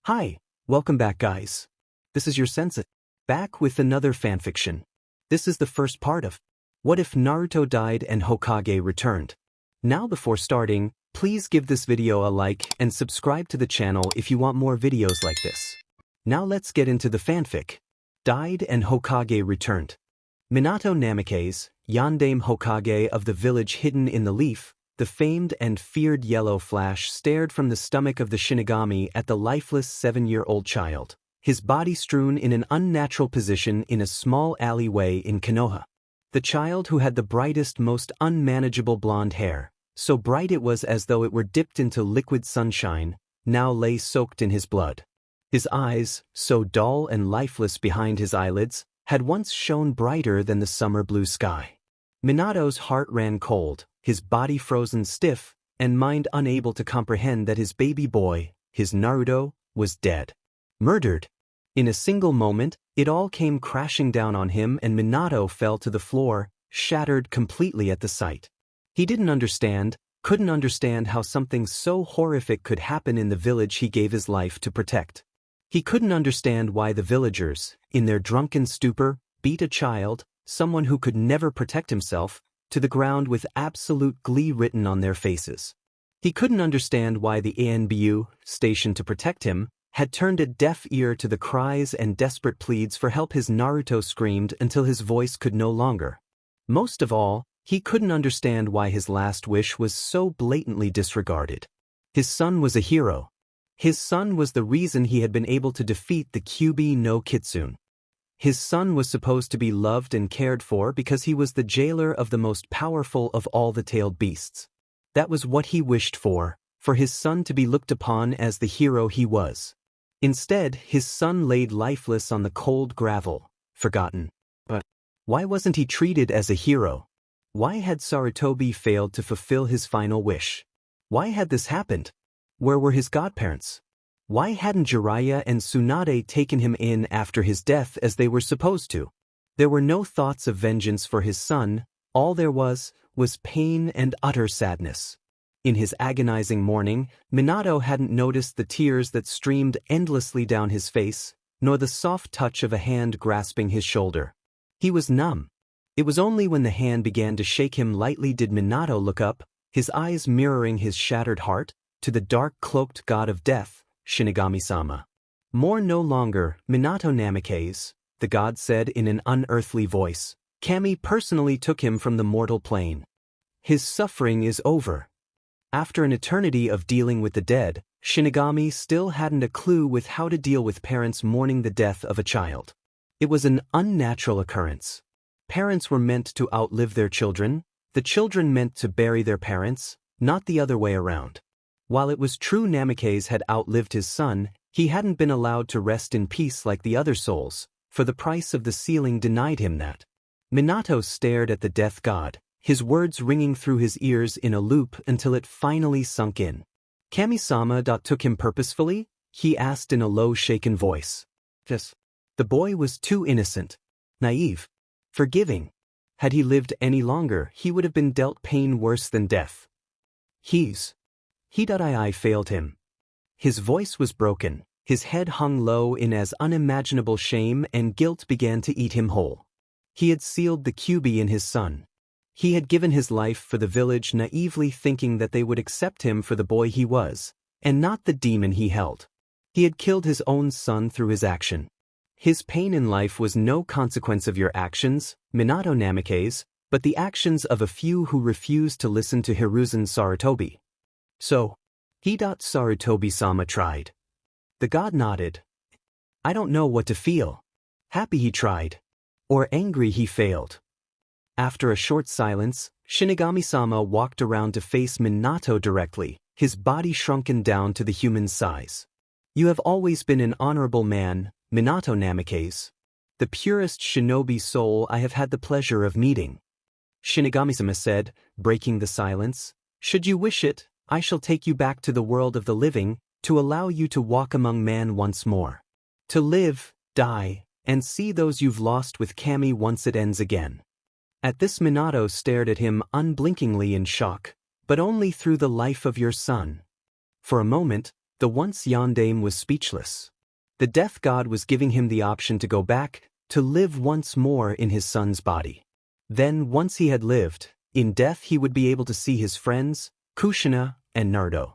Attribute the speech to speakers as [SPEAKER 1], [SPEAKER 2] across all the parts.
[SPEAKER 1] Hi, welcome back guys. This is your sensei, back with another fanfiction. This is the first part of What If Naruto Died and Hokage Returned. Now before starting, please give this video a like and subscribe to the channel if you want more videos like this. Now let's get into the fanfic. Died and Hokage Returned. Minato Namikaze, Yondaime Hokage of the village hidden in the leaf, the famed and feared Yellow Flash stared from the stomach of the Shinigami at the lifeless 7-year-old child, his body strewn in an unnatural position in a small alleyway in Konoha. The child who had the brightest, most unmanageable blonde hair, so bright it was as though it were dipped into liquid sunshine, now lay soaked in his blood. His eyes, so dull and lifeless behind his eyelids, had once shone brighter than the summer blue sky. Minato's heart ran cold, his body frozen stiff, and mind unable to comprehend that his baby boy, his Naruto, was dead. Murdered. In a single moment, it all came crashing down on him and Minato fell to the floor, shattered completely at the sight. He couldn't understand how something so horrific could happen in the village he gave his life to protect. He couldn't understand why the villagers, in their drunken stupor, beat a child, someone who could never protect himself, to the ground with absolute glee written on their faces. He couldn't understand why the ANBU, stationed to protect him, had turned a deaf ear to the cries and desperate pleads for help his Naruto screamed until his voice could no longer. Most of all, he couldn't understand why his last wish was so blatantly disregarded. His son was a hero. His son was the reason he had been able to defeat the Kyuubi no Kitsune. His son was supposed to be loved and cared for because he was the jailer of the most powerful of all the tailed beasts. That was what he wished for his son to be looked upon as the hero he was. Instead, his son laid lifeless on the cold gravel, forgotten. But why wasn't he treated as a hero? Why had Sarutobi failed to fulfill his final wish? Why had this happened? Where were his godparents? Why hadn't Jiraiya and Tsunade taken him in after his death as they were supposed to? There were no thoughts of vengeance for his son, all there was pain and utter sadness. In his agonizing mourning, Minato hadn't noticed the tears that streamed endlessly down his face, nor the soft touch of a hand grasping his shoulder. He was numb. It was only when the hand began to shake him lightly did Minato look up, his eyes mirroring his shattered heart, to the dark-cloaked god of death, Shinigami-sama. More no longer, Minato Namikaze, the god said in an unearthly voice. Kami personally took him from the mortal plane. His suffering is over. After an eternity of dealing with the dead, Shinigami still hadn't a clue with how to deal with parents mourning the death of a child. It was an unnatural occurrence. Parents were meant to outlive their children, the children meant to bury their parents, not the other way around. While it was true Namikaze had outlived his son, he hadn't been allowed to rest in peace like the other souls, for the price of the ceiling denied him that. Minato stared at the death god, his words ringing through his ears in a loop until it finally sunk in. Kami-sama took him purposefully? He asked in a low shaken voice. Yes. The boy was too innocent, naive, forgiving. Had he lived any longer, he would have been dealt pain worse than death. He failed him. His voice was broken, his head hung low in as unimaginable shame and guilt began to eat him whole. He had sealed the Kyuubi in his son. He had given his life for the village naively thinking that they would accept him for the boy he was, and not the demon he held. He had killed his own son through his action. His pain in life was no consequence of your actions, Minato Namikaze, but the actions of a few who refused to listen to Hiruzen Sarutobi. So, Sarutobi-sama tried. The god nodded. I don't know what to feel. Happy he tried. Or angry he failed. After a short silence, Shinigami-sama walked around to face Minato directly, his body shrunken down to the human size. You have always been an honorable man, Minato Namikaze. The purest shinobi soul I have had the pleasure of meeting. Shinigami-sama said, breaking the silence. Should you wish it, I shall take you back to the world of the living, to allow you to walk among man once more. To live, die, and see those you've lost with Kami once it ends again. At this Minato stared at him unblinkingly in shock, but only through the life of your son. For a moment, The once yondaime was speechless. The death god was giving him the option to go back, to live once more in his son's body. Then, once he had lived, in death he would be able to see his friends, Kushina and Naruto.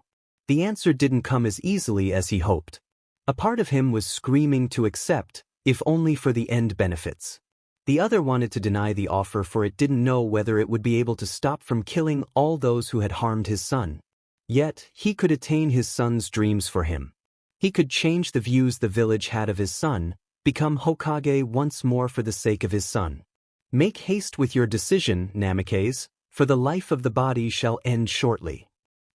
[SPEAKER 1] The answer didn't come as easily as he hoped. A part of him was screaming to accept, if only for the end benefits. The other wanted to deny the offer, for it didn't know whether it would be able to stop from killing all those who had harmed his son. Yet, he could attain his son's dreams for him. He could change the views the village had of his son, become Hokage once more for the sake of his son. Make haste with your decision, Namikaze, for the life of the body shall end shortly.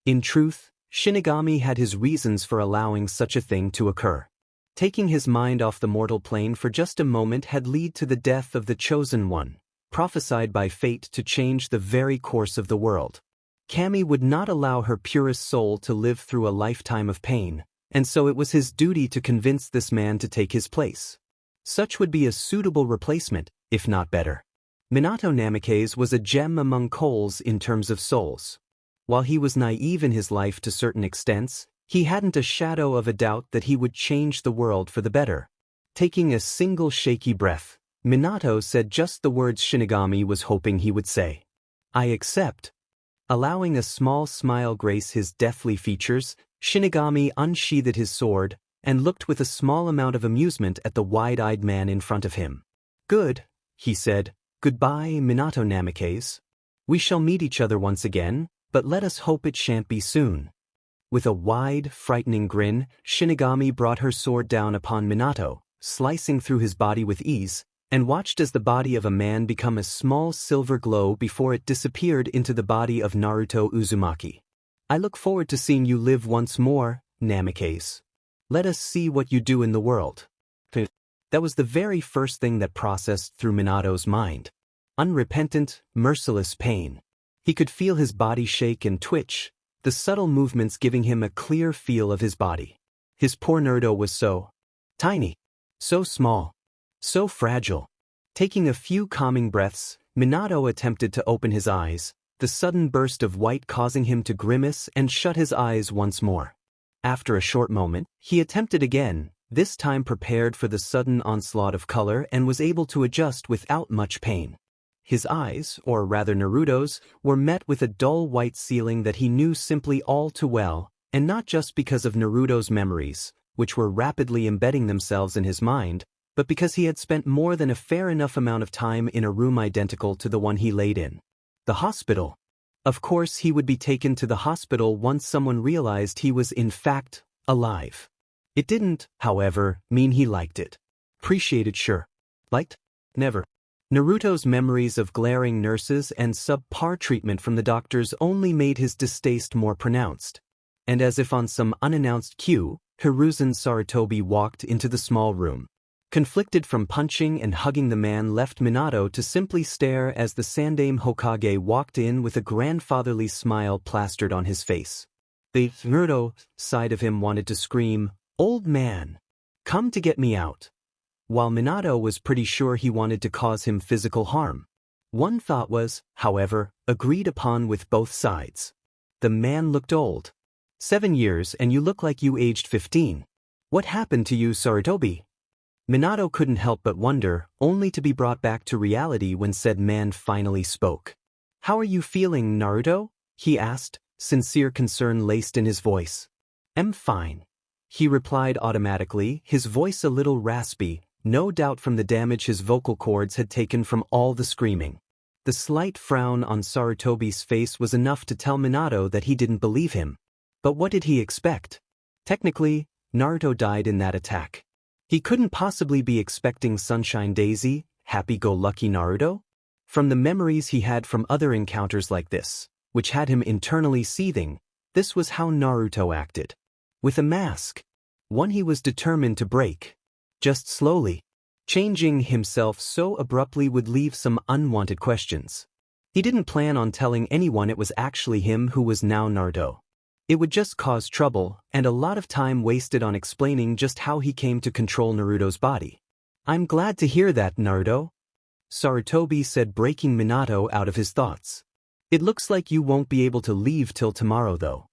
[SPEAKER 1] In truth, Shinigami had his reasons for allowing such a thing to occur. Taking his mind off the mortal plane for just a moment had led to the death of the Chosen One, prophesied by fate to change the very course of the world. Kami would not allow her purest soul to live through a lifetime of pain, and so it was his duty to convince this man to take his place. Such would be a suitable replacement, if not better. Minato Namikaze was a gem among coals in terms of souls. While he was naive in his life to certain extents, he hadn't a shadow of a doubt that he would change the world for the better. Taking a single shaky breath, Minato said just the words Shinigami was hoping he would say. I accept. Allowing a small smile grace his deathly features, Shinigami unsheathed his sword, and looked with a small amount of amusement at the wide-eyed man in front of him. Good, he said. Goodbye, Minato Namikaze. We shall meet each other once again, but let us hope it shan't be soon. With a wide, frightening grin, Shinigami brought her sword down upon Minato, slicing through his body with ease, and watched as the body of a man become a small silver glow before it disappeared into the body of Naruto Uzumaki. I look forward to seeing you live once more, Namikaze. Let us see what you do in the world. That was the very first thing that processed through Minato's mind. Unrepentant, merciless pain. He could feel his body shake and twitch, the subtle movements giving him a clear feel of his body. His poor Naruto was so tiny, so small, so fragile. Taking a few calming breaths, Minato attempted to open his eyes, the sudden burst of white causing him to grimace and shut his eyes once more. After a short moment, he attempted again, this time prepared for the sudden onslaught of color and was able to adjust without much pain. His eyes, or rather Naruto's, were met with a dull white ceiling that he knew simply all too well, and not just because of Naruto's memories, which were rapidly embedding themselves in his mind, but because he had spent more than a fair enough amount of time in a room identical to the one he laid in. The hospital. Of course he would be taken to the hospital once someone realized he was in fact alive. It didn't, however, mean he liked it. Appreciated, sure. Liked? Never. Naruto's memories of glaring nurses and subpar treatment from the doctors only made his distaste more pronounced. And as if on some unannounced cue, Hiruzen Sarutobi walked into the small room. Conflicted from punching and hugging the man left Minato to simply stare as the Sandaime Hokage walked in with a grandfatherly smile plastered on his face. The Naruto side of him wanted to scream, "Old man, come to get me out," while Minato was pretty sure he wanted to cause him physical harm. One thought was, however, agreed upon with both sides. The man looked old. 7 years and you look like you aged 15. What happened to you, Sarutobi? Minato couldn't help but wonder, only to be brought back to reality when said man finally spoke. How are you feeling, Naruto? He asked, sincere concern laced in his voice. I'm fine. He replied automatically, his voice a little raspy, no doubt from the damage his vocal cords had taken from all the screaming. The slight frown on Sarutobi's face was enough to tell Minato that he didn't believe him. But what did he expect? Technically, Naruto died in that attack. He couldn't possibly be expecting Sunshine Daisy, happy-go-lucky Naruto? From the memories he had from other encounters like this, which had him internally seething, this was how Naruto acted. With a mask. One he was determined to break. Just slowly. Changing himself so abruptly would leave some unwanted questions. He didn't plan on telling anyone it was actually him who was now Naruto. It would just cause trouble, and a lot of time wasted on explaining just how he came to control Naruto's body. I'm glad to hear that, Naruto. Sarutobi said, breaking Minato out of his thoughts. It looks like you won't be able to leave till tomorrow though.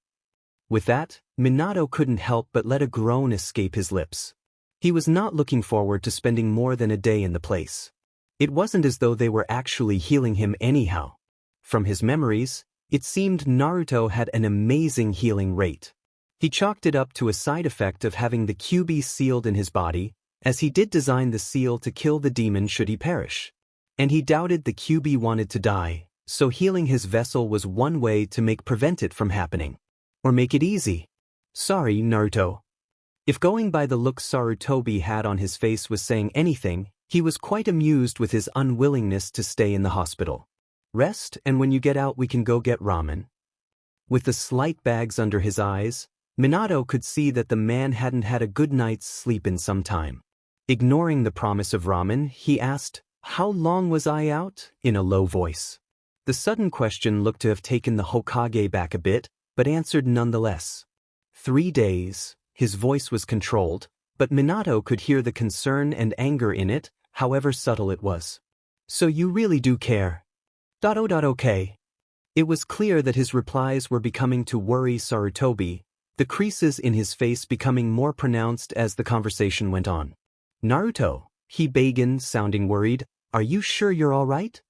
[SPEAKER 1] With that, Minato couldn't help but let a groan escape his lips. He was not looking forward to spending more than a day in the place. It wasn't as though they were actually healing him anyhow. From his memories, it seemed Naruto had an amazing healing rate. He chalked it up to a side effect of having the QB sealed in his body, as he did design the seal to kill the demon should he perish. And he doubted the QB wanted to die, so healing his vessel was one way to prevent it from happening. Or make it easy. Sorry, Naruto. If going by the look Sarutobi had on his face was saying anything, he was quite amused with his unwillingness to stay in the hospital. Rest, and when you get out we can go get ramen. With the slight bags under his eyes, Minato could see that the man hadn't had a good night's sleep in some time. Ignoring the promise of ramen, he asked, "How long was I out?" in a low voice. The sudden question looked to have taken the Hokage back a bit, but answered nonetheless. 3 days. His voice was controlled, but Minato could hear the concern and anger in it, however subtle it was. So you really do care? Okay. It was clear that his replies were becoming to worry Sarutobi, the creases in his face becoming more pronounced as the conversation went on. Naruto, he began, sounding worried, are you sure you're all right?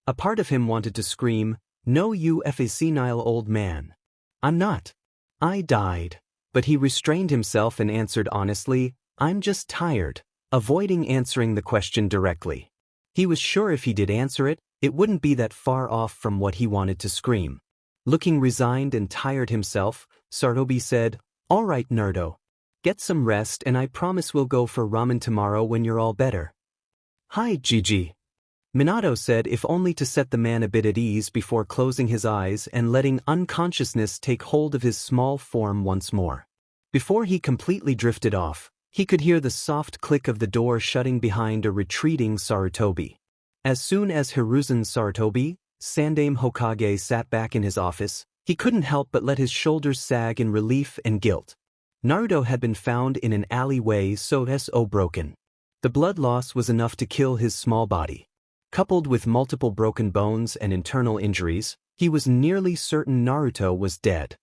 [SPEAKER 1] A part of him wanted to scream, no you a senile old man. I'm not. I died. But he restrained himself and answered honestly, I'm just tired, avoiding answering the question directly. He was sure if he did answer it, it wouldn't be that far off from what he wanted to scream. Looking resigned and tired himself, Sarutobi said, all right Naruto. Get some rest and I promise we'll go for ramen tomorrow when you're all better. Hi Gigi. Minato said if only to set the man a bit at ease before closing his eyes and letting unconsciousness take hold of his small form once more. Before he completely drifted off, he could hear the soft click of the door shutting behind a retreating Sarutobi. As soon as Hiruzen Sarutobi, Sandaime Hokage sat back in his office, he couldn't help but let his shoulders sag in relief and guilt. Naruto had been found in an alleyway so broken. The blood loss was enough to kill his small body. Coupled with multiple broken bones and internal injuries, he was nearly certain Naruto was dead.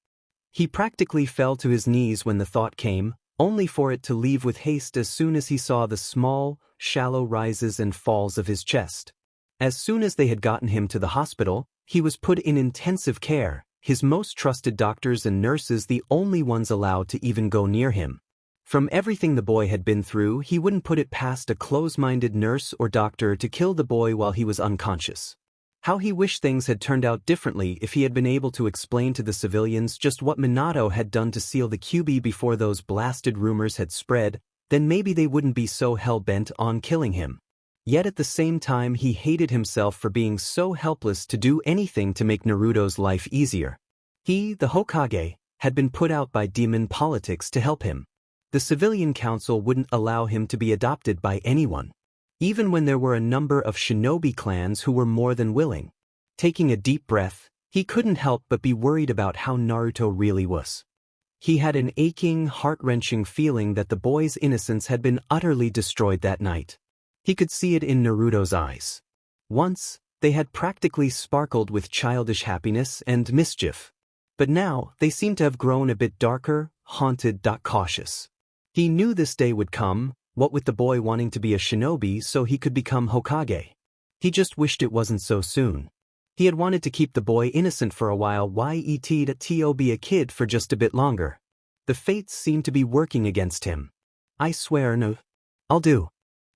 [SPEAKER 1] He practically fell to his knees when the thought came, only for it to leave with haste as soon as he saw the small, shallow rises and falls of his chest. As soon as they had gotten him to the hospital, he was put in intensive care, his most trusted doctors and nurses the only ones allowed to even go near him. From everything the boy had been through, he wouldn't put it past a close-minded nurse or doctor to kill the boy while he was unconscious. How he wished things had turned out differently if he had been able to explain to the civilians just what Minato had done to seal the QB before those blasted rumors had spread, then maybe they wouldn't be so hell-bent on killing him. Yet at the same time he hated himself for being so helpless to do anything to make Naruto's life easier. He, the Hokage, had been put out by demon politics to help him. The civilian council wouldn't allow him to be adopted by anyone. Even when there were a number of shinobi clans who were more than willing. Taking a deep breath, he couldn't help but be worried about how Naruto really was. He had an aching, heart-wrenching feeling that the boy's innocence had been utterly destroyed that night. He could see it in Naruto's eyes. Once, they had practically sparkled with childish happiness and mischief. But now, they seemed to have grown a bit darker, haunted, cautious. He knew this day would come, what with the boy wanting to be a shinobi so he could become Hokage. He just wished it wasn't so soon. He had wanted to keep the boy innocent for a while, to be a kid for just a bit longer. The fates seemed to be working against him. I swear no. I'll do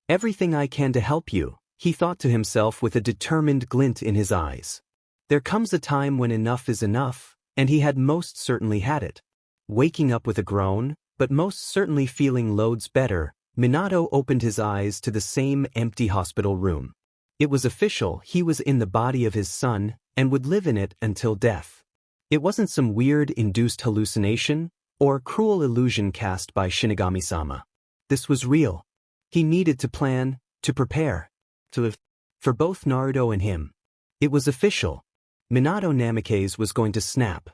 [SPEAKER 1] everything I can to help you, he thought to himself with a determined glint in his eyes. There comes a time when enough is enough, and he had most certainly had it. Waking up with a groan, but most certainly feeling loads better, Minato opened his eyes to the same empty hospital room. It was official, he was in the body of his son, and would live in it until death. It wasn't some weird induced hallucination, or cruel illusion cast by Shinigami-sama. This was real. He needed to plan, to prepare, to live. For both Naruto and him. It was official. Minato Namikaze was going to snap.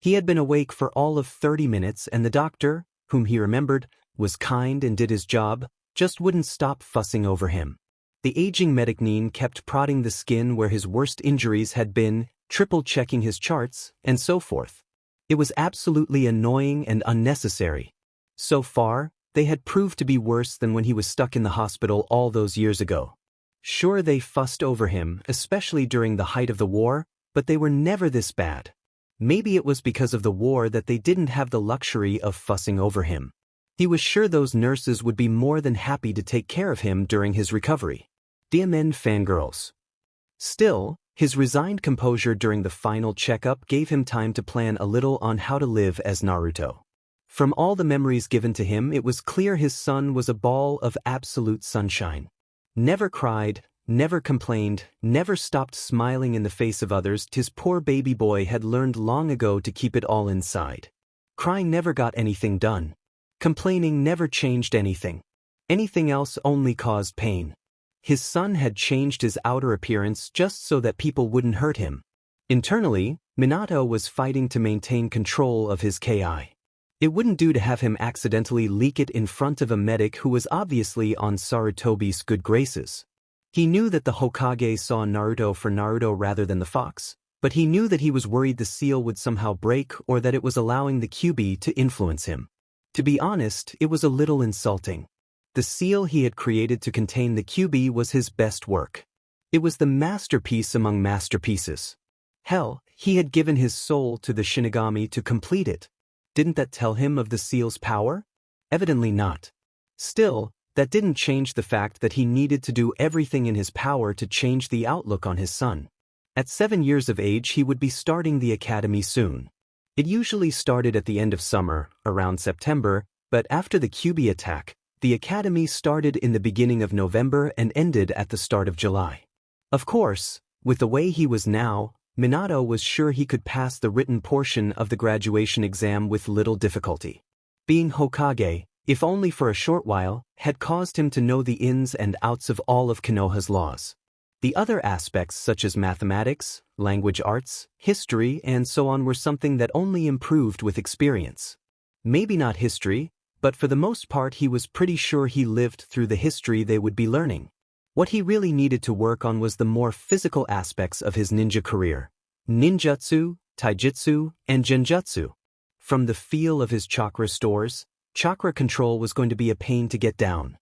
[SPEAKER 1] He had been awake for all of 30 minutes and the doctor, whom he remembered, was kind and did his job, just wouldn't stop fussing over him. The aging medicine kept prodding the skin where his worst injuries had been, triple-checking his charts, and so forth. It was absolutely annoying and unnecessary. So far, they had proved to be worse than when he was stuck in the hospital all those years ago. Sure, they fussed over him, especially during the height of the war, but they were never this bad. Maybe it was because of the war that they didn't have the luxury of fussing over him. He was sure those nurses would be more than happy to take care of him during his recovery. DMN fangirls. Still, his resigned composure during the final checkup gave him time to plan a little on how to live as Naruto. From all the memories given to him, it was clear his son was a ball of absolute sunshine. Never cried, never complained, never stopped smiling in the face of others. His poor baby boy had learned long ago to keep it all inside. Crying never got anything done. Complaining never changed anything. Anything else only caused pain. His son had changed his outer appearance just so that people wouldn't hurt him. Internally, Minato was fighting to maintain control of his Ki. It wouldn't do to have him accidentally leak it in front of a medic who was obviously on Sarutobi's good graces. He knew that the Hokage saw Naruto for Naruto rather than the fox, but he knew that he was worried the seal would somehow break or that it was allowing the QB to influence him. To be honest, it was a little insulting. The seal he had created to contain the QB was his best work. It was the masterpiece among masterpieces. Hell, he had given his soul to the Shinigami to complete it. Didn't that tell him of the seal's power? Evidently not. Still, that didn't change the fact that he needed to do everything in his power to change the outlook on his son. At 7 years of age, he would be starting the academy soon. It usually started at the end of summer, around September, but after the QB attack, the academy started in the beginning of November and ended at the start of July. Of course, with the way he was now, Minato was sure he could pass the written portion of the graduation exam with little difficulty. Being Hokage, if only for a short while, had caused him to know the ins and outs of all of Konoha's laws. The other aspects such as mathematics, language arts, history, and so on were something that only improved with experience. Maybe not history, but for the most part he was pretty sure he lived through the history they would be learning. What he really needed to work on was the more physical aspects of his ninja career: ninjutsu, taijutsu, and genjutsu. From the feel of his chakra stores, chakra control was going to be a pain to get down.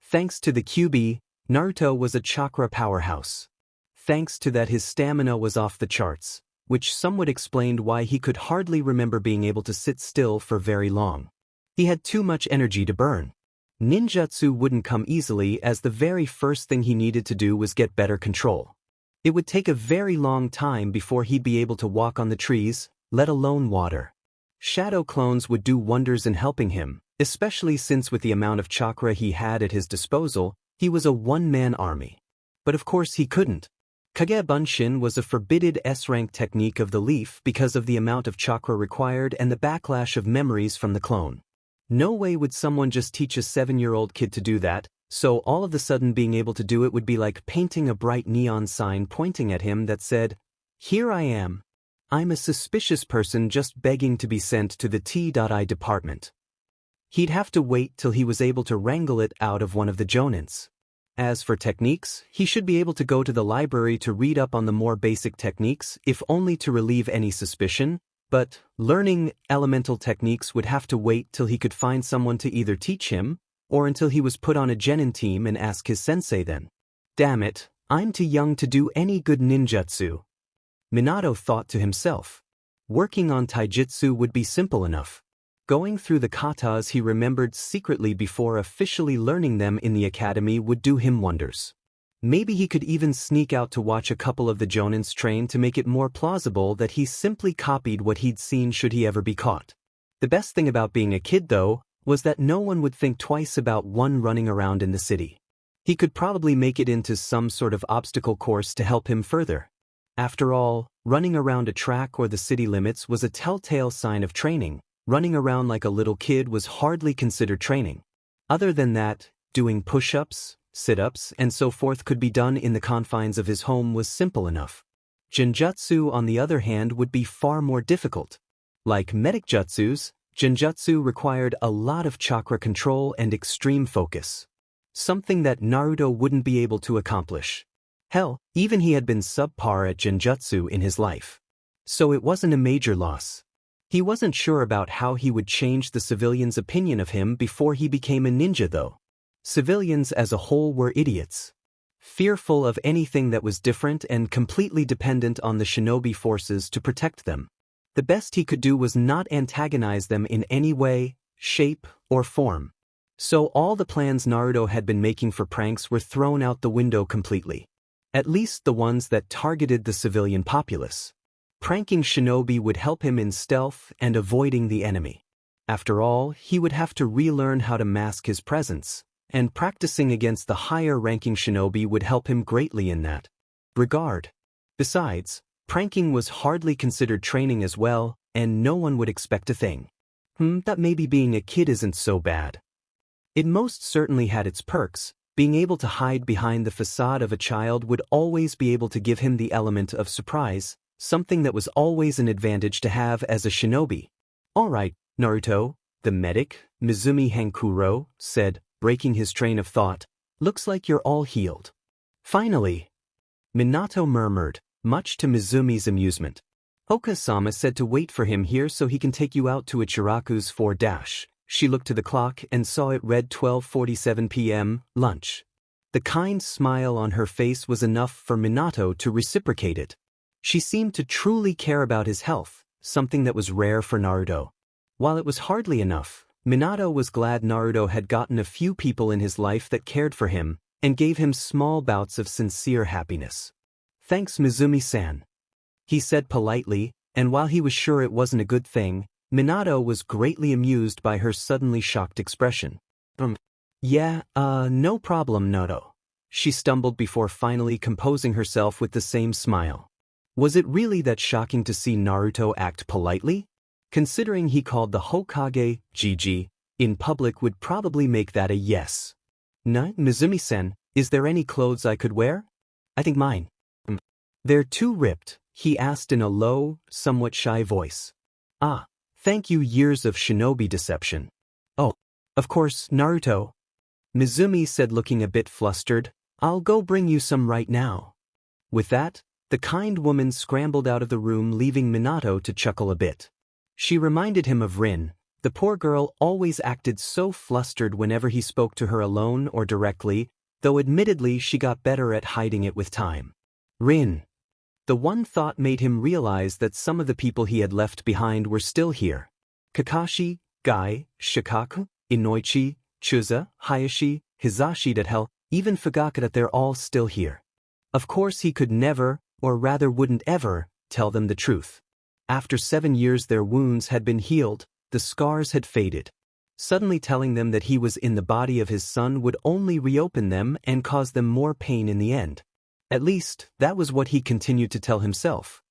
[SPEAKER 1] Thanks to the QB, Naruto was a chakra powerhouse. Thanks to that, his stamina was off the charts, which somewhat explained why he could hardly remember being able to sit still for very long. He had too much energy to burn. Ninjutsu wouldn't come easily, as the very first thing he needed to do was get better control. It would take a very long time before he'd be able to walk on the trees, let alone water. Shadow clones would do wonders in helping him, especially since with the amount of chakra he had at his disposal, he was a one-man army. But of course he couldn't. Kage Bunshin was a forbidden S-rank technique of the leaf because of the amount of chakra required and the backlash of memories from the clone. No way would someone just teach a 7-year-old kid to do that, so all of a sudden being able to do it would be like painting a bright neon sign pointing at him that said, "Here I am. I'm a suspicious person just begging to be sent to the T.I department." He'd have to wait till he was able to wrangle it out of one of the jonins. As for techniques, he should be able to go to the library to read up on the more basic techniques, if only to relieve any suspicion. But learning elemental techniques would have to wait till he could find someone to either teach him, or until he was put on a genin team and ask his sensei then. Damn it, I'm too young to do any good ninjutsu. Minato thought to himself. Working on taijutsu would be simple enough. Going through the katas he remembered secretly before officially learning them in the academy would do him wonders. Maybe he could even sneak out to watch a couple of the jonins train to make it more plausible that he simply copied what he'd seen should he ever be caught. The best thing about being a kid, though, was that no one would think twice about one running around in the city. He could probably make it into some sort of obstacle course to help him further. After all, running around a track or the city limits was a telltale sign of training. Running around like a little kid was hardly considered training. Other than that, doing push-ups, sit-ups, and so forth could be done in the confines of his home was simple enough. Genjutsu, on the other hand, would be far more difficult. Like medic jutsus, genjutsu required a lot of chakra control and extreme focus. Something that Naruto wouldn't be able to accomplish. Hell, even he had been subpar at genjutsu in his life. So it wasn't a major loss. He wasn't sure about how he would change the civilians' opinion of him before he became a ninja though. Civilians as a whole were idiots, fearful of anything that was different and completely dependent on the shinobi forces to protect them. The best he could do was not antagonize them in any way, shape, or form. So all the plans Naruto had been making for pranks were thrown out the window completely. At least the ones that targeted the civilian populace. Pranking shinobi would help him in stealth and avoiding the enemy. After all, he would have to relearn how to mask his presence, and practicing against the higher-ranking shinobi would help him greatly in that regard. Besides, pranking was hardly considered training as well, and no one would expect a thing. That maybe being a kid isn't so bad. It most certainly had its perks. Being able to hide behind the facade of a child would always be able to give him the element of surprise, something that was always an advantage to have as a shinobi. "Alright, Naruto," the medic, Mizumi Hankuro, said, breaking his train of thought. "Looks like you're all healed." "Finally," Minato murmured, much to Mizumi's amusement. "Hokage-sama said to wait for him here so he can take you out to Ichiraku's for dash." She looked to the clock and saw it read 12:47 p.m., lunch. The kind smile on her face was enough for Minato to reciprocate it. She seemed to truly care about his health, something that was rare for Naruto. While it was hardly enough, Minato was glad Naruto had gotten a few people in his life that cared for him and gave him small bouts of sincere happiness. "Thanks, Mizumi-san," he said politely, and while he was sure it wasn't a good thing, Minato was greatly amused by her suddenly shocked expression. Yeah, no problem, Naruto." She stumbled before finally composing herself with the same smile. Was it really that shocking to see Naruto act politely? Considering he called the Hokage, Gigi, in public would probably make that a yes. Mizumi-san, is there any clothes I could wear? I think mine. They're too ripped, he asked in a low, somewhat shy voice. Ah. Thank you, years of shinobi deception. Oh, of course, Naruto. Mizumi said, looking a bit flustered. "I'll go bring you some right now." With that, the kind woman scrambled out of the room, leaving Minato to chuckle a bit. She reminded him of Rin. The poor girl always acted so flustered whenever he spoke to her alone or directly, though admittedly she got better at hiding it with time. Rin. The one thought made him realize that some of the people he had left behind were still here. Kakashi, Gai, Shikaku, Inoichi, Chuza, Hayashi, Hizashi, that hell, even Fugakura, they're all still here. Of course he could never, or rather wouldn't ever, tell them the truth. After 7 years their wounds had been healed, the scars had faded. Suddenly telling them that he was in the body of his son would only reopen them and cause them more pain in the end. At least, that was what he continued to tell himself.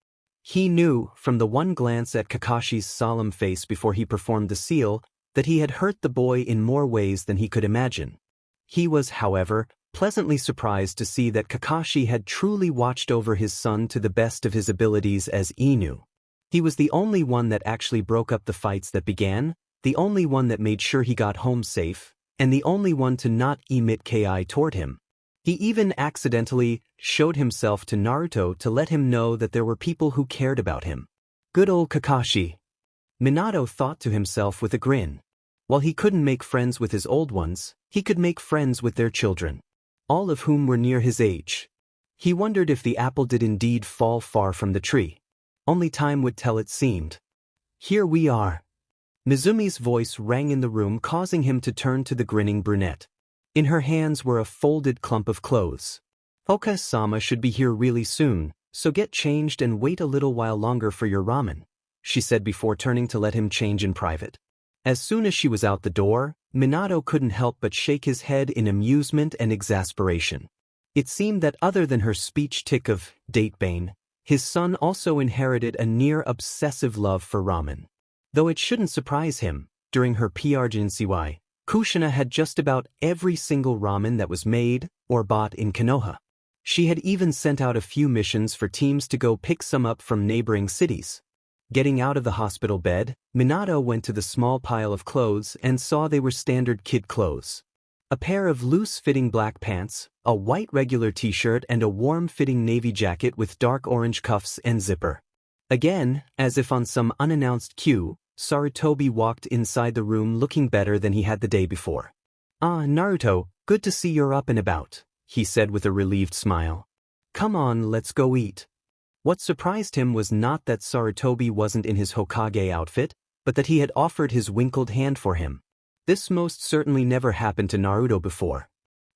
[SPEAKER 1] He knew, from the one glance at Kakashi's solemn face before he performed the seal, that he had hurt the boy in more ways than he could imagine. He was, however, pleasantly surprised to see that Kakashi had truly watched over his son to the best of his abilities as Inu. He was the only one that actually broke up the fights that began, the only one that made sure he got home safe, and the only one to not emit ki toward him. He even accidentally showed himself to Naruto to let him know that there were people who cared about him. Good old Kakashi. Minato thought to himself with a grin. While he couldn't make friends with his old ones, he could make friends with their children, all of whom were near his age. He wondered if the apple did indeed fall far from the tree. Only time would tell, it seemed. "Here we are." Mizumi's voice rang in the room, causing him to turn to the grinning brunette. In her hands were a folded clump of clothes. "Hokage-sama should be here really soon, so get changed and wait a little while longer for your ramen," she said before turning to let him change in private. As soon as she was out the door, Minato couldn't help but shake his head in amusement and exasperation. It seemed that other than her speech tick of datebane, his son also inherited a near-obsessive love for ramen. Though it shouldn't surprise him, during her PRGNCY, Kushina had just about every single ramen that was made or bought in Konoha. She had even sent out a few missions for teams to go pick some up from neighboring cities. Getting out of the hospital bed, Minato went to the small pile of clothes and saw they were standard kid clothes. A pair of loose-fitting black pants, a white regular t-shirt, and a warm-fitting navy jacket with dark orange cuffs and zipper. Again, as if on some unannounced cue, Sarutobi walked inside the room looking better than he had the day before. "Ah, Naruto, good to see you're up and about," he said with a relieved smile. "Come on, let's go eat." What surprised him was not that Sarutobi wasn't in his Hokage outfit, but that he had offered his wrinkled hand for him. This most certainly never happened to Naruto before.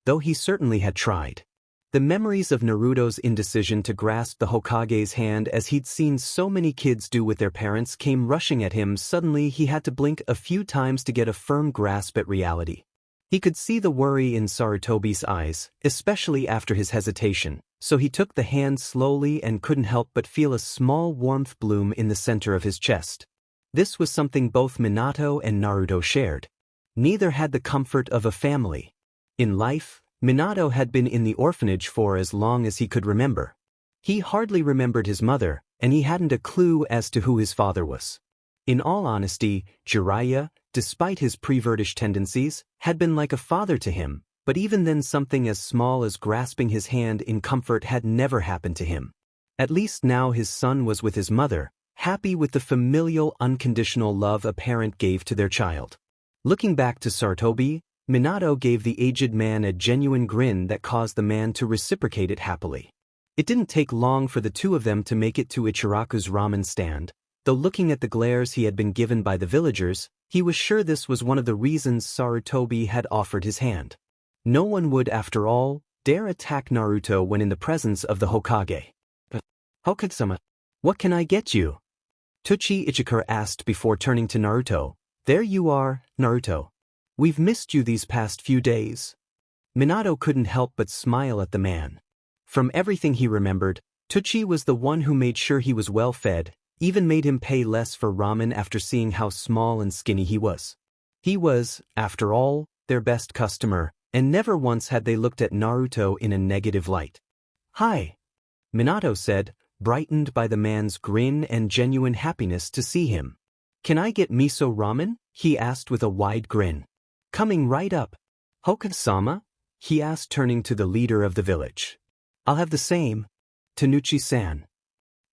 [SPEAKER 1] Though he certainly had tried. The memories of Naruto's indecision to grasp the Hokage's hand as he'd seen so many kids do with their parents came rushing at him. Suddenly he had to blink a few times to get a firm grasp at reality. He could see the worry in Sarutobi's eyes, especially after his hesitation, so he took the hand slowly and couldn't help but feel a small warmth bloom in the center of his chest. This was something both Minato and Naruto shared. Neither had the comfort of a family. In life, Minato had been in the orphanage for as long as he could remember. He hardly remembered his mother, and he hadn't a clue as to who his father was. In all honesty, Jiraiya, despite his pervertish tendencies, had been like a father to him, but even then something as small as grasping his hand in comfort had never happened to him. At least now his son was with his mother, happy with the familial unconditional love a parent gave to their child. Looking back to Sarutobi, Minato gave the aged man a genuine grin that caused the man to reciprocate it happily. It didn't take long for the two of them to make it to Ichiraku's ramen stand, though looking at the glares he had been given by the villagers, he was sure this was one of the reasons Sarutobi had offered his hand. No one would, after all, dare attack Naruto when in the presence of the Hokage. "But, Hokage-sama, what can I get you?" Tsuchi Ichikura asked before turning to Naruto. "There you are, Naruto. We've missed you these past few days." Minato couldn't help but smile at the man. From everything he remembered, Tsuchi was the one who made sure he was well fed, even made him pay less for ramen after seeing how small and skinny he was. He was, after all, their best customer, and never once had they looked at Naruto in a negative light. "Hi," Minato said, brightened by the man's grin and genuine happiness to see him. "Can I get miso ramen?" he asked with a wide grin. "Coming right up." "Hokage-sama?" he asked, turning to the leader of the village. "I'll have the same." "Tanuchi-san,"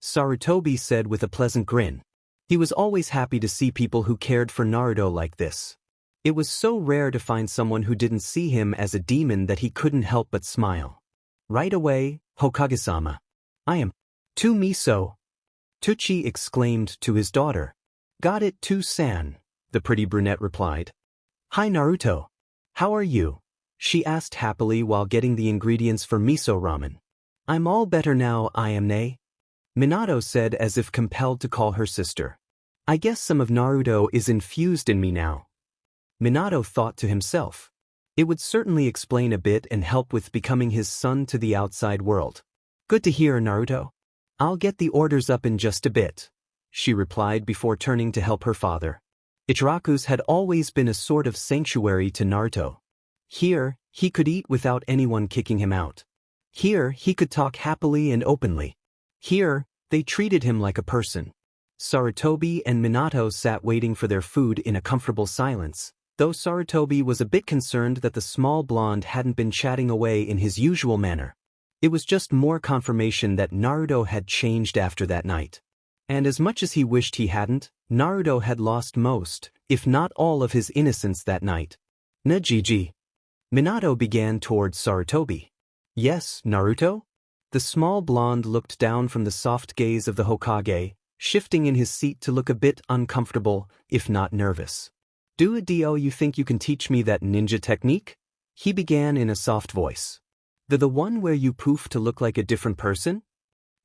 [SPEAKER 1] Sarutobi said with a pleasant grin. He was always happy to see people who cared for Naruto like this. It was so rare to find someone who didn't see him as a demon that he couldn't help but smile. "Right away, Hokage-sama. I am." "Two miso," Tsuchi exclaimed to his daughter. "Got it too, san," the pretty brunette replied. "Hi Naruto. How are you?" she asked happily while getting the ingredients for miso ramen. "I'm all better now, Ayame," Minato said as if compelled to call her sister. "I guess some of Naruto is infused in me now." Minato thought to himself. It would certainly explain a bit and help with becoming his son to the outside world. "Good to hear, Naruto. I'll get the orders up in just a bit," she replied before turning to help her father. Ichiraku's had always been a sort of sanctuary to Naruto. Here, he could eat without anyone kicking him out. Here, he could talk happily and openly. Here, they treated him like a person. Sarutobi and Minato sat waiting for their food in a comfortable silence, though Sarutobi was a bit concerned that the small blonde hadn't been chatting away in his usual manner. It was just more confirmation that Naruto had changed after that night. And as much as he wished he hadn't, Naruto had lost most, if not all of his innocence that night. "Najiji." Minato began towards Sarutobi. "Yes, Naruto?" The small blonde looked down from the soft gaze of the Hokage, shifting in his seat to look a bit uncomfortable, if not nervous. "Do you think you can teach me that ninja technique?" he began in a soft voice. The one where you poof to look like a different person?"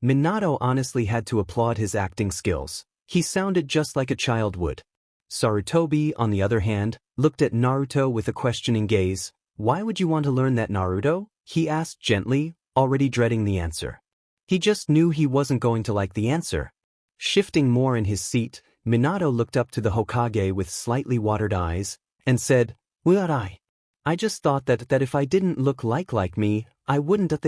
[SPEAKER 1] Minato honestly had to applaud his acting skills. He sounded just like a child would. Sarutobi, on the other hand, looked at Naruto with a questioning gaze. "Why would you want to learn that, Naruto?" he asked gently, already dreading the answer. He just knew he wasn't going to like the answer. Shifting more in his seat, Minato looked up to the Hokage with slightly watered eyes, and said, "Well, I just thought that if I didn't look like me, they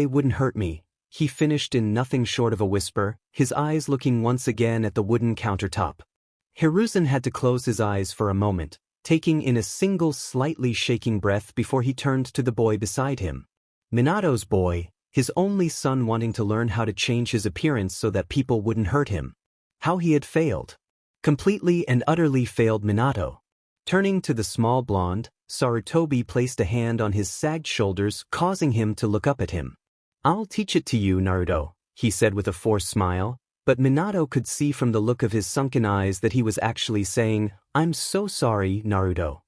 [SPEAKER 1] wouldn't hurt me," he finished in nothing short of a whisper, his eyes looking once again at the wooden countertop. Hiruzen had to close his eyes for a moment, taking in a single slightly shaking breath before he turned to the boy beside him. Minato's boy, his only son wanting to learn how to change his appearance so that people wouldn't hurt him. How he had failed. Completely and utterly failed Minato. Turning to the small blonde, Sarutobi placed a hand on his sagged shoulders, causing him to look up at him. "I'll teach it to you, Naruto," he said with a forced smile, but Minato could see from the look of his sunken eyes that he was actually saying, "I'm so sorry, Naruto."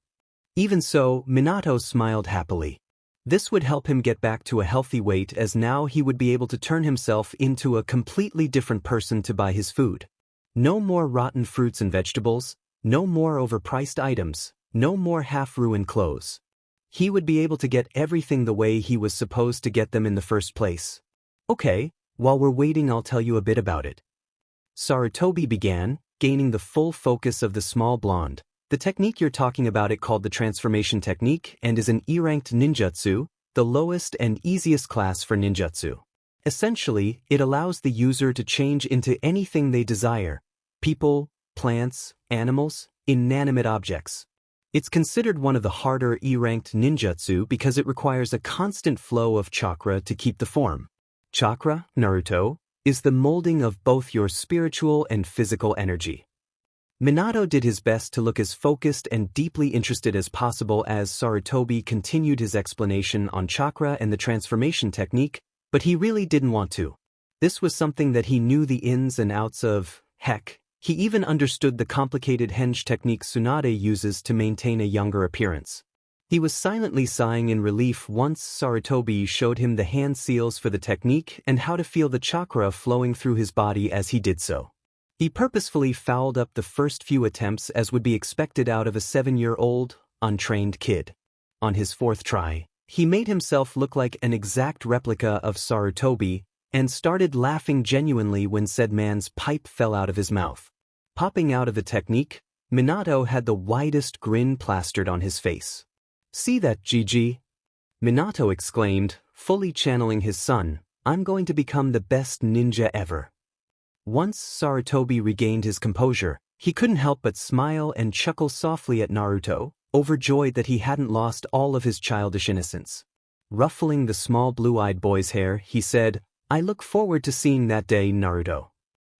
[SPEAKER 1] Even so, Minato smiled happily. This would help him get back to a healthy weight, as now he would be able to turn himself into a completely different person to buy his food. No more rotten fruits and vegetables, no more overpriced items, no more half-ruined clothes. He would be able to get everything the way he was supposed to get them in the first place. "Okay, while we're waiting I'll tell you a bit about it." Sarutobi began, gaining the full focus of the small blonde. "The technique you're talking about, it called the transformation technique, and is an E-ranked ninjutsu, the lowest and easiest class for ninjutsu. Essentially, it allows the user to change into anything they desire: people, plants, animals, inanimate objects. It's considered one of the harder E-ranked ninjutsu because it requires a constant flow of chakra to keep the form. Chakra, Naruto, is the molding of both your spiritual and physical energy." Minato did his best to look as focused and deeply interested as possible as Sarutobi continued his explanation on chakra and the transformation technique, but he really didn't want to. This was something that he knew the ins and outs of. Heck, he even understood the complicated henge technique Tsunade uses to maintain a younger appearance. He was silently sighing in relief once Sarutobi showed him the hand seals for the technique and how to feel the chakra flowing through his body as he did so. He purposefully fouled up the first few attempts, as would be expected out of a 7-year-old, untrained kid. On his fourth try, he made himself look like an exact replica of Sarutobi and started laughing genuinely when said man's pipe fell out of his mouth. Popping out of the technique, Minato had the widest grin plastered on his face. "See that, Gigi?" Minato exclaimed, fully channeling his son, "I'm going to become the best ninja ever." Once Sarutobi regained his composure, he couldn't help but smile and chuckle softly at Naruto, overjoyed that he hadn't lost all of his childish innocence. Ruffling the small blue-eyed boy's hair, he said, "I look forward to seeing that day, Naruto."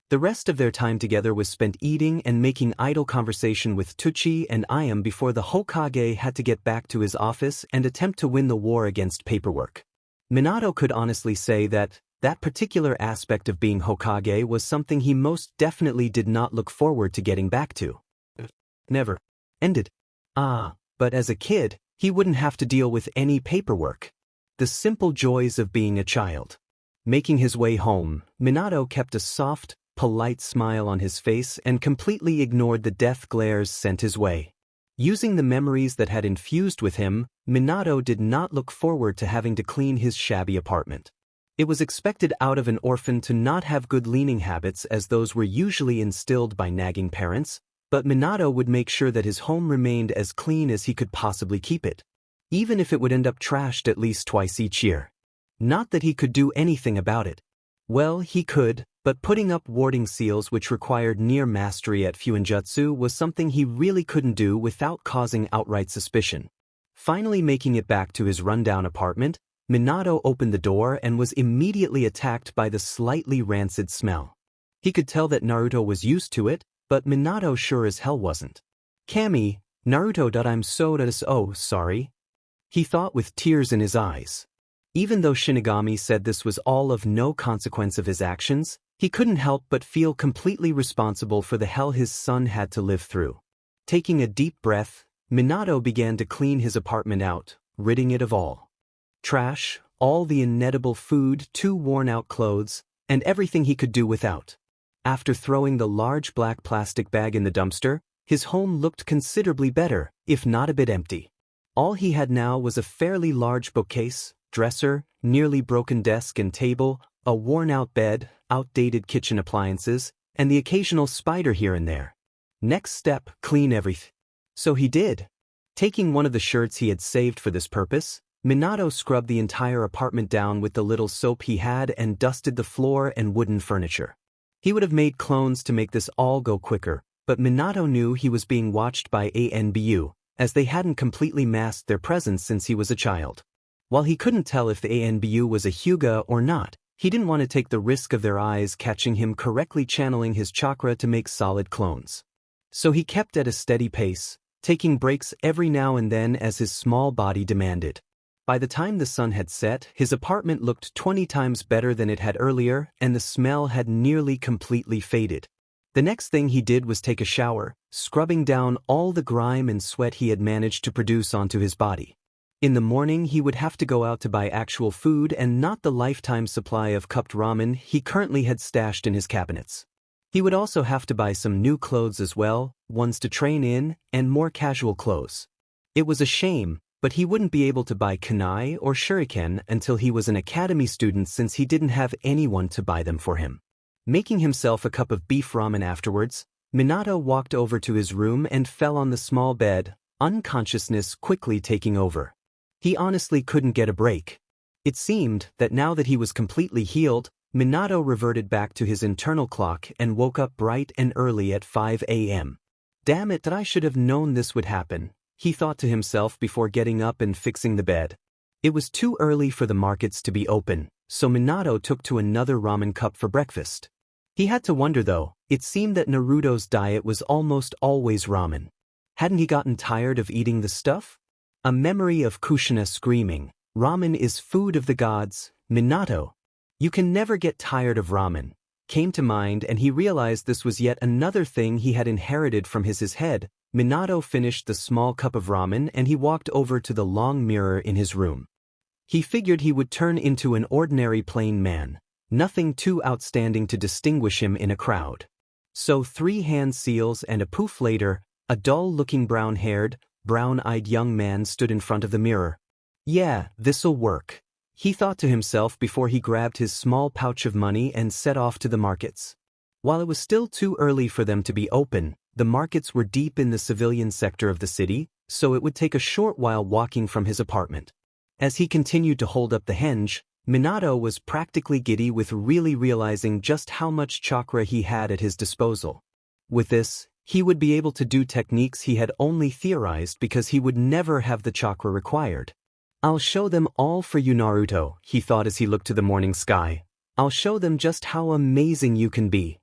[SPEAKER 1] The rest of their time together was spent eating and making idle conversation with Tucci and Ayam before the Hokage had to get back to his office and attempt to win the war against paperwork. Minato could honestly say that particular aspect of being Hokage was something he most definitely did not look forward to getting back to. Never ended. But as a kid, he wouldn't have to deal with any paperwork. The simple joys of being a child. Making his way home, Minato kept a soft, polite smile on his face and completely ignored the death glares sent his way. Using the memories that had infused with him, Minato did not look forward to having to clean his shabby apartment. It was expected out of an orphan to not have good cleaning habits, as those were usually instilled by nagging parents, but Minato would make sure that his home remained as clean as he could possibly keep it, even if it would end up trashed at least twice each year. Not that he could do anything about it. Well, he could, but putting up warding seals which required near mastery at Fuinjutsu was something he really couldn't do without causing outright suspicion. Finally making it back to his rundown apartment, Minato opened the door and was immediately attacked by the slightly rancid smell. He could tell that Naruto was used to it, but Minato sure as hell wasn't. "Kami, Naruto, I'm so sorry," he thought with tears in his eyes. Even though Shinigami said this was all of no consequence of his actions, he couldn't help but feel completely responsible for the hell his son had to live through. Taking a deep breath, Minato began to clean his apartment out, ridding it of all trash, all the inedible food, 2 worn-out clothes, and everything he could do without. After throwing the large black plastic bag in the dumpster, his home looked considerably better, if not a bit empty. All he had now was a fairly large bookcase, dresser, nearly broken desk and table, a worn-out bed, outdated kitchen appliances, and the occasional spider here and there. Next step, clean everything. So he did. Taking one of the shirts he had saved for this purpose, Minato scrubbed the entire apartment down with the little soap he had and dusted the floor and wooden furniture. He would have made clones to make this all go quicker, but Minato knew he was being watched by ANBU, as they hadn't completely masked their presence since he was a child. While he couldn't tell if the ANBU was a Hyuga or not, He didn't want to take the risk of their eyes catching him correctly channeling his chakra to make solid clones. So he kept at a steady pace, taking breaks every now and then as his small body demanded. By the time the sun had set, his apartment looked 20 times better than it had earlier, and the smell had nearly completely faded. The next thing he did was take a shower, scrubbing down all the grime and sweat he had managed to produce onto his body. In the morning he would have to go out to buy actual food and not the lifetime supply of cupped ramen he currently had stashed in his cabinets. He would also have to buy some new clothes as well, ones to train in, and more casual clothes. It was a shame, but he wouldn't be able to buy kunai or shuriken until he was an academy student since he didn't have anyone to buy them for him. Making himself a cup of beef ramen afterwards, Minato walked over to his room and fell on the small bed, unconsciousness quickly taking over. He honestly couldn't get a break. It seemed that now that he was completely healed, Minato reverted back to his internal clock and woke up bright and early at 5 a.m. Damn it, that I should have known this would happen, he thought to himself before getting up and fixing the bed. It was too early for the markets to be open, so Minato took to another ramen cup for breakfast. He had to wonder though, it seemed that Naruto's diet was almost always ramen. Hadn't he gotten tired of eating the stuff? A memory of Kushina screaming, "Ramen is food of the gods, Minato. You can never get tired of ramen," came to mind, and he realized this was yet another thing he had inherited from his head. Minato finished the small cup of ramen and he walked over to the long mirror in his room. He figured he would turn into an ordinary plain man, nothing too outstanding to distinguish him in a crowd. So 3 hand seals and a poof later, a dull-looking brown-haired, brown-eyed young man stood in front of the mirror. Yeah, this'll work, he thought to himself before he grabbed his small pouch of money and set off to the markets. While it was still too early for them to be open, the markets were deep in the civilian sector of the city, so it would take a short while walking from his apartment. As he continued to hold up the henge, Minato was practically giddy with really realizing just how much chakra he had at his disposal. With this, he would be able to do techniques he had only theorized because he would never have the chakra required. I'll show them all for you, Naruto, he thought as he looked to the morning sky. I'll show them just how amazing you can be.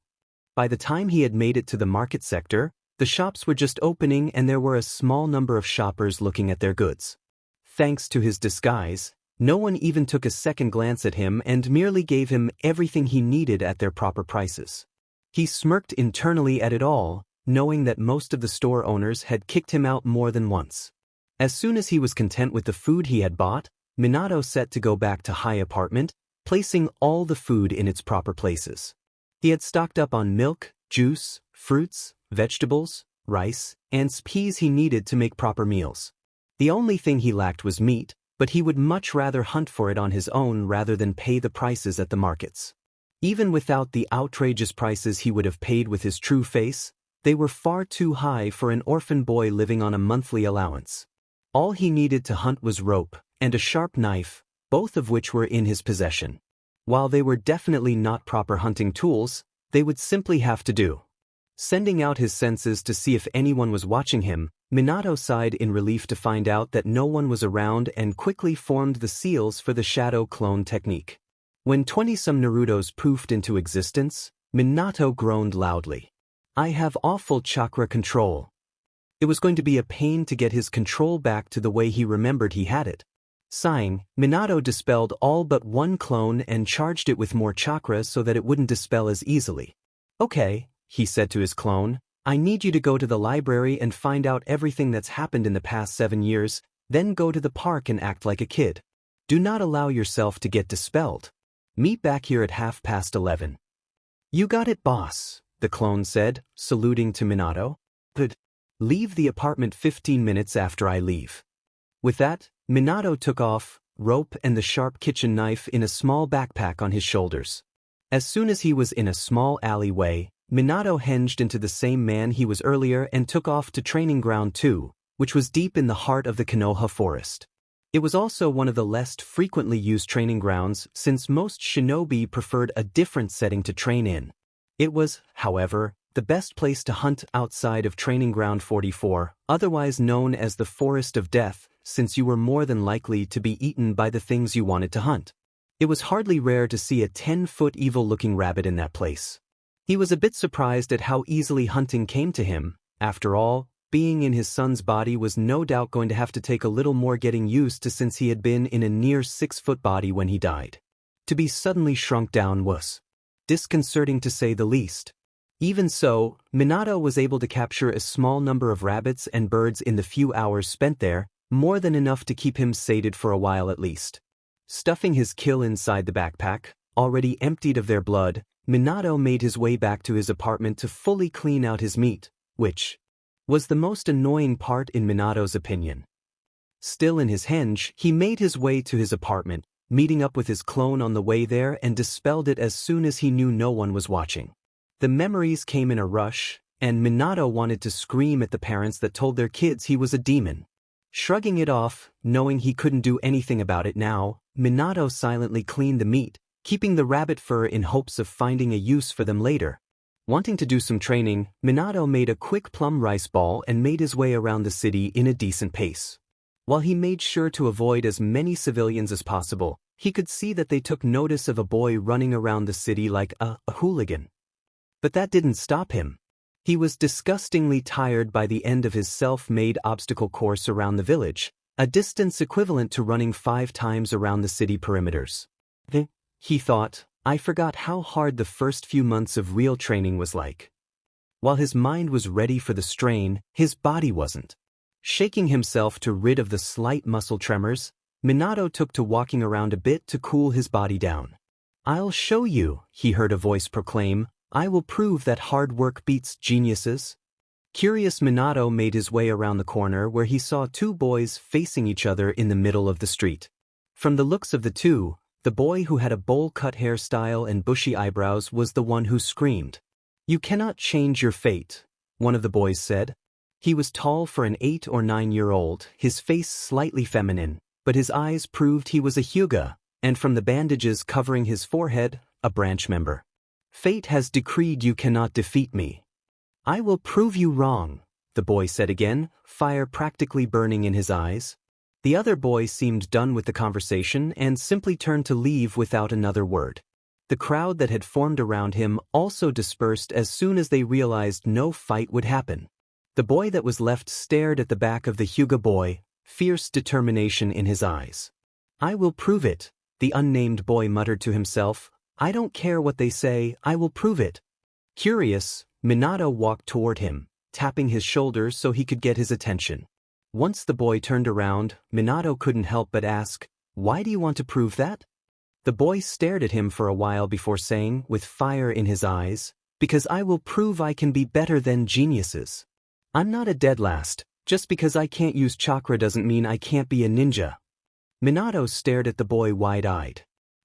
[SPEAKER 1] By the time he had made it to the market sector, the shops were just opening and there were a small number of shoppers looking at their goods. Thanks to his disguise, no one even took a second glance at him and merely gave him everything he needed at their proper prices. He smirked internally at it all, knowing that most of the store owners had kicked him out more than once. As soon as he was content with the food he had bought, Minato set to go back to high apartment, placing all the food in its proper places. He had stocked up on milk, juice, fruits, vegetables, rice, and peas he needed to make proper meals. The only thing he lacked was meat, but he would much rather hunt for it on his own rather than pay the prices at the markets. Even without the outrageous prices he would have paid with his true face, they were far too high for an orphan boy living on a monthly allowance. All he needed to hunt was rope and a sharp knife, both of which were in his possession. While they were definitely not proper hunting tools, they would simply have to do. Sending out his senses to see if anyone was watching him, Minato sighed in relief to find out that no one was around and quickly formed the seals for the shadow clone technique. When 20-some Narutos poofed into existence, Minato groaned loudly. I have awful chakra control. It was going to be a pain to get his control back to the way he remembered he had it. Sighing, Minato dispelled all but one clone and charged it with more chakra so that it wouldn't dispel as easily. Okay, he said to his clone, I need you to go to the library and find out everything that's happened in the past 7 years, then go to the park and act like a kid. Do not allow yourself to get dispelled. Meet back here at 11:30. You got it, boss, the clone said, saluting to Minato. Good. Leave the apartment 15 minutes after I leave. With that, Minato took off, rope and the sharp kitchen knife in a small backpack on his shoulders. As soon as he was in a small alleyway, Minato henged into the same man he was earlier and took off to Training Ground 2, which was deep in the heart of the Konoha forest. It was also one of the less frequently used training grounds since most shinobi preferred a different setting to train in. It was, however, the best place to hunt outside of Training Ground 44, otherwise known as the Forest of Death, since you were more than likely to be eaten by the things you wanted to hunt. It was hardly rare to see a 10-foot evil-looking rabbit in that place. He was a bit surprised at how easily hunting came to him. After all, being in his son's body was no doubt going to have to take a little more getting used to since he had been in a near 6-foot body when he died. To be suddenly shrunk down was disconcerting to say the least. Even so, Minato was able to capture a small number of rabbits and birds in the few hours spent there, more than enough to keep him sated for a while at least. Stuffing his kill inside the backpack, already emptied of their blood, Minato made his way back to his apartment to fully clean out his meat, which was the most annoying part in Minato's opinion. Still in his henge, he made his way to his apartment, meeting up with his clone on the way there and dispelled it as soon as he knew no one was watching. The memories came in a rush, and Minato wanted to scream at the parents that told their kids he was a demon. Shrugging it off, knowing he couldn't do anything about it now, Minato silently cleaned the meat, keeping the rabbit fur in hopes of finding a use for them later. Wanting to do some training, Minato made a quick plum rice ball and made his way around the city in a decent pace. While he made sure to avoid as many civilians as possible, he could see that they took notice of a boy running around the city like a hooligan. But that didn't stop him. He was disgustingly tired by the end of his self-made obstacle course around the village, a distance equivalent to running 5 times around the city perimeters. He thought, I forgot how hard the first few months of real training was like. While his mind was ready for the strain, his body wasn't. Shaking himself to rid of the slight muscle tremors, Minato took to walking around a bit to cool his body down. I'll show you, he heard a voice proclaim. I will prove that hard work beats geniuses. Curious Minato made his way around the corner where he saw 2 boys facing each other in the middle of the street. From the looks of the two, the boy who had a bowl-cut hairstyle and bushy eyebrows was the one who screamed. You cannot change your fate, one of the boys said. He was tall for an 8 or 9-year-old, his face slightly feminine, but his eyes proved he was a Hyuga, and from the bandages covering his forehead, a branch member. Fate has decreed you cannot defeat me. I will prove you wrong, the boy said again, fire practically burning in his eyes. The other boy seemed done with the conversation and simply turned to leave without another word. The crowd that had formed around him also dispersed as soon as they realized no fight would happen. The boy that was left stared at the back of the Hyuga boy, fierce determination in his eyes. I will prove it, the unnamed boy muttered to himself. I don't care what they say, I will prove it. Curious, Minato walked toward him, tapping his shoulders so he could get his attention. Once the boy turned around, Minato couldn't help but ask, why do you want to prove that? The boy stared at him for a while before saying, with fire in his eyes, because I will prove I can be better than geniuses. I'm not a dead last. Just because I can't use chakra doesn't mean I can't be a ninja. Minato stared at the boy wide-eyed.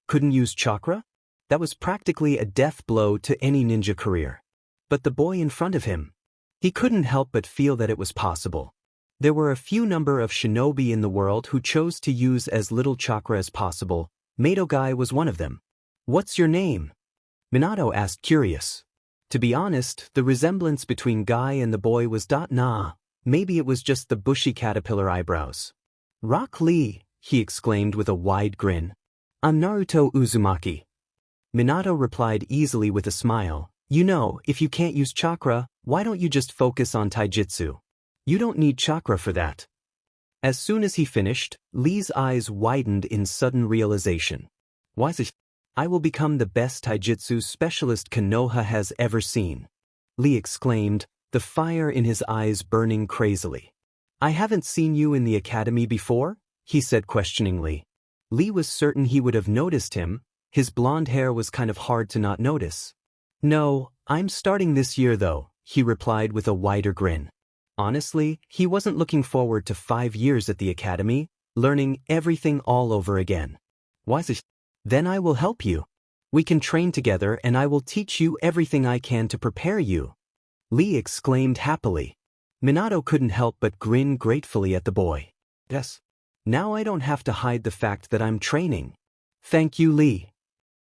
[SPEAKER 1] Couldn't use chakra? That was practically a death blow to any ninja career. But the boy in front of him, he couldn't help but feel that it was possible. There were a few number of shinobi in the world who chose to use as little chakra as possible. Hokage was one of them. What's your name? Minato asked, curious. To be honest, the resemblance between Guy and the boy was maybe it was just the bushy caterpillar eyebrows. Rock Lee, he exclaimed with a wide grin. I'm Naruto Uzumaki. Minato replied easily with a smile. You know, if you can't use chakra, why don't you just focus on taijutsu? You don't need chakra for that. As soon as he finished, Lee's eyes widened in sudden realization. Why is it? I will become the best taijutsu specialist Konoha has ever seen. Lee exclaimed, the fire in his eyes burning crazily. I haven't seen you in the academy before? He said questioningly. Lee was certain he would have noticed him. His blonde hair was kind of hard to not notice. No, I'm starting this year though, he replied with a wider grin. Honestly, he wasn't looking forward to 5 years at the academy, learning everything all over again. Why is it? Then I will help you. We can train together and I will teach you everything I can to prepare you. Lee exclaimed happily. Minato couldn't help but grin gratefully at the boy. Yes. Now I don't have to hide the fact that I'm training. Thank you, Lee.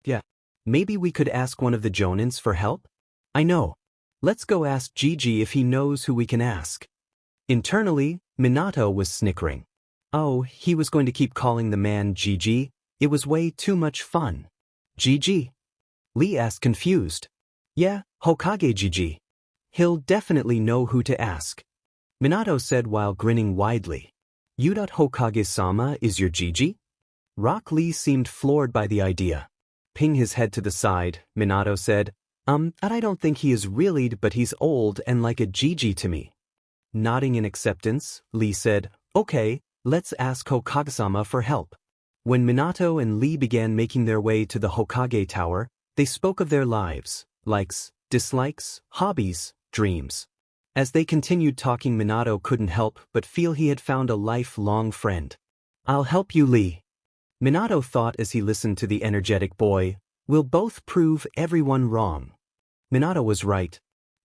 [SPEAKER 1] Yeah. Maybe we could ask one of the Jonins for help? I know. Let's go ask Gigi if he knows who we can ask. Internally, Minato was snickering. Oh, he was going to keep calling the man Gigi. It was way too much fun. GG? Lee asked confused. Yeah, Hokage GG. He'll definitely know who to ask. Minato said while grinning widely. Hokage-sama is your GG? Rock Lee seemed floored by the idea. Ping his head to the side, Minato said, I don't think he is really, but he's old and like a GG to me. Nodding in acceptance, Lee said, okay, let's ask Hokage-sama for help. When Minato and Lee began making their way to the Hokage Tower, they spoke of their lives, likes, dislikes, hobbies, dreams. As they continued talking, Minato couldn't help but feel he had found a lifelong friend. I'll help you, Lee. Minato thought as he listened to the energetic boy, we'll both prove everyone wrong. Minato was right.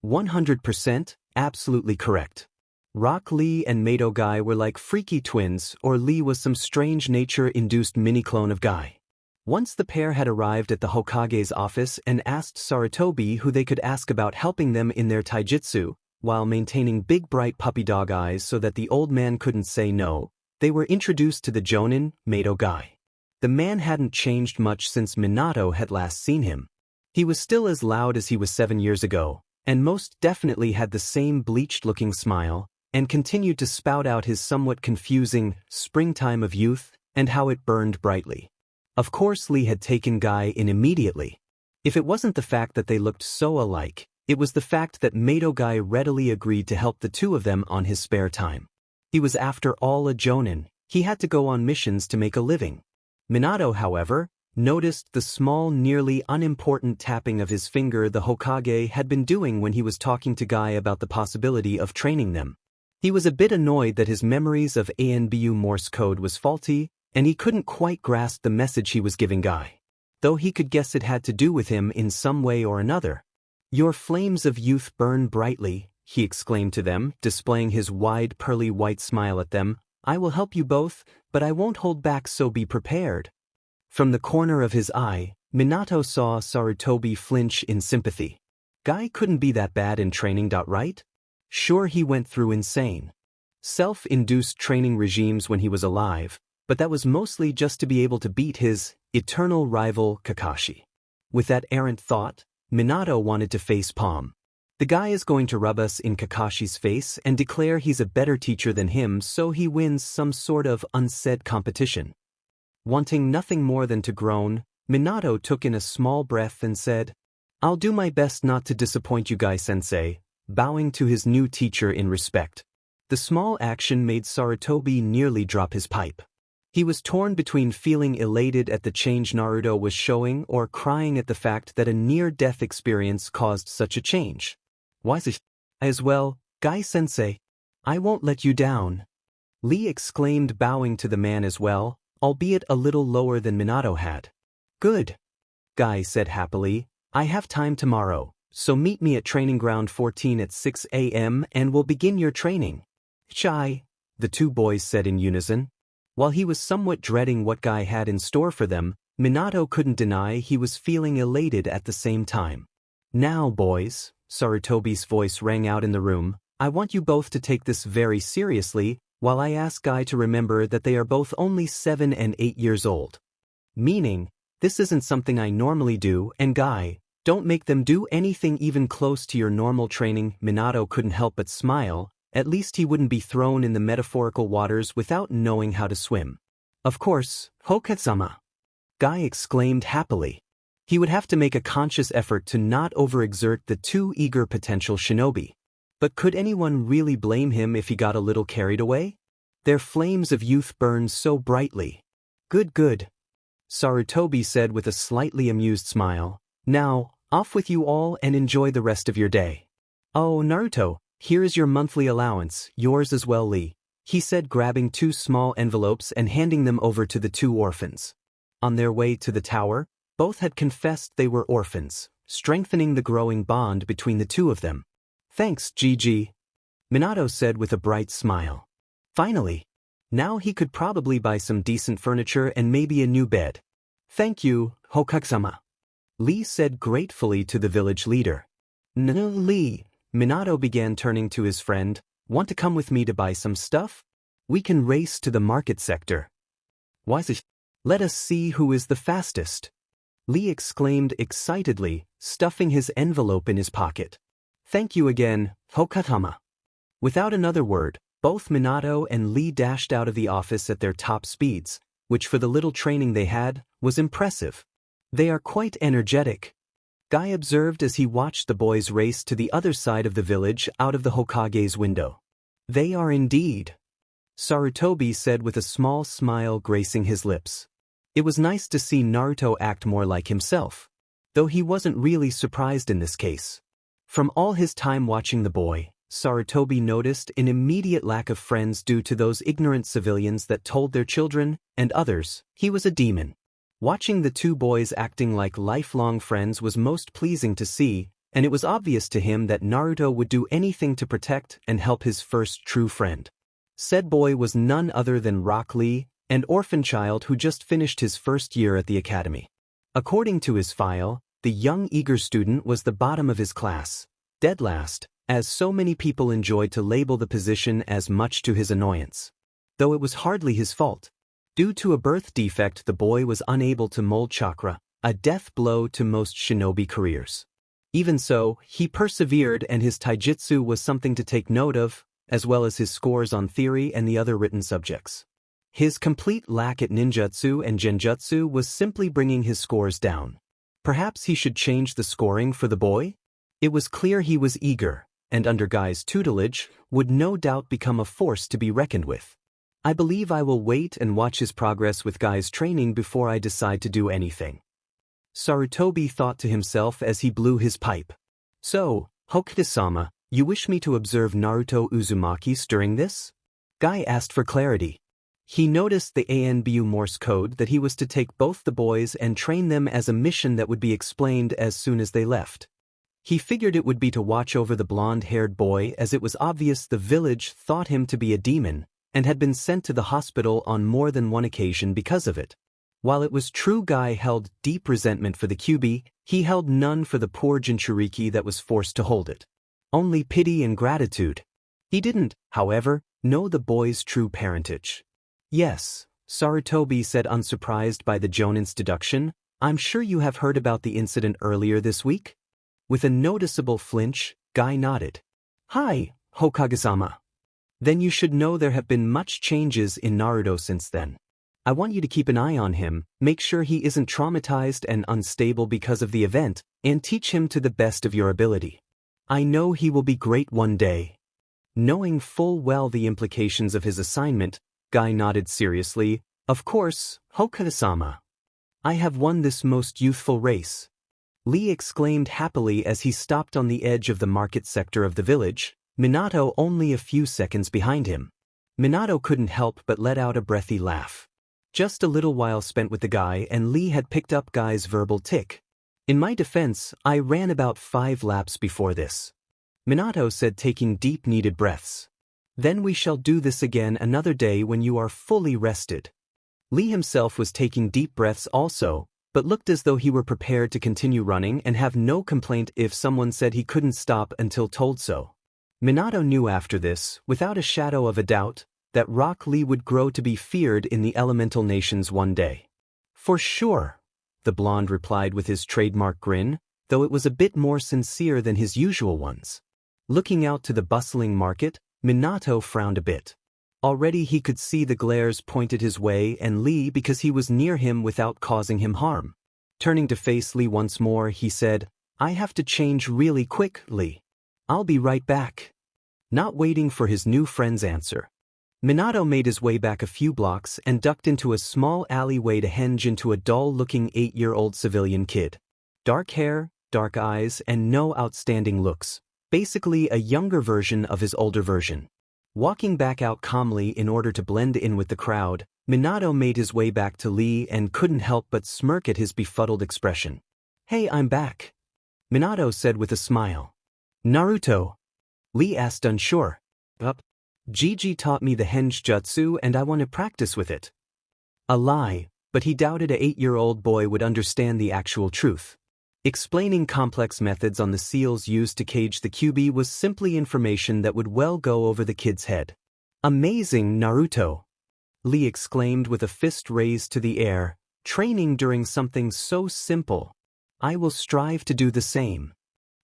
[SPEAKER 1] 100%, absolutely correct. Rock Lee and Mato Guy were like freaky twins, or Lee was some strange nature-induced mini-clone of Guy. Once the pair had arrived at the Hokage's office and asked Sarutobi who they could ask about helping them in their taijutsu, while maintaining big bright puppy dog eyes so that the old man couldn't say no, they were introduced to the Jonin, Mato Guy. The man hadn't changed much since Minato had last seen him. He was still as loud as he was 7 years ago, and most definitely had the same bleached-looking smile, and continued to spout out his somewhat confusing springtime of youth and how it burned brightly. Of course Lee had taken Guy in immediately. If it wasn't the fact that they looked so alike, it was the fact that Mato Guy readily agreed to help the two of them on his spare time. He was after all a Jonin, he had to go on missions to make a living. Minato, however, noticed the small, nearly unimportant tapping of his finger the Hokage had been doing when he was talking to Guy about the possibility of training them. He was a bit annoyed that his memories of ANBU Morse code was faulty, and he couldn't quite grasp the message he was giving Guy. Though he could guess it had to do with him in some way or another. Your flames of youth burn brightly, he exclaimed to them, displaying his wide pearly white smile at them. I will help you both, but I won't hold back, so be prepared. From the corner of his eye, Minato saw Sarutobi flinch in sympathy. Guy couldn't be that bad in training, right? Sure, he went through insane self-induced training regimes when he was alive, but that was mostly just to be able to beat his eternal rival Kakashi. With that errant thought, Minato wanted to face palm. The guy is going to rub us in Kakashi's face and declare he's a better teacher than him so he wins some sort of unsaid competition. Wanting nothing more than to groan, Minato took in a small breath and said, I'll do my best not to disappoint you, Guy-sensei, bowing to his new teacher in respect. The small action made Sarutobi nearly drop his pipe. He was torn between feeling elated at the change Naruto was showing or crying at the fact that a near-death experience caused such a change. Why as well, Guy-sensei, I won't let you down. Lee exclaimed, bowing to the man as well, albeit a little lower than Minato had. Good. Guy said happily, I have time tomorrow, so meet me at Training Ground 14 at 6 a.m. and we'll begin your training. Chai, the two boys said in unison. While he was somewhat dreading what Guy had in store for them, Minato couldn't deny he was feeling elated at the same time. Now, boys, Sarutobi's voice rang out in the room, I want you both to take this very seriously, while I ask Guy to remember that they are both only 7 and 8 years old. Meaning, this isn't something I normally do, and Guy, don't make them do anything even close to your normal training. Minato couldn't help but smile, at least he wouldn't be thrown in the metaphorical waters without knowing how to swim. Of course, Hokage-sama, Guy exclaimed happily. He would have to make a conscious effort to not overexert the too eager potential shinobi. But could anyone really blame him if he got a little carried away? Their flames of youth burned so brightly. Good. Sarutobi said with a slightly amused smile. Now, off with you all and enjoy the rest of your day. Oh, Naruto, here is your monthly allowance, yours as well, Lee, he said, grabbing 2 small envelopes and handing them over to the 2 orphans. On their way to the tower, both had confessed they were orphans, strengthening the growing bond between the two of them. Thanks, GG, Minato said with a bright smile. Finally. Now he could probably buy some decent furniture and maybe a new bed. Thank you, Hokage-sama, Lee said gratefully to the village leader. Lee, Minato began, turning to his friend, want to come with me to buy some stuff? We can race to the market sector. Why? Let us see who is the fastest. Lee exclaimed excitedly, stuffing his envelope in his pocket. Thank you again, Hokage. Without another word, both Minato and Lee dashed out of the office at their top speeds, which for the little training they had, was impressive. They are quite energetic, Guy observed as he watched the boys race to the other side of the village out of the Hokage's window. They are indeed, Sarutobi said with a small smile gracing his lips. It was nice to see Naruto act more like himself, though he wasn't really surprised in this case. From all his time watching the boy, Sarutobi noticed an immediate lack of friends due to those ignorant civilians that told their children, and others, he was a demon. Watching the two boys acting like lifelong friends was most pleasing to see, and it was obvious to him that Naruto would do anything to protect and help his first true friend. Said boy was none other than Rock Lee, an orphan child who just finished his first year at the academy. According to his file, the young eager student was the bottom of his class, dead last, as so many people enjoyed to label the position as much to his annoyance. Though it was hardly his fault. Due to a birth defect, the boy was unable to mold chakra, a death blow to most shinobi careers. Even so, he persevered and his taijutsu was something to take note of, as well as his scores on theory and the other written subjects. His complete lack at ninjutsu and genjutsu was simply bringing his scores down. Perhaps he should change the scoring for the boy? It was clear he was eager, and under Guy's tutelage, would no doubt become a force to be reckoned with. I believe I will wait and watch his progress with Guy's training before I decide to do anything. Sarutobi thought to himself as he blew his pipe. So, Hokage-sama, you wish me to observe Naruto Uzumaki during this? Guy asked for clarity. He noticed the ANBU Morse code that he was to take both the boys and train them as a mission that would be explained as soon as they left. He figured it would be to watch over the blonde-haired boy as it was obvious the village thought him to be a demon and had been sent to the hospital on more than one occasion because of it. While it was true Guy held deep resentment for the QB, he held none for the poor Jinchuriki that was forced to hold it. Only pity and gratitude. He didn't, however, know the boy's true parentage. Yes, Sarutobi said unsurprised by the Jonin's deduction, I'm sure you have heard about the incident earlier this week? With a noticeable flinch, Guy nodded. Hi, Hokage-sama. Then you should know there have been much changes in Naruto since then. I want you to keep an eye on him, make sure he isn't traumatized and unstable because of the event, and teach him to the best of your ability. I know he will be great one day. Knowing full well the implications of his assignment, Guy nodded seriously. Of course, Hokage-sama. I have won this most youthful race. Lee exclaimed happily as he stopped on the edge of the market sector of the village, Minato only a few seconds behind him. Minato couldn't help but let out a breathy laugh. Just a little while spent with the guy and Lee had picked up Guy's verbal tick. In my defense, I ran about 5 laps before this. Minato said, taking deep needed breaths. Then we shall do this again another day when you are fully rested. Lee himself was taking deep breaths also, but looked as though he were prepared to continue running and have no complaint if someone said he couldn't stop until told so. Minato knew after this, without a shadow of a doubt, that Rock Lee would grow to be feared in the elemental nations one day. For sure, the blonde replied with his trademark grin, though it was a bit more sincere than his usual ones. Looking out to the bustling market, Minato frowned a bit. Already he could see the glares pointed his way and Lee because he was near him without causing him harm. Turning to face Lee once more, he said, I have to change really quick, Lee. I'll be right back. Not waiting for his new friend's answer, Minato made his way back a few blocks and ducked into a small alleyway to henge into a dull-looking 8-year-old civilian kid. Dark hair, dark eyes, and no outstanding looks. Basically a younger version of his older version. Walking back out calmly in order to blend in with the crowd, Minato made his way back to Lee and couldn't help but smirk at his befuddled expression. Hey, I'm back, Minato said with a smile. Naruto? Lee asked unsure. Gigi taught me the henge jutsu and I want to practice with it. A lie, but he doubted a 8-year-old boy would understand the actual truth. Explaining complex methods on the seals used to cage the QB was simply information that would well go over the kid's head. Amazing, Naruto. Lee exclaimed with a fist raised to the air, training during something so simple. I will strive to do the same.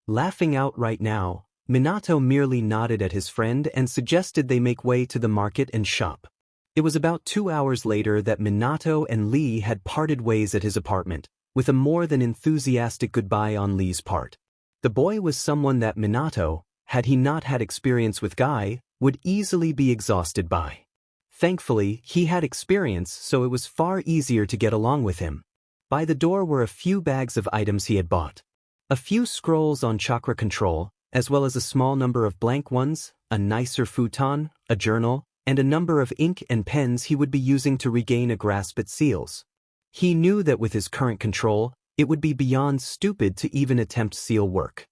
[SPEAKER 1] Laughing outright now, Minato merely nodded at his friend and suggested they make way to the market and shop. It was about 2 hours later that Minato and Lee had parted ways at his apartment, with a more than enthusiastic goodbye on Lee's part. The boy was someone that Minato, had he not had experience with Guy, would easily be exhausted by. Thankfully, he had experience, so it was far easier to get along with him. By the door were a few bags of items he had bought. A few scrolls on chakra control, as well as a small number of blank ones, a nicer futon, a journal, and a number of ink and pens he would be using to regain a grasp at seals. He knew that with his current control, it would be beyond stupid to even attempt seal work.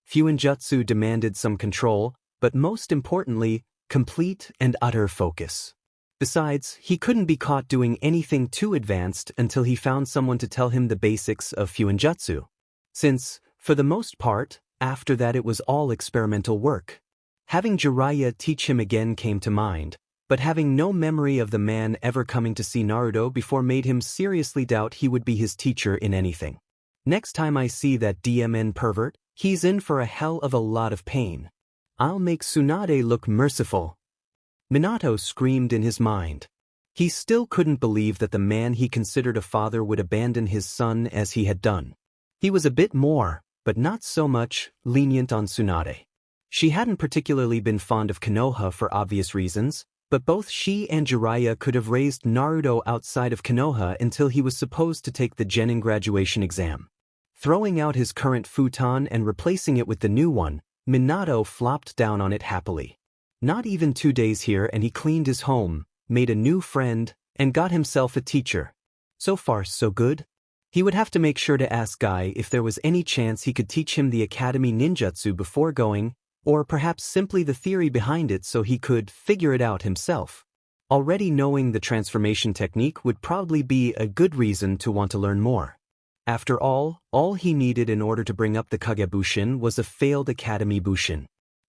[SPEAKER 1] Fuinjutsu demanded some control, but most importantly, complete and utter focus. Besides, he couldn't be caught doing anything too advanced until he found someone to tell him the basics of Fuinjutsu. Since, for the most part, after that it was all experimental work. Having Jiraiya teach him again came to mind, but having no memory of the man ever coming to see Naruto before made him seriously doubt he would be his teacher in anything. Next time I see that DMN pervert, he's in for a hell of a lot of pain. I'll make Tsunade look merciful. Minato screamed in his mind. He still couldn't believe that the man he considered a father would abandon his son as he had done. He was a bit more, but not so much, lenient on Tsunade. She hadn't particularly been fond of Konoha for obvious reasons, but both she and Jiraiya could have raised Naruto outside of Konoha until he was supposed to take the genin graduation exam. Throwing out his current futon and replacing it with the new one, Minato flopped down on it happily. Not even 2 days here and he cleaned his home, made a new friend, and got himself a teacher. So far so good. He would have to make sure to ask Guy if there was any chance he could teach him the academy ninjutsu before going, or perhaps simply the theory behind it so he could figure it out himself. Already knowing the transformation technique would probably be a good reason to want to learn more. After all he needed in order to bring up the Kagebushin was a failed academy bushin.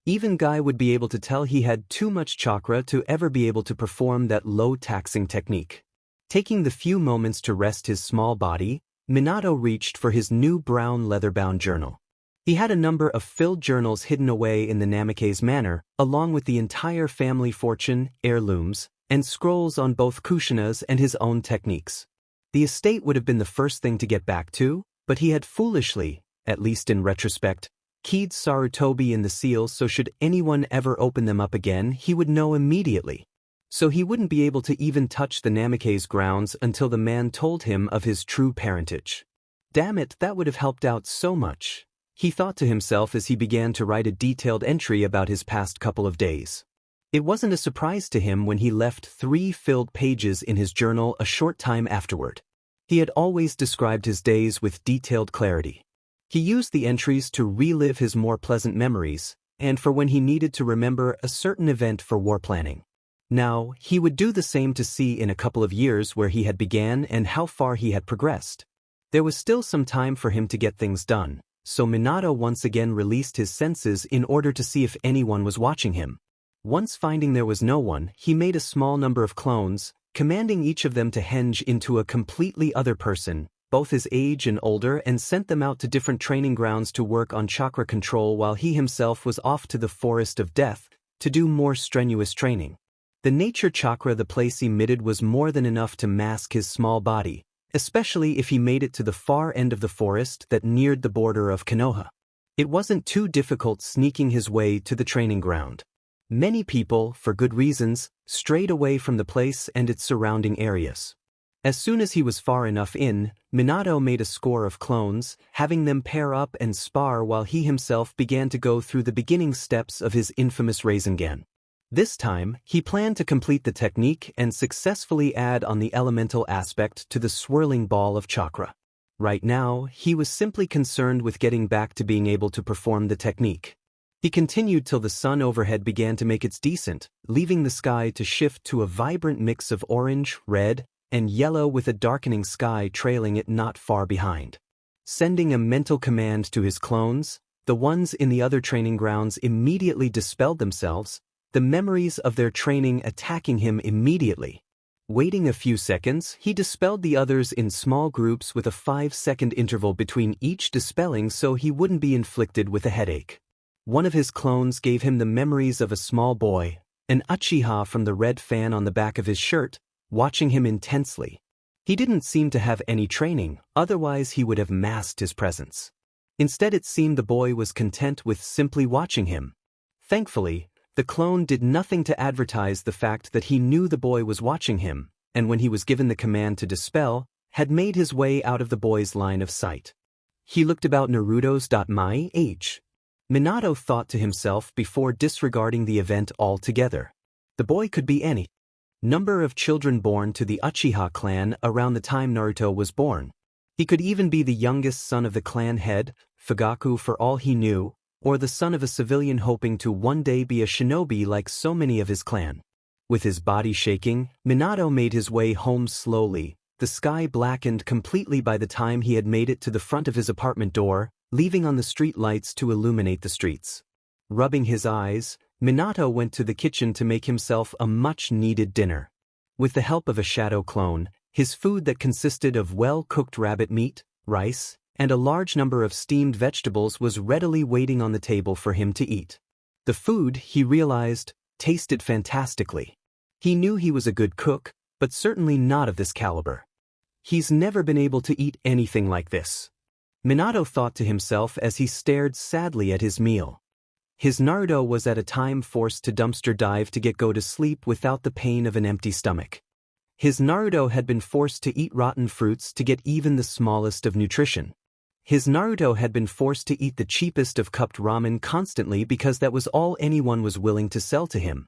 [SPEAKER 1] Even Guy would be able to tell he had too much chakra to ever be able to perform that low-taxing technique. Taking the few moments to rest his small body, Minato reached for his new brown leather-bound journal. He had a number of filled journals hidden away in the Namikaze manor, along with the entire family fortune, heirlooms, and scrolls on both Kushina's and his own techniques. The estate would have been the first thing to get back to, but he had foolishly, at least in retrospect, keyed Sarutobi in the seals so should anyone ever open them up again he would know immediately. So he wouldn't be able to even touch the Namikaze grounds until the man told him of his true parentage. Damn it, that would have helped out so much, he thought to himself as he began to write a detailed entry about his past couple of days. It wasn't a surprise to him when he left 3 filled pages in his journal a short time afterward. He had always described his days with detailed clarity. He used the entries to relive his more pleasant memories, and for when he needed to remember a certain event for war planning. Now, he would do the same to see in a couple of years where he had began and how far he had progressed. There was still some time for him to get things done, so Minato once again released his senses in order to see if anyone was watching him. Once finding there was no one, he made a small number of clones, commanding each of them to henge into a completely other person, both his age and older, and sent them out to different training grounds to work on chakra control while he himself was off to the Forest of Death to do more strenuous training. The nature chakra the place emitted was more than enough to mask his small body, especially if he made it to the far end of the forest that neared the border of Konoha. It wasn't too difficult sneaking his way to the training ground. Many people, for good reasons, strayed away from the place and its surrounding areas. As soon as he was far enough in, Minato made a score of clones, having them pair up and spar while he himself began to go through the beginning steps of his infamous Rasengan. This time, he planned to complete the technique and successfully add on the elemental aspect to the swirling ball of chakra. Right now, he was simply concerned with getting back to being able to perform the technique. He continued till the sun overhead began to make its descent, leaving the sky to shift to a vibrant mix of orange, red, and yellow with a darkening sky trailing it not far behind. Sending a mental command to his clones, the ones in the other training grounds immediately dispelled themselves, the memories of their training attacking him immediately. Waiting a few seconds, he dispelled the others in small groups with a 5-second interval between each dispelling so he wouldn't be inflicted with a headache. One of his clones gave him the memories of a small boy, an Uchiha from the red fan on the back of his shirt, watching him intensely. He didn't seem to have any training, otherwise he would have masked his presence. Instead it seemed the boy was content with simply watching him. Thankfully, the clone did nothing to advertise the fact that he knew the boy was watching him, and when he was given the command to dispel, had made his way out of the boy's line of sight. He looked about Naruto's my age. Minato thought to himself before disregarding the event altogether. The boy could be any number of children born to the Uchiha clan around the time Naruto was born. He could even be the youngest son of the clan head, Fugaku for all he knew, or the son of a civilian hoping to one day be a shinobi like so many of his clan. With his body shaking, Minato made his way home slowly. The sky blackened completely by the time he had made it to the front of his apartment door, leaving on the street lights to illuminate the streets. Rubbing his eyes, Minato went to the kitchen to make himself a much-needed dinner. With the help of a shadow clone, his food that consisted of well-cooked rabbit meat, rice, and a large number of steamed vegetables was readily waiting on the table for him to eat. The food, he realized, tasted fantastically. He knew he was a good cook, but certainly not of this caliber. He's never been able to eat anything like this. Minato thought to himself as he stared sadly at his meal. His Naruto was at a time forced to dumpster dive to go to sleep without the pain of an empty stomach. His Naruto had been forced to eat rotten fruits to get even the smallest of nutrition. His Naruto had been forced to eat the cheapest of cupped ramen constantly because that was all anyone was willing to sell to him.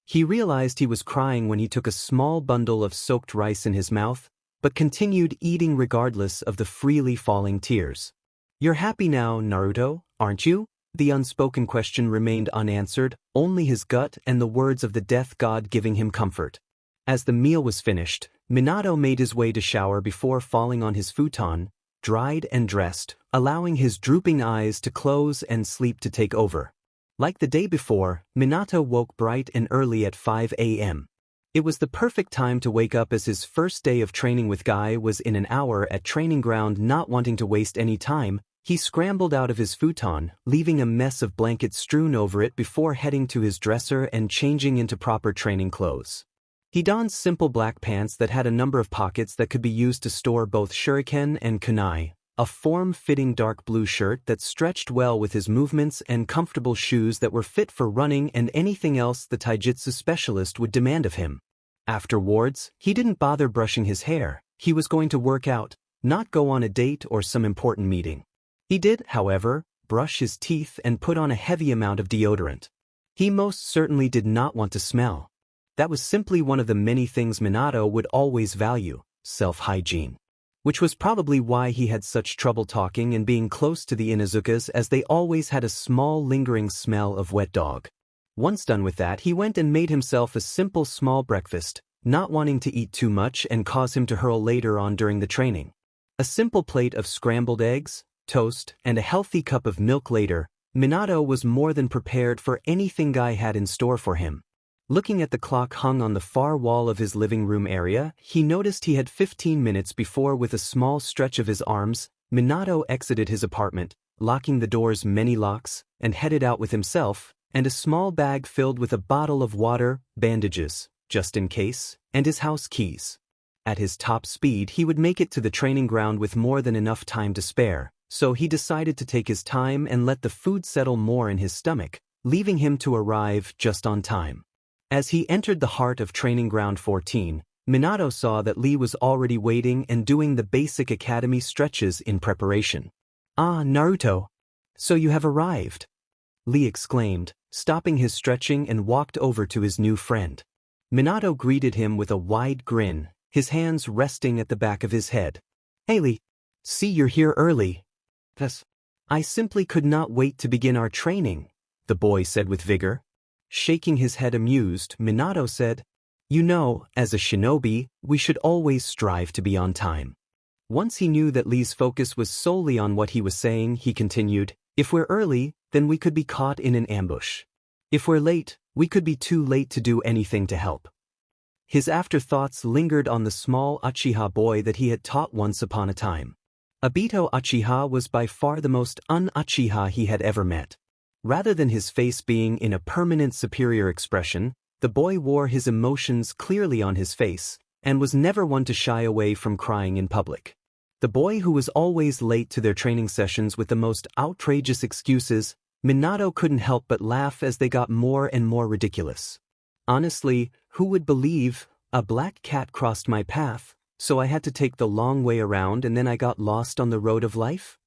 [SPEAKER 1] He realized he was crying when he took a small bundle of soaked rice in his mouth, but continued eating regardless of the freely falling tears. "You're happy now, Naruto, aren't you?" The unspoken question remained unanswered, only his gut and the words of the death god giving him comfort. As the meal was finished, Minato made his way to shower before falling on his futon, dried and dressed, allowing his drooping eyes to close and sleep to take over. Like the day before, Minato woke bright and early at 5 a.m. It was the perfect time to wake up as his first day of training with Guy was in an hour at training ground. Not wanting to waste any time, he scrambled out of his futon, leaving a mess of blankets strewn over it before heading to his dresser and changing into proper training clothes. He donned simple black pants that had a number of pockets that could be used to store both shuriken and kunai, a form-fitting dark blue shirt that stretched well with his movements, and comfortable shoes that were fit for running and anything else the taijutsu specialist would demand of him. Afterwards, he didn't bother brushing his hair. He was going to work out, not go on a date or some important meeting. He did, however, brush his teeth and put on a heavy amount of deodorant. He most certainly did not want to smell. That was simply one of the many things Minato would always value, self-hygiene. Which was probably why he had such trouble talking and being close to the Inuzukas, as they always had a small lingering smell of wet dog. Once done with that, he went and made himself a simple small breakfast, not wanting to eat too much and cause him to hurl later on during the training. A simple plate of scrambled eggs, toast, and a healthy cup of milk later, Minato was more than prepared for anything Guy had in store for him. Looking at the clock hung on the far wall of his living room area, he noticed he had 15 minutes before. With a small stretch of his arms, Minato exited his apartment, locking the door's many locks, and headed out with himself, and a small bag filled with a bottle of water, bandages, just in case, and his house keys. At his top speed he would make it to the training ground with more than enough time to spare, so he decided to take his time and let the food settle more in his stomach, leaving him to arrive just on time. As he entered the heart of Training Ground 14, Minato saw that Lee was already waiting and doing the basic academy stretches in preparation. "Ah, Naruto. So you have arrived," Lee exclaimed, stopping his stretching and walked over to his new friend. Minato greeted him with a wide grin, his hands resting at the back of his head. "Hey Lee, see you're here early." "Yes. I simply could not wait to begin our training," the boy said with vigor. Shaking his head amused, Minato said, "You know, as a shinobi, we should always strive to be on time." Once he knew that Lee's focus was solely on what he was saying, he continued, "If we're early, then we could be caught in an ambush. If we're late, we could be too late to do anything to help." His afterthoughts lingered on the small Uchiha boy that he had taught once upon a time. Obito Uchiha was by far the most un-Uchiha he had ever met. Rather than his face being in a permanent superior expression, the boy wore his emotions clearly on his face, and was never one to shy away from crying in public. The boy who was always late to their training sessions with the most outrageous excuses, Minato couldn't help but laugh as they got more and more ridiculous. Honestly, who would believe a black cat crossed my path, so I had to take the long way around and then I got lost on the road of life?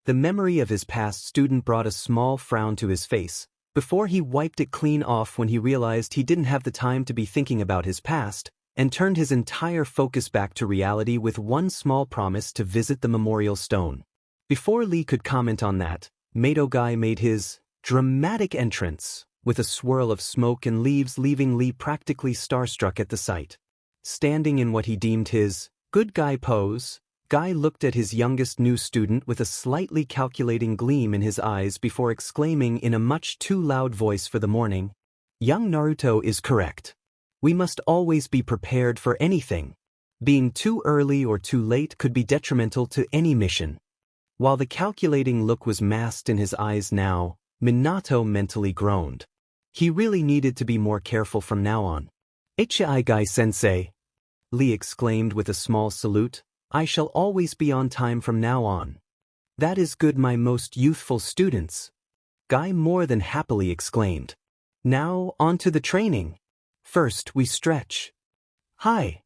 [SPEAKER 1] The memory of his past student brought a small frown to his face, before he wiped it clean off when he realized he didn't have the time to be thinking about his past, and turned his entire focus back to reality with one small promise to visit the memorial stone. Before Lee could comment on that, Madogai made his dramatic entrance, with a swirl of smoke and leaves leaving Lee practically starstruck at the sight. Standing in what he deemed his good guy pose, Guy looked at his youngest new student with a slightly calculating gleam in his eyes before exclaiming in a much too loud voice for the morning, "Young Naruto is correct. We must always be prepared for anything. Being too early or too late could be detrimental to any mission." While the calculating look was masked in his eyes now, Minato mentally groaned. He really needed to be more careful from now on. "Hii Guy-sensei," Lee exclaimed with a small salute, "I shall always be on time from now on." "That is good, my most youthful students," Guy more than happily exclaimed. "Now, on to the training. First, we stretch." "Hi!"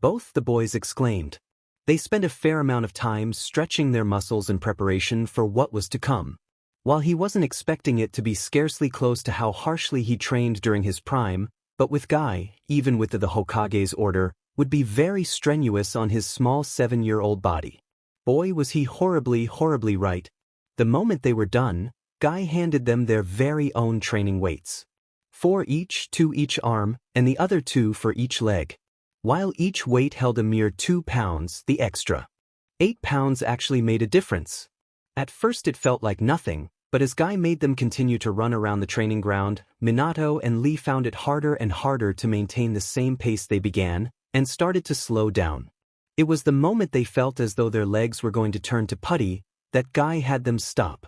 [SPEAKER 1] both the boys exclaimed. They spent a fair amount of time stretching their muscles in preparation for what was to come. While he wasn't expecting it to be scarcely close to how harshly he trained during his prime, but with Guy, even with the Hokage's order, would be very strenuous on his small 7-year-old body. Boy, was he horribly, horribly right. The moment they were done, Guy handed them their very own training weights. 4 each, 2 each arm, and the other 2 for each leg. While each weight held a mere 2 pounds, the extra 8 pounds actually made a difference. At first it felt like nothing, but as Guy made them continue to run around the training ground, Minato and Lee found it harder and harder to maintain the same pace they began, and started to slow down. It was the moment they felt as though their legs were going to turn to putty that Guy had them stop.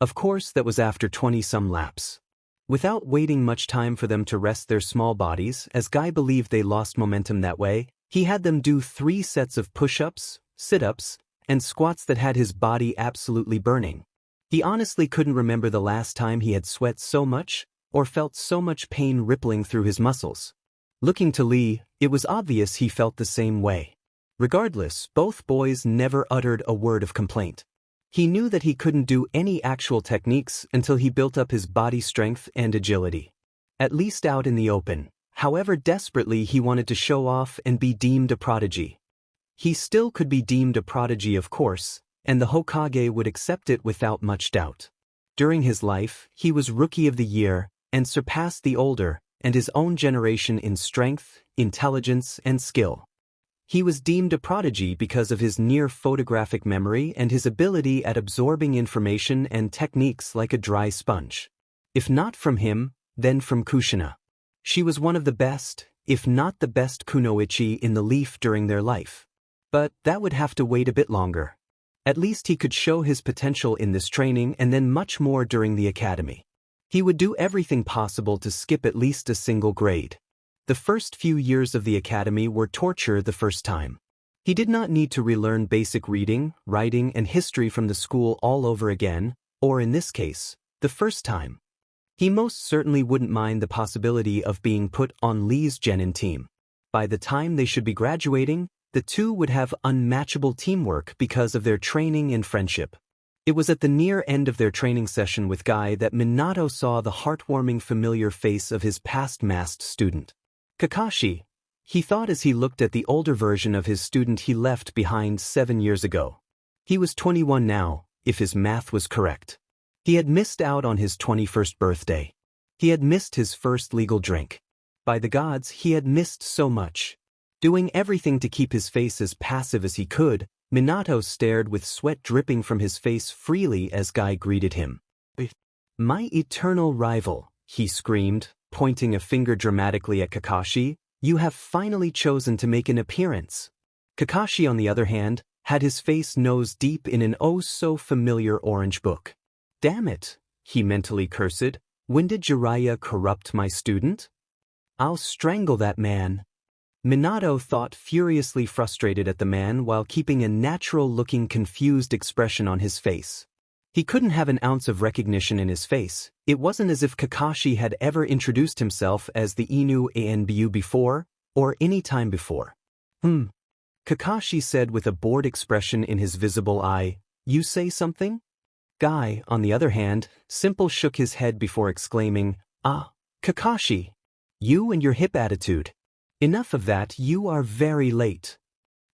[SPEAKER 1] Of course, that was after 20-some laps. Without waiting much time for them to rest their small bodies, as Guy believed they lost momentum that way, he had them do 3 sets of push-ups, sit-ups, and squats that had his body absolutely burning. He honestly couldn't remember the last time he had sweat so much, or felt so much pain rippling through his muscles. Looking to Lee, it was obvious he felt the same way. Regardless, both boys never uttered a word of complaint. He knew that he couldn't do any actual techniques until he built up his body strength and agility. At least out in the open, however desperately he wanted to show off and be deemed a prodigy. He still could be deemed a prodigy, of course, and the Hokage would accept it without much doubt. During his life, he was Rookie of the Year, and surpassed the older, and his own generation in strength, intelligence, and skill. He was deemed a prodigy because of his near-photographic memory and his ability at absorbing information and techniques like a dry sponge. If not from him, then from Kushina. She was one of the best, if not the best kunoichi in the Leaf during their life. But that would have to wait a bit longer. At least he could show his potential in this training and then much more during the academy. He would do everything possible to skip at least a single grade. The first few years of the academy were torture the first time. He did not need to relearn basic reading, writing, and history from the school all over again, or in this case, the first time. He most certainly wouldn't mind the possibility of being put on Lee's Genin team. By the time they should be graduating, the two would have unmatchable teamwork because of their training and friendship. It was at the near end of their training session with Guy that Minato saw the heartwarming familiar face of his past masked student. Kakashi, he thought as he looked at the older version of his student he left behind 7 years ago. He was 21 now, if his math was correct. He had missed out on his 21st birthday. He had missed his first legal drink. By the gods, he had missed so much. Doing everything to keep his face as passive as he could, Minato stared with sweat dripping from his face freely as Guy greeted him. "My eternal rival," he screamed, pointing a finger dramatically at Kakashi, You have finally chosen to make an appearance. Kakashi, on the other hand, had his face nose deep in an oh-so-familiar orange book. Damn it, he mentally cursed. When did Jiraiya corrupt my student? I'll strangle that man. Minato thought, furiously frustrated at the man while keeping a natural-looking confused expression on his face. He couldn't have an ounce of recognition in his face. It wasn't as if Kakashi had ever introduced himself as the Inu Anbu before, or any time before. Kakashi said with a bored expression in his visible eye, "You say something?" Guy, on the other hand, simply shook his head before exclaiming, "Ah, Kakashi! You and your hip attitude. Enough of that, you are very late.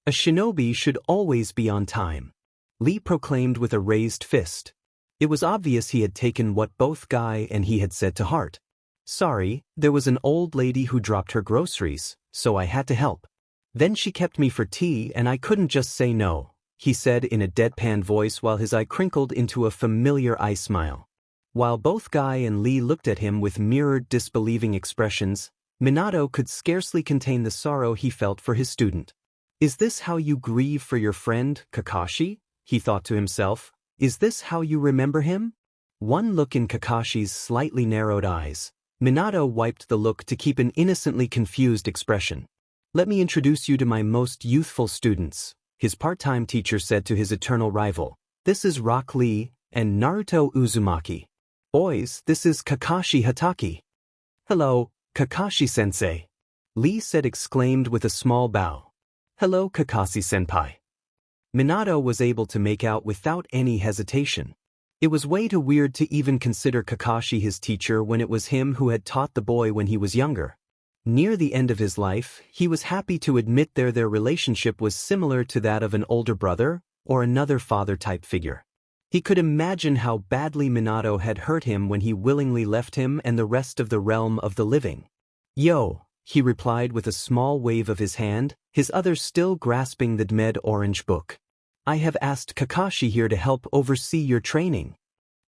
[SPEAKER 1] A shinobi should always be on time," Lee proclaimed with a raised fist. It was obvious he had taken what both Guy and he had said to heart. "Sorry, there was an old lady who dropped her groceries, so I had to help. Then she kept me for tea and I couldn't just say no," he said in a deadpan voice while his eye crinkled into a familiar eye smile. While both Guy and Lee looked at him with mirrored disbelieving expressions, Minato could scarcely contain the sorrow he felt for his student. "Is this how you grieve for your friend, Kakashi?" he thought to himself. "Is this how you remember him?" One look in Kakashi's slightly narrowed eyes. Minato wiped the look to keep an innocently confused expression. "Let me introduce you to my most youthful students," his part-time teacher said to his eternal rival. "This is Rock Lee and Naruto Uzumaki. Boys, this is Kakashi Hatake." "Hello, Kakashi-sensei," Lee said, exclaimed with a small bow. "Hello, Kakashi-senpai." Minato was able to make out without any hesitation. It was way too weird to even consider Kakashi his teacher when it was him who had taught the boy when he was younger. Near the end of his life, he was happy to admit their relationship was similar to that of an older brother or another father-type figure. He could imagine how badly Minato had hurt him when he willingly left him and the rest of the realm of the living. "Yo," he replied with a small wave of his hand, his other still grasping the Dmed orange book. "I have asked Kakashi here to help oversee your training,"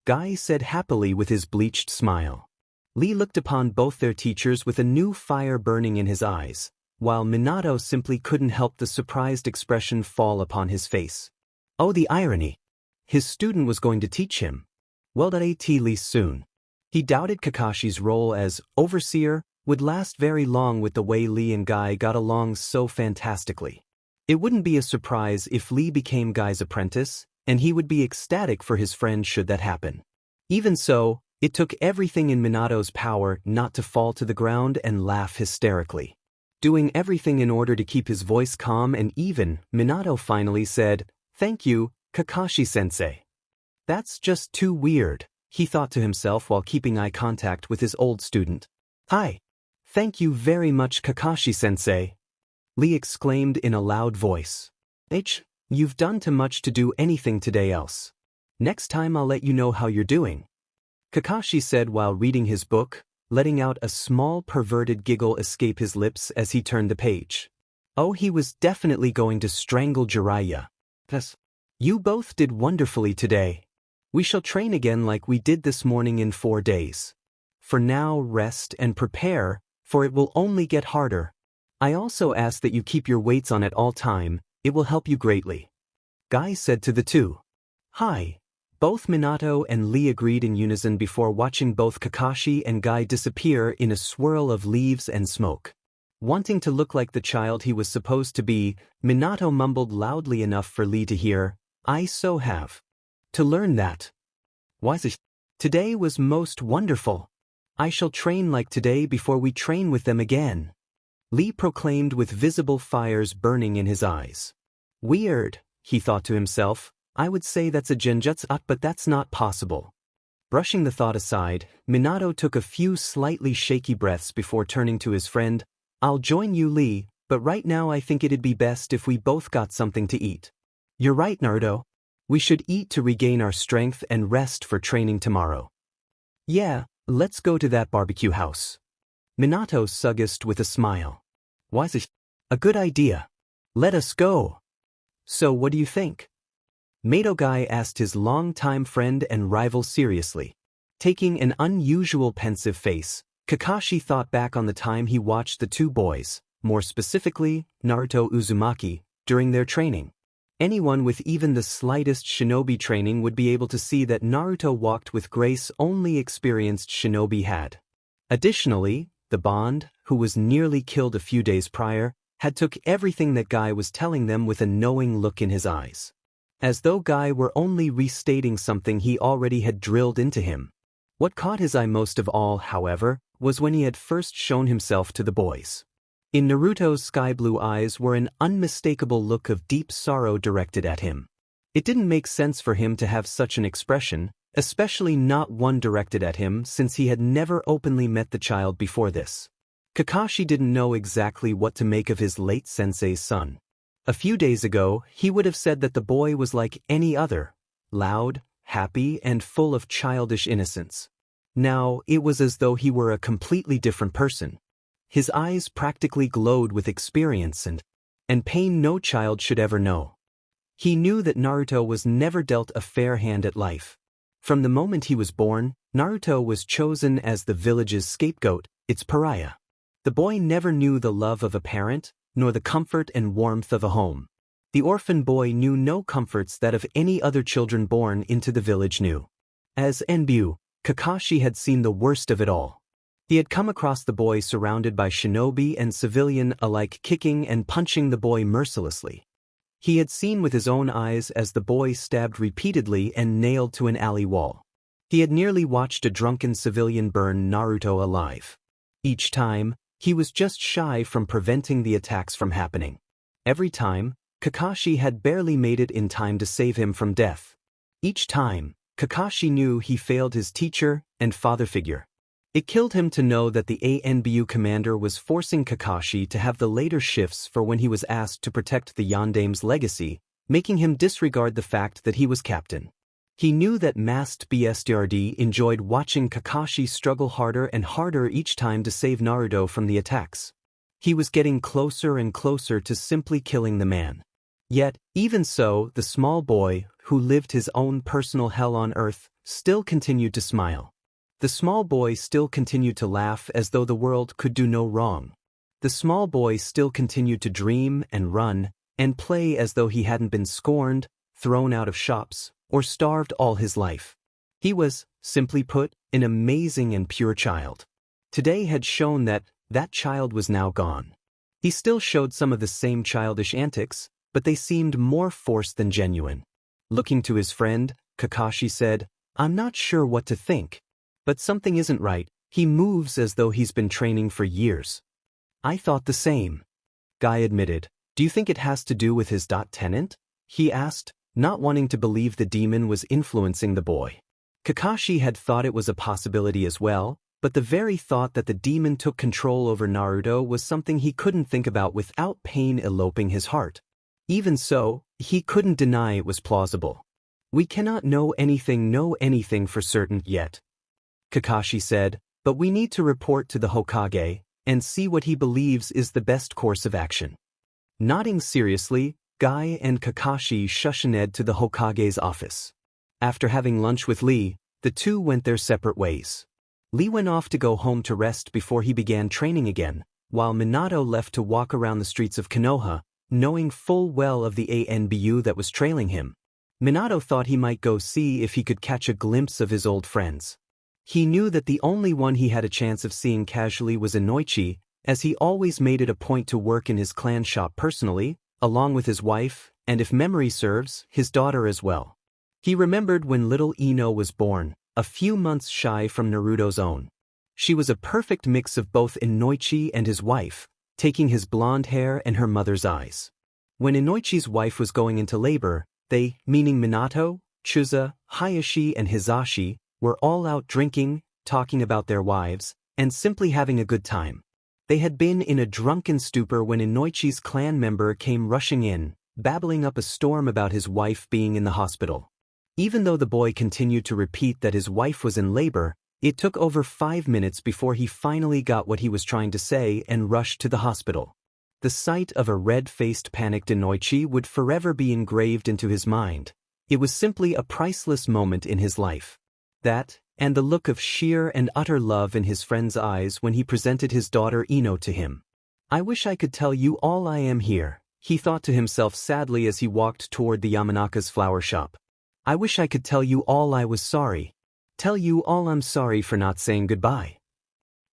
[SPEAKER 1] Guy said happily with his bleached smile. Lee looked upon both their teachers with a new fire burning in his eyes, while Minato simply couldn't help the surprised expression fall upon his face. Oh, the irony! His student was going to teach him. Well, at least soon. He doubted Kakashi's role as overseer would last very long with the way Lee and Guy got along so fantastically. It wouldn't be a surprise if Lee became Guy's apprentice, and he would be ecstatic for his friend should that happen. Even so, it took everything in Minato's power not to fall to the ground and laugh hysterically. Doing everything in order to keep his voice calm and even, Minato finally said, "Thank you, Kakashi-sensei." "That's just too weird," he thought to himself while keeping eye contact with his old student. "Hi. Thank you very much, Kakashi-sensei," Lee exclaimed in a loud voice. You've done too much to do anything today else. Next time I'll let you know how you're doing," Kakashi said while reading his book, letting out a small perverted giggle escape his lips as he turned the page. Oh, he was definitely going to strangle Jiraiya. "Yes. You both did wonderfully today. We shall train again like we did this morning in 4 days. For now, rest and prepare, for it will only get harder. I also ask that you keep your weights on at all time, it will help you greatly," Guy said to the two. "Hi." Both Minato and Lee agreed in unison before watching both Kakashi and Guy disappear in a swirl of leaves and smoke. Wanting to look like the child he was supposed to be, Minato mumbled loudly enough for Lee to hear, "I so have to learn that. Today was most wonderful. I shall train like today before we train with them again," Lee proclaimed with visible fires burning in his eyes. "Weird," he thought to himself. "I would say that's a genjutsu, but that's not possible." Brushing the thought aside, Minato took a few slightly shaky breaths before turning to his friend. "I'll join you, Lee, but right now I think it'd be best if we both got something to eat." "You're right, Naruto. We should eat to regain our strength and rest for training tomorrow." "Yeah, let's go to that barbecue house," Minato suggested with a smile. "A good idea. Let us go." "So what do you think?" Guy asked his long-time friend and rival seriously. Taking an unusual pensive face, Kakashi thought back on the time he watched the two boys, more specifically, Naruto Uzumaki, during their training. Anyone with even the slightest shinobi training would be able to see that Naruto walked with grace only experienced shinobi had. Additionally, the Bond, who was nearly killed a few days prior, had took everything that Guy was telling them with a knowing look in his eyes. As though Guy were only restating something he already had drilled into him. What caught his eye most of all, however, was when he had first shown himself to the boys. In Naruto's sky-blue eyes were an unmistakable look of deep sorrow directed at him. It didn't make sense for him to have such an expression, especially not one directed at him since he had never openly met the child before this. Kakashi didn't know exactly what to make of his late sensei's son. A few days ago, he would have said that the boy was like any other, loud, happy, and full of childish innocence. Now, it was as though he were a completely different person. His eyes practically glowed with experience and pain no child should ever know. He knew that Naruto was never dealt a fair hand at life. From the moment he was born, Naruto was chosen as the village's scapegoat, its pariah. The boy never knew the love of a parent, nor the comfort and warmth of a home. The orphan boy knew no comforts that of any other children born into the village knew. As Enbu, Kakashi had seen the worst of it all. He had come across the boy surrounded by shinobi and civilian alike kicking and punching the boy mercilessly. He had seen with his own eyes as the boy stabbed repeatedly and nailed to an alley wall. He had nearly watched a drunken civilian burn Naruto alive. Each time, he was just shy from preventing the attacks from happening. Every time, Kakashi had barely made it in time to save him from death. Each time, Kakashi knew he failed his teacher and father figure. It killed him to know that the ANBU commander was forcing Kakashi to have the later shifts for when he was asked to protect the Yandame's legacy, making him disregard the fact that he was captain. He knew that masked BSDRD enjoyed watching Kakashi struggle harder and harder each time to save Naruto from the attacks. He was getting closer and closer to simply killing the man. Yet, even so, the small boy, who lived his own personal hell on earth, still continued to smile. The small boy still continued to laugh as though the world could do no wrong. The small boy still continued to dream and run and play as though he hadn't been scorned, thrown out of shops, or starved all his life. He was, simply put, an amazing and pure child. Today had shown that that child was now gone. He still showed some of the same childish antics, but they seemed more forced than genuine. Looking to his friend, Kakashi said, "I'm not sure what to think. But something isn't right. He moves as though he's been training for years." "I thought the same," Guy admitted. "Do you think it has to do with his tenant?" he asked, not wanting to believe the demon was influencing the boy. Kakashi had thought it was a possibility as well, but the very thought that the demon took control over Naruto was something he couldn't think about without pain eloping his heart. Even so, he couldn't deny it was plausible. "We cannot know anything for certain yet," Kakashi said, "but we need to report to the Hokage and see what he believes is the best course of action." Nodding seriously, Guy and Kakashi shushaned to the Hokage's office. After having lunch with Lee, the two went their separate ways. Lee went off to go home to rest before he began training again, while Minato left to walk around the streets of Konoha, knowing full well of the ANBU that was trailing him. Minato thought he might go see if he could catch a glimpse of his old friends. He knew that the only one he had a chance of seeing casually was Inoichi, as he always made it a point to work in his clan shop personally, along with his wife, and if memory serves, his daughter as well. He remembered when little Ino was born, a few months shy from Naruto's own. She was a perfect mix of both Inoichi and his wife, taking his blonde hair and her mother's eyes. When Inoichi's wife was going into labor, they, meaning Minato, Chuza, Hayashi and Hizashi, were all out drinking, talking about their wives, and simply having a good time. They had been in a drunken stupor when Inoichi's clan member came rushing in, babbling up a storm about his wife being in the hospital. Even though the boy continued to repeat that his wife was in labor, it took over 5 minutes before he finally got what he was trying to say and rushed to the hospital. The sight of a red-faced panicked Inoichi would forever be engraved into his mind. It was simply a priceless moment in his life. That, and the look of sheer and utter love in his friend's eyes when he presented his daughter Ino to him. I wish I could tell you all I am here, he thought to himself sadly as he walked toward the Yamanaka's flower shop. I wish I could tell you all I was sorry. Tell you all I'm sorry for not saying goodbye.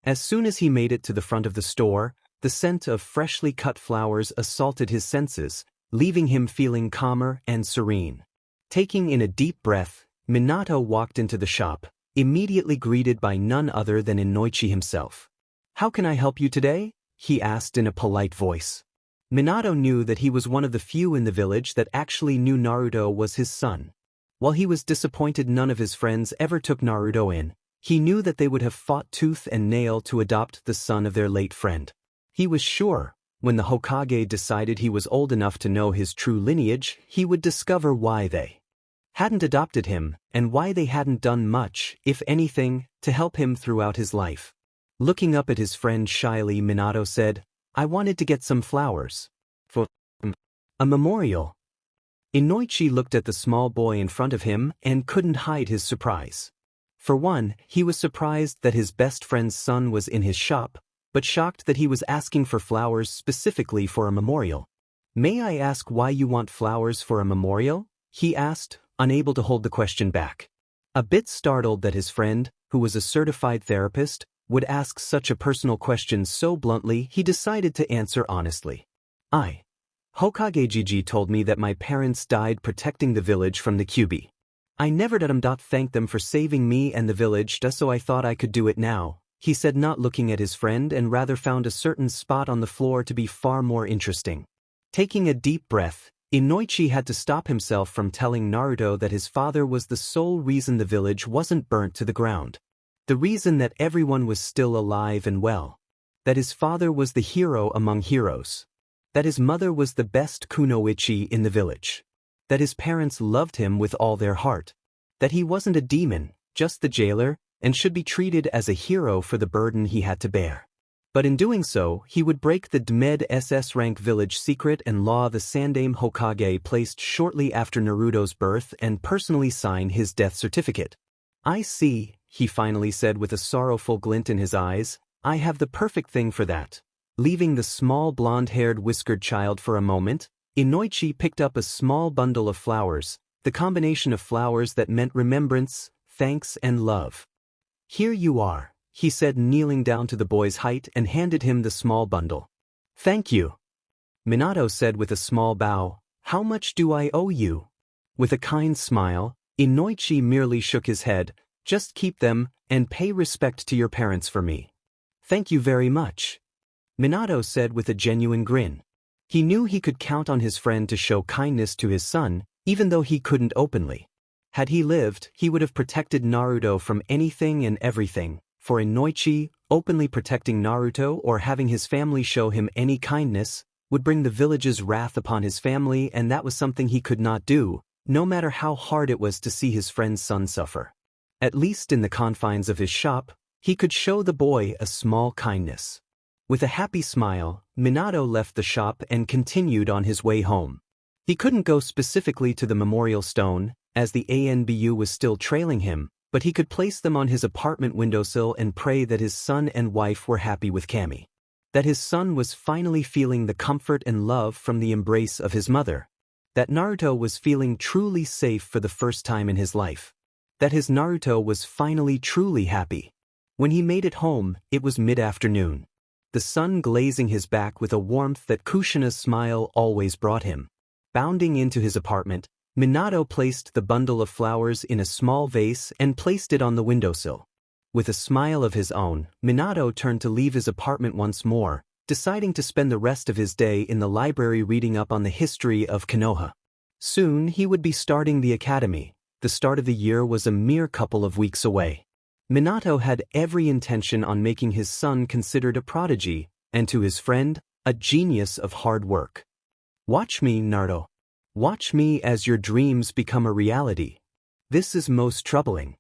[SPEAKER 1] As soon as he made it to the front of the store, the scent of freshly cut flowers assaulted his senses, leaving him feeling calmer and serene. Taking in a deep breath, Minato walked into the shop, immediately greeted by none other than Inoichi himself. How can I help you today? He asked in a polite voice. Minato knew that he was one of the few in the village that actually knew Naruto was his son. While he was disappointed none of his friends ever took Naruto in, he knew that they would have fought tooth and nail to adopt the son of their late friend. He was sure, when the Hokage decided he was old enough to know his true lineage, he would discover why they hadn't adopted him, and why they hadn't done much, if anything, to help him throughout his life. Looking up at his friend shyly, Minato said, I wanted to get some flowers. For a memorial. Inoichi looked at the small boy in front of him and couldn't hide his surprise. For one, he was surprised that his best friend's son was in his shop, but shocked that he was asking for flowers specifically for a memorial. May I ask why you want flowers for a memorial? He asked, unable to hold the question back. A bit startled that his friend, who was a certified therapist, would ask such a personal question so bluntly, he decided to answer honestly. Hokage Gigi told me that my parents died protecting the village from the Kyuubi. I never thanked them for saving me and the village, so I thought I could do it now, he said, not looking at his friend, and rather found a certain spot on the floor to be far more interesting. Taking a deep breath, Inoichi had to stop himself from telling Naruto that his father was the sole reason the village wasn't burnt to the ground. The reason that everyone was still alive and well. That his father was the hero among heroes. That his mother was the best kunoichi in the village. That his parents loved him with all their heart. That he wasn't a demon, just the jailer, and should be treated as a hero for the burden he had to bear. But in doing so, he would break the Dmed SS rank village secret and law the Sandaime Hokage placed shortly after Naruto's birth and personally sign his death certificate. I see, he finally said with a sorrowful glint in his eyes, I have the perfect thing for that. Leaving the small blonde-haired whiskered child for a moment, Inoichi picked up a small bundle of flowers, the combination of flowers that meant remembrance, thanks and love. Here you are, he said, kneeling down to the boy's height and handed him the small bundle. Thank you. Minato said with a small bow, how much do I owe you? With a kind smile, Inoichi merely shook his head, just keep them, and pay respect to your parents for me. Thank you very much. Minato said with a genuine grin. He knew he could count on his friend to show kindness to his son, even though he couldn't openly. Had he lived, he would have protected Naruto from anything and everything. For Inoichi, openly protecting Naruto or having his family show him any kindness would bring the village's wrath upon his family, and that was something he could not do, no matter how hard it was to see his friend's son suffer. At least in the confines of his shop, he could show the boy a small kindness. With a happy smile, Minato left the shop and continued on his way home. He couldn't go specifically to the memorial stone, as the ANBU was still trailing him, but he could place them on his apartment windowsill and pray that his son and wife were happy with Kami. That his son was finally feeling the comfort and love from the embrace of his mother. That Naruto was feeling truly safe for the first time in his life. That his Naruto was finally truly happy. When he made it home, it was mid-afternoon. The sun glazing his back with a warmth that Kushina's smile always brought him. Bounding into his apartment, Minato placed the bundle of flowers in a small vase and placed it on the windowsill. With a smile of his own, Minato turned to leave his apartment once more, deciding to spend the rest of his day in the library reading up on the history of Konoha. Soon he would be starting the academy. The start of the year was a mere couple of weeks away. Minato had every intention on making his son considered a prodigy, and to his friend, a genius of hard work. Watch me, Naruto. Watch me as your dreams become a reality. This is most troubling.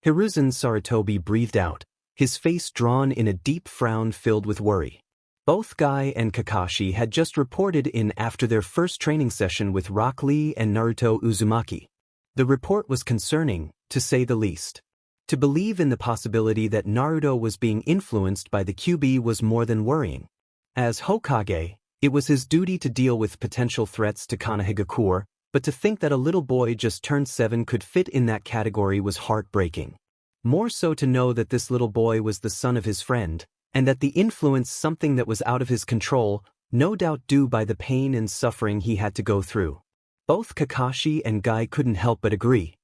[SPEAKER 1] Hiruzen Sarutobi breathed out, his face drawn in a deep frown filled with worry. Both Guy and Kakashi had just reported in after their first training session with Rock Lee and Naruto Uzumaki. The report was concerning, to say the least. To believe in the possibility that Naruto was being influenced by the Kyuubi was more than worrying. As Hokage, it was his duty to deal with potential threats to Konohagakure, but to think that a little boy just turned 7 could fit in that category was heartbreaking. More so to know that this little boy was the son of his friend, and that the influence something that was out of his control, no doubt due by the pain and suffering he had to go through. Both Kakashi and Guy couldn't help but agree.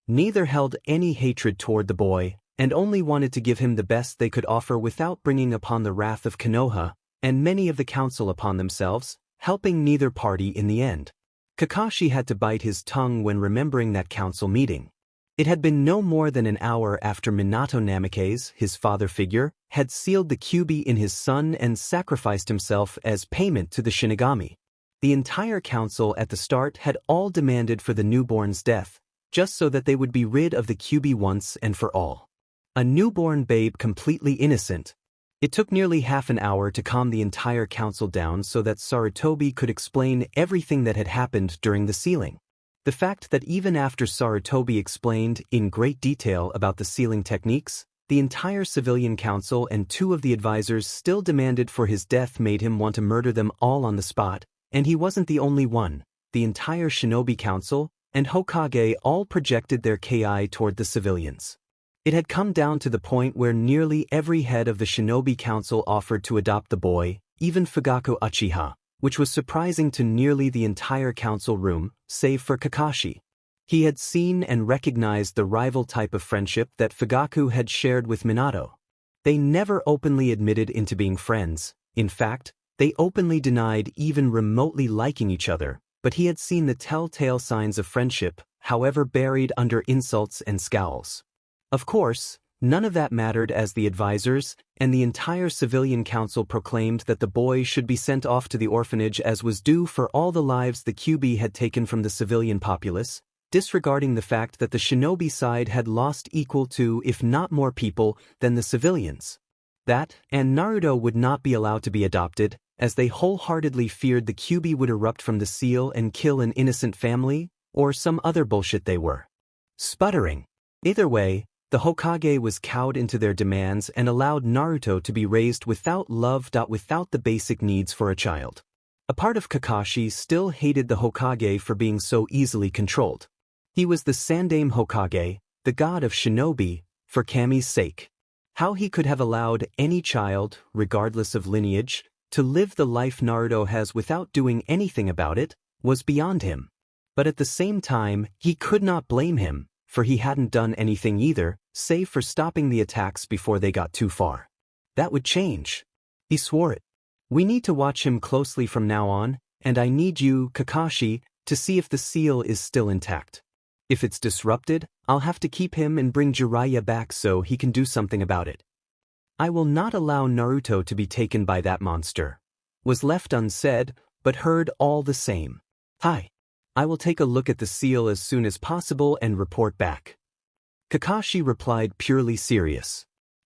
[SPEAKER 1] Neither held any hatred toward the boy, and only wanted to give him the best they could offer without bringing upon the wrath of Konoha, and many of the council upon themselves, helping neither party in the end. Kakashi had to bite his tongue when remembering that council meeting. It had been no more than an hour after Minato Namikaze, his father figure, had sealed the Kyuubi in his son and sacrificed himself as payment to the Shinigami. The entire council at the start had all demanded for the newborn's death, just so that they would be rid of the Kyuubi once and for all. A newborn babe completely innocent. It took nearly half an hour to calm the entire council down so that Sarutobi could explain everything that had happened during the sealing. The fact that even after Sarutobi explained in great detail about the sealing techniques, the entire civilian council and 2 of the advisors still demanded for his death made him want to murder them all on the spot, and he wasn't the only one. The entire Shinobi Council and Hokage all projected their ki toward the civilians. It had come down to the point where nearly every head of the Shinobi Council offered to adopt the boy, even Fugaku Uchiha, which was surprising to nearly the entire council room, save for Kakashi. He had seen and recognized the rival type of friendship that Fugaku had shared with Minato. They never openly admitted into being friends. In fact, they openly denied even remotely liking each other, but he had seen the telltale signs of friendship, however buried under insults and scowls. Of course, none of that mattered as the advisors and the entire civilian council proclaimed that the boy should be sent off to the orphanage as was due for all the lives the Kyuubi had taken from the civilian populace, disregarding the fact that the shinobi side had lost equal to, if not more people, than the civilians. That, and Naruto would not be allowed to be adopted, as they wholeheartedly feared the Kyuubi would erupt from the seal and kill an innocent family, or some other bullshit they were sputtering. Either way, the Hokage was cowed into their demands and allowed Naruto to be raised without love. Without the basic needs for a child. A part of Kakashi still hated the Hokage for being so easily controlled. He was the Sandaime Hokage, the god of shinobi, for Kami's sake. How he could have allowed any child, regardless of lineage, to live the life Naruto has without doing anything about it, was beyond him. But at the same time, he could not blame him, for he hadn't done anything either, save for stopping the attacks before they got too far. That would change. He swore it. We need to watch him closely from now on, and I need you, Kakashi, to see if the seal is still intact. If it's disrupted, I'll have to keep him and bring Jiraiya back so he can do something about it. I will not allow Naruto to be taken by that monster. Was left unsaid, but heard all the same. Hi. I will take a look at the seal as soon as possible and report back. Kakashi replied purely serious.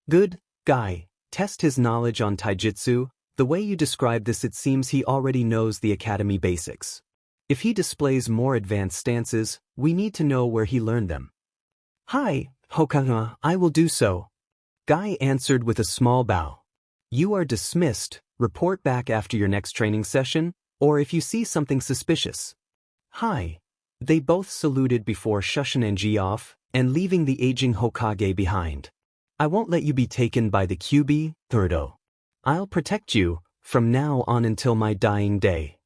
[SPEAKER 1] Good, Guy, test his knowledge on taijutsu. The way you describe this, it seems he already knows the academy basics. If he displays more advanced stances, we need to know where he learned them. Hi, Hokage, I will do so. Guy answered with a small bow. You are dismissed. Report back after your next training session, or if you see something suspicious. Hi. They both saluted before shushing Angie off and leaving the aging Hokage behind. I won't let you be taken by the Kyuubi, Naruto. I'll protect you from now on until my dying day.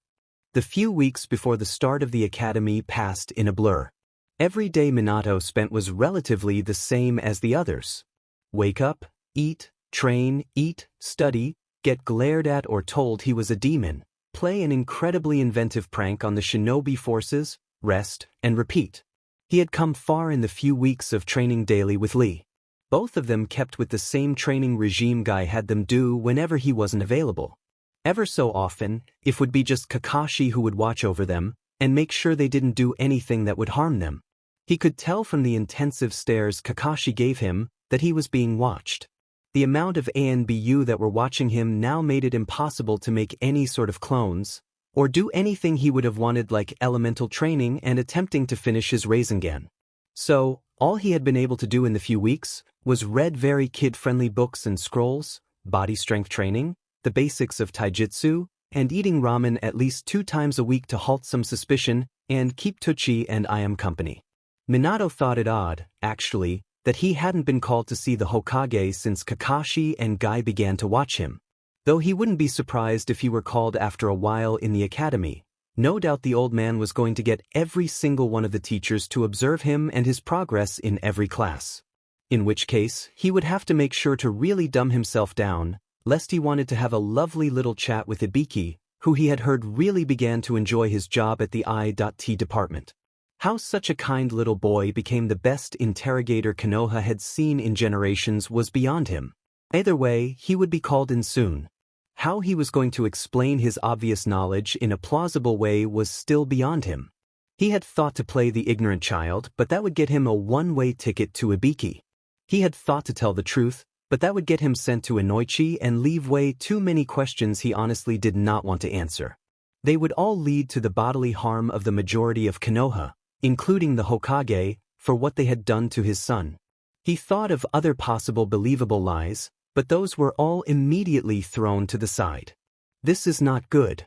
[SPEAKER 1] The few weeks before the start of the academy passed in a blur. Every day Minato spent was relatively the same as the others. Wake up, eat, train, eat, study, get glared at or told he was a demon, play an incredibly inventive prank on the shinobi forces, rest, and repeat. He had come far in the few weeks of training daily with Lee. Both of them kept with the same training regime Guy had them do whenever he wasn't available. Ever so often, it would be just Kakashi who would watch over them and make sure they didn't do anything that would harm them. He could tell from the intensive stares Kakashi gave him that he was being watched. The amount of ANBU that were watching him now made it impossible to make any sort of clones, or do anything he would have wanted like elemental training and attempting to finish his Rasengan. So, all he had been able to do in the few weeks was read very kid-friendly books and scrolls, body strength training, the basics of taijutsu, and eating ramen at least 2 times a week to halt some suspicion and keep Tucci and I am company. Minato thought it odd, actually, that he hadn't been called to see the Hokage since Kakashi and Guy began to watch him. Though he wouldn't be surprised if he were called after a while in the academy. No doubt the old man was going to get every single one of the teachers to observe him and his progress in every class. In which case, he would have to make sure to really dumb himself down, lest he wanted to have a lovely little chat with Ibiki, who he had heard really began to enjoy his job at the I.T department. How such a kind little boy became the best interrogator Konoha had seen in generations was beyond him. Either way, he would be called in soon. How he was going to explain his obvious knowledge in a plausible way was still beyond him. He had thought to play the ignorant child, but that would get him a one-way ticket to Ibiki. He had thought to tell the truth, but that would get him sent to Inoichi and leave way too many questions he honestly did not want to answer. They would all lead to the bodily harm of the majority of Konoha, including the Hokage, for what they had done to his son. He thought of other possible believable lies, but those were all immediately thrown to the side. This is not good.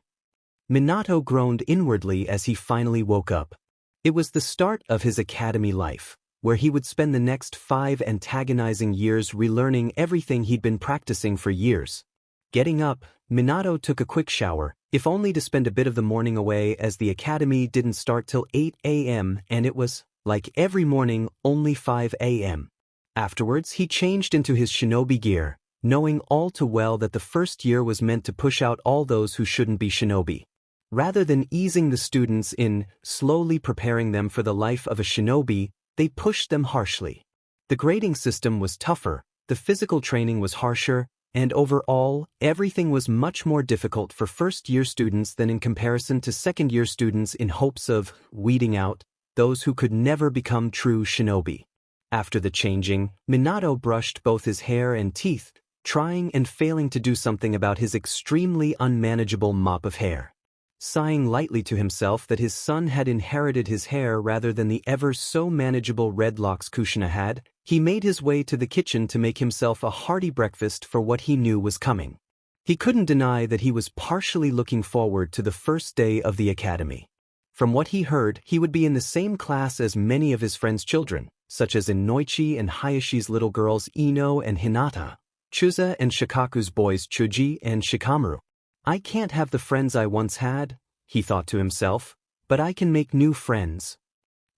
[SPEAKER 1] Minato groaned inwardly as he finally woke up. It was the start of his academy life, where he would spend the next 5 antagonizing years relearning everything he'd been practicing for years. Getting up, Minato took a quick shower, if only to spend a bit of the morning away as the academy didn't start till 8 a.m. and it was, like every morning, only 5 a.m. Afterwards, he changed into his shinobi gear, knowing all too well that the first year was meant to push out all those who shouldn't be shinobi. Rather than easing the students in, slowly preparing them for the life of a shinobi, they pushed them harshly. The grading system was tougher, the physical training was harsher, and overall, everything was much more difficult for first-year students than in comparison to second-year students in hopes of weeding out those who could never become true shinobi. After the changing, Minato brushed both his hair and teeth, trying and failing to do something about his extremely unmanageable mop of hair. Sighing lightly to himself that his son had inherited his hair rather than the ever-so-manageable red locks Kushina had, he made his way to the kitchen to make himself a hearty breakfast for what he knew was coming. He couldn't deny that he was partially looking forward to the first day of the academy. From what he heard, he would be in the same class as many of his friends' children, such as Inoichi and Hayashi's little girls Ino and Hinata, Chusa and Shikaku's boys Chuji and Shikamaru. I can't have the friends I once had, he thought to himself, but I can make new friends.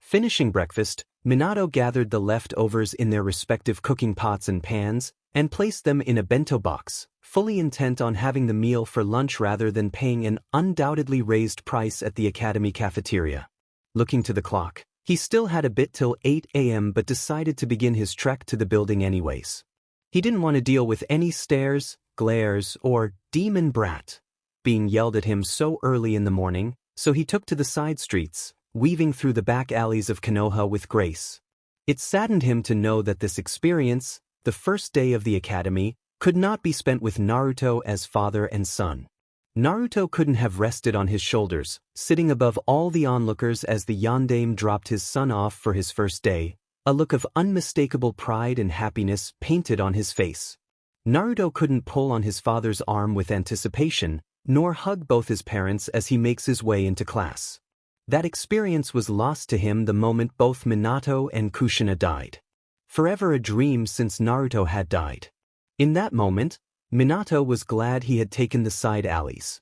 [SPEAKER 1] Finishing breakfast, Minato gathered the leftovers in their respective cooking pots and pans, and placed them in a bento box, fully intent on having the meal for lunch rather than paying an undoubtedly raised price at the academy cafeteria. Looking to the clock, he still had a bit till 8 a.m. but decided to begin his trek to the building anyways. He didn't want to deal with any stares, glares, or demon brat being yelled at him so early in the morning, so he took to the side streets, weaving through the back alleys of Konoha with grace. It saddened him to know that this experience, the first day of the academy, could not be spent with Naruto as father and son. Naruto couldn't have rested on his shoulders, sitting above all the onlookers as the yondaime dropped his son off for his first day, a look of unmistakable pride and happiness painted on his face. Naruto couldn't pull on his father's arm with anticipation, nor hug both his parents as he makes his way into class. That experience was lost to him the moment both Minato and Kushina died. Forever a dream since Naruto had died. In that moment, Minato was glad he had taken the side alleys.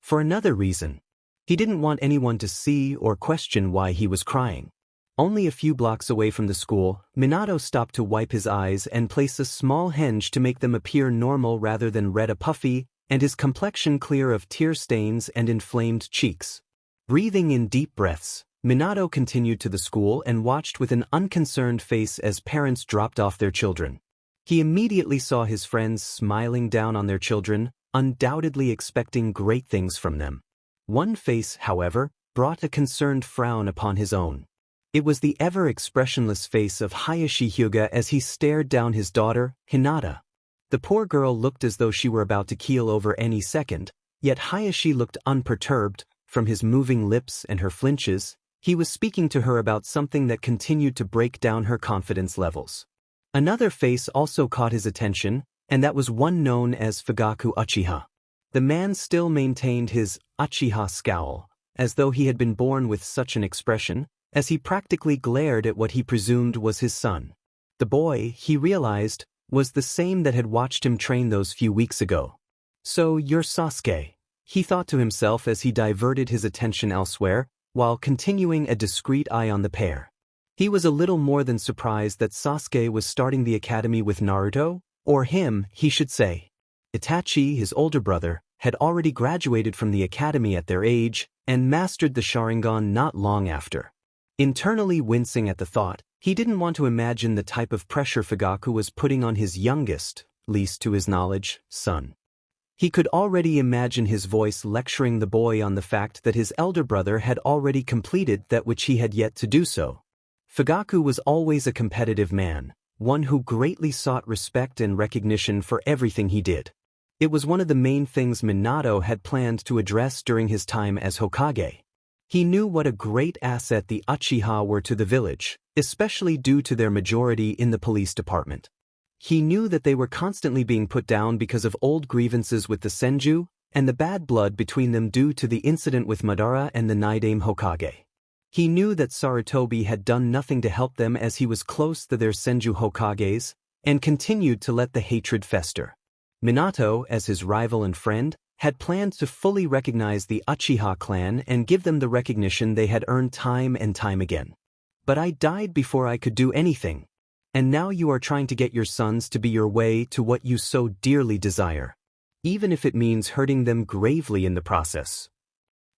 [SPEAKER 1] For another reason. He didn't want anyone to see or question why he was crying. Only a few blocks away from the school, Minato stopped to wipe his eyes and place a small henge to make them appear normal rather than red a puffy, and his complexion clear of tear stains and inflamed cheeks. Breathing in deep breaths, Minato continued to the school and watched with an unconcerned face as parents dropped off their children. He immediately saw his friends smiling down on their children, undoubtedly expecting great things from them. One face, however, brought a concerned frown upon his own. It was the ever-expressionless face of Hayashi Hyuga as he stared down his daughter, Hinata. The poor girl looked as though she were about to keel over any second, yet Hayashi looked unperturbed. From his moving lips and her flinches, he was speaking to her about something that continued to break down her confidence levels. Another face also caught his attention, and that was one known as Fugaku Uchiha. The man still maintained his Uchiha scowl, as though he had been born with such an expression, as he practically glared at what he presumed was his son. The boy, he realized, was the same that had watched him train those few weeks ago. "So you're Sasuke," he thought to himself as he diverted his attention elsewhere, while continuing a discreet eye on the pair. He was a little more than surprised that Sasuke was starting the academy with Naruto, or him, he should say. Itachi, his older brother, had already graduated from the academy at their age, and mastered the Sharingan not long after. Internally wincing at the thought, he didn't want to imagine the type of pressure Fugaku was putting on his youngest, least to his knowledge, son. He could already imagine his voice lecturing the boy on the fact that his elder brother had already completed that which he had yet to do so. Fugaku was always a competitive man, one who greatly sought respect and recognition for everything he did. It was one of the main things Minato had planned to address during his time as Hokage. He knew what a great asset the Uchiha were to the village, especially due to their majority in the police department. He knew that they were constantly being put down because of old grievances with the Senju, and the bad blood between them due to the incident with Madara and the Nidaime Hokage. He knew that Sarutobi had done nothing to help them as he was close to their Senju Hokages, and continued to let the hatred fester. Minato, as his rival and friend, had planned to fully recognize the Uchiha clan and give them the recognition they had earned time and time again. "But I died before I could do anything. And now you are trying to get your sons to be your way to what you so dearly desire, even if it means hurting them gravely in the process."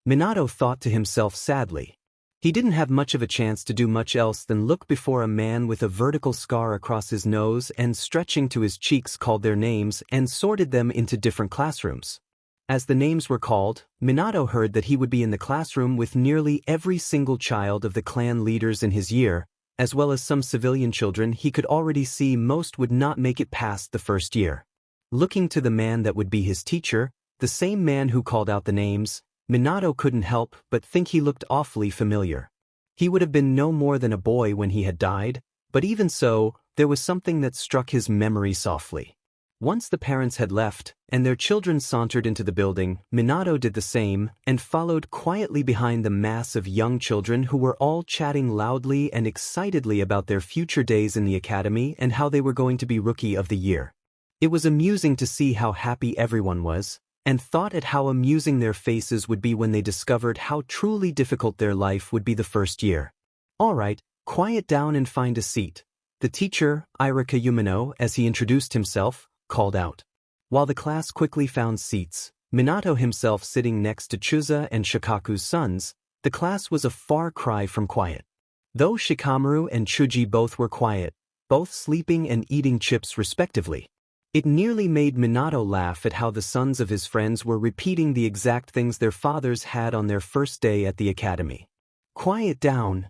[SPEAKER 1] Minato thought to himself sadly. He didn't have much of a chance to do much else than look before a man with a vertical scar across his nose and stretching to his cheeks called their names and sorted them into different classrooms. As the names were called, Minato heard that he would be in the classroom with nearly every single child of the clan leaders in his year, as well as some civilian children he could already see most would not make it past the first year. Looking to the man that would be his teacher, the same man who called out the names, Minato couldn't help but think he looked awfully familiar. He would have been no more than a boy when he had died, but even so, there was something that struck his memory softly. Once the parents had left, and their children sauntered into the building, Minato did the same, and followed quietly behind the mass of young children who were all chatting loudly and excitedly about their future days in the academy and how they were going to be Rookie of the Year. It was amusing to see how happy everyone was, and thought at how amusing their faces would be when they discovered how truly difficult their life would be the first year. "All right, quiet down and find a seat," the teacher, Irika Umino, as he introduced himself, called out. While the class quickly found seats, Minato himself sitting next to Chuza and Shikaku's sons, the class was a far cry from quiet. Though Shikamaru and Chuji both were quiet, both sleeping and eating chips respectively. It nearly made Minato laugh at how the sons of his friends were repeating the exact things their fathers had on their first day at the academy. "Quiet down,"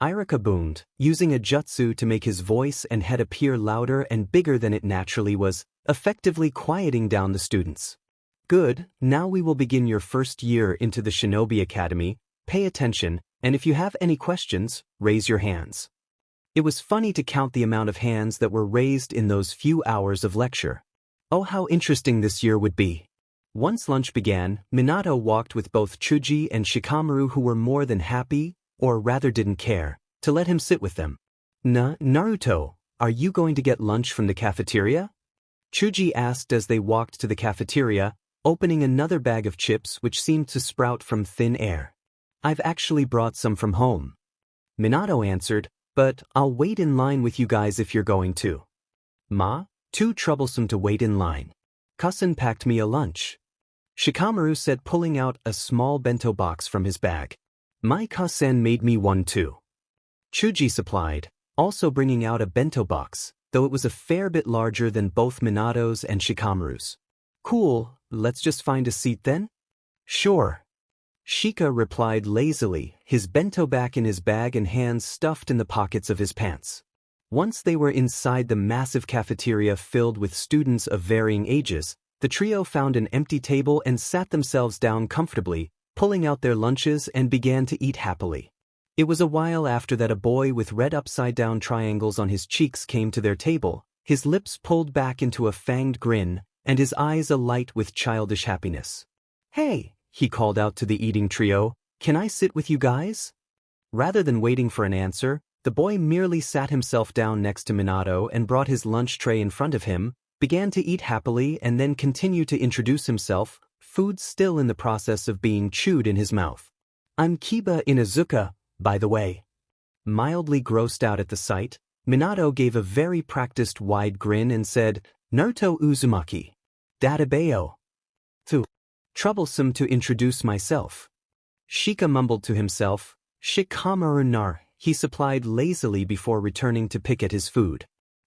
[SPEAKER 1] Irika boomed, using a jutsu to make his voice and head appear louder and bigger than it naturally was, effectively quieting down the students. "Good, now we will begin your first year into the Shinobi Academy. Pay attention, and if you have any questions, raise your hands." It was funny to count the amount of hands that were raised in those few hours of lecture. Oh, how interesting this year would be. Once lunch began, Minato walked with both Chuji and Shikamaru, who were more than happy, or rather didn't care, to let him sit with them. Naruto, are you going to get lunch from the cafeteria?" Chuji asked as they walked to the cafeteria, opening another bag of chips which seemed to sprout from thin air. "I've actually brought some from home," Minato answered, "but I'll wait in line with you guys if you're going to." "Ma, too troublesome to wait in line. Cousin packed me a lunch," Shikamaru said, pulling out a small bento box from his bag. "My cousin made me one too," Chuji supplied, also bringing out a bento box, though it was a fair bit larger than both Minato's and Shikamaru's. "Cool, let's just find a seat then?" "Sure," Shika replied lazily, his bento back in his bag and hands stuffed in the pockets of his pants. Once they were inside the massive cafeteria filled with students of varying ages, the trio found an empty table and sat themselves down comfortably, pulling out their lunches and began to eat happily. It was a while after that a boy with red upside-down triangles on his cheeks came to their table, his lips pulled back into a fanged grin, and his eyes alight with childish happiness. "Hey," he called out to the eating trio, "can I sit with you guys?" Rather than waiting for an answer, the boy merely sat himself down next to Minato and brought his lunch tray in front of him, began to eat happily and then continued to introduce himself, food still in the process of being chewed in his mouth. "I'm Kiba Inuzuka, by the way." Mildly grossed out at the sight, Minato gave a very practiced wide grin and said, "Naruto Uzumaki. Databeo. Too troublesome to introduce myself." Shika mumbled to himself, "Shikamaru-nar," he supplied lazily before returning to pick at his food.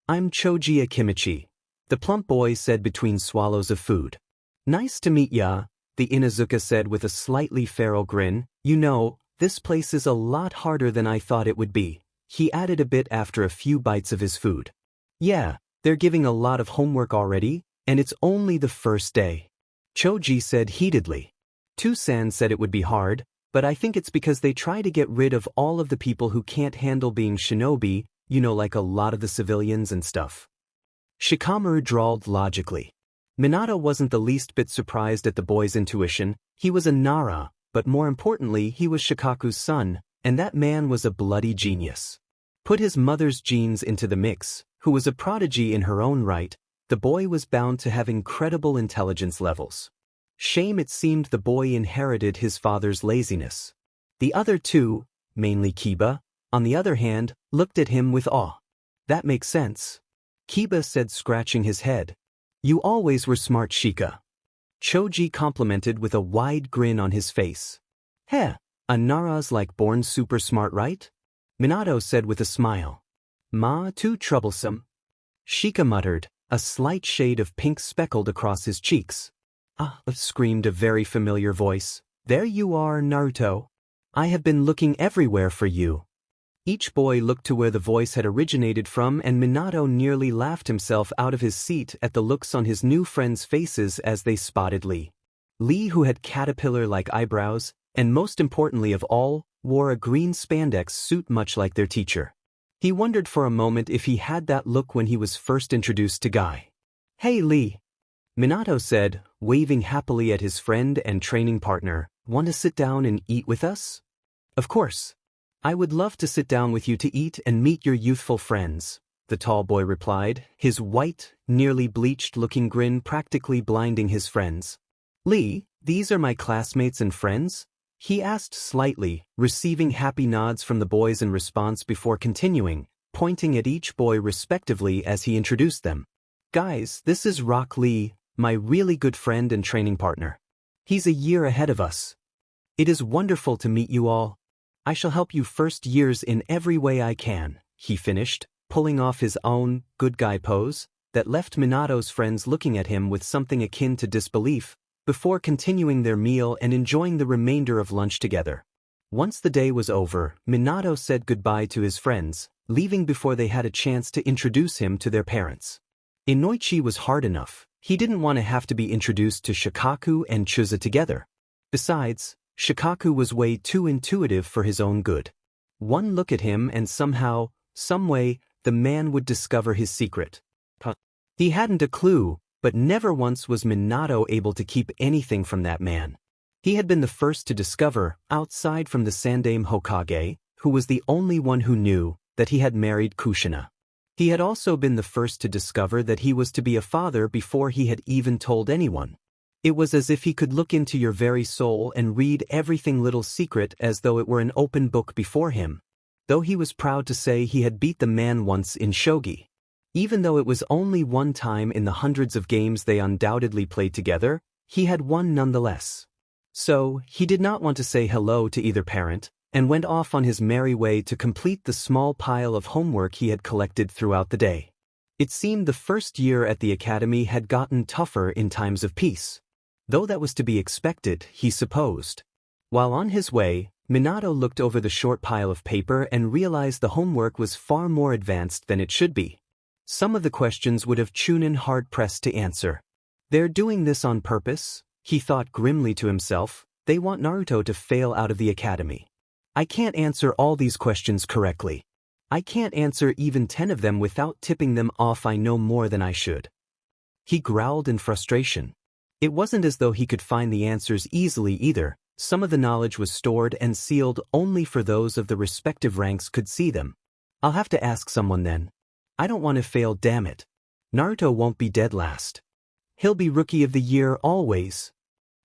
[SPEAKER 1] "I'm Choji Akimichi," the plump boy said between swallows of food. "Nice to meet ya," the Inuzuka said with a slightly feral grin. "You know, this place is a lot harder than I thought it would be," he added a bit after a few bites of his food. "Yeah, they're giving a lot of homework already, and it's only the first day," Choji said heatedly. Tusan said it would be hard, but I think it's because they try to get rid of all of the people who can't handle being shinobi, you know, like a lot of the civilians and stuff. Shikamaru drawled logically. Minato wasn't the least bit surprised at the boy's intuition. He was a Nara, but more importantly he was Shikaku's son, and that man was a bloody genius. Put his mother's genes into the mix, who was a prodigy in her own right, the boy was bound to have incredible intelligence levels. Shame it seemed the boy inherited his father's laziness. The other two, mainly Kiba, on the other hand, looked at him with awe. "That makes sense," Kiba said, scratching his head. "You always were smart, Shika," Choji complimented with a wide grin on his face. "Heh, a Nara's like born super smart, right?" Minato said with a smile. "Ma, too troublesome," Shika muttered, a slight shade of pink speckled across his cheeks. "Ah," screamed a very familiar voice. "There you are, Naruto. I have been looking everywhere for you." Each boy looked to where the voice had originated from, and Minato nearly laughed himself out of his seat at the looks on his new friends' faces as they spotted Lee. Lee, who had caterpillar-like eyebrows, and most importantly of all, wore a green spandex suit much like their teacher. He wondered for a moment if he had that look when he was first introduced to Guy. "Hey Lee," Minato said, waving happily at his friend and training partner, "Want to sit down and eat with us?" "Of course. I would love to sit down with you to eat and meet your youthful friends," the tall boy replied, his white, nearly bleached-looking grin practically blinding his friends. "Lee, these are my classmates and friends?" he asked slightly, receiving happy nods from the boys in response before continuing, pointing at each boy respectively as he introduced them. "Guys, this is Rock Lee, my really good friend and training partner. He's a year ahead of us. It is wonderful to meet you all. I shall help you first years in every way I can," he finished, pulling off his own good guy pose that left Minato's friends looking at him with something akin to disbelief, before continuing their meal and enjoying the remainder of lunch together. Once the day was over, Minato said goodbye to his friends, leaving before they had a chance to introduce him to their parents. Inoichi was hard enough. He didn't want to have to be introduced to Shikaku and Chuza together. Besides, Shikaku was way too intuitive for his own good. One look at him and somehow, someway, the man would discover his secret. He hadn't a clue, but never once was Minato able to keep anything from that man. He had been the first to discover, outside from the Sandaime Hokage, who was the only one who knew, that he had married Kushina. He had also been the first to discover that he was to be a father before he had even told anyone. It was as if he could look into your very soul and read everything little secret as though it were an open book before him. Though he was proud to say he had beat the man once in shogi. Even though it was only one time in the hundreds of games they undoubtedly played together, he had won nonetheless. So, he did not want to say hello to either parent, and went off on his merry way to complete the small pile of homework he had collected throughout the day. It seemed the first year at the academy had gotten tougher in times of peace. Though that was to be expected, he supposed. While on his way, Minato looked over the short pile of paper and realized the homework was far more advanced than it should be. Some of the questions would have Chunin hard-pressed to answer. "They're doing this on purpose," he thought grimly to himself. "They want Naruto to fail out of the academy. I can't answer all these questions correctly. I can't answer even 10 of them without tipping them off I know more than I should." He growled in frustration. It wasn't as though he could find the answers easily either. Some of the knowledge was stored and sealed only for those of the respective ranks could see them. I'll have to ask someone then. I don't want to fail, damn it. Naruto won't be dead last. He'll be Rookie of the Year always.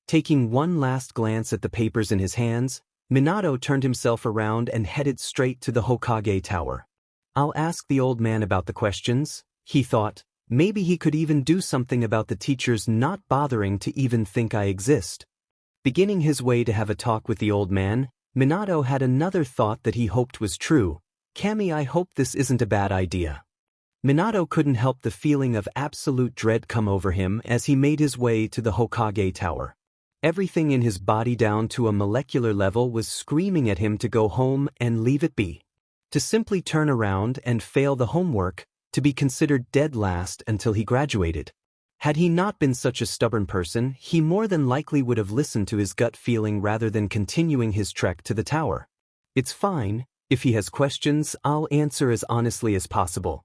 [SPEAKER 1] Taking one last glance at the papers in his hands, Minato turned himself around and headed straight to the Hokage Tower. I'll ask the old man about the questions, he thought. Maybe he could even do something about the teachers not bothering to even think I exist. Beginning his way to have a talk with the old man, Minato had another thought that he hoped was true. Kami, I hope this isn't a bad idea. Minato couldn't help the feeling of absolute dread come over him as he made his way to the Hokage Tower. Everything in his body down to a molecular level was screaming at him to go home and leave it be. To simply turn around and fail the homework, to be considered dead last until he graduated. Had he not been such a stubborn person, he more than likely would have listened to his gut feeling rather than continuing his trek to the tower. It's fine, if he has questions, I'll answer as honestly as possible.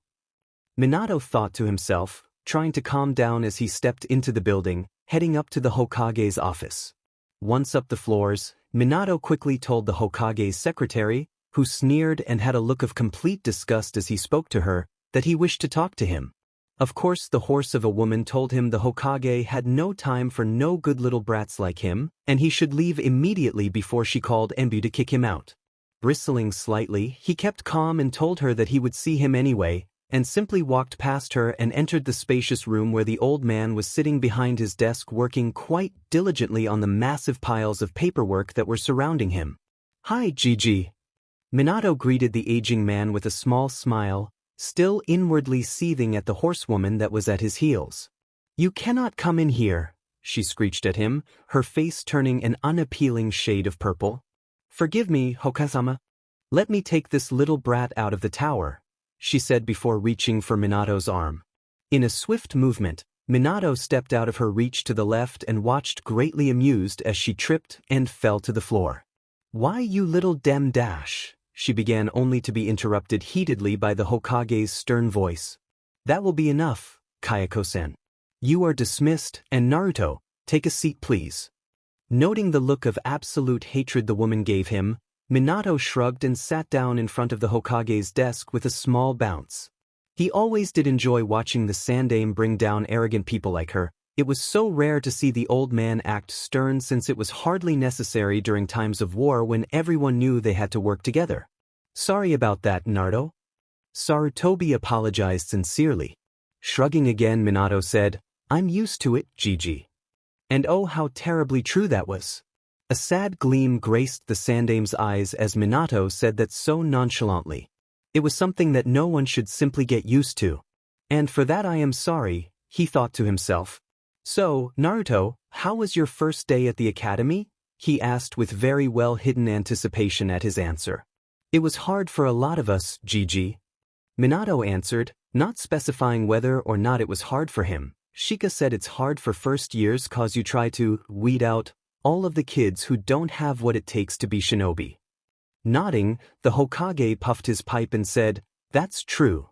[SPEAKER 1] Minato thought to himself, trying to calm down as he stepped into the building, heading up to the Hokage's office. Once up the floors, Minato quickly told the Hokage's secretary, who sneered and had a look of complete disgust as he spoke to her, that he wished to talk to him. Of course, the horse of a woman told him the Hokage had no time for no good little brats like him, and he should leave immediately before she called Embu to kick him out. Bristling slightly, he kept calm and told her that he would see him anyway, and simply walked past her and entered the spacious room where the old man was sitting behind his desk working quite diligently on the massive piles of paperwork that were surrounding him. Hi, Gigi. Minato greeted the aging man with a small smile, still inwardly seething at the horsewoman that was at his heels. You cannot come in here, she screeched at him, her face turning an unappealing shade of purple. Forgive me, Hokage-sama. Let me take this little brat out of the tower, she said before reaching for Minato's arm. In a swift movement, Minato stepped out of her reach to the left and watched greatly amused as she tripped and fell to the floor. Why, you little dem dash, she began only to be interrupted heatedly by the Hokage's stern voice. That will be enough, Kayako-sen. You are dismissed, and Naruto, take a seat please. Noting the look of absolute hatred the woman gave him, Minato shrugged and sat down in front of the Hokage's desk with a small bounce. He always did enjoy watching the Sandaime bring down arrogant people like her. It was so rare to see the old man act stern since it was hardly necessary during times of war when everyone knew they had to work together. Sorry about that, Naruto. Sarutobi apologized sincerely. Shrugging again, Minato said, I'm used to it, Gigi. And oh, how terribly true that was. A sad gleam graced the Sandaime's eyes as Minato said that so nonchalantly. It was something that no one should simply get used to. And for that I am sorry, he thought to himself. So, Naruto, how was your first day at the academy? He asked with very well-hidden anticipation at his answer. It was hard for a lot of us, Gigi. Minato answered, not specifying whether or not it was hard for him. Shika said it's hard for first years cause you try to weed out all of the kids who don't have what it takes to be shinobi. Nodding, the Hokage puffed his pipe and said, that's true.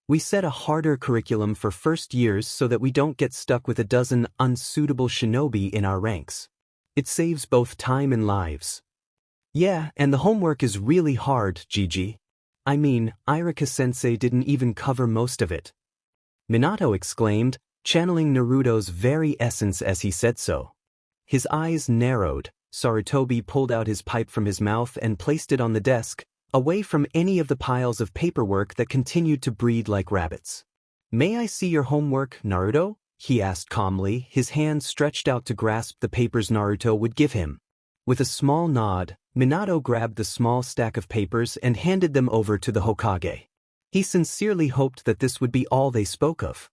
[SPEAKER 1] We set a harder curriculum for first years so that we don't get stuck with a dozen unsuitable shinobi in our ranks. It saves both time and lives. Yeah, and the homework is really hard, Gigi. I mean, Irika-sensei didn't even cover most of it. Minato exclaimed, channeling Naruto's very essence as he said so. His eyes narrowed. Sarutobi pulled out his pipe from his mouth and placed it on the desk, away from any of the piles of paperwork that continued to breed like rabbits. May I see your homework, Naruto? He asked calmly, his hand stretched out to grasp the papers Naruto would give him. With a small nod, Minato grabbed the small stack of papers and handed them over to the Hokage. He sincerely hoped that this would be all they spoke of.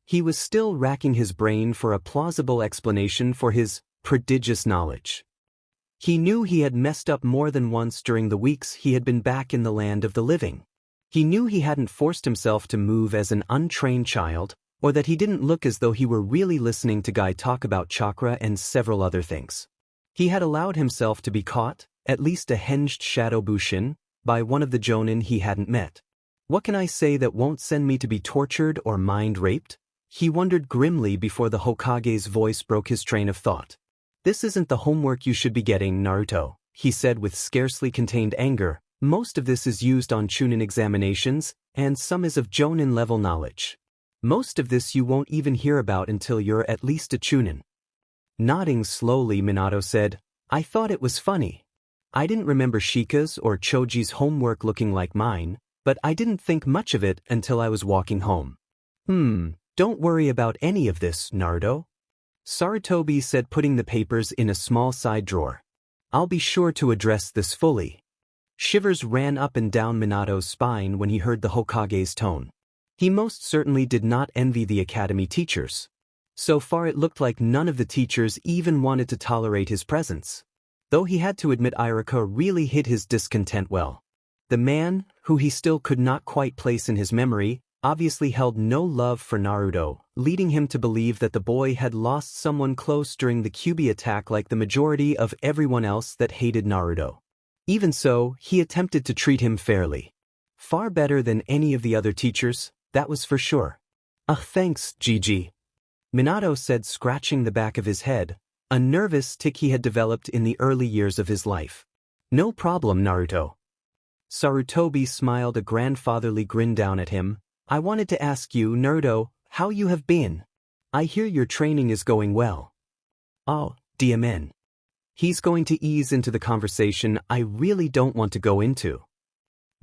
[SPEAKER 1] He was still racking his brain for a plausible explanation for his prodigious knowledge. He knew he had messed up more than once during the weeks he had been back in the land of the living. He knew he hadn't forced himself to move as an untrained child, or that he didn't look as though he were really listening to Guy talk about chakra and several other things. He had allowed himself to be caught, at least a hinged shadow bushin, by one of the jonin he hadn't met. What can I say that won't send me to be tortured or mind raped? He wondered grimly before the Hokage's voice broke his train of thought. This isn't the homework you should be getting, Naruto, he said with scarcely contained anger. Most of this is used on Chunin examinations, and some is of Jonin level knowledge. Most of this you won't even hear about until you're at least a Chunin. Nodding slowly, Minato said, I thought it was funny. I didn't remember Shika's or Choji's homework looking like mine, but I didn't think much of it until I was walking home. Don't worry about any of this, Naruto, Sarutobi said, putting the papers in a small side drawer. I'll be sure to address this fully. Shivers ran up and down Minato's spine when he heard the Hokage's tone. He most certainly did not envy the academy teachers. So far it looked like none of the teachers even wanted to tolerate his presence. Though he had to admit Iruka really hid his discontent well. The man, who he still could not quite place in his memory, obviously held no love for Naruto, leading him to believe that the boy had lost someone close during the Kyuubi attack like the majority of everyone else that hated Naruto. Even so, he attempted to treat him fairly. Far better than any of the other teachers, that was for sure. Thanks, Gigi. Minato said, scratching the back of his head, a nervous tic he had developed in the early years of his life. No problem, Naruto. Sarutobi smiled a grandfatherly grin down at him. I wanted to ask you, Naruto, how you have been. I hear your training is going well. Oh, DMN. He's going to ease into the conversation I really don't want to go into.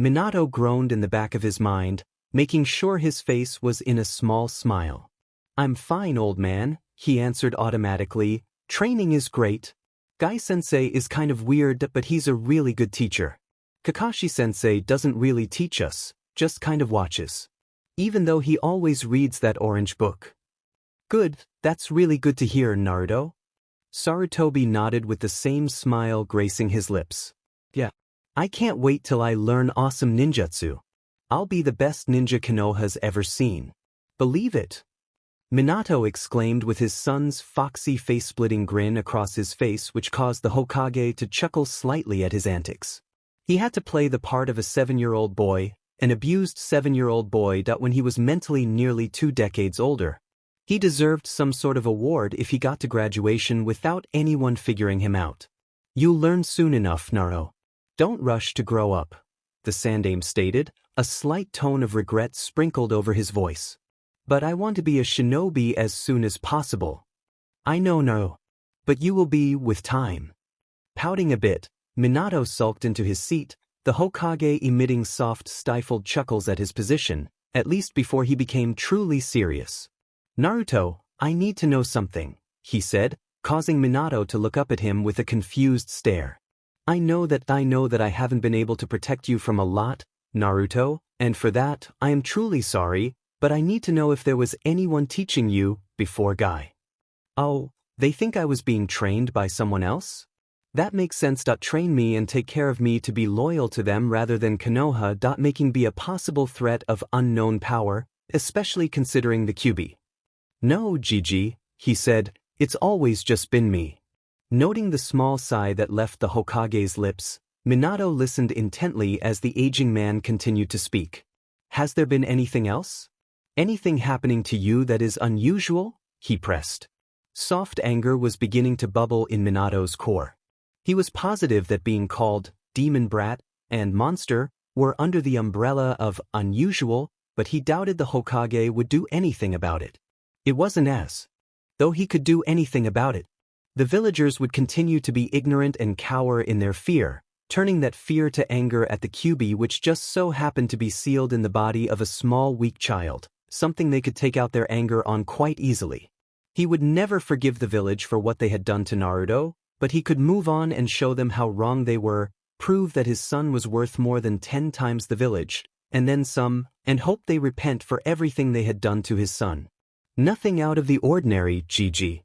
[SPEAKER 1] Minato groaned in the back of his mind, making sure his face was in a small smile. I'm fine, old man, he answered automatically. Training is great. Gai-sensei is kind of weird, but he's a really good teacher. Kakashi-sensei doesn't really teach us, just kind of watches. Even though he always reads that orange book. Good, that's really good to hear, Naruto. Sarutobi nodded with the same smile gracing his lips. Yeah. I can't wait till I learn awesome ninjutsu. I'll be the best ninja Konoha's ever seen. Believe it. Minato exclaimed with his son's foxy face-splitting grin across his face, which caused the Hokage to chuckle slightly at his antics. He had to play the part of a 7-year-old boy, an abused 7-year-old boy when he was mentally nearly 2 decades older. He deserved some sort of award if he got to graduation without anyone figuring him out. You'll learn soon enough, Naruto. Don't rush to grow up, the Sandaime stated, a slight tone of regret sprinkled over his voice. But I want to be a shinobi as soon as possible. I know, Naruto. But you will be with time. Pouting a bit, Minato sulked into his seat, the Hokage emitting soft stifled chuckles at his position, at least before he became truly serious. Naruto, I need to know something, he said, causing Minato to look up at him with a confused stare. I know that I haven't been able to protect you from a lot, Naruto, and for that, I am truly sorry, but I need to know if there was anyone teaching you before Guy. Oh, they think I was being trained by someone else? That makes sense. Train me and take care of me to be loyal to them rather than Konoha. Making be a possible threat of unknown power, especially considering the Kyuubi. No, Gigi, he said, it's always just been me. Noting the small sigh that left the Hokage's lips, Minato listened intently as the aging man continued to speak. Has there been anything else? Anything happening to you that is unusual? He pressed. Soft anger was beginning to bubble in Minato's core. He was positive that being called demon brat and monster were under the umbrella of unusual, but he doubted the Hokage would do anything about it. It wasn't as though he could do anything about it. The villagers would continue to be ignorant and cower in their fear, turning that fear to anger at the Kyuubi, which just so happened to be sealed in the body of a small weak child, something they could take out their anger on quite easily. He would never forgive the village for what they had done to Naruto, but he could move on and show them how wrong they were, prove that his son was worth more than 10 times the village, and then some, and hope they repent for everything they had done to his son. Nothing out of the ordinary, Gigi.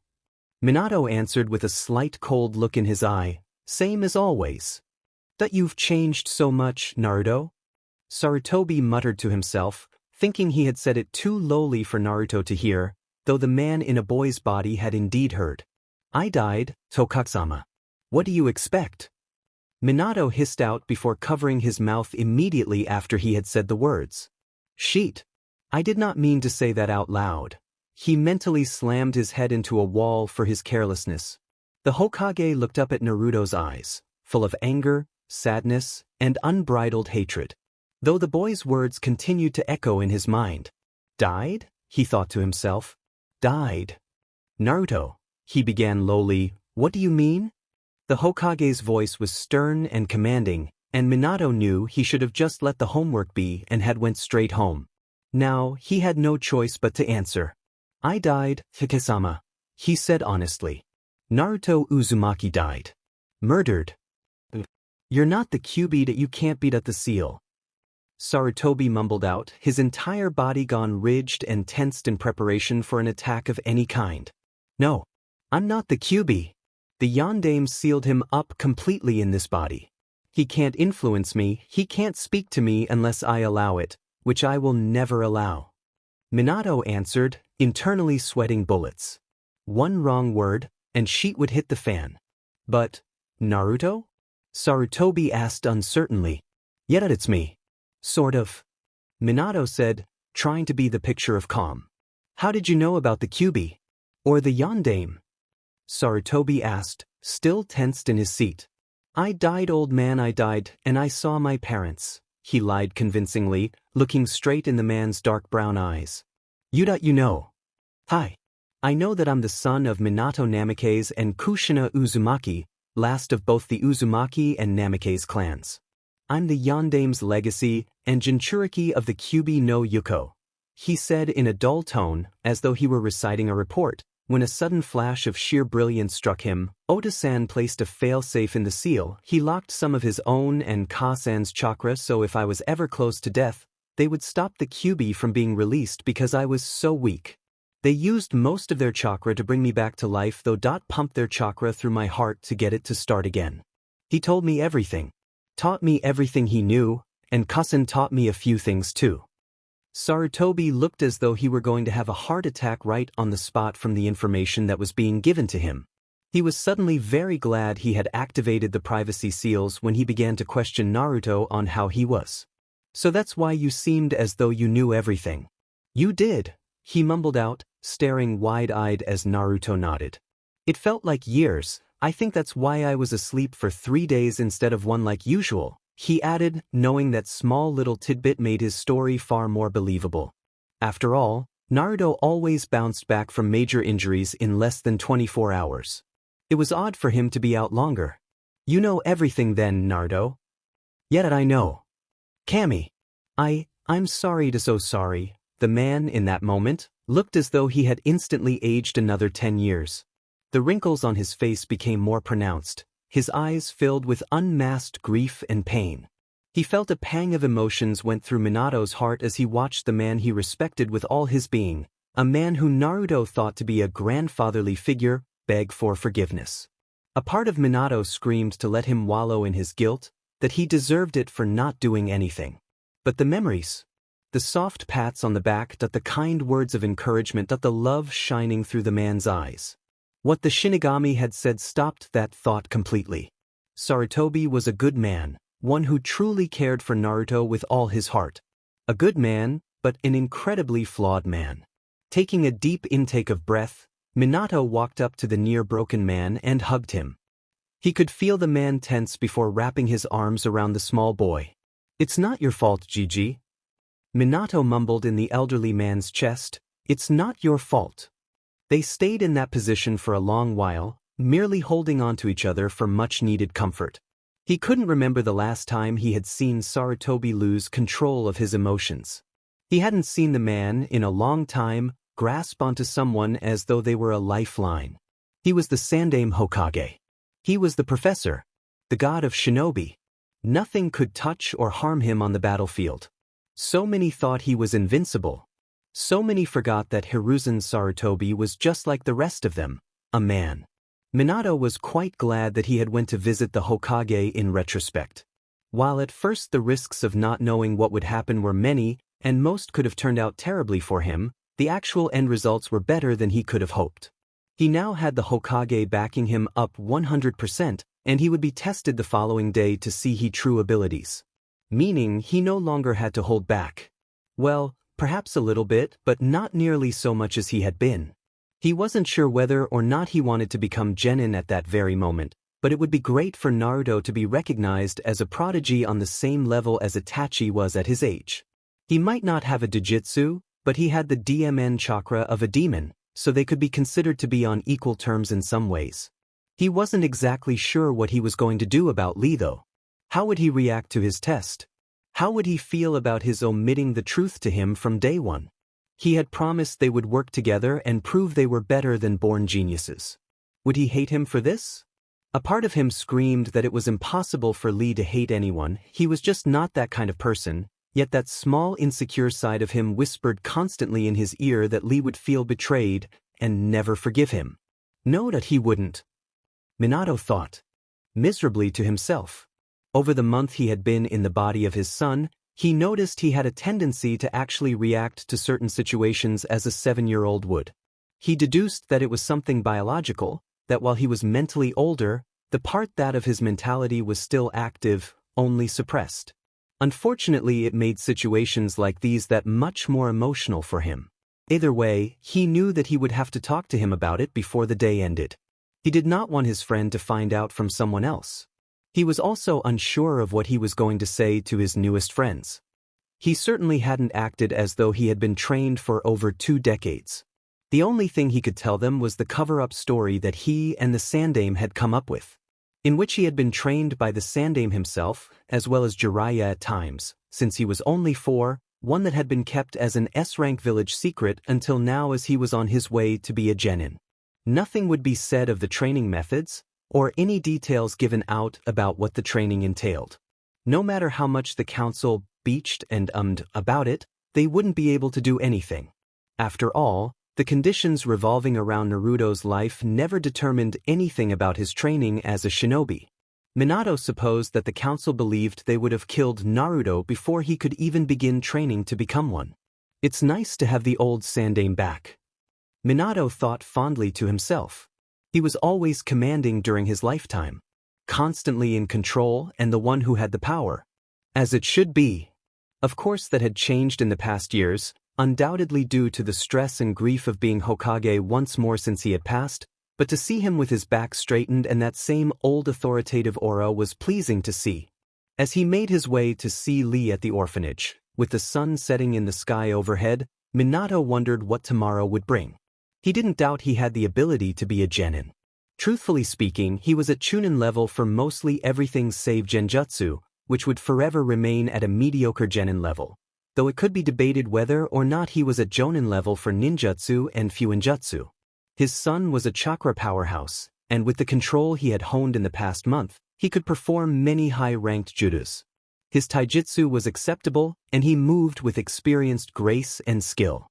[SPEAKER 1] Minato answered with a slight cold look in his eye, same as always. That you've changed so much, Naruto? Sarutobi muttered to himself, thinking he had said it too lowly for Naruto to hear, though the man in a boy's body had indeed heard. I died, Tokaksama. What do you expect? Minato hissed out before covering his mouth immediately after he had said the words. Sheet. I did not mean to say that out loud. he mentally slammed his head into a wall for his carelessness. The Hokage looked up at Naruto's eyes, full of anger, sadness, and unbridled hatred. Though the boy's words continued to echo in his mind. Died? He thought to himself. Died. Naruto, he began lowly, what do you mean? The Hokage's voice was stern and commanding, and Minato knew he should have just let the homework be and had went straight home. Now, he had no choice but to answer. I died, Hokage-sama, he said honestly. Naruto Uzumaki died. Murdered. You're not the QB that you can't beat at the seal. Sarutobi mumbled out, his entire body gone ridged and tensed in preparation for an attack of any kind. No. I'm not the QB. The Yondaime sealed him up completely in this body. He can't influence me, he can't speak to me unless I allow it, which I will never allow. Minato answered, internally sweating bullets. One wrong word, and shit would hit the fan. But, Naruto? Sarutobi asked uncertainly. Yet it's me. Sort of. Minato said, trying to be the picture of calm. How did you know about the QB? Or the Yondaime? Sarutobi asked, still tensed in his seat. I died, old man, I died, and I saw my parents, he lied convincingly, looking straight in the man's dark brown eyes. You know. Hi. I know that I'm the son of Minato Namikaze and Kushina Uzumaki, last of both the Uzumaki and Namikaze clans. I'm the Yondaime's legacy and Jinchuriki of the Kyubi no Yuko, he said in a dull tone, as though he were reciting a report. When a sudden flash of sheer brilliance struck him, Oda-san placed a fail-safe in the seal. He locked some of his own and Ka-san's chakra so if I was ever close to death, they would stop the QB from being released because I was so weak. They used most of their chakra to bring me back to life, though pumped their chakra through my heart to get it to start again. He told me everything. Taught me everything he knew, and Ka-san taught me a few things too. Sarutobi looked as though he were going to have a heart attack right on the spot from the information that was being given to him. He was suddenly very glad he had activated the privacy seals when he began to question Naruto on how he was. So that's why you seemed as though you knew everything. You did, he mumbled out, staring wide-eyed as Naruto nodded. It felt like years. I think that's why I was asleep for 3 days instead of one like usual, he added, knowing that small little tidbit made his story far more believable. After all, Naruto always bounced back from major injuries in less than 24 hours. It was odd for him to be out longer. You know everything then, Naruto. Yet I know. Kami. I'm sorry to so sorry. The man, in that moment, looked as though he had instantly aged another 10 years. The wrinkles on his face became more pronounced. His eyes filled with unmasked grief and pain. He felt a pang of emotions went through Minato's heart as he watched the man he respected with all his being, a man who Naruto thought to be a grandfatherly figure, beg for forgiveness. A part of Minato screamed to let him wallow in his guilt, that he deserved it for not doing anything. But the memories, the soft pats on the back, the kind words of encouragement, the love shining through the man's eyes. What the Shinigami had said stopped that thought completely. Sarutobi was a good man, one who truly cared for Naruto with all his heart. A good man, but an incredibly flawed man. Taking a deep intake of breath, Minato walked up to the near-broken man and hugged him. He could feel the man tense before wrapping his arms around the small boy. It's not your fault, Gigi. Minato mumbled in the elderly man's chest, it's not your fault. They stayed in that position for a long while, merely holding on to each other for much-needed comfort. He couldn't remember the last time he had seen Sarutobi lose control of his emotions. He hadn't seen the man, in a long time, grasp onto someone as though they were a lifeline. He was the Sandaime Hokage. He was the professor, the god of shinobi. Nothing could touch or harm him on the battlefield. So many thought he was invincible. So many forgot that Hiruzen Sarutobi was just like the rest of them, a man. Minato was quite glad that he had went to visit the Hokage in retrospect. While at first the risks of not knowing what would happen were many, and most could have turned out terribly for him, the actual end results were better than he could have hoped. He now had the Hokage backing him up 100%, and he would be tested the following day to see his true abilities. Meaning he no longer had to hold back. Well, Perhaps a little bit, but not nearly so much as he had been. He wasn't sure whether or not he wanted to become genin at that very moment, but it would be great for Naruto to be recognized as a prodigy on the same level as Itachi was at his age. He might not have a Jujutsu, but he had the DMN chakra of a demon, so they could be considered to be on equal terms in some ways. He wasn't exactly sure what he was going to do about Lee though. How would he react to his test? How would he feel about his omitting the truth to him from day one? He had promised they would work together and prove they were better than born geniuses. Would he hate him for this? A part of him screamed that it was impossible for Lee to hate anyone, he was just not that kind of person, yet that small insecure side of him whispered constantly in his ear that Lee would feel betrayed and never forgive him. No, that he wouldn't. Minato thought miserably to himself. Over the month he had been in the body of his son, he noticed he had a tendency to actually react to certain situations as a 7-year-old would. He deduced that it was something biological, that while he was mentally older, the part that of his mentality was still active, only suppressed. Unfortunately, it made situations like these that much more emotional for him. Either way, he knew that he would have to talk to him about it before the day ended. He did not want his friend to find out from someone else. He was also unsure of what he was going to say to his newest friends. He certainly hadn't acted as though he had been trained for over 2 decades. The only thing he could tell them was the cover-up story that he and the Sandaime had come up with, in which he had been trained by the Sandaime himself, as well as Jiraiya at times, since he was only 4, one that had been kept as an S-rank village secret until now as he was on his way to be a genin. Nothing would be said of the training methods, or any details given out about what the training entailed. No matter how much the council beached and ummed about it, they wouldn't be able to do anything. After all, the conditions revolving around Naruto's life never determined anything about his training as a shinobi. Minato supposed that the council believed they would have killed Naruto before he could even begin training to become one. It's nice to have the old Sandaime back. Minato thought fondly to himself. He was always commanding during his lifetime, constantly in control and the one who had the power. As it should be. Of course that had changed in the past years, undoubtedly due to the stress and grief of being Hokage once more since he had passed, but to see him with his back straightened and that same old authoritative aura was pleasing to see. As he made his way to see Lee at the orphanage, with the sun setting in the sky overhead, Minato wondered what tomorrow would bring. He didn't doubt he had the ability to be a genin. Truthfully speaking, he was at chunin level for mostly everything save genjutsu, which would forever remain at a mediocre genin level, though it could be debated whether or not he was at jonin level for ninjutsu and fuinjutsu. His son was a chakra powerhouse, and with the control he had honed in the past month, he could perform many high-ranked jutsus. His taijutsu was acceptable, and he moved with experienced grace and skill.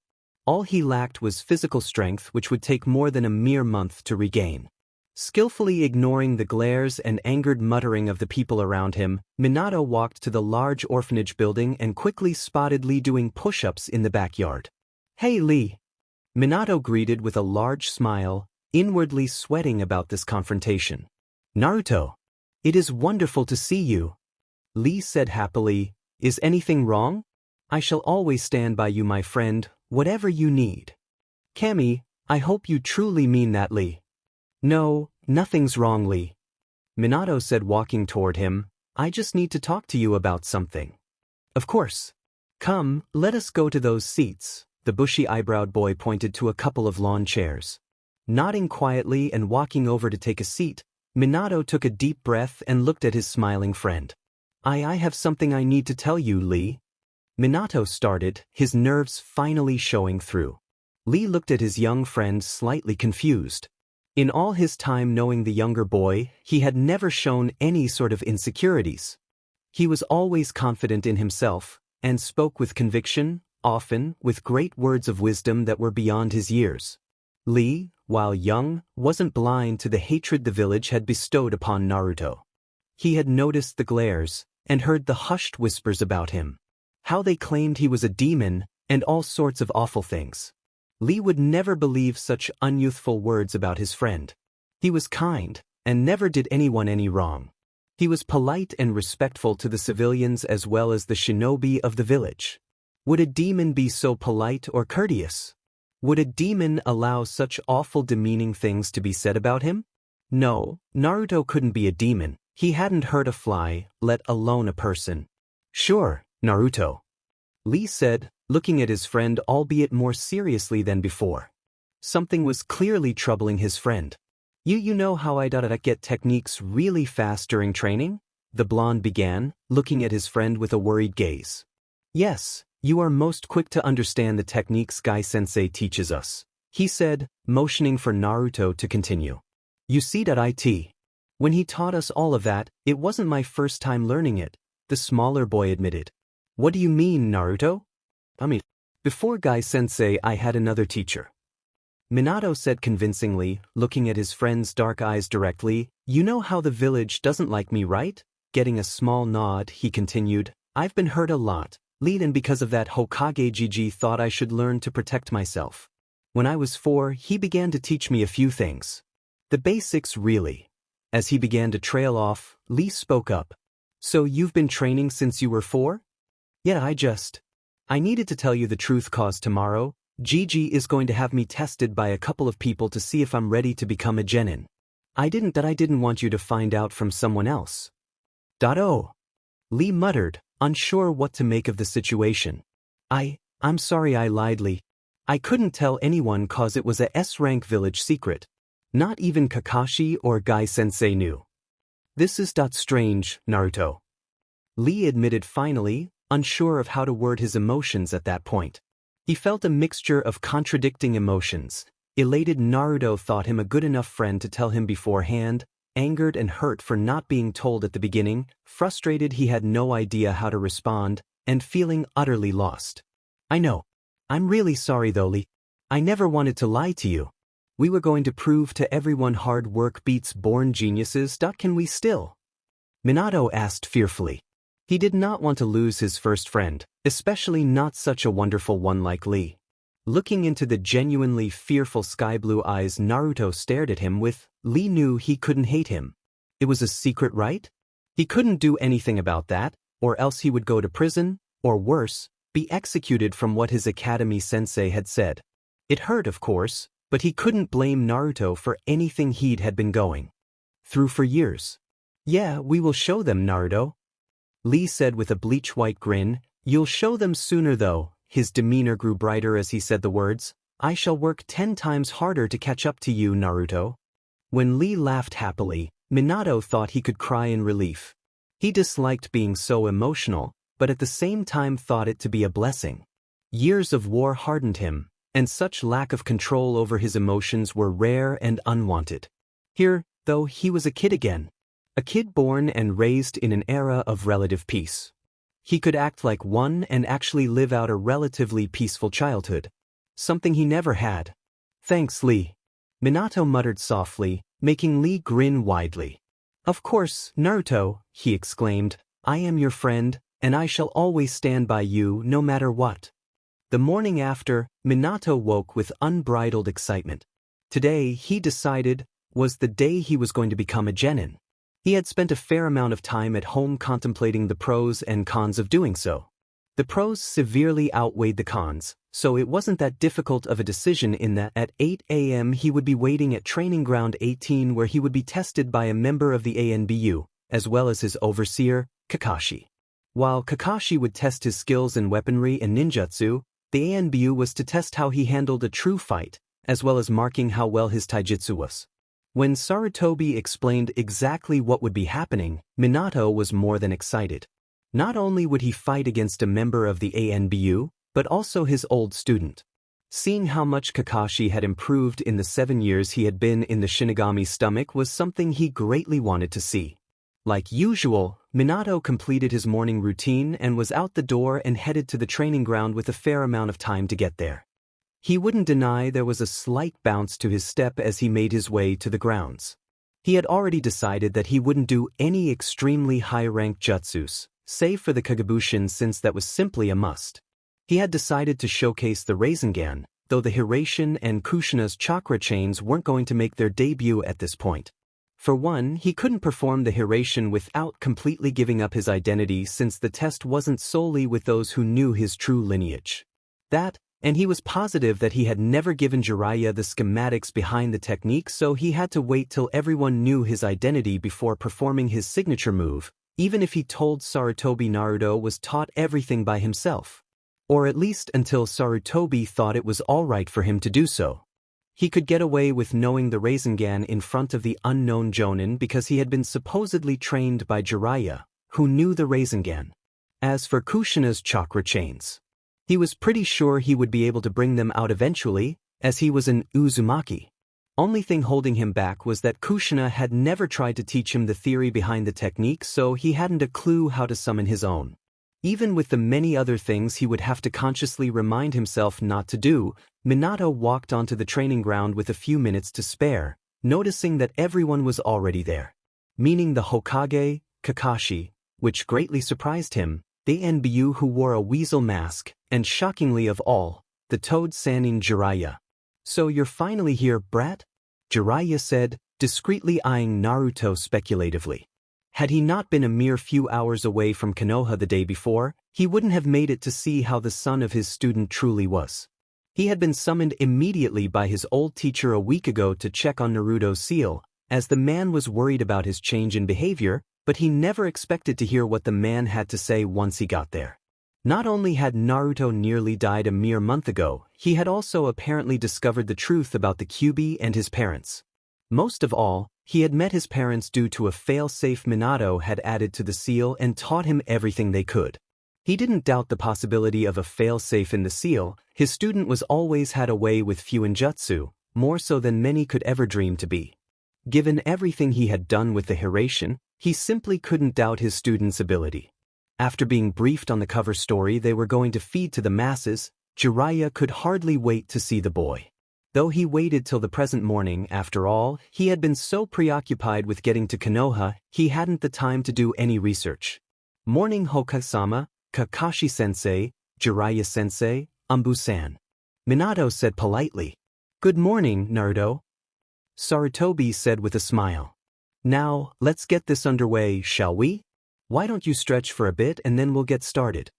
[SPEAKER 1] All he lacked was physical strength, which would take more than a mere month to regain. Skillfully ignoring the glares and angered muttering of the people around him, Minato walked to the large orphanage building and quickly spotted Lee doing push-ups in the backyard. "Hey Lee!" Minato greeted with a large smile, inwardly sweating about this confrontation. "Naruto! It is wonderful to see you!" Lee said happily, "Is anything wrong? I shall always stand by you, my friend, whatever you need." "Kami, I hope you truly mean that, Lee." "No, nothing's wrong, Lee." Minato said, walking toward him, "I just need to talk to you about something." "Of course. Come, let us go to those seats." The bushy-eyebrowed boy pointed to a couple of lawn chairs. Nodding quietly and walking over to take a seat, Minato took a deep breath and looked at his smiling friend. I have something I need to tell you, Lee." Minato started, his nerves finally showing through. Lee looked at his young friend slightly confused. In all his time knowing the younger boy, he had never shown any sort of insecurities. He was always confident in himself, and spoke with conviction, often with great words of wisdom that were beyond his years. Lee, while young, wasn't blind to the hatred the village had bestowed upon Naruto. He had noticed the glares, and heard the hushed whispers about him. How they claimed he was a demon, and all sorts of awful things. Lee would never believe such unyouthful words about his friend. He was kind, and never did anyone any wrong. He was polite and respectful to the civilians as well as the shinobi of the village. Would a demon be so polite or courteous? Would a demon allow such awful demeaning things to be said about him? No, Naruto couldn't be a demon. He hadn't hurt a fly, let alone a person. Sure, Naruto, Lee said, looking at his friend albeit more seriously than before. Something was clearly troubling his friend. You know how I get techniques really fast during training? The blonde began, looking at his friend with a worried gaze. Yes, you are most quick to understand the techniques Guy-sensei teaches us, he said, motioning for Naruto to continue. You see it. When he taught us all of that, it wasn't my first time learning it, the smaller boy admitted. What do you mean, Naruto? Before Guy-sensei I had another teacher. Minato said convincingly, looking at his friend's dark eyes directly. You know how the village doesn't like me, right? Getting a small nod, he continued. I've been hurt a lot, Lee, and because of that Hokage Gigi thought I should learn to protect myself. When I was 4, he began to teach me a few things. The basics really. As he began to trail off, Lee spoke up. So you've been training since you were 4? Yeah, I needed to tell you the truth cause tomorrow, Gigi is going to have me tested by a couple of people to see if I'm ready to become a genin. I didn't want you to find out from someone else. Oh. Lee muttered, unsure what to make of the situation. I'm sorry I lied, Lee. I couldn't tell anyone cause it was a S-rank village secret. Not even Kakashi or Guy-sensei knew. This is strange, Naruto. Lee admitted finally, unsure of how to word his emotions at that point. He felt a mixture of contradicting emotions. Elated Naruto thought him a good enough friend to tell him beforehand, angered and hurt for not being told at the beginning, frustrated he had no idea how to respond, and feeling utterly lost. I know. I'm really sorry though, Lee. I never wanted to lie to you. We were going to prove to everyone hard work beats born geniuses. Can we still? Minato asked fearfully. He did not want to lose his first friend, especially not such a wonderful one like Lee. Looking into the genuinely fearful sky-blue eyes Naruto stared at him with, Lee knew he couldn't hate him. It was a secret, right? He couldn't do anything about that, or else he would go to prison, or worse, be executed from what his academy sensei had said. It hurt, of course, but he couldn't blame Naruto for anything he'd had been going through for years. Yeah, we will show them, Naruto, Lee said with a bleach-white grin. You'll show them sooner though. His demeanor grew brighter as he said the words. I shall work 10 times harder to catch up to you, Naruto. When Lee laughed happily, Minato thought he could cry in relief. He disliked being so emotional, but at the same time thought it to be a blessing. Years of war hardened him, and such lack of control over his emotions were rare and unwanted. Here, though, he was a kid again. A kid born and raised in an era of relative peace. He could act like one and actually live out a relatively peaceful childhood. Something he never had. Thanks, Lee. Minato muttered softly, making Lee grin widely. Of course, Naruto, he exclaimed. I am your friend, and I shall always stand by you no matter what. The morning after, Minato woke with unbridled excitement. Today, he decided, was the day he was going to become a genin. He had spent a fair amount of time at home contemplating the pros and cons of doing so. The pros severely outweighed the cons, so it wasn't that difficult of a decision in that at 8 a.m. he would be waiting at Training Ground 18 where he would be tested by a member of the ANBU, as well as his overseer, Kakashi. While Kakashi would test his skills in weaponry and ninjutsu, the ANBU was to test how he handled a true fight, as well as marking how well his taijutsu was. When Sarutobi explained exactly what would be happening, Minato was more than excited. Not only would he fight against a member of the ANBU, but also his old student. Seeing how much Kakashi had improved in the 7 years he had been in the Shinigami's stomach was something he greatly wanted to see. Like usual, Minato completed his morning routine and was out the door and headed to the training ground with a fair amount of time to get there. He wouldn't deny there was a slight bounce to his step as he made his way to the grounds. He had already decided that he wouldn't do any extremely high-ranked jutsus, save for the Kagebushin, since that was simply a must. He had decided to showcase the Rasengan, though the Hiraishin and Kushina's chakra chains weren't going to make their debut at this point. For one, he couldn't perform the Hiraishin without completely giving up his identity since the test wasn't solely with those who knew his true lineage. And he was positive that he had never given Jiraiya the schematics behind the technique, so he had to wait till everyone knew his identity before performing his signature move, even if he told Sarutobi Naruto was taught everything by himself. Or at least until Sarutobi thought it was alright for him to do so. He could get away with knowing the Rasengan in front of the unknown Jonin because he had been supposedly trained by Jiraiya, who knew the Rasengan. As for Kushina's chakra chains, he was pretty sure he would be able to bring them out eventually, as he was an Uzumaki. Only thing holding him back was that Kushina had never tried to teach him the theory behind the technique, so he hadn't a clue how to summon his own. Even with the many other things he would have to consciously remind himself not to do, Minato walked onto the training ground with a few minutes to spare, noticing that everyone was already there. Meaning the Hokage, Kakashi, which greatly surprised him, the NBU who wore a weasel mask, and shockingly of all, the Toad Sannin Jiraiya. "So you're finally here, brat?" Jiraiya said, discreetly eyeing Naruto speculatively. Had he not been a mere few hours away from Konoha the day before, he wouldn't have made it to see how the son of his student truly was. He had been summoned immediately by his old teacher a week ago to check on Naruto's seal, as the man was worried about his change in behavior, but he never expected to hear what the man had to say once he got there. Not only had Naruto nearly died a mere month ago, he had also apparently discovered the truth about the Kyuubi and his parents. Most of all, he had met his parents due to a fail-safe Minato had added to the seal and taught him everything they could. He didn't doubt the possibility of a fail-safe in the seal. His student was always had a way with Fuinjutsu, more so than many could ever dream to be. Given everything he had done with the Hiraishin, he simply couldn't doubt his student's ability. After being briefed on the cover story they were going to feed to the masses, Jiraiya could hardly wait to see the boy. Though he waited till the present morning, after all, he had been so preoccupied with getting to Konoha, he hadn't the time to do any research. "Morning Hokage-sama, Kakashi-sensei, Jiraiya-sensei, Umbu-san," Minato said politely. "Good morning, Naruto," Sarutobi said with a smile. "Now, let's get this underway, shall we? Why don't you stretch for a bit and then we'll get started."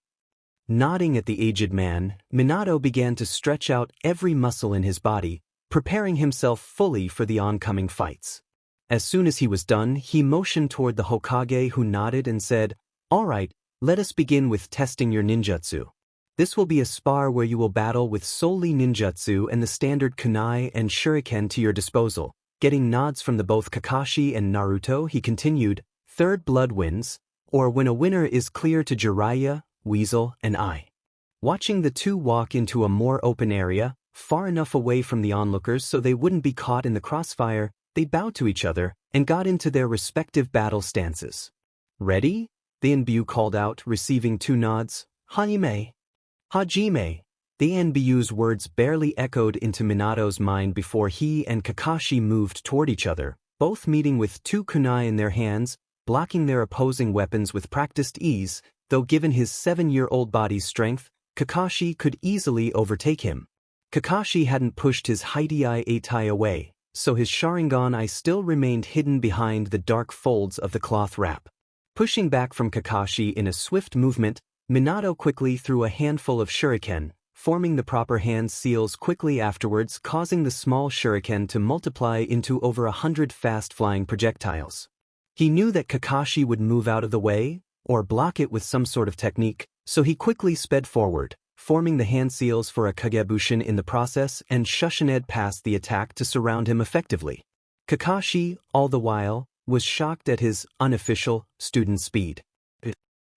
[SPEAKER 1] Nodding at the aged man, Minato began to stretch out every muscle in his body, preparing himself fully for the oncoming fights. As soon as he was done, he motioned toward the Hokage, who nodded and said, "All right, let us begin with testing your ninjutsu. This will be a spar where you will battle with solely ninjutsu and the standard kunai and shuriken to your disposal." Getting nods from both Kakashi and Naruto, he continued, "Third blood wins, or when a winner is clear to Jiraiya, Weasel, and I." Watching the two walk into a more open area, far enough away from the onlookers so they wouldn't be caught in the crossfire, they bowed to each other and got into their respective battle stances. "Ready?" the NBU called out, receiving two nods. "Hajime." "Hajime." The NBU's words barely echoed into Minato's mind before he and Kakashi moved toward each other, both meeting with two kunai in their hands, blocking their opposing weapons with practiced ease. Though given his 7-year-old body's strength, Kakashi could easily overtake him. Kakashi hadn't pushed his Hidei Eitai away, so his Sharingan eye still remained hidden behind the dark folds of the cloth wrap. Pushing back from Kakashi in a swift movement, Minato quickly threw a handful of shuriken, forming the proper hand seals quickly afterwards, causing the small shuriken to multiply into over 100 fast-flying projectiles. He knew that Kakashi would move out of the way, or block it with some sort of technique, so he quickly sped forward, forming the hand seals for a Kagebushin in the process and shushined past the attack to surround him effectively. Kakashi, all the while, was shocked at his unofficial student speed.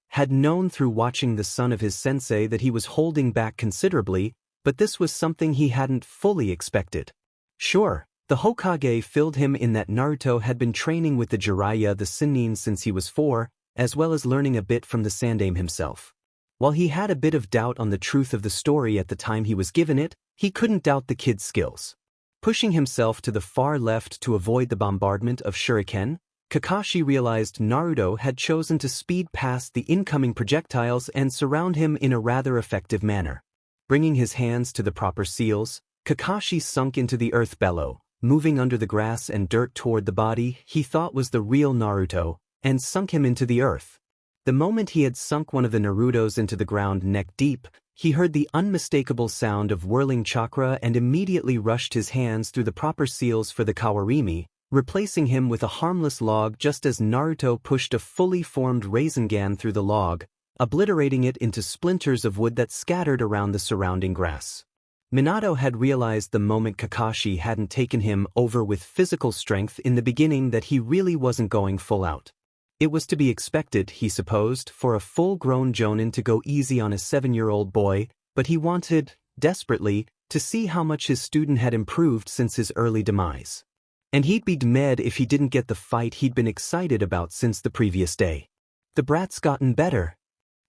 [SPEAKER 1] Had known through watching the son of his sensei that he was holding back considerably, but this was something he hadn't fully expected. Sure, the Hokage filled him in that Naruto had been training with the Jiraiya the Sannin since he was 4, as well as learning a bit from the Sandaime himself. While he had a bit of doubt on the truth of the story at the time he was given it, he couldn't doubt the kid's skills. Pushing himself to the far left to avoid the bombardment of shuriken, Kakashi realized Naruto had chosen to speed past the incoming projectiles and surround him in a rather effective manner. Bringing his hands to the proper seals, Kakashi sunk into the earth bellow, moving under the grass and dirt toward the body he thought was the real Naruto, and sunk him into the earth. The moment he had sunk one of the Narutos into the ground neck deep, he heard the unmistakable sound of whirling chakra and immediately rushed his hands through the proper seals for the Kawarimi, replacing him with a harmless log just as Naruto pushed a fully formed Rasengan through the log, obliterating it into splinters of wood that scattered around the surrounding grass. Minato had realized the moment Kakashi hadn't taken him over with physical strength in the beginning that he really wasn't going full out. It was to be expected, he supposed, for a full-grown jonin to go easy on a 7-year-old boy, but he wanted, desperately, to see how much his student had improved since his early demise. And he'd be mad if he didn't get the fight he'd been excited about since the previous day. The brat's gotten better.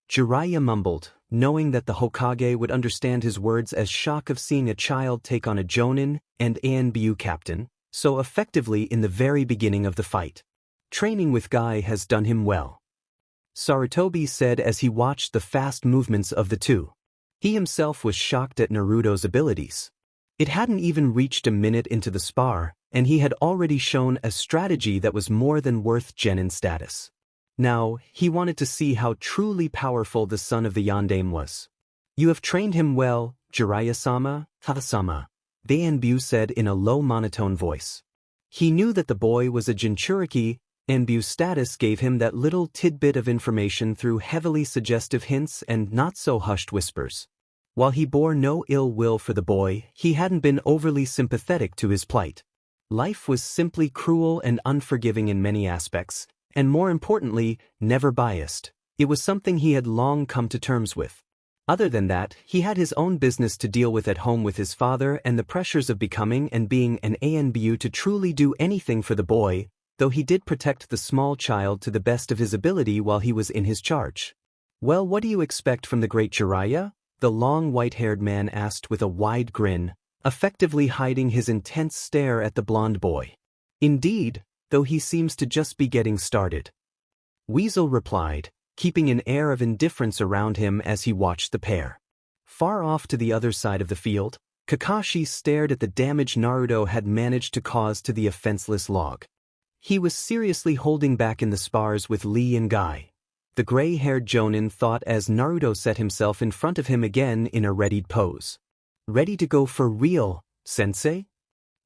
[SPEAKER 1] Jiraiya mumbled, knowing that the Hokage would understand his words as shock of seeing a child take on a jonin and ANBU captain, so effectively in the very beginning of the fight. Training with Guy has done him well. Sarutobi said as he watched the fast movements of the two. He himself was shocked at Naruto's abilities. It hadn't even reached a minute into the spar, and he had already shown a strategy that was more than worth genin status. Now, he wanted to see how truly powerful the son of the Yondaime was. You have trained him well, Jiraiya-sama, Ha-sama, the Anbu said in a low monotone voice. He knew that the boy was a Jinchuriki, Anbu's status gave him that little tidbit of information through heavily suggestive hints and not-so-hushed whispers. While he bore no ill will for the boy, he hadn't been overly sympathetic to his plight. Life was simply cruel and unforgiving in many aspects, and more importantly, never biased. It was something he had long come to terms with. Other than that, he had his own business to deal with at home with his father and the pressures of becoming and being an ANBU to truly do anything for the boy, though he did protect the small child to the best of his ability while he was in his charge. Well, what do you expect from the great Jiraiya? The long white-haired man asked with a wide grin, effectively hiding his intense stare at the blond boy. Indeed, though he seems to just be getting started. Weasel replied, keeping an air of indifference around him as he watched the pair. Far off to the other side of the field, Kakashi stared at the damage Naruto had managed to cause to the offenseless log. He was seriously holding back in the spars with Lee and Guy. The gray-haired jonin thought as Naruto set himself in front of him again in a readied pose. Ready to go for real, sensei?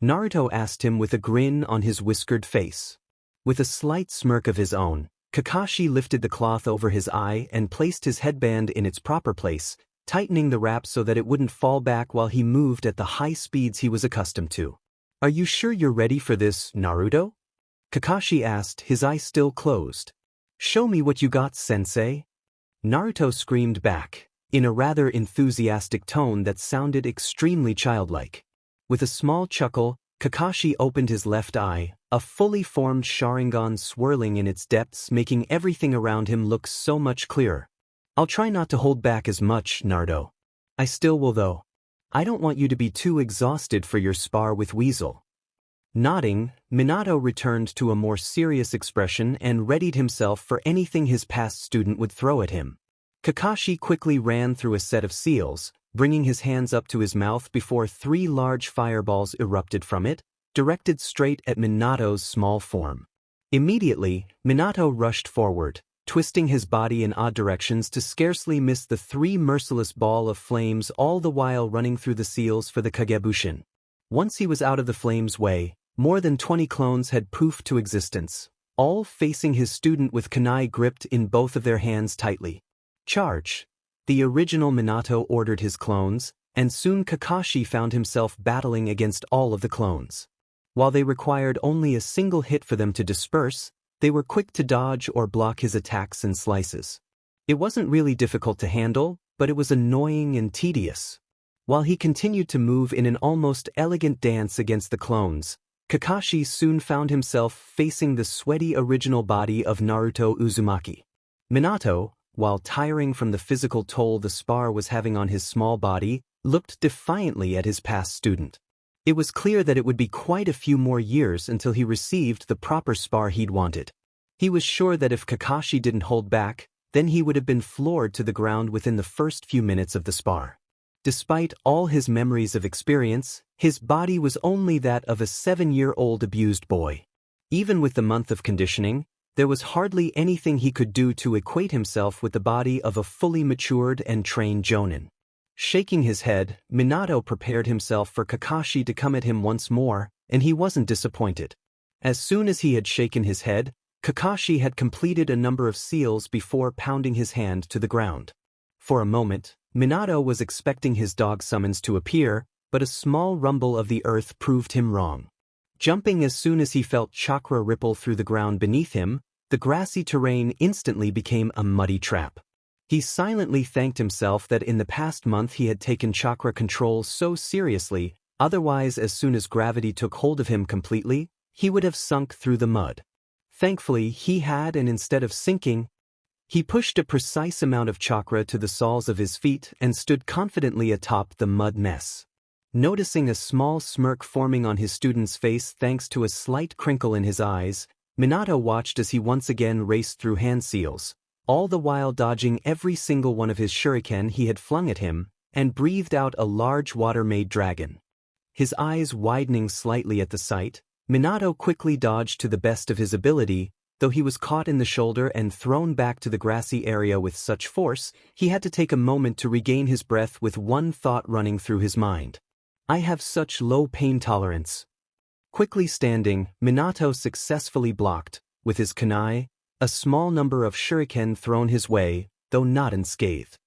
[SPEAKER 1] Naruto asked him with a grin on his whiskered face. With a slight smirk of his own, Kakashi lifted the cloth over his eye and placed his headband in its proper place, tightening the wrap so that it wouldn't fall back while he moved at the high speeds he was accustomed to. Are you sure you're ready for this, Naruto? Kakashi asked, his eyes still closed. Show me what you got, sensei. Naruto screamed back, in a rather enthusiastic tone that sounded extremely childlike. With a small chuckle, Kakashi opened his left eye, a fully formed Sharingan swirling in its depths making everything around him look so much clearer. I'll try not to hold back as much, Naruto. I still will though. I don't want you to be too exhausted for your spar with Weasel. Nodding, Minato returned to a more serious expression and readied himself for anything his past student would throw at him. Kakashi quickly ran through a set of seals, bringing his hands up to his mouth before 3 large fireballs erupted from it, directed straight at Minato's small form. Immediately, Minato rushed forward, twisting his body in odd directions to scarcely miss the 3 merciless balls of flames, all the while running through the seals for the Kagebushin. Once he was out of the flames' way, more than 20 clones had poofed to existence, all facing his student with kunai gripped in both of their hands tightly. Charge! The original Minato ordered his clones, and soon Kakashi found himself battling against all of the clones. While they required only a single hit for them to disperse, they were quick to dodge or block his attacks and slices. It wasn't really difficult to handle, but it was annoying and tedious. While he continued to move in an almost elegant dance against the clones, Kakashi soon found himself facing the sweaty original body of Naruto Uzumaki. Minato, while tiring from the physical toll the spar was having on his small body, looked defiantly at his past student. It was clear that it would be quite a few more years until he received the proper spar he'd wanted. He was sure that if Kakashi didn't hold back, then he would have been floored to the ground within the first few minutes of the spar. Despite all his memories of experience, his body was only that of a 7-year-old abused boy. Even with the month of conditioning, there was hardly anything he could do to equate himself with the body of a fully matured and trained jonin. Shaking his head, Minato prepared himself for Kakashi to come at him once more, and he wasn't disappointed. As soon as he had shaken his head, Kakashi had completed a number of seals before pounding his hand to the ground. For a moment, Minato was expecting his dog summons to appear, but a small rumble of the earth proved him wrong. Jumping as soon as he felt chakra ripple through the ground beneath him, the grassy terrain instantly became a muddy trap. He silently thanked himself that in the past month he had taken chakra control so seriously, otherwise as soon as gravity took hold of him completely, he would have sunk through the mud. Thankfully he had, and instead of sinking, he pushed a precise amount of chakra to the soles of his feet and stood confidently atop the mud mess. Noticing a small smirk forming on his student's face thanks to a slight crinkle in his eyes, Minato watched as he once again raced through hand seals, all the while dodging every single one of his shuriken he had flung at him, and breathed out a large water-made dragon. His eyes widening slightly at the sight, Minato quickly dodged to the best of his ability. Though he was caught in the shoulder and thrown back to the grassy area with such force, he had to take a moment to regain his breath with one thought running through his mind. I have such low pain tolerance. Quickly standing, Minato successfully blocked, with his kunai, a small number of shuriken thrown his way, though not unscathed.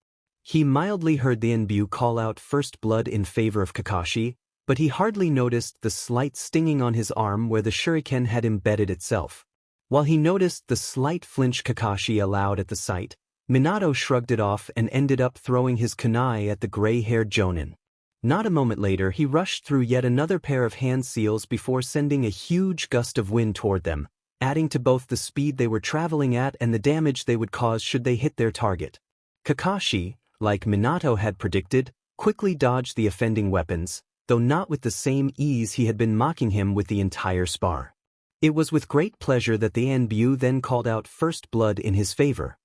[SPEAKER 1] He mildly heard the Enbu call out first blood in favor of Kakashi, but he hardly noticed the slight stinging on his arm where the shuriken had embedded itself. While he noticed the slight flinch Kakashi allowed at the sight, Minato shrugged it off and ended up throwing his kunai at the gray-haired jonin. Not a moment later he rushed through yet another pair of hand seals before sending a huge gust of wind toward them, adding to both the speed they were traveling at and the damage they would cause should they hit their target. Kakashi, like Minato had predicted, quickly dodged the offending weapons, though not with the same ease he had been mocking him with the entire spar. It was with great pleasure that the Enbu then called out first blood in his favor.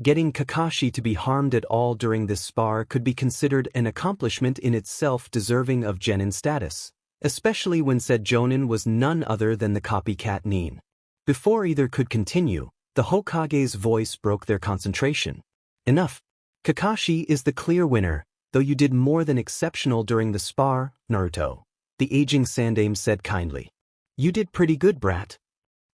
[SPEAKER 1] Getting Kakashi to be harmed at all during this spar could be considered an accomplishment in itself deserving of genin status, especially when said jonin was none other than the copycat Nin. Before either could continue, the Hokage's voice broke their concentration. Enough. Kakashi is the clear winner, though you did more than exceptional during the spar, Naruto, the aging Sandaime said kindly. You did pretty good, brat.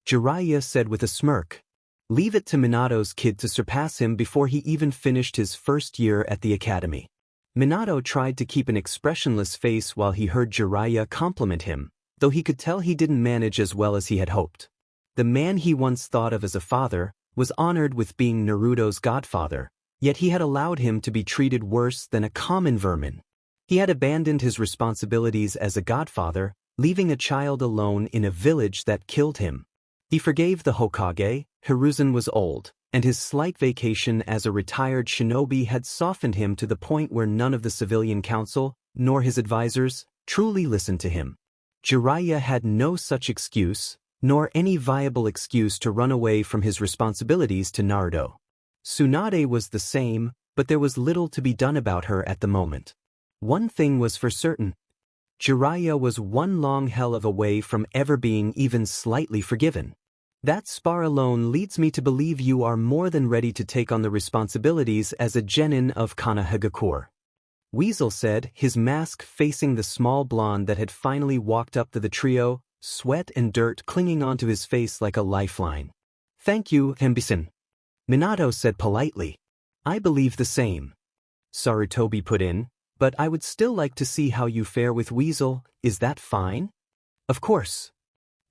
[SPEAKER 1] Jiraiya said with a smirk. Leave it to Minato's kid to surpass him before he even finished his first year at the academy. Minato tried to keep an expressionless face while he heard Jiraiya compliment him, though he could tell he didn't manage as well as he had hoped. The man he once thought of as a father was honored with being Naruto's godfather, yet he had allowed him to be treated worse than a common vermin. He had abandoned his responsibilities as a godfather, leaving a child alone in a village that killed him. He forgave the Hokage. Hiruzen was old, and his slight vacation as a retired shinobi had softened him to the point where none of the civilian council, nor his advisors, truly listened to him. Jiraiya had no such excuse, nor any viable excuse to run away from his responsibilities to Naruto. Tsunade was the same, but there was little to be done about her at the moment. One thing was for certain. Jiraiya was one long hell of a way from ever being even slightly forgiven. That spar alone leads me to believe you are more than ready to take on the responsibilities as a genin of Konohagakure. Weasel said, his mask facing the small blonde that had finally walked up to the trio, sweat and dirt clinging onto his face like a lifeline. Thank you, Hembisen. Minato said politely. I believe the same. Sarutobi put in, but I would still like to see how you fare with Weasel, is that fine? Of course.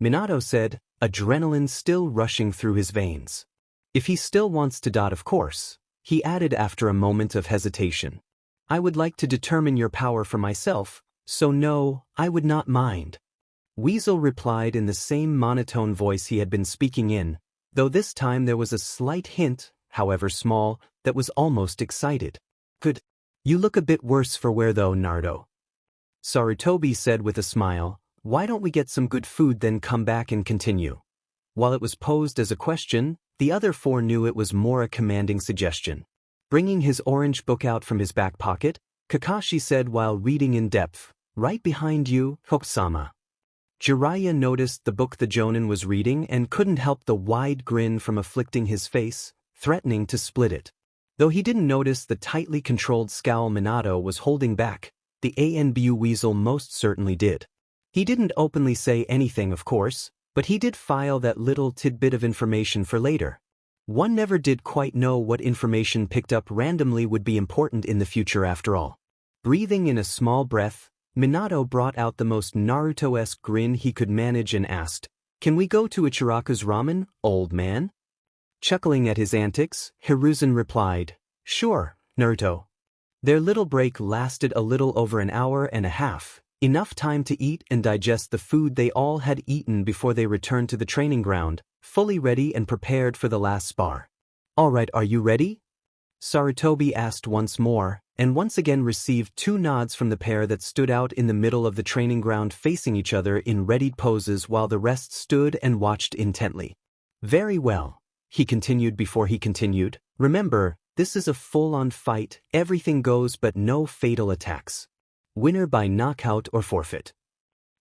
[SPEAKER 1] Minato said, adrenaline still rushing through his veins. If he still wants to dot, of course, he added after a moment of hesitation. I would like to determine your power for myself, so no, I would not mind. Weasel replied in the same monotone voice he had been speaking in, though this time there was a slight hint, however small, that was almost excited. Good. You look a bit worse for wear though, Naruto. Sarutobi said with a smile, why don't we get some good food then come back and continue? While it was posed as a question, the other four knew it was more a commanding suggestion. Bringing his orange book out from his back pocket, Kakashi said while reading in depth, "Right behind you, Hokusama." Jiraiya noticed the book the Jonin was reading and couldn't help the wide grin from afflicting his face, threatening to split it. Though he didn't notice the tightly controlled scowl Minato was holding back, the ANBU weasel most certainly did. He didn't openly say anything, of course, but he did file that little tidbit of information for later. One never did quite know what information picked up randomly would be important in the future after all. Breathing in a small breath, Minato brought out the most Naruto-esque grin he could manage and asked, "Can we go to Ichiraku's ramen, old man?" Chuckling at his antics, Hiruzen replied, "Sure, Naruto." Their little break lasted a little over an hour and a half, enough time to eat and digest the food they all had eaten before they returned to the training ground, fully ready and prepared for the last spar. "Alright, are you ready?" Sarutobi asked once more, and once again received two nods from the pair that stood out in the middle of the training ground facing each other in readied poses while the rest stood and watched intently. "Very well," he continued before he continued, "remember, this is a full-on fight, everything goes but no fatal attacks. Winner by knockout or forfeit."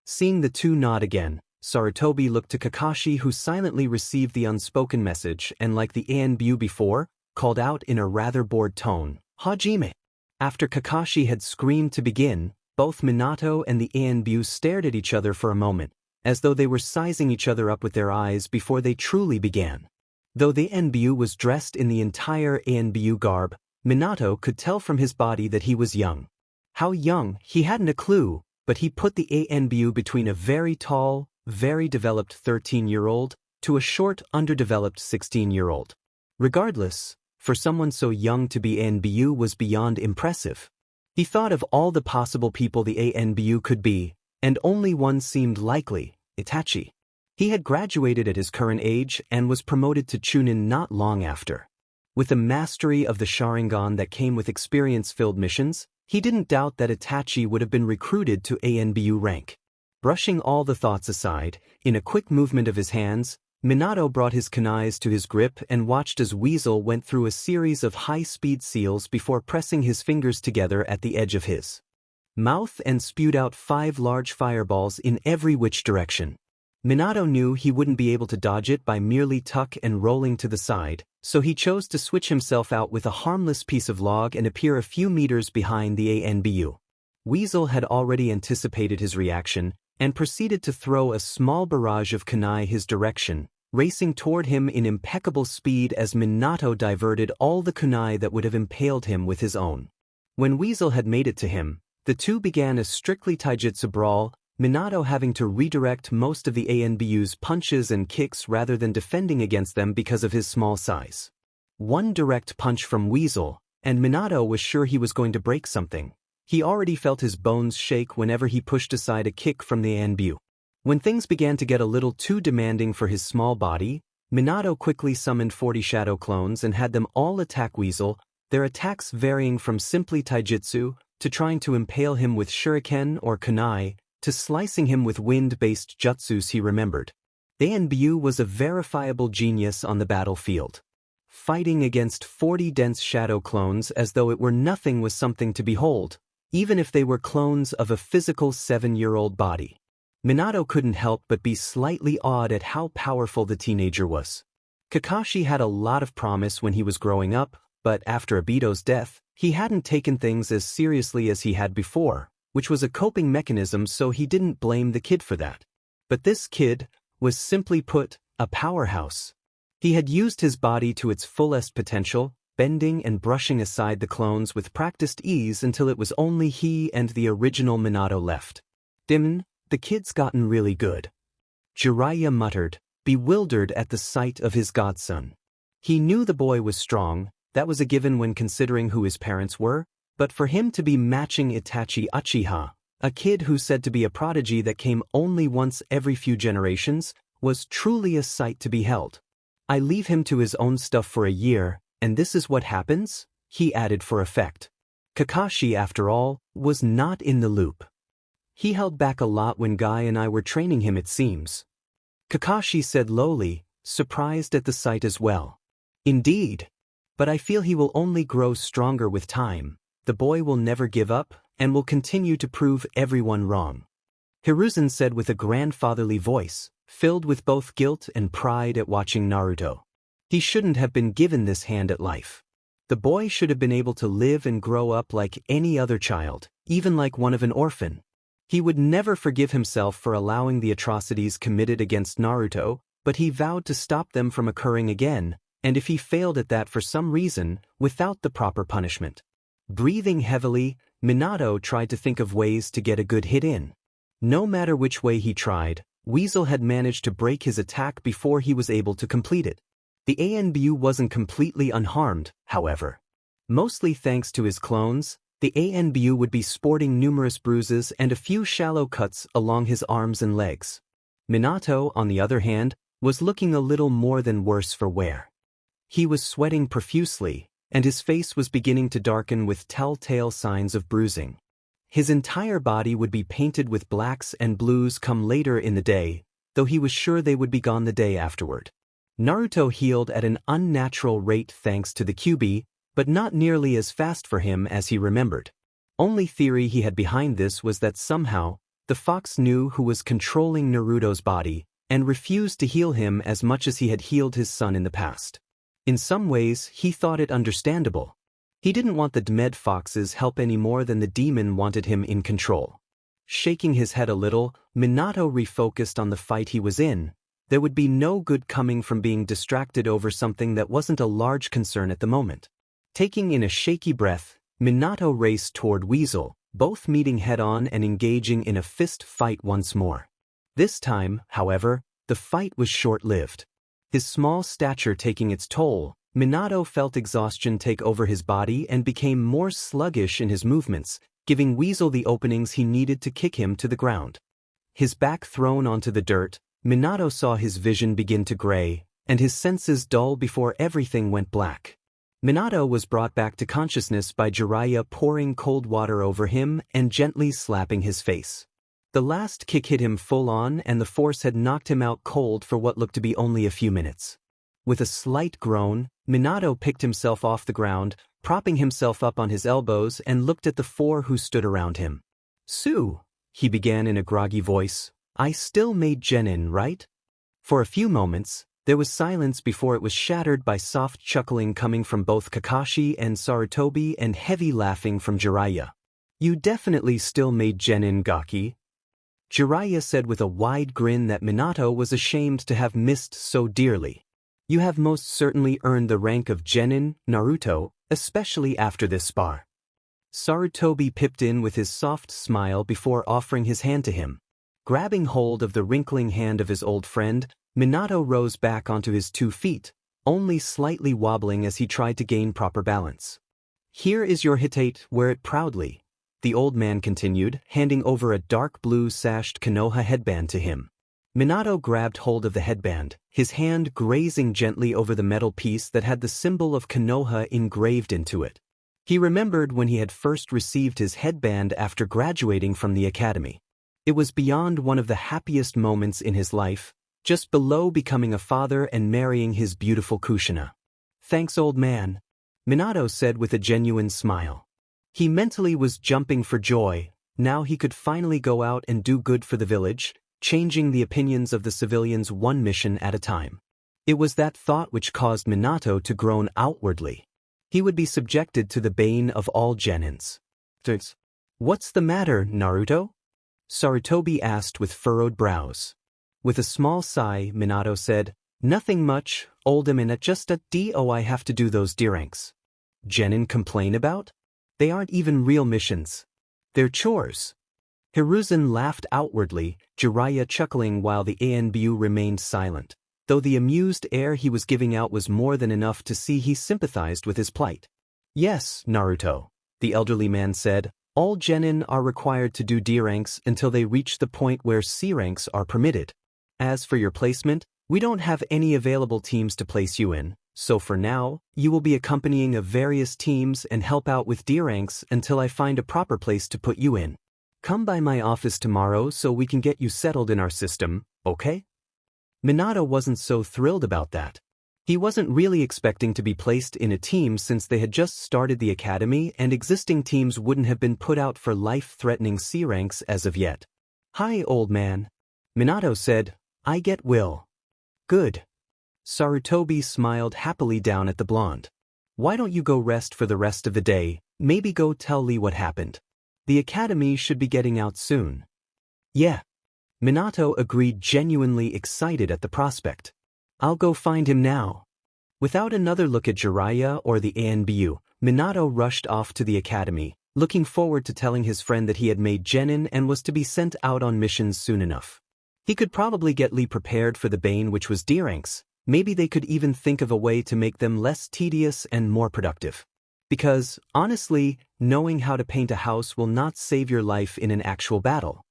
[SPEAKER 1] Seeing the two nod again, Sarutobi looked to Kakashi, who silently received the unspoken message and, like the ANBU before, called out in a rather bored tone, "Hajime." After Kakashi had screamed to begin, both Minato and the ANBU stared at each other for a moment, as though they were sizing each other up with their eyes before they truly began. Though the ANBU was dressed in the entire ANBU garb, Minato could tell from his body that he was young. How young, he hadn't a clue, but he put the ANBU between a very tall, very developed 13-year-old to a short, underdeveloped 16-year-old. Regardless, for someone so young to be ANBU was beyond impressive. He thought of all the possible people the ANBU could be, and only one seemed likely, Itachi. He had graduated at his current age and was promoted to Chunin not long after. With a mastery of the Sharingan that came with experience-filled missions, he didn't doubt that Itachi would have been recruited to ANBU rank. Brushing all the thoughts aside, in a quick movement of his hands, Minato brought his kunais to his grip and watched as Weasel went through a series of high-speed seals before pressing his fingers together at the edge of his mouth and spewed out 5 large fireballs in every which direction. Minato knew he wouldn't be able to dodge it by merely tuck and rolling to the side, so he chose to switch himself out with a harmless piece of log and appear a few meters behind the ANBU. Weasel had already anticipated his reaction and proceeded to throw a small barrage of kunai his direction, racing toward him in impeccable speed as Minato diverted all the kunai that would have impaled him with his own. When Weasel had made it to him, the two began a strictly taijutsu brawl, Minato having to redirect most of the ANBU's punches and kicks rather than defending against them because of his small size. One direct punch from Weasel, and Minato was sure he was going to break something. He already felt his bones shake whenever he pushed aside a kick from the ANBU. When things began to get a little too demanding for his small body, Minato quickly summoned 40 shadow clones and had them all attack Weasel, their attacks varying from simply taijutsu, to trying to impale him with shuriken or kunai, to slicing him with wind-based jutsus he remembered. ANBU was a verifiable genius on the battlefield. Fighting against 40 dense shadow clones as though it were nothing was something to behold, even if they were clones of a physical 7-year-old body. Minato couldn't help but be slightly awed at how powerful the teenager was. Kakashi had a lot of promise when he was growing up, but after Obito's death, he hadn't taken things as seriously as he had before, which was a coping mechanism, so he didn't blame the kid for that. But this kid was, simply put, a powerhouse. He had used his body to its fullest potential, bending and brushing aside the clones with practiced ease until it was only he and the original Minato left. The kid's gotten really good," Jiraiya muttered, bewildered at the sight of his godson. He knew the boy was strong, that was a given when considering who his parents were, but for him to be matching Itachi Uchiha, a kid who's said to be a prodigy that came only once every few generations, was truly a sight to behold. "I leave him to his own stuff for a year, and this is what happens?" he added for effect. Kakashi, after all, was not in the loop. "He held back a lot when Guy and I were training him, it seems," Kakashi said lowly, surprised at the sight as well. "Indeed. But I feel he will only grow stronger with time. The boy will never give up, and will continue to prove everyone wrong. Hiruzen said with a grandfatherly voice, filled with both guilt and pride at watching Naruto. He shouldn't have been given this hand at life. The boy should have been able to live and grow up like any other child, even like one of an orphan. He would never forgive himself for allowing the atrocities committed against Naruto, but he vowed to stop them from occurring again, and if he failed at that for some reason, without the proper punishment. Breathing heavily, Minato tried to think of ways to get a good hit in. No matter which way he tried, Weasel had managed to break his attack before he was able to complete it. The ANBU wasn't completely unharmed, however. Mostly thanks to his clones, the ANBU would be sporting numerous bruises and a few shallow cuts along his arms and legs. Minato, on the other hand, was looking a little more than worse for wear. He was sweating profusely, and his face was beginning to darken with telltale signs of bruising. His entire body would be painted with blacks and blues come later in the day, though he was sure they would be gone the day afterward. Naruto healed at an unnatural rate thanks to the QB, but not nearly as fast for him as he remembered. Only theory he had behind this was that somehow, the fox knew who was controlling Naruto's body, and refused to heal him as much as he had healed his son in the past. In some ways, he thought it understandable. He didn't want the Demed Fox's help any more than the demon wanted him in control. Shaking his head a little, Minato refocused on the fight he was in. There would be no good coming from being distracted over something that wasn't a large concern at the moment. Taking in a shaky breath, Minato raced toward Weasel, both meeting head-on and engaging in a fist fight once more. This time, however, the fight was short-lived. His small stature taking its toll, Minato felt exhaustion take over his body and became more sluggish in his movements, giving Weasel the openings he needed to kick him to the ground. His back thrown onto the dirt, Minato saw his vision begin to gray, and his senses dull before everything went black. Minato was brought back to consciousness by Jiraiya pouring cold water over him and gently slapping his face. The last kick hit him full on and the force had knocked him out cold for what looked to be only a few minutes. With a slight groan, Minato picked himself off the ground, propping himself up on his elbows and looked at the four who stood around him. "Sue," he began in a groggy voice, "I still made genin, right?" For a few moments, there was silence before it was shattered by soft chuckling coming from both Kakashi and Sarutobi and heavy laughing from Jiraiya. "You definitely still made genin, Gaki," Jiraiya said with a wide grin that Minato was ashamed to have missed so dearly. "You have most certainly earned the rank of genin, Naruto, especially after this spar." Sarutobi pipped in with his soft smile before offering his hand to him. Grabbing hold of the wrinkling hand of his old friend, Minato rose back onto his 2 feet, only slightly wobbling as he tried to gain proper balance. "Here is your hitate, wear it proudly," the old man continued, handing over a dark blue sashed Konoha headband to him. Minato grabbed hold of the headband, his hand grazing gently over the metal piece that had the symbol of Konoha engraved into it. He remembered when he had first received his headband after graduating from the academy. It was beyond one of the happiest moments in his life, just below becoming a father and marrying his beautiful Kushina. "Thanks, old man," Minato said with a genuine smile. He mentally was jumping for joy. Now he could finally go out and do good for the village, changing the opinions of the civilians one mission at a time. It was that thought which caused Minato to groan outwardly. He would be subjected to the bane of all genins. "What's the matter, Naruto?" Sarutobi asked with furrowed brows. With a small sigh, Minato said, "Nothing much, old man, just a do I have to do those D-ranks. Genin complain about? They aren't even real missions. They're chores." Hiruzen laughed outwardly, Jiraiya chuckling while the ANBU remained silent, though the amused air he was giving out was more than enough to see he sympathized with his plight. "Yes, Naruto," the elderly man said, "all genin are required to do D-ranks until they reach the point where C-ranks are permitted. As for your placement, we don't have any available teams to place you in, so for now, you will be accompanying of various teams and help out with D-ranks until I find a proper place to put you in. Come by my office tomorrow so we can get you settled in our system, okay?" Minato wasn't so thrilled about that. He wasn't really expecting to be placed in a team since they had just started the academy and existing teams wouldn't have been put out for life-threatening C ranks as of yet. "Hi, old man," Minato said. "I get Will." "Good." Sarutobi smiled happily down at the blonde. "Why don't you go rest for the rest of the day, maybe go tell Lee what happened. The academy should be getting out soon." "Yeah." Minato agreed, genuinely excited at the prospect. "I'll go find him now." Without another look at Jiraiya or the ANBU, Minato rushed off to the academy, looking forward to telling his friend that he had made genin and was to be sent out on missions soon enough. He could probably get Lee prepared for the Bane, which was D ranks. Maybe they could even think of a way to make them less tedious and more productive. Because, honestly, knowing how to paint a house will not save your life in an actual battle.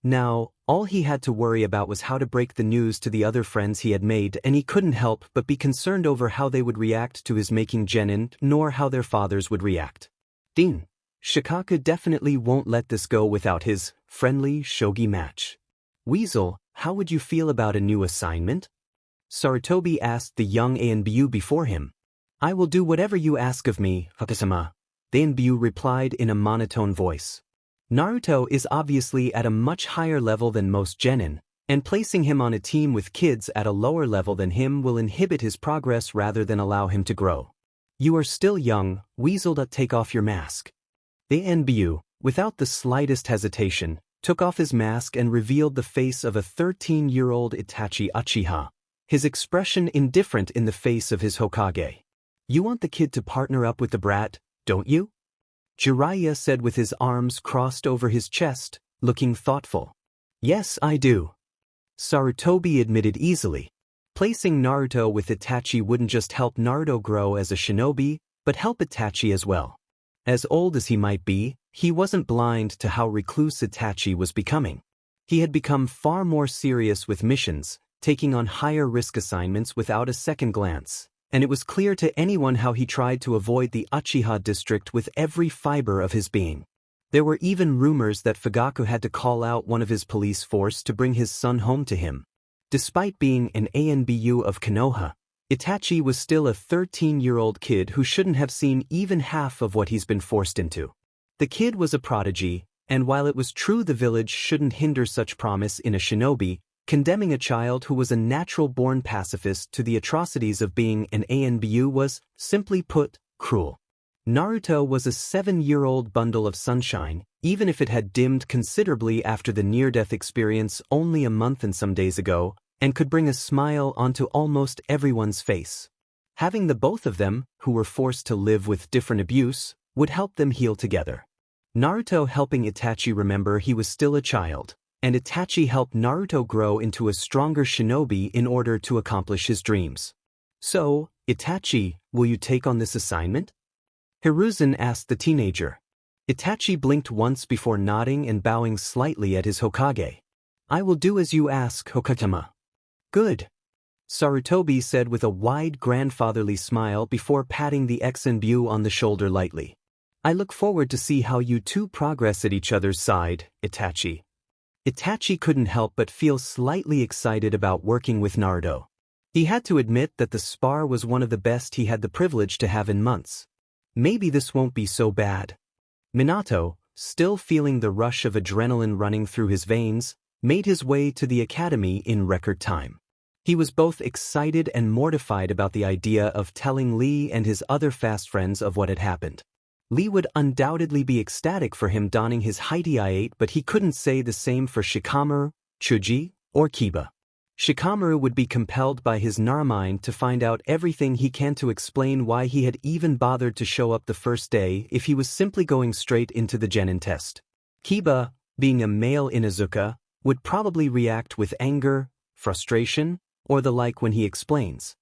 [SPEAKER 1] Now, all he had to worry about was how to break the news to the other friends he had made, and he couldn't help but be concerned over how they would react to his making genin, nor how their fathers would react. Dean, Shikaku definitely won't let this go without his friendly shogi match. Weasel, how would you feel about a new assignment? Sarutobi asked the young ANBU before him. "I will do whatever you ask of me, Hokage-sama," the ANBU replied in a monotone voice. Naruto is obviously at a much higher level than most genin, and placing him on a team with kids at a lower level than him will inhibit his progress rather than allow him to grow. "You are still young, Weasel. Take off your mask." The ANBU, without the slightest hesitation, took off his mask and revealed the face of a 13-year-old Itachi Uchiha, his expression indifferent in the face of his Hokage. "You want the kid to partner up with the brat, don't you?" Jiraiya said with his arms crossed over his chest, looking thoughtful. "Yes, I do." Sarutobi admitted easily. Placing Naruto with Itachi wouldn't just help Naruto grow as a shinobi, but help Itachi as well. As old as he might be, he wasn't blind to how recluse Itachi was becoming. He had become far more serious with missions, taking on higher risk assignments without a second glance, and it was clear to anyone how he tried to avoid the Uchiha district with every fiber of his being. There were even rumors that Fugaku had to call out one of his police force to bring his son home to him. Despite being an ANBU of Konoha, Itachi was still a 13-year-old kid who shouldn't have seen even half of what he's been forced into. The kid was a prodigy, and while it was true the village shouldn't hinder such promise in a shinobi, condemning a child who was a natural-born pacifist to the atrocities of being an ANBU was, simply put, cruel. Naruto was a 7-year-old bundle of sunshine, even if it had dimmed considerably after the near-death experience only a month and some days ago, and could bring a smile onto almost everyone's face. Having the both of them, who were forced to live with different abuse, would help them heal together. Naruto helping Itachi remember he was still a child, and Itachi helped Naruto grow into a stronger shinobi in order to accomplish his dreams. "So, Itachi, will you take on this assignment?" Hiruzen asked the teenager. Itachi blinked once before nodding and bowing slightly at his Hokage. "I will do as you ask, Hokage-sama." "Good," Sarutobi said with a wide grandfatherly smile before patting the ex-ANBU on the shoulder lightly. "I look forward to see how you two progress at each other's side, Itachi." Itachi couldn't help but feel slightly excited about working with Naruto. He had to admit that the spar was one of the best he had the privilege to have in months. Maybe this won't be so bad. Minato, still feeling the rush of adrenaline running through his veins, made his way to the academy in record time. He was both excited and mortified about the idea of telling Lee and his other fast friends of what had happened. Lee would undoubtedly be ecstatic for him donning his Haitai, but he couldn't say the same for Shikamaru, Chuji, or Kiba. Shikamaru would be compelled by his Naramind to find out everything he can to explain why he had even bothered to show up the first day if he was simply going straight into the genin test. Kiba, being a male Inuzuka, would probably react with anger, frustration, or the like when he explains.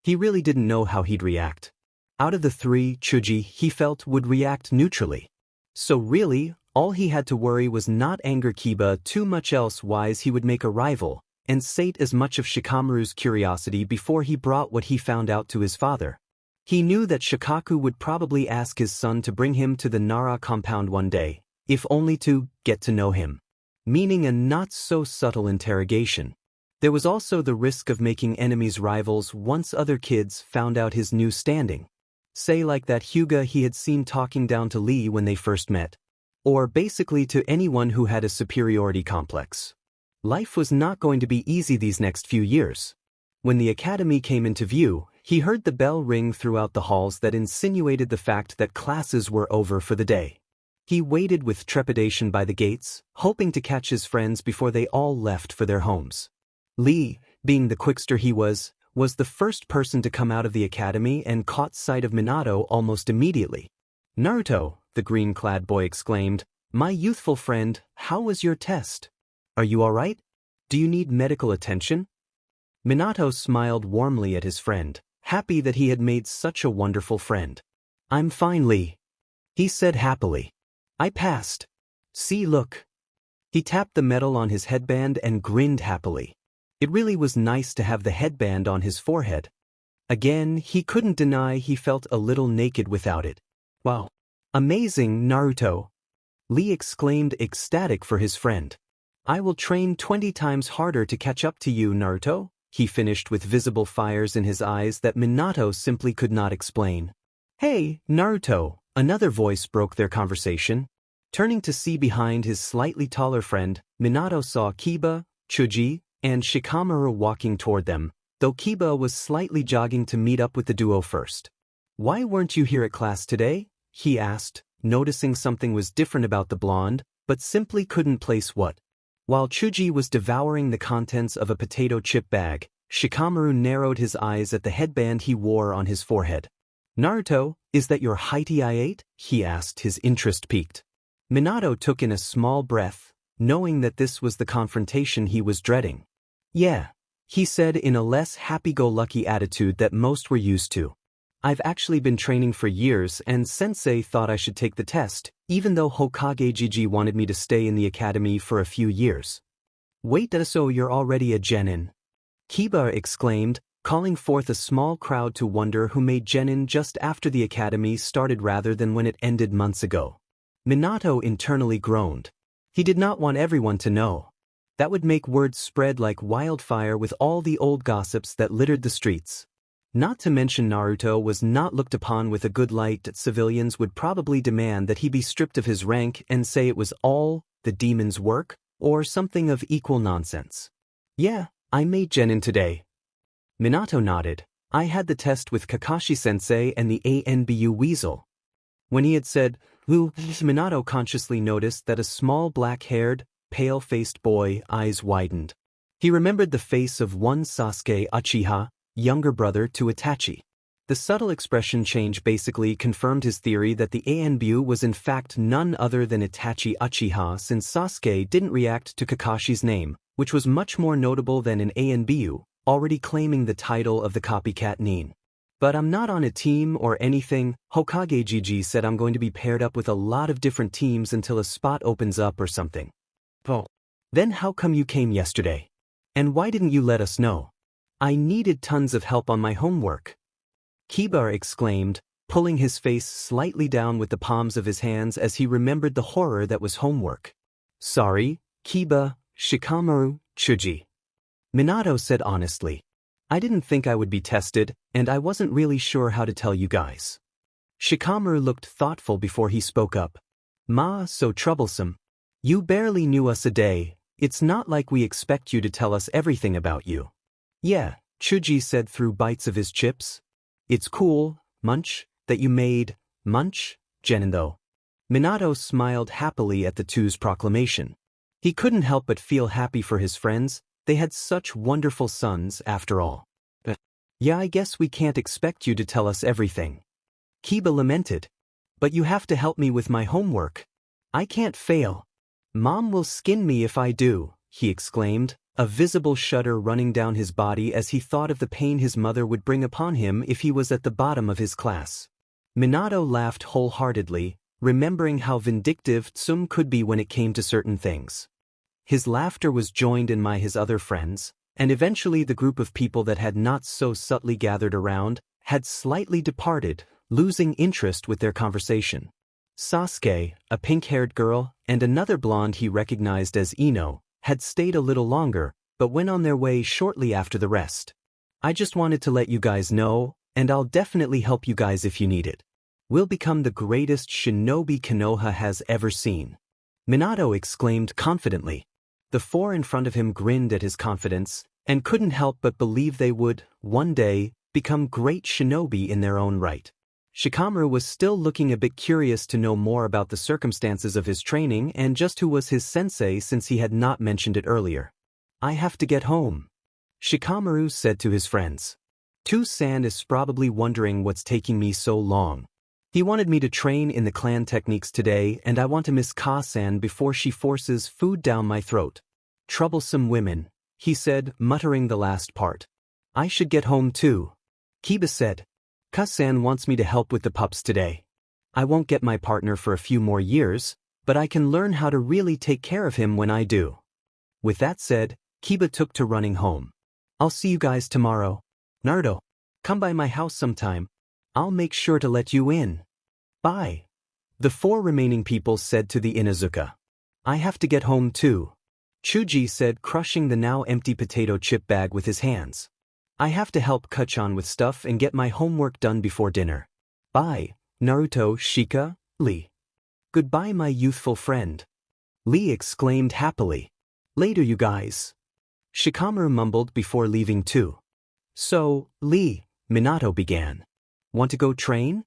[SPEAKER 1] He really didn't know how he'd react. Out of the three, Chuji, he felt, would react neutrally. So really, all he had to worry was not anger Kiba too much, elsewise he would make a rival, and sate as much of Shikamaru's curiosity before he brought what he found out to his father. He knew that Shikaku would probably ask his son to bring him to the Nara compound one day, if only to get to know him. Meaning a not-so-subtle interrogation. There was also the risk of making enemies rivals once other kids found out his new standing. Say like that Hyuga he had seen talking down to Lee when they first met. Or basically to anyone who had a superiority complex. Life was not going to be easy these next few years. When the academy came into view, he heard the bell ring throughout the halls that insinuated the fact that classes were over for the day. He waited with trepidation by the gates, hoping to catch his friends before they all left for their homes. Lee, being the quickster he was the first person to come out of the academy and caught sight of Minato almost immediately. "Naruto," the green-clad boy exclaimed, "my youthful friend, how was your test? Are you all right? Do you need medical attention?" Minato smiled warmly at his friend, happy that he had made such a wonderful friend. "I'm fine, Lee," he said happily. "I passed. See, look." He tapped the medal on his headband and grinned happily. It really was nice to have the headband on his forehead. Again, he couldn't deny he felt a little naked without it. "Wow. Amazing, Naruto," Lee exclaimed, ecstatic for his friend. "I will train 20 times harder to catch up to you, Naruto," he finished with visible fires in his eyes that Minato simply could not explain. "Hey, Naruto," another voice broke their conversation. Turning to see behind his slightly taller friend, Minato saw Kiba, Chuji, and Shikamaru walking toward them, though Kiba was slightly jogging to meet up with the duo first. "Why weren't you here at class today?" he asked, noticing something was different about the blonde, but simply couldn't place what. While Chuji was devouring the contents of a potato chip bag, Shikamaru narrowed his eyes at the headband he wore on his forehead. "Naruto, is that your Haiti I ate?" he asked, his interest piqued. Minato took in a small breath, knowing that this was the confrontation he was dreading. "Yeah," he said in a less happy-go-lucky attitude that most were used to. "I've actually been training for years and Sensei thought I should take the test, even though Hokage Gigi wanted me to stay in the academy for a few years." "Wait, so you're already a genin?" Kiba exclaimed, calling forth a small crowd to wonder who made genin just after the academy started rather than when it ended months ago. Minato internally groaned. He did not want everyone to know. That would make word spread like wildfire with all the old gossips that littered the streets. Not to mention Naruto was not looked upon with a good light. Civilians would probably demand that he be stripped of his rank and say it was all the demon's work, or something of equal nonsense. "Yeah, I made genin today." Minato nodded. "I had the test with Kakashi-sensei and the ANBU Weasel." When he had said, "Who?" Minato consciously noticed that a small black-haired, pale-faced boy eyes widened. He remembered the face of one Sasuke Uchiha, younger brother to Itachi. The subtle expression change basically confirmed his theory that the ANBU was in fact none other than Itachi Uchiha, since Sasuke didn't react to Kakashi's name, which was much more notable than an ANBU, already claiming the title of the copycat nin. "But I'm not on a team or anything. Hokage Gigi said I'm going to be paired up with a lot of different teams until a spot opens up or something." "Oh. Then how come you came yesterday? And why didn't you let us know?" "I needed tons of help on my homework," Kiba exclaimed, pulling his face slightly down with the palms of his hands as he remembered the horror that was homework. "Sorry, Kiba, Shikamaru, Chuji," Minato said honestly. "I didn't think I would be tested, and I wasn't really sure how to tell you guys." Shikamaru looked thoughtful before he spoke up. So troublesome. You barely knew us a day. It's not like we expect you to tell us everything about you." "Yeah," Chuji said through bites of his chips. "It's cool, munch, that you made, munch, genin though." Minato smiled happily at the two's proclamation. He couldn't help but feel happy for his friends. They had such wonderful sons, after all. "Yeah, I guess we can't expect you to tell us everything," Kiba lamented. "But you have to help me with my homework. I can't fail. Mom will skin me if I do," he exclaimed, a visible shudder running down his body as he thought of the pain his mother would bring upon him if he was at the bottom of his class. Minato laughed wholeheartedly, remembering how vindictive Tsum could be when it came to certain things. His laughter was joined in by his other friends, and eventually the group of people that had not so subtly gathered around had slightly departed, losing interest with their conversation. Sasuke, a pink-haired girl, and another blonde he recognized as Ino, had stayed a little longer, but went on their way shortly after the rest. I just wanted to let you guys know, and I'll definitely help you guys if you need it. We'll become the greatest shinobi Konoha has ever seen. Minato exclaimed confidently. The four in front of him grinned at his confidence, and couldn't help but believe they would, one day, become great shinobi in their own right. Shikamaru was still looking a bit curious to know more about the circumstances of his training and just who was his sensei since he had not mentioned it earlier. I have to get home, Shikamaru said to his friends. Tu-san is probably wondering what's taking me so long. He wanted me to train in the clan techniques today, and I want to miss Ka-san before she forces food down my throat. Troublesome women, he said, muttering the last part. I should get home too, Kiba said. Ka-san wants me to help with the pups today. I won't get my partner for a few more years, but I can learn how to really take care of him when I do. With that said, Kiba took to running home. I'll see you guys tomorrow. Naruto, come by my house sometime. I'll make sure to let you in. Bye. The four remaining people said to the Inuzuka. I have to get home too, Chuji said, crushing the now empty potato chip bag with his hands. I have to help Kachan with stuff and get my homework done before dinner. Bye, Naruto, Shika, Lee. Goodbye, my youthful friend. Lee exclaimed happily. Later, you guys. Shikamaru mumbled before leaving too. So, Lee, Minato began. Want to go train?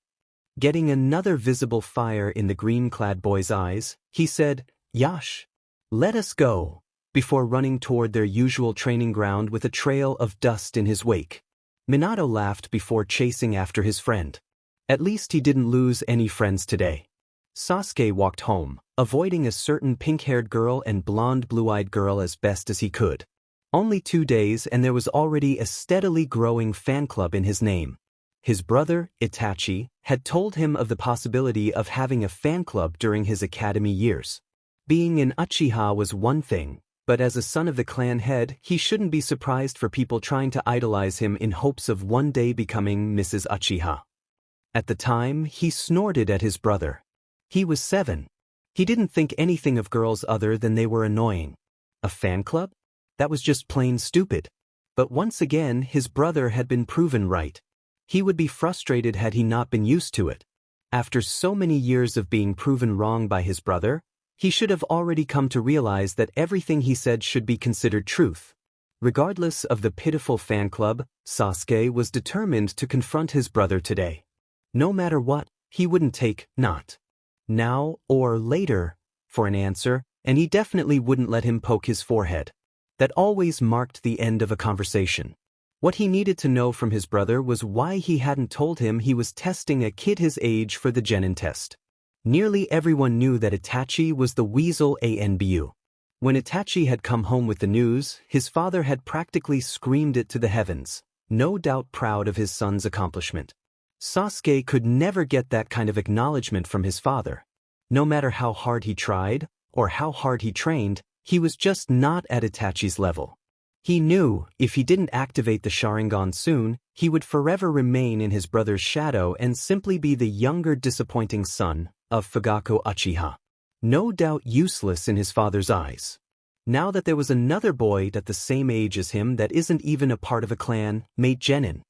[SPEAKER 1] Getting another visible fire in the green-clad boy's eyes, he said, Yash. Let us go, before running toward their usual training ground with a trail of dust in his wake. Minato laughed before chasing after his friend. At least he didn't lose any friends today. Sasuke walked home, avoiding a certain pink-haired girl and blonde blue-eyed girl as best as he could. Only 2 days and there was already a steadily growing fan club in his name. His brother, Itachi, had told him of the possibility of having a fan club during his academy years. Being an Uchiha was one thing, but as a son of the clan head, he shouldn't be surprised for people trying to idolize him in hopes of one day becoming Mrs. Uchiha. At the time, he snorted at his brother. He was 7. He didn't think anything of girls other than they were annoying. A fan club? That was just plain stupid. But once again, his brother had been proven right. He would be frustrated had he not been used to it. After so many years of being proven wrong by his brother, he should have already come to realize that everything he said should be considered truth. Regardless of the pitiful fan club, Sasuke was determined to confront his brother today. No matter what, he wouldn't take not now or later for an answer, and he definitely wouldn't let him poke his forehead. That always marked the end of a conversation. What he needed to know from his brother was why he hadn't told him he was testing a kid his age for the genin test. Nearly everyone knew that Itachi was the weasel ANBU. When Itachi had come home with the news, his father had practically screamed it to the heavens, no doubt proud of his son's accomplishment. Sasuke could never get that kind of acknowledgement from his father. No matter how hard he tried, or how hard he trained, he was just not at Itachi's level. He knew, if he didn't activate the Sharingan soon, he would forever remain in his brother's shadow and simply be the younger disappointing son of Fugaku Uchiha. No doubt useless in his father's eyes. Now that there was another boy at the same age as him that isn't even a part of a clan, made genin,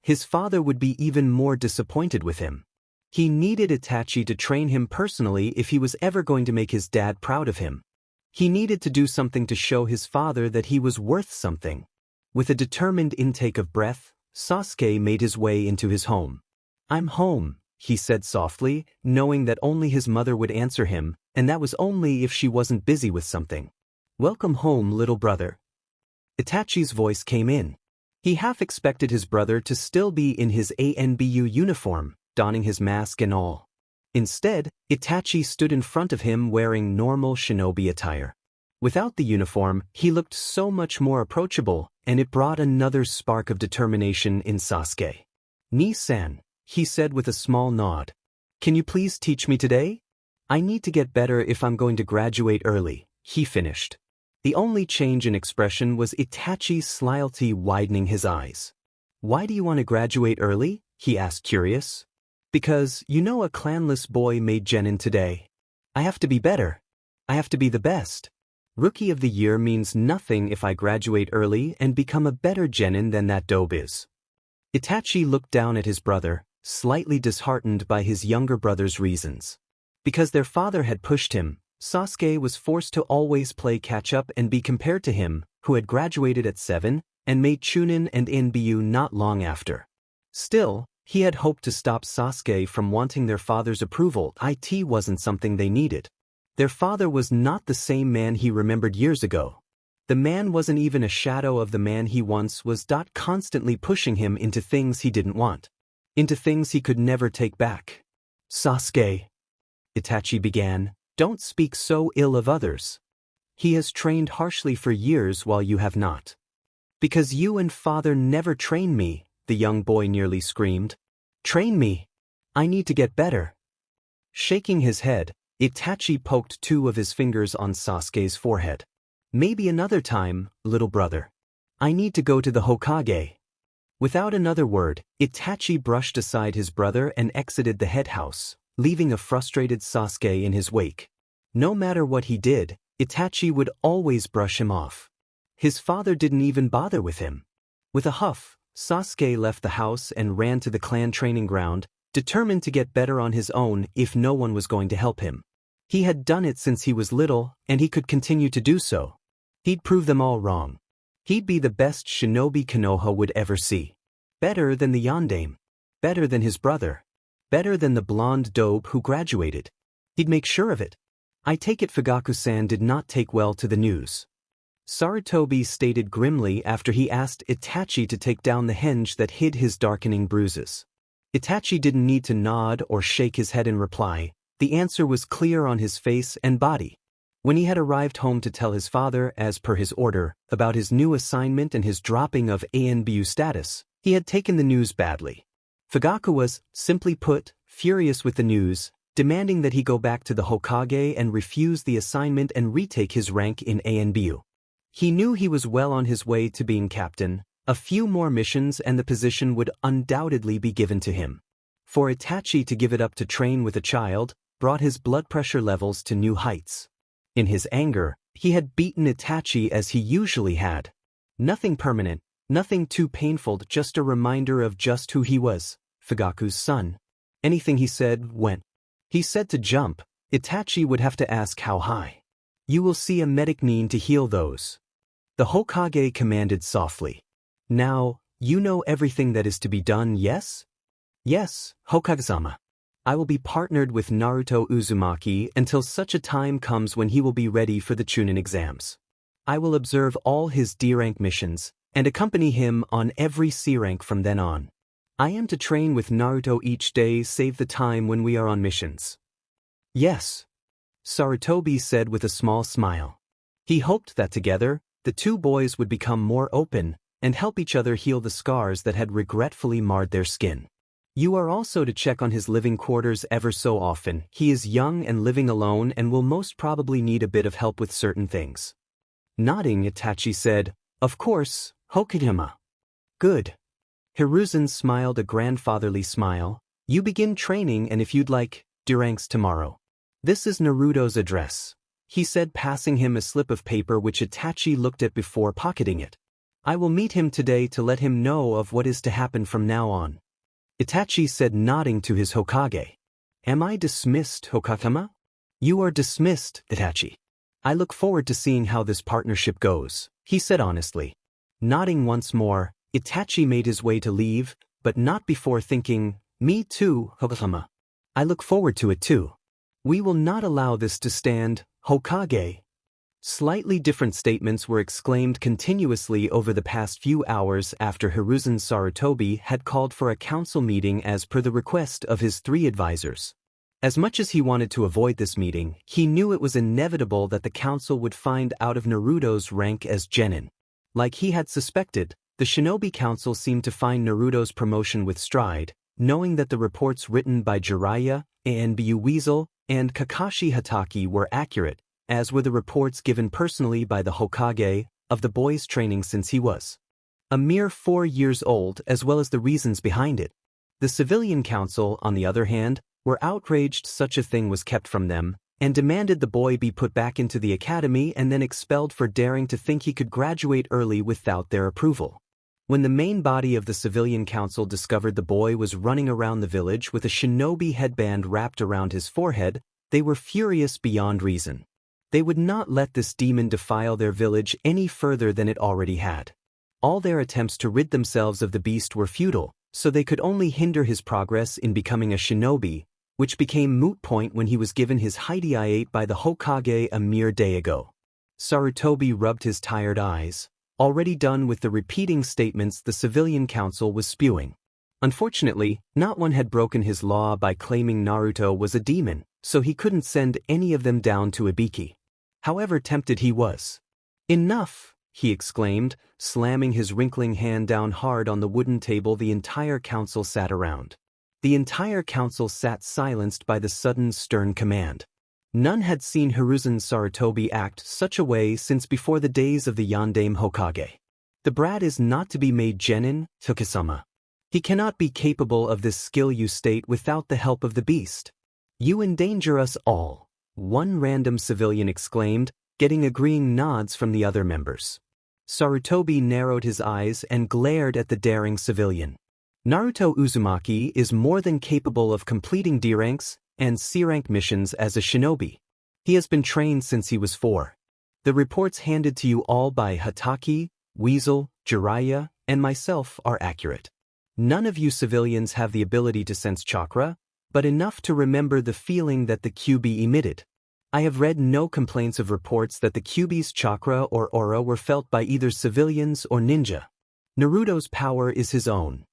[SPEAKER 1] his father would be even more disappointed with him. He needed Itachi to train him personally if he was ever going to make his dad proud of him. He needed to do something to show his father that he was worth something. With a determined intake of breath, Sasuke made his way into his home. I'm home, he said softly, knowing that only his mother would answer him, and that was only if she wasn't busy with something. Welcome home, little brother. Itachi's voice came in. He half expected his brother to still be in his ANBU uniform, donning his mask and all. Instead, Itachi stood in front of him wearing normal shinobi attire. Without the uniform, he looked so much more approachable, and it brought another spark of determination in Sasuke. Ni-san, he said with a small nod. Can you please teach me today? I need to get better if I'm going to graduate early, he finished. The only change in expression was Itachi's slyly widening his eyes. Why do you want to graduate early? He asked curious. Because, you know, a clanless boy made genin today. I have to be better. I have to be the best. Rookie of the Year means nothing if I graduate early and become a better genin than that dope is. Itachi looked down at his brother, slightly disheartened by his younger brother's reasons. Because their father had pushed him, Sasuke was forced to always play catch-up and be compared to him, who had graduated at 7, and made Chunin and Inbyu not long after. Still, he had hoped to stop Sasuke from wanting their father's approval. It wasn't something they needed. Their father was not the same man he remembered years ago. The man wasn't even a shadow of the man he once was. Constantly pushing him into things he didn't want. Into things he could never take back. Sasuke, Itachi began, don't speak so ill of others. He has trained harshly for years while you have not. Because you and father never trained me, the young boy nearly screamed. Train me. I need to get better. Shaking his head, Itachi poked 2 of his fingers on Sasuke's forehead. Maybe another time, little brother. I need to go to the Hokage. Without another word, Itachi brushed aside his brother and exited the head house, leaving a frustrated Sasuke in his wake. No matter what he did, Itachi would always brush him off. His father didn't even bother with him. With a huff, Sasuke left the house and ran to the clan training ground, determined to get better on his own if no one was going to help him. He had done it since he was little, and he could continue to do so. He'd prove them all wrong. He'd be the best shinobi Konoha would ever see. Better than the Yondaime. Better than his brother. Better than the blonde dope who graduated. He'd make sure of it. I take it Fugaku-san did not take well to the news. Sarutobi stated grimly after he asked Itachi to take down the henge that hid his darkening bruises. Itachi didn't need to nod or shake his head in reply. The answer was clear on his face and body. When he had arrived home to tell his father, as per his order, about his new assignment and his dropping of ANBU status, he had taken the news badly. Fugaku was, simply put, furious with the news, demanding that he go back to the Hokage and refuse the assignment and retake his rank in ANBU. He knew he was well on his way to being captain. A few more missions and the position would undoubtedly be given to him. For Itachi to give it up to train with a child brought his blood pressure levels to new heights. In his anger, he had beaten Itachi as he usually had. Nothing permanent, nothing too painful, just a reminder of just who he was, Fugaku's son. Anything he said went. He said to jump, Itachi would have to ask how high. You will see a medic need to heal those. The Hokage commanded softly. Now, you know everything that is to be done, yes? Yes, Hokage-sama. I will be partnered with Naruto Uzumaki until such a time comes when he will be ready for the Chunin exams. I will observe all his D-rank missions, and accompany him on every C-rank from then on. I am to train with Naruto each day save the time when we are on missions. Yes, Sarutobi said with a small smile. He hoped that together, the 2 boys would become more open and help each other heal the scars that had regretfully marred their skin. You are also to check on his living quarters ever so often. He is young and living alone and will most probably need a bit of help with certain things. Nodding, Itachi said, Of course, Hokage-sama. Good. Hiruzen smiled a grandfatherly smile. You begin training and if you'd like, D-ranks tomorrow. This is Naruto's address, he said, passing him a slip of paper which Itachi looked at before pocketing it. I will meet him today to let him know of what is to happen from now on. Itachi said, nodding to his Hokage. Am I dismissed, Hokage-sama? You are dismissed, Itachi. I look forward to seeing how this partnership goes, he said honestly. Nodding once more, Itachi made his way to leave, but not before thinking, me too, Hokage-sama. I look forward to it too. We will not allow this to stand, Hokage. Slightly different statements were exclaimed continuously over the past few hours after Hiruzen Sarutobi had called for a council meeting as per the request of his 3 advisors. As much as he wanted to avoid this meeting, he knew it was inevitable that the council would find out of Naruto's rank as genin. Like he had suspected, the Shinobi Council seemed to find Naruto's promotion with stride, knowing that the reports written by Jiraiya, Anbu Weasel, and Kakashi Hatake were accurate, as were the reports given personally by the Hokage of the boy's training since he was a mere 4 years old, as well as the reasons behind it. The Civilian Council, on the other hand, were outraged such a thing was kept from them, and demanded the boy be put back into the academy and then expelled for daring to think he could graduate early without their approval. When the main body of the civilian council discovered the boy was running around the village with a shinobi headband wrapped around his forehead, they were furious beyond reason. They would not let this demon defile their village any further than it already had. All their attempts to rid themselves of the beast were futile, so they could only hinder his progress in becoming a shinobi, which became moot point when he was given his Hideaiate by the Hokage a mere day ago. Sarutobi rubbed his tired eyes, already done with the repeating statements the civilian council was spewing. Unfortunately, not one had broken his law by claiming Naruto was a demon, so he couldn't send any of them down to Ibiki. However tempted he was. "Enough!" he exclaimed, slamming his wrinkling hand down hard on the wooden table. The entire council sat around. The entire council sat silenced by the sudden stern command. None had seen Hiruzen Sarutobi act such a way since before the days of the Yondaime Hokage. The brat is not to be made genin, Tokisama. He cannot be capable of this skill you state without the help of the beast. "You endanger us all," one random civilian exclaimed, getting agreeing nods from the other members. Sarutobi narrowed his eyes and glared at the daring civilian. "Naruto Uzumaki is more than capable of completing D ranks and C rank missions as a shinobi. He has been trained since he was 4. The reports handed to you all by Hatake, Weasel, Jiraiya, and myself are accurate. None of you civilians have the ability to sense chakra, but enough to remember the feeling that the QB emitted. I have read no complaints of reports that the QB's chakra or aura were felt by either civilians or ninja. Naruto's power is his own.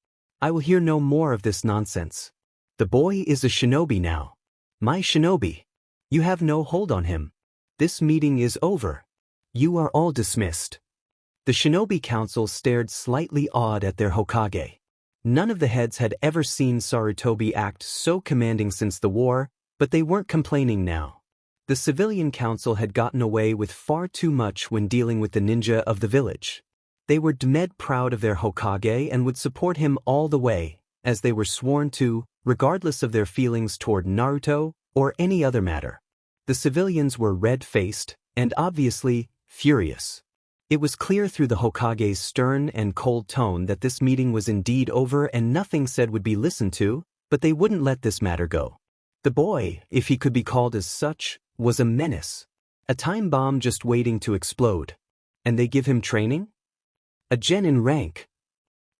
[SPEAKER 1] I will hear no more of this nonsense. The boy is a shinobi now. My shinobi. You have no hold on him. This meeting is over. You are all dismissed." The shinobi council stared slightly awed at their Hokage. None of the heads had ever seen Sarutobi act so commanding since the war, but they weren't complaining now. The civilian council had gotten away with far too much when dealing with the ninja of the village. They were dead proud of their Hokage and would support him all the way, as they were sworn to, regardless of their feelings toward Naruto or any other matter. The civilians were red-faced and obviously furious. It was clear through the Hokage's stern and cold tone that this meeting was indeed over and nothing said would be listened to, but they wouldn't let this matter go. The boy, if he could be called as such, was a menace. A time bomb just waiting to explode. And they give him training? A genin rank.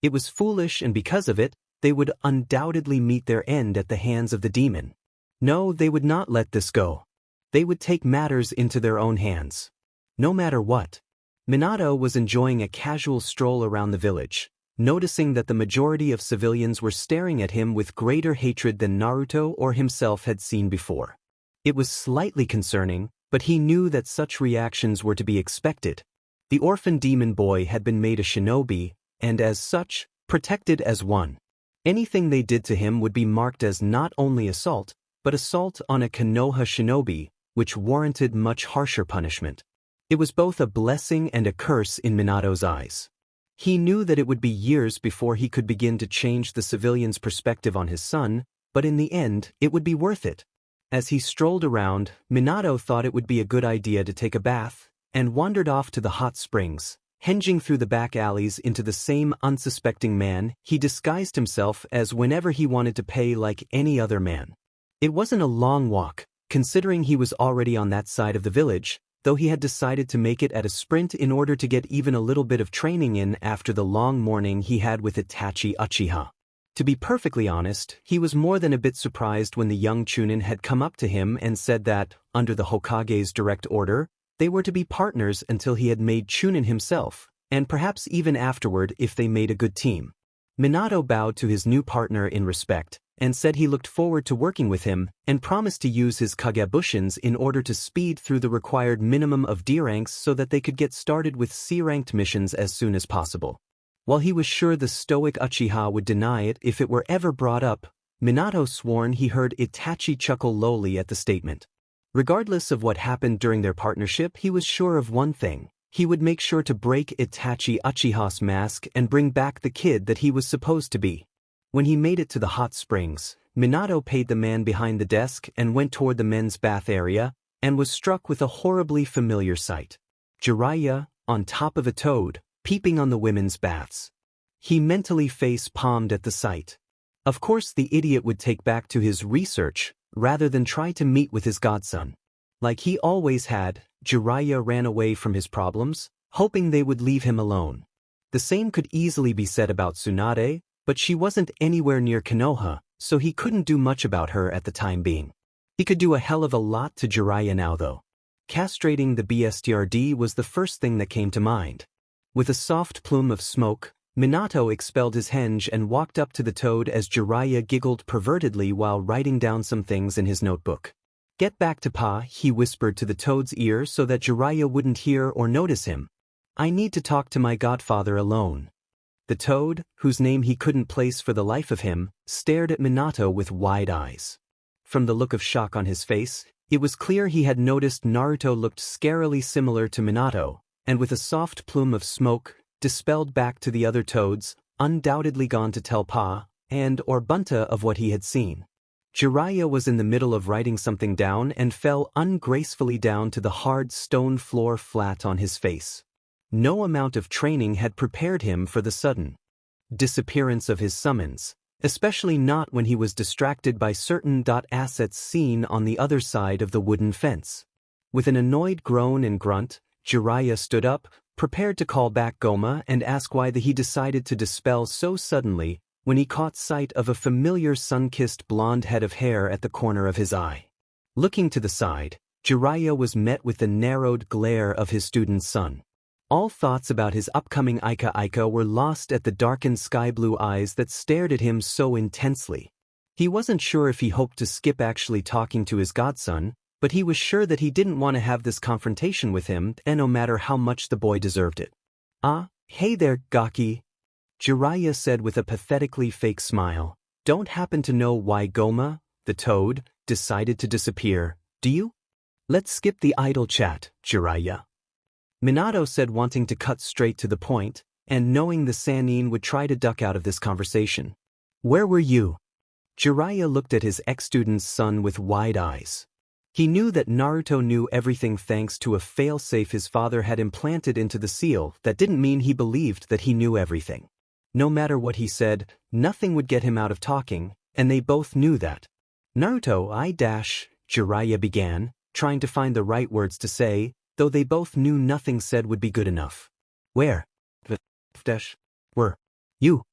[SPEAKER 1] It was foolish, and because of it, they would undoubtedly meet their end at the hands of the demon. No, they would not let this go. They would take matters into their own hands. No matter what. Minato was enjoying a casual stroll around the village, noticing that the majority of civilians were staring at him with greater hatred than Naruto or himself had seen before. It was slightly concerning, but he knew that such reactions were to be expected. The orphan demon boy had been made a shinobi, and as such, protected as one. Anything they did to him would be marked as not only assault, but assault on a Konoha shinobi, which warranted much harsher punishment. It was both a blessing and a curse in Minato's eyes. He knew that it would be years before he could begin to change the civilians' perspective on his son, but in the end, it would be worth it. As he strolled around, Minato thought it would be a good idea to take a bath, and wandered off to the hot springs. Hinging through the back alleys into the same unsuspecting man, he disguised himself as whenever he wanted to pay like any other man. It wasn't a long walk, considering he was already on that side of the village, though he had decided to make it at a sprint in order to get even a little bit of training in after the long morning he had with Itachi Uchiha. To be perfectly honest, he was more than a bit surprised when the young Chunin had come up to him and said that, under the Hokage's direct order, they were to be partners until he had made Chunin himself, and perhaps even afterward if they made a good team. Minato bowed to his new partner in respect, and said he looked forward to working with him, and promised to use his Kagebushins in order to speed through the required minimum of D ranks so that they could get started with C-ranked missions as soon as possible. While he was sure the stoic Uchiha would deny it if it were ever brought up, Minato sworn he heard Itachi chuckle lowly at the statement. Regardless of what happened during their partnership, he was sure of one thing. He would make sure to break Itachi Uchiha's mask and bring back the kid that he was supposed to be. When he made it to the hot springs, Minato paid the man behind the desk and went toward the men's bath area, and was struck with a horribly familiar sight. Jiraiya, on top of a toad, peeping on the women's baths. He mentally face-palmed at the sight. Of course the idiot would take back to his research, rather than try to meet with his godson. Like he always had, Jiraiya ran away from his problems, hoping they would leave him alone. The same could easily be said about Tsunade, but she wasn't anywhere near Konoha, so he couldn't do much about her at the time being. He could do a hell of a lot to Jiraiya now though. Castrating the BSTRD was the first thing that came to mind. With a soft plume of smoke, Minato expelled his henge and walked up to the toad as Jiraiya giggled pervertedly while writing down some things in his notebook. "Get back to Pa," he whispered to the toad's ear so that Jiraiya wouldn't hear or notice him. "I need to talk to my godfather alone." The toad, whose name he couldn't place for the life of him, stared at Minato with wide eyes. From the look of shock on his face, it was clear he had noticed Naruto looked scarily similar to Minato, and with a soft plume of smoke, dispelled back to the other toads, undoubtedly gone to tell Pa or Bunta of what he had seen. Jiraiya was in the middle of writing something down and fell ungracefully down to the hard stone floor flat on his face. No amount of training had prepared him for the sudden disappearance of his summons, especially not when he was distracted by certain assets seen on the other side of the wooden fence. With an annoyed groan and grunt, Jiraiya stood up, prepared to call back Goma and ask why he decided to dispel so suddenly when he caught sight of a familiar sun-kissed blonde head of hair at the corner of his eye. Looking to the side, Jiraiya was met with the narrowed glare of his student's son. All thoughts about his upcoming Ika were lost at the darkened sky-blue eyes that stared at him so intensely. He wasn't sure if he hoped to skip actually talking to his godson, but he was sure that he didn't want to have this confrontation with him, and no matter how much the boy deserved it. "Ah, hey there, Gaki," Jiraiya said with a pathetically fake smile. "Don't happen to know why Goma, the toad, decided to disappear, do you?" "Let's skip the idle chat, Jiraiya," Minato said, wanting to cut straight to the point, and knowing the Sannin would try to duck out of this conversation. "Where were you?" Jiraiya looked at his ex-student's son with wide eyes. He knew that Naruto knew everything thanks to a fail-safe his father had implanted into the seal. That didn't mean he believed that he knew everything. No matter what he said, nothing would get him out of talking, and they both knew that. "Naruto, Jiraiya began, trying to find the right words to say, though they both knew nothing said would be good enough. "Where were you?"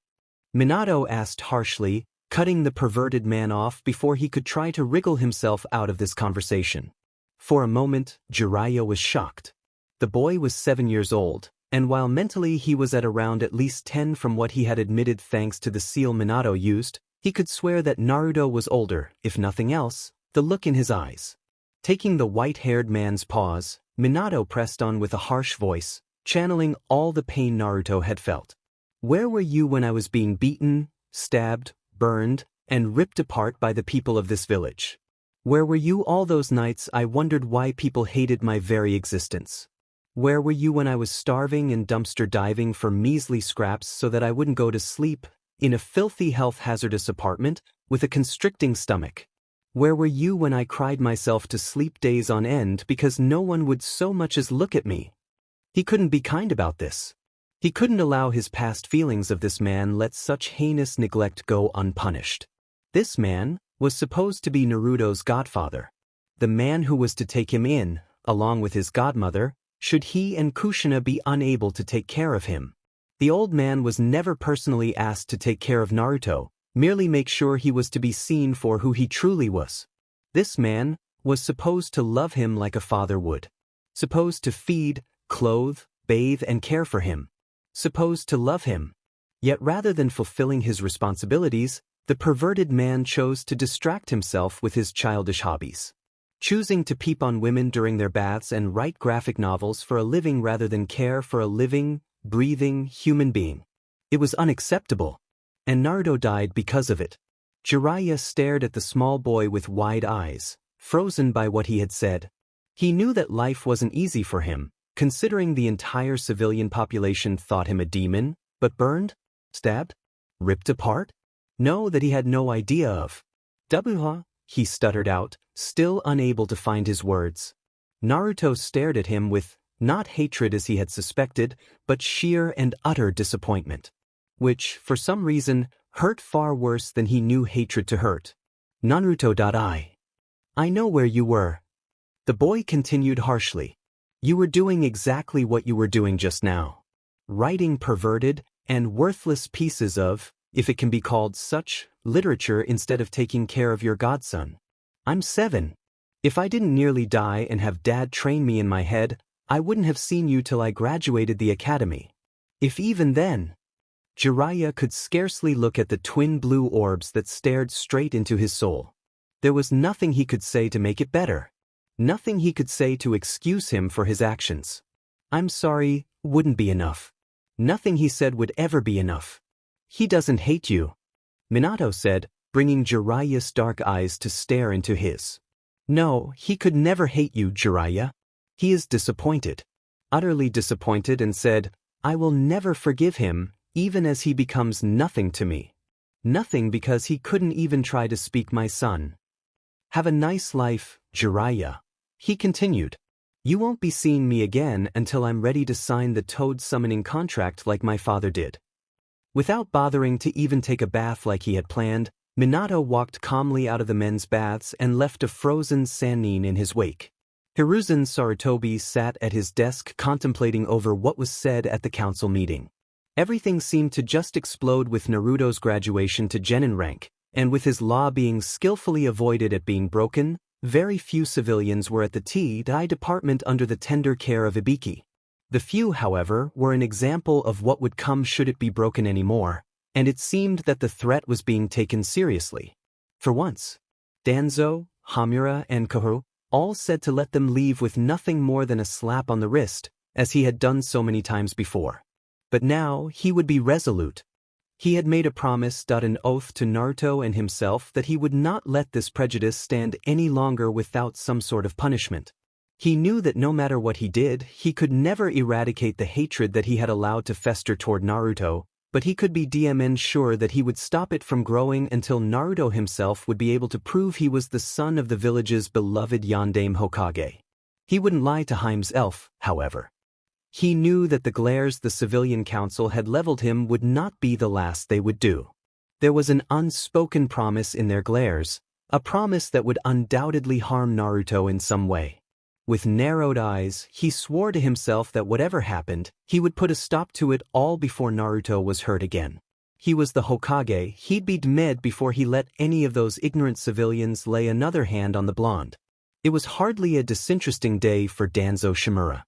[SPEAKER 1] Minato asked harshly, cutting the perverted man off before he could try to wriggle himself out of this conversation. For a moment, Jiraiya was shocked. The boy was 7 years old, and while mentally he was at around at least 10 from what he had admitted thanks to the seal Minato used, he could swear that Naruto was older, if nothing else, the look in his eyes. Taking the white-haired man's pause, Minato pressed on with a harsh voice, channeling all the pain Naruto had felt. "Where were you when I was being beaten, stabbed, burned, and ripped apart by the people of this village? Where were you all those nights I wondered why people hated my very existence? Where were you when I was starving and dumpster diving for measly scraps so that I wouldn't go to sleep, in a filthy health-hazardous apartment, with a constricting stomach? Where were you when I cried myself to sleep days on end because no one would so much as look at me?" He couldn't be kind about this. He couldn't allow his past feelings of this man let such heinous neglect go unpunished. This man was supposed to be Naruto's godfather. The man who was to take him in, along with his godmother, should he and Kushina be unable to take care of him. The old man was never personally asked to take care of Naruto, merely make sure he was to be seen for who he truly was. This man was supposed to love him like a father would. Supposed to feed, clothe, bathe, and care for him. Supposed to love him. Yet rather than fulfilling his responsibilities, the perverted man chose to distract himself with his childish hobbies. Choosing to peep on women during their baths and write graphic novels for a living rather than care for a living, breathing human being. It was unacceptable. And Naruto died because of it. Jiraiya stared at the small boy with wide eyes, frozen by what he had said. He knew that life wasn't easy for him, considering the entire civilian population thought him a demon, but burned? Stabbed? Ripped apart? No, that he had no idea of. He stuttered out, still unable to find his words. Naruto stared at him with not hatred as he had suspected, but sheer and utter disappointment, which, for some reason, hurt far worse than he knew hatred to hurt. I know where you were. The boy continued harshly. You were doing exactly what you were doing just now. Writing perverted and worthless pieces of, if it can be called such, literature instead of taking care of your godson. I'm 7. If I didn't nearly die and have Dad train me in my head, I wouldn't have seen you till I graduated the academy. If even then. Jiraiya could scarcely look at the twin blue orbs that stared straight into his soul. There was nothing he could say to make it better. Nothing he could say to excuse him for his actions. I'm sorry wouldn't be enough. Nothing he said would ever be enough. He doesn't hate you, Minato said, bringing Jiraiya's dark eyes to stare into his. No, he could never hate you, Jiraiya. He is disappointed. Utterly disappointed, and said, I will never forgive him, even as he becomes nothing to me. Nothing because he couldn't even try to speak my son. Have a nice life, Jiraiya. He continued. You won't be seeing me again until I'm ready to sign the toad summoning contract like my father did. Without bothering to even take a bath like he had planned, Minato walked calmly out of the men's baths and left a frozen Sannin in his wake. Hiruzen Sarutobi sat at his desk contemplating over what was said at the council meeting. Everything seemed to just explode with Naruto's graduation to genin rank, and with his law being skillfully avoided at being broken, very few civilians were at the T.I. department under the tender care of Ibiki. The few, however, were an example of what would come should it be broken anymore, and it seemed that the threat was being taken seriously. For once, Danzo, Hamura, and Kaoru all said to let them leave with nothing more than a slap on the wrist, as he had done so many times before. But now he would be resolute. He had made a promise, an oath to Naruto and himself that he would not let this prejudice stand any longer without some sort of punishment. He knew that no matter what he did, he could never eradicate the hatred that he had allowed to fester toward Naruto, but he could be sure that he would stop it from growing until Naruto himself would be able to prove he was the son of the village's beloved Yondaime Hokage. He wouldn't lie to Heims elf, however. He knew that the glares the civilian council had leveled him would not be the last they would do. There was an unspoken promise in their glares, a promise that would undoubtedly harm Naruto in some way. With narrowed eyes, he swore to himself that whatever happened, he would put a stop to it all before Naruto was hurt again. He was the Hokage, he'd be dead before he let any of those ignorant civilians lay another hand on the blonde. It was hardly a disinteresting day for Danzo Shimura.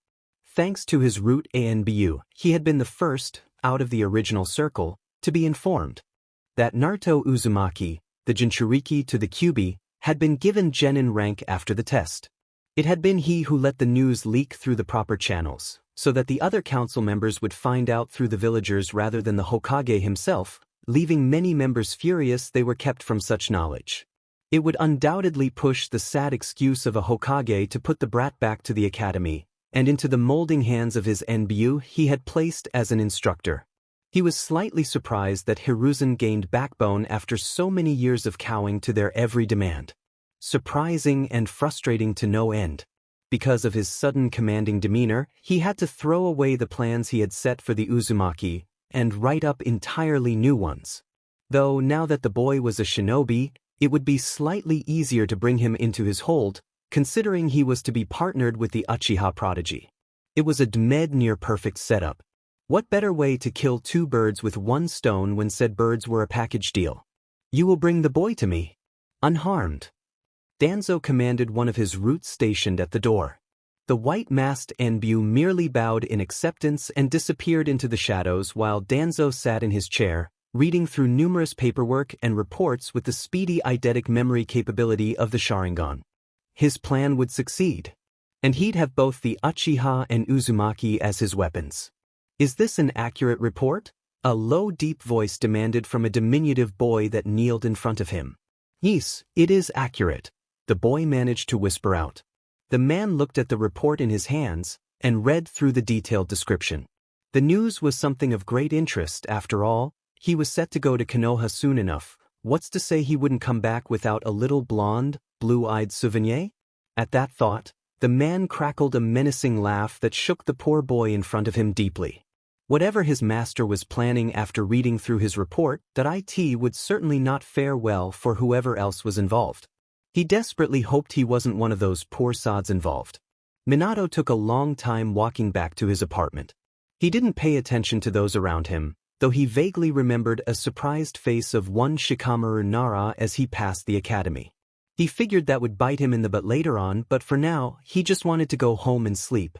[SPEAKER 1] Thanks to his root ANBU, he had been the first, out of the original circle, to be informed that Naruto Uzumaki, the Jinchuriki to the Kyuubi, had been given genin rank after the test. It had been he who let the news leak through the proper channels, so that the other council members would find out through the villagers rather than the Hokage himself, leaving many members furious they were kept from such knowledge. It would undoubtedly push the sad excuse of a Hokage to put the brat back to the academy, and into the molding hands of his NBU he had placed as an instructor. He was slightly surprised that Hiruzen gained backbone after so many years of cowing to their every demand. Surprising and frustrating to no end. Because of his sudden commanding demeanor, he had to throw away the plans he had set for the Uzumaki and write up entirely new ones. Though now that the boy was a shinobi, it would be slightly easier to bring him into his hold, considering he was to be partnered with the Uchiha prodigy. It was a near-perfect setup. What better way to kill two birds with one stone when said birds were a package deal? You will bring the boy to me, unharmed. Danzo commanded one of his roots stationed at the door. The white-masked Enbu merely bowed in acceptance and disappeared into the shadows while Danzo sat in his chair, reading through numerous paperwork and reports with the speedy eidetic memory capability of the Sharingan. His plan would succeed, and he'd have both the Uchiha and Uzumaki as his weapons. Is this an accurate report? A low, deep voice demanded from a diminutive boy that kneeled in front of him. Yes, it is accurate, the boy managed to whisper out. The man looked at the report in his hands and read through the detailed description. The news was something of great interest after all. He was set to go to Konoha soon enough. What's to say he wouldn't come back without a little blonde, blue-eyed souvenir? At that thought, The man crackled a menacing laugh that shook the poor boy in front of him deeply. Whatever his master was planning after reading through his report, that it would certainly not fare well for whoever else was involved. He desperately hoped he wasn't one of those poor sods involved. Minato took a long time walking back to his apartment. He didn't pay attention to those around him, though he vaguely remembered a surprised face of one Shikamaru Nara as he passed the academy. He figured that would bite him in the butt later on, but for now, he just wanted to go home and sleep.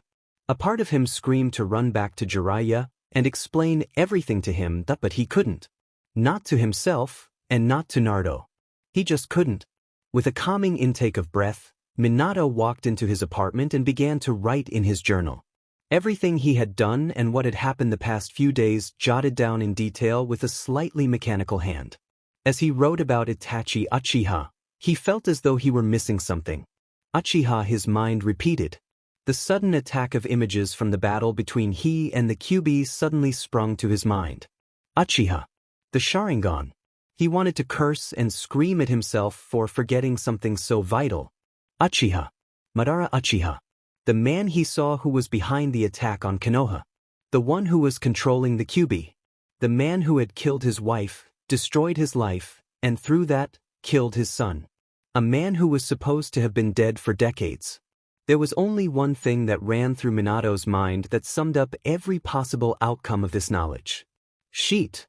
[SPEAKER 1] A part of him screamed to run back to Jiraiya and explain everything to him, but he couldn't. Not to himself, and not to Naruto. He just couldn't. With a calming intake of breath, Minato walked into his apartment and began to write in his journal. Everything he had done and what had happened the past few days jotted down in detail with a slightly mechanical hand. As he wrote about Itachi Uchiha, he felt as though he were missing something. Uchiha, his mind repeated. The sudden attack of images from the battle between he and the Kyuubi suddenly sprung to his mind. Uchiha. The Sharingan. He wanted to curse and scream at himself for forgetting something so vital. Uchiha. Madara Uchiha. The man he saw who was behind the attack on Konoha. The one who was controlling the Kyuubi. The man who had killed his wife, destroyed his life, and through that, killed his son. A man who was supposed to have been dead for decades. There was only one thing that ran through Minato's mind that summed up every possible outcome of this knowledge. Sheet.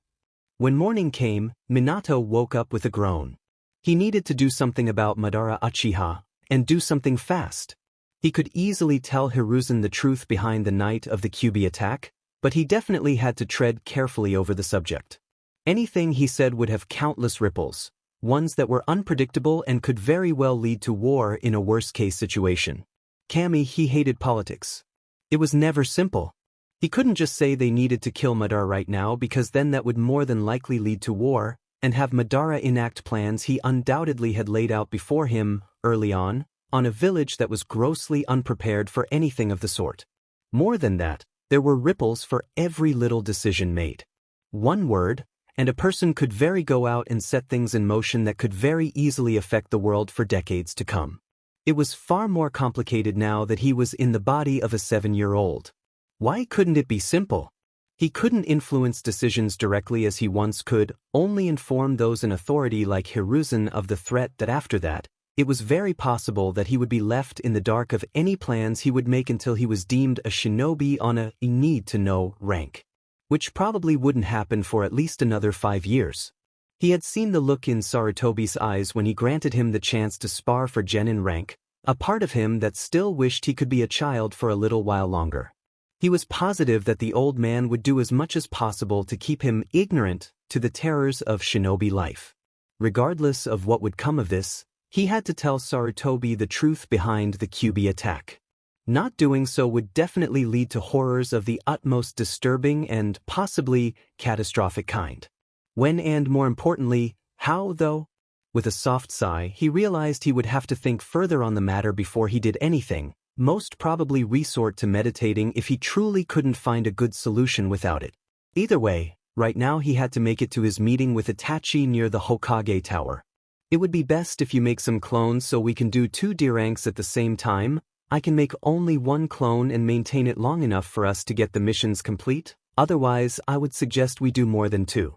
[SPEAKER 1] When morning came, Minato woke up with a groan. He needed to do something about Madara Uchiha, and do something fast. He could easily tell Hiruzen the truth behind the night of the Kyuubi attack, but he definitely had to tread carefully over the subject. Anything he said would have countless ripples, ones that were unpredictable and could very well lead to war in a worst-case situation. He hated politics. It was never simple. He couldn't just say they needed to kill Madara right now because then that would more than likely lead to war, and have Madara enact plans he undoubtedly had laid out before him, early on a village that was grossly unprepared for anything of the sort. More than that, there were ripples for every little decision made. One word, and a person could go out and set things in motion that could very easily affect the world for decades to come. It was far more complicated now that he was in the body of a 7-year-old. Why couldn't it be simple? He couldn't influence decisions directly as he once could, only inform those in authority like Hiruzen of the threat that after that, it was very possible that he would be left in the dark of any plans he would make until he was deemed a shinobi on a need-to-know rank. Which probably wouldn't happen for at least another 5 years. He had seen the look in Sarutobi's eyes when he granted him the chance to spar for genin rank, a part of him that still wished he could be a child for a little while longer. He was positive that the old man would do as much as possible to keep him ignorant to the terrors of shinobi life. Regardless of what would come of this, he had to tell Sarutobi the truth behind the Kyuubi attack. Not doing so would definitely lead to horrors of the utmost disturbing and possibly catastrophic kind. When and more importantly, how though? With a soft sigh, he realized he would have to think further on the matter before he did anything, most probably resort to meditating if he truly couldn't find a good solution without it. Either way, right now he had to make it to his meeting with Itachi near the Hokage Tower. It would be best if you make some clones so we can do 2 D ranks at the same time. I can make only 1 clone and maintain it long enough for us to get the missions complete, otherwise I would suggest we do more than 2.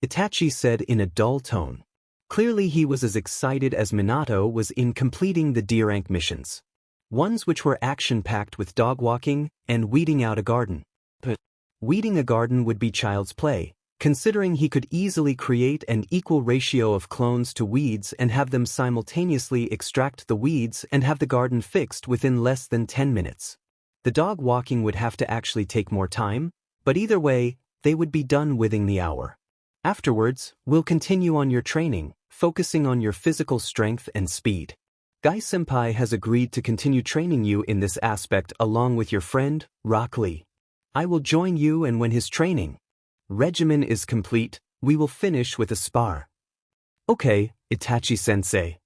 [SPEAKER 1] Itachi said in a dull tone. Clearly he was as excited as Minato was in completing the D rank missions. Ones which were action-packed with dog walking and weeding out a garden. But weeding a garden would be child's play, considering he could easily create an equal ratio of clones to weeds and have them simultaneously extract the weeds and have the garden fixed within less than 10 minutes. The dog walking would have to actually take more time, but either way, they would be done within the hour. Afterwards, we'll continue on your training, focusing on your physical strength and speed. Guy-senpai has agreed to continue training you in this aspect along with your friend, Rock Lee. I will join you, and when his training regimen is complete, we will finish with a spar. Okay, Itachi-sensei.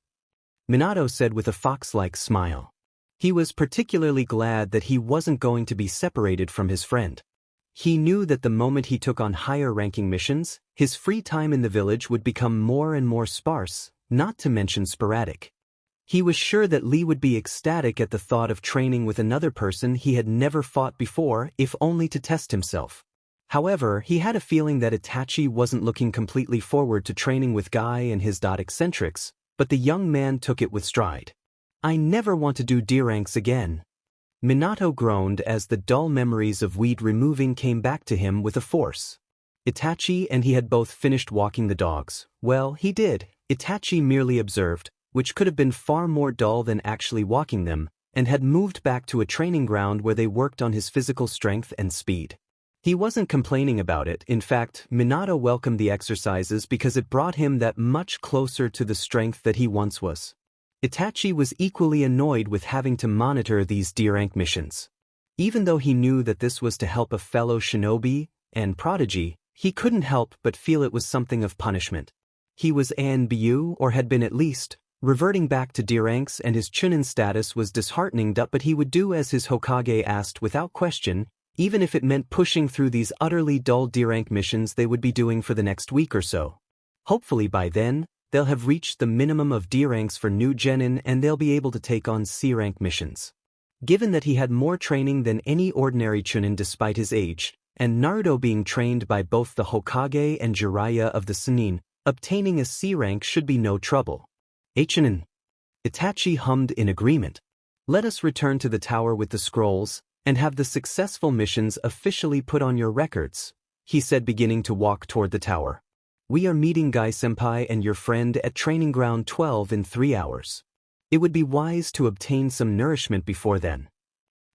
[SPEAKER 1] Minato said with a fox-like smile. He was particularly glad that he wasn't going to be separated from his friend. He knew that the moment he took on higher-ranking missions, his free time in the village would become more and more sparse, not to mention sporadic. He was sure that Lee would be ecstatic at the thought of training with another person he had never fought before, if only to test himself. However, he had a feeling that Itachi wasn't looking completely forward to training with Guy and his eccentrics, but the young man took it with stride. "I never want to do D-ranks again." Minato groaned as the dull memories of weed removing came back to him with a force. Itachi and he had both finished walking the dogs. Well, he did. Itachi merely observed, which could have been far more dull than actually walking them, and had moved back to a training ground where they worked on his physical strength and speed. He wasn't complaining about it. In fact, Minato welcomed the exercises because it brought him that much closer to the strength that he once was. Itachi was equally annoyed with having to monitor these D-rank missions. Even though he knew that this was to help a fellow shinobi and prodigy, he couldn't help but feel it was something of punishment. He was ANBU, or had been at least, reverting back to D-ranks, and his Chunin status was disheartening, but he would do as his Hokage asked without question, even if it meant pushing through these utterly dull D-rank missions they would be doing for the next week or so. Hopefully by then, they'll have reached the minimum of D-ranks for new genin and they'll be able to take on C-rank missions. Given that he had more training than any ordinary Chunin despite his age, and Naruto being trained by both the Hokage and Jiraiya of the Sannin, obtaining a C-rank should be no trouble. Chunin. Itachi hummed in agreement. "Let us return to the tower with the scrolls, and have the successful missions officially put on your records," he said, beginning to walk toward the tower. "We are meeting Guy-senpai and your friend at Training Ground 12 in 3 hours. It would be wise to obtain some nourishment before then."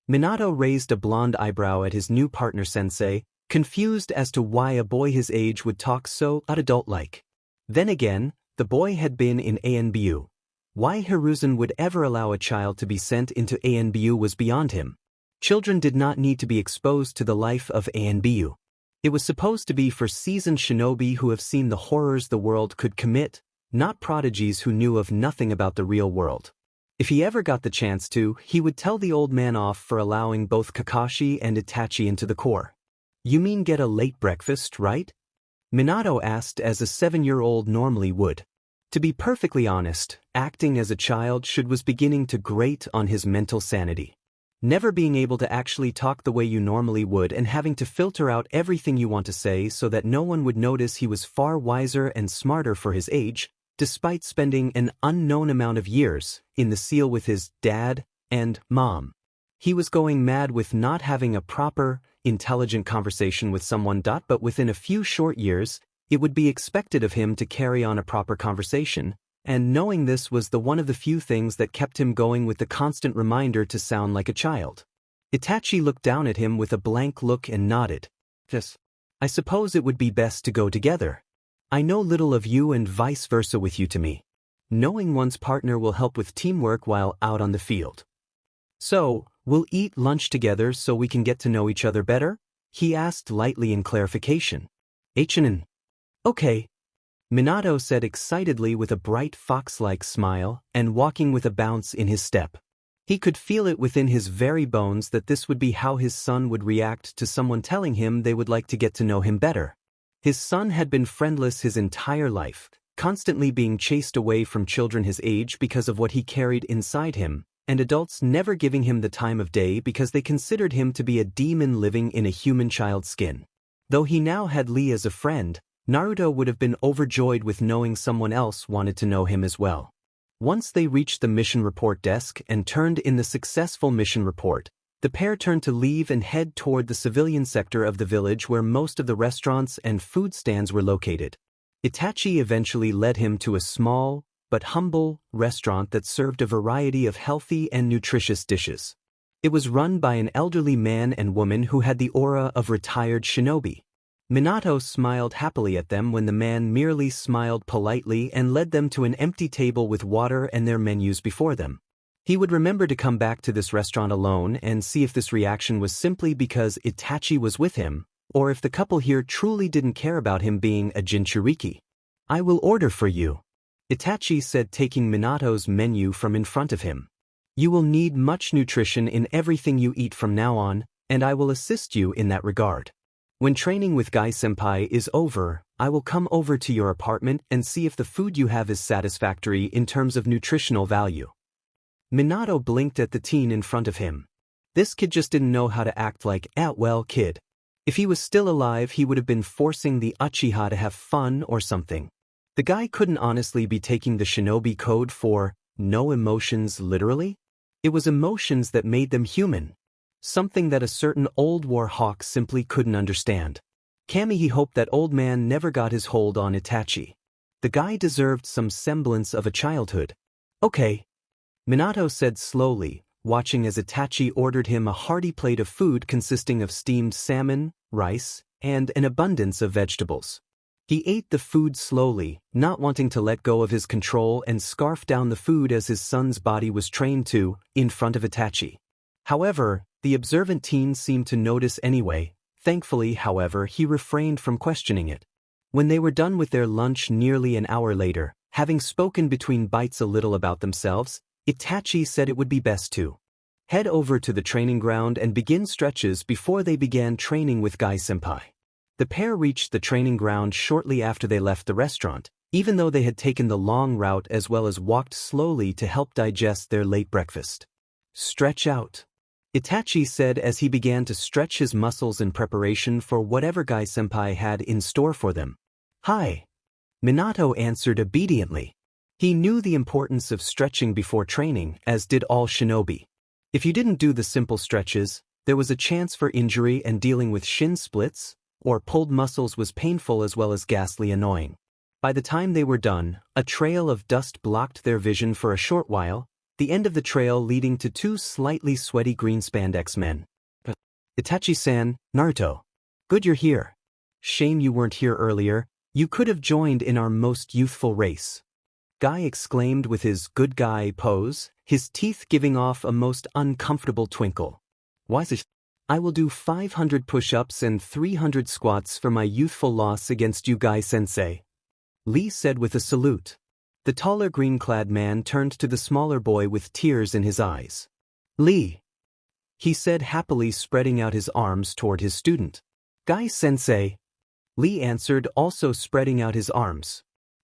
[SPEAKER 1] Minato raised a blonde eyebrow at his new partner sensei, confused as to why a boy his age would talk so adult-like. Then again, the boy had been in ANBU. Why Hiruzen would ever allow a child to be sent into ANBU was beyond him. Children did not need to be exposed to the life of ANBU. It was supposed to be for seasoned shinobi who have seen the horrors the world could commit, not prodigies who knew of nothing about the real world. If he ever got the chance to, he would tell the old man off for allowing both Kakashi and Itachi into the Corps. "You mean get a late breakfast, right?" Minato asked as a 7-year-old normally would. To be perfectly honest, acting as a child was beginning to grate on his mental sanity. Never being able to actually talk the way you normally would and having to filter out everything you want to say so that no one would notice he was far wiser and smarter for his age, despite spending an unknown amount of years in the seal with his dad and mom. He was going mad with not having a proper, intelligent conversation with someone. But within a few short years, it would be expected of him to carry on a proper conversation, and knowing this was one of the few things that kept him going, with the constant reminder to sound like a child. Itachi looked down at him with a blank look and nodded. "Yes. I suppose it would be best to go together. I know little of you and vice versa with you to me. Knowing one's partner will help with teamwork while out on the field. So, we'll eat lunch together so we can get to know each other better?" he asked lightly in clarification. "Chunin." "Okay," Minato said excitedly with a bright fox-like smile and walking with a bounce in his step. He could feel it within his very bones that this would be how his son would react to someone telling him they would like to get to know him better. His son had been friendless his entire life, constantly being chased away from children his age because of what he carried inside him, and adults never giving him the time of day because they considered him to be a demon living in a human child's skin. Though he now had Lee as a friend, Naruto would have been overjoyed with knowing someone else wanted to know him as well. Once they reached the mission report desk and turned in the successful mission report, the pair turned to leave and head toward the civilian sector of the village where most of the restaurants and food stands were located. Itachi eventually led him to a small, but humble, restaurant that served a variety of healthy and nutritious dishes. It was run by an elderly man and woman who had the aura of retired shinobi. Minato smiled happily at them when the man merely smiled politely and led them to an empty table with water and their menus before them. He would remember to come back to this restaurant alone and see if this reaction was simply because Itachi was with him, or if the couple here truly didn't care about him being a Jinchuriki. "I will order for you," Itachi said, taking Minato's menu from in front of him. "You will need much nutrition in everything you eat from now on, and I will assist you in that regard. When training with Guy-senpai is over, I will come over to your apartment and see if the food you have is satisfactory in terms of nutritional value. Minato blinked at the teen in front of him. This kid just didn't know how to act like well kid. If he was still alive, he would have been forcing the Uchiha to have fun or something. The guy couldn't honestly be taking the shinobi code for no emotions literally. It was emotions that made them human. Something that a certain old war hawk simply couldn't understand. Kamihi hoped that old man never got his hold on Itachi. The guy deserved some semblance of a childhood. Okay, Minato said slowly, watching as Itachi ordered him a hearty plate of food consisting of steamed salmon, rice, and an abundance of vegetables. He ate the food slowly, not wanting to let go of his control and scarf down the food as his son's body was trained to, in front of Itachi. However, the observant teen seemed to notice anyway. Thankfully, however, he refrained from questioning it. When they were done with their lunch nearly an hour later, having spoken between bites a little about themselves, Itachi said it would be best to head over to the training ground and begin stretches before they began training with Guy-senpai. The pair reached the training ground shortly after they left the restaurant, even though they had taken the long route as well as walked slowly to help digest their late breakfast. Stretch out, Itachi said as he began to stretch his muscles in preparation for whatever Guy-senpai had in store for them. Hi, Minato answered obediently. He knew the importance of stretching before training, as did all shinobi. If you didn't do the simple stretches, there was a chance for injury, and dealing with shin splits or pulled muscles was painful as well as ghastly annoying. By the time they were done, a trail of dust blocked their vision for a short while, the end of the trail leading to two slightly sweaty green spandex men. Itachi-san, Naruto. Good you're here. Shame you weren't here earlier, you could have joined in our most youthful race. Guy exclaimed with his good guy pose, his teeth giving off a most uncomfortable twinkle. Why is it? I will do 500 push-ups and 300 squats for my youthful loss against you, Guy-sensei. Lee said with a salute. The taller green-clad man turned to the smaller boy with tears in his eyes. Lee, he said happily, spreading out his arms toward his student. Guy-sensei, Lee answered, also spreading out his arms.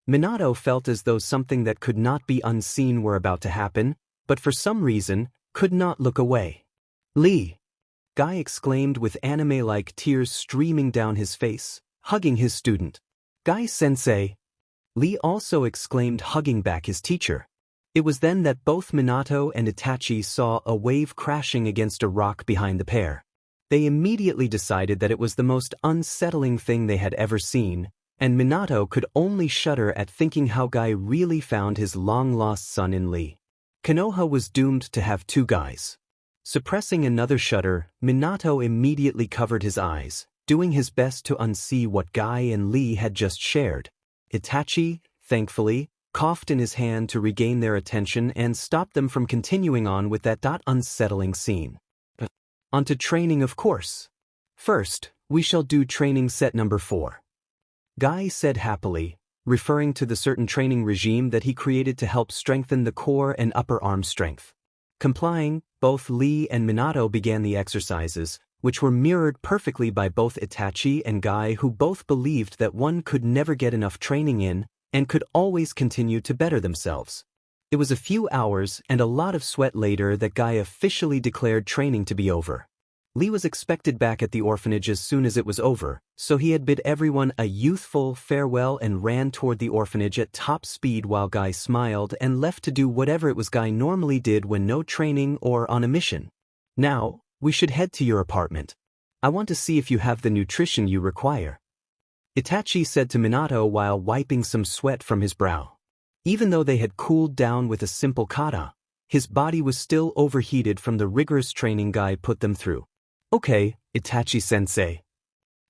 [SPEAKER 1] Minato felt as though something that could not be unseen were about to happen, but for some reason, could not look away. Lee, Guy exclaimed with anime-like tears streaming down his face, hugging his student. Guy-sensei, Lee also exclaimed, hugging back his teacher. It was then that both Minato and Itachi saw a wave crashing against a rock behind the pair. They immediately decided that it was the most unsettling thing they had ever seen, and Minato could only shudder at thinking how Guy really found his long-lost son in Lee. Konoha was doomed to have two guys. Suppressing another shudder, Minato immediately covered his eyes, doing his best to unsee what Guy and Lee had just shared. Itachi, thankfully, coughed in his hand to regain their attention and stop them from continuing on with that unsettling scene. Onto training, of course. First, we shall do training set number 4. Guy said happily, referring to the certain training regime that he created to help strengthen the core and upper arm strength. Complying, both Lee and Minato began the exercises, which were mirrored perfectly by both Itachi and Guy, who both believed that one could never get enough training in, and could always continue to better themselves. It was a few hours and a lot of sweat later that Guy officially declared training to be over. Lee was expected back at the orphanage as soon as it was over, so he had bid everyone a youthful farewell and ran toward the orphanage at top speed while Guy smiled and left to do whatever it was Guy normally did when no training or on a mission. Now, we should head to your apartment. I want to see if you have the nutrition you require. Itachi said to Minato while wiping some sweat from his brow. Even though they had cooled down with a simple kata, his body was still overheated from the rigorous training Guy put them through. Okay, Itachi-sensei,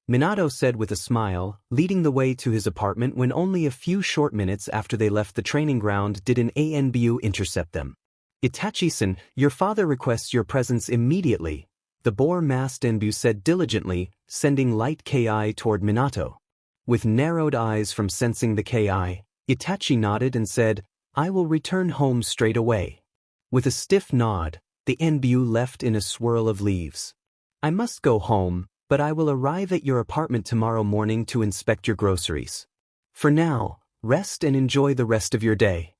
[SPEAKER 1] Minato said with a smile, leading the way to his apartment when only a few short minutes after they left the training ground did an ANBU intercept them. Itachi-san, your father requests your presence immediately, the boar-masked ANBU said diligently, sending light KI toward Minato. With narrowed eyes from sensing the KI, Itachi nodded and said, I will return home straight away. With a stiff nod, the ANBU left in a swirl of leaves. I must go home, but I will arrive at your apartment tomorrow morning to inspect your groceries. For now, rest and enjoy the rest of your day.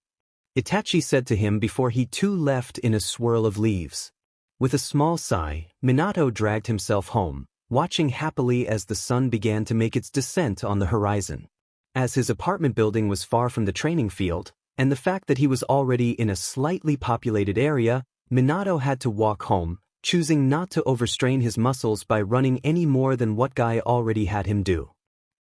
[SPEAKER 1] Itachi said to him before he too left in a swirl of leaves. With a small sigh, Minato dragged himself home, watching happily as the sun began to make its descent on the horizon. As his apartment building was far from the training field, and the fact that he was already in a slightly populated area, Minato had to walk home, choosing not to overstrain his muscles by running any more than what Guy already had him do.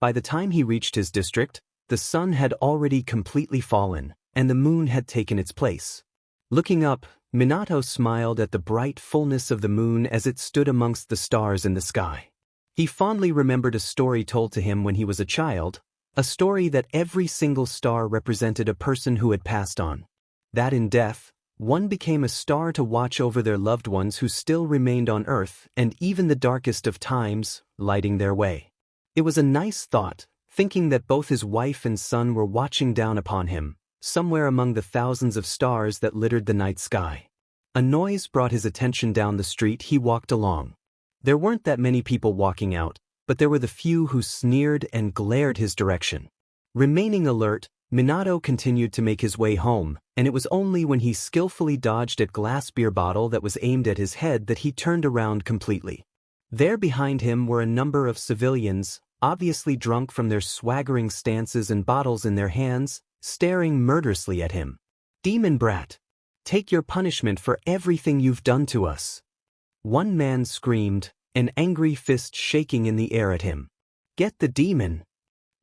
[SPEAKER 1] By the time he reached his district, the sun had already completely fallen, and the moon had taken its place. Looking up, Minato smiled at the bright fullness of the moon as it stood amongst the stars in the sky. He fondly remembered a story told to him when he was a child, a story that every single star represented a person who had passed on. That in death, one became a star to watch over their loved ones who still remained on Earth and even the darkest of times, lighting their way. It was a nice thought, thinking that both his wife and son were watching down upon him, somewhere among the thousands of stars that littered the night sky. A noise brought his attention down the street he walked along. There weren't that many people walking out, but there were the few who sneered and glared his direction. Remaining alert, Minato continued to make his way home, and it was only when he skillfully dodged a glass beer bottle that was aimed at his head that he turned around completely. There behind him were a number of civilians, obviously drunk from their swaggering stances and bottles in their hands, staring murderously at him. "Demon brat! Take your punishment for everything you've done to us!" One man screamed, an angry fist shaking in the air at him. "Get the demon!"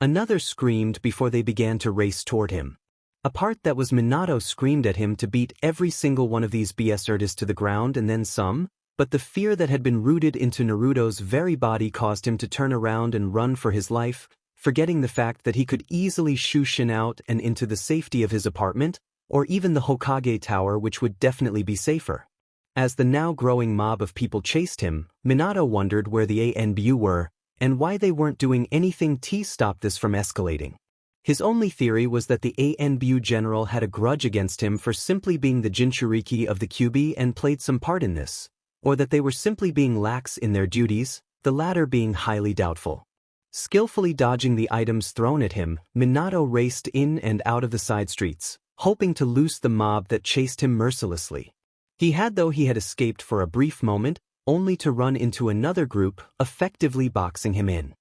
[SPEAKER 1] Another screamed before they began to race toward him. A part that was Minato screamed at him to beat every single one of these BSers to the ground and then some, but the fear that had been rooted into Naruto's very body caused him to turn around and run for his life, forgetting the fact that he could easily shoo Shin out and into the safety of his apartment, or even the Hokage tower, which would definitely be safer. As the now growing mob of people chased him, Minato wondered where the ANBU were, and why they weren't doing anything to stop this from escalating. His only theory was that the ANBU general had a grudge against him for simply being the Jinchuriki of the Kyuubi and played some part in this, or that they were simply being lax in their duties, the latter being highly doubtful. Skillfully dodging the items thrown at him, Minato raced in and out of the side streets, hoping to loose the mob that chased him mercilessly. He had escaped for a brief moment, only to run into another group, effectively boxing him in.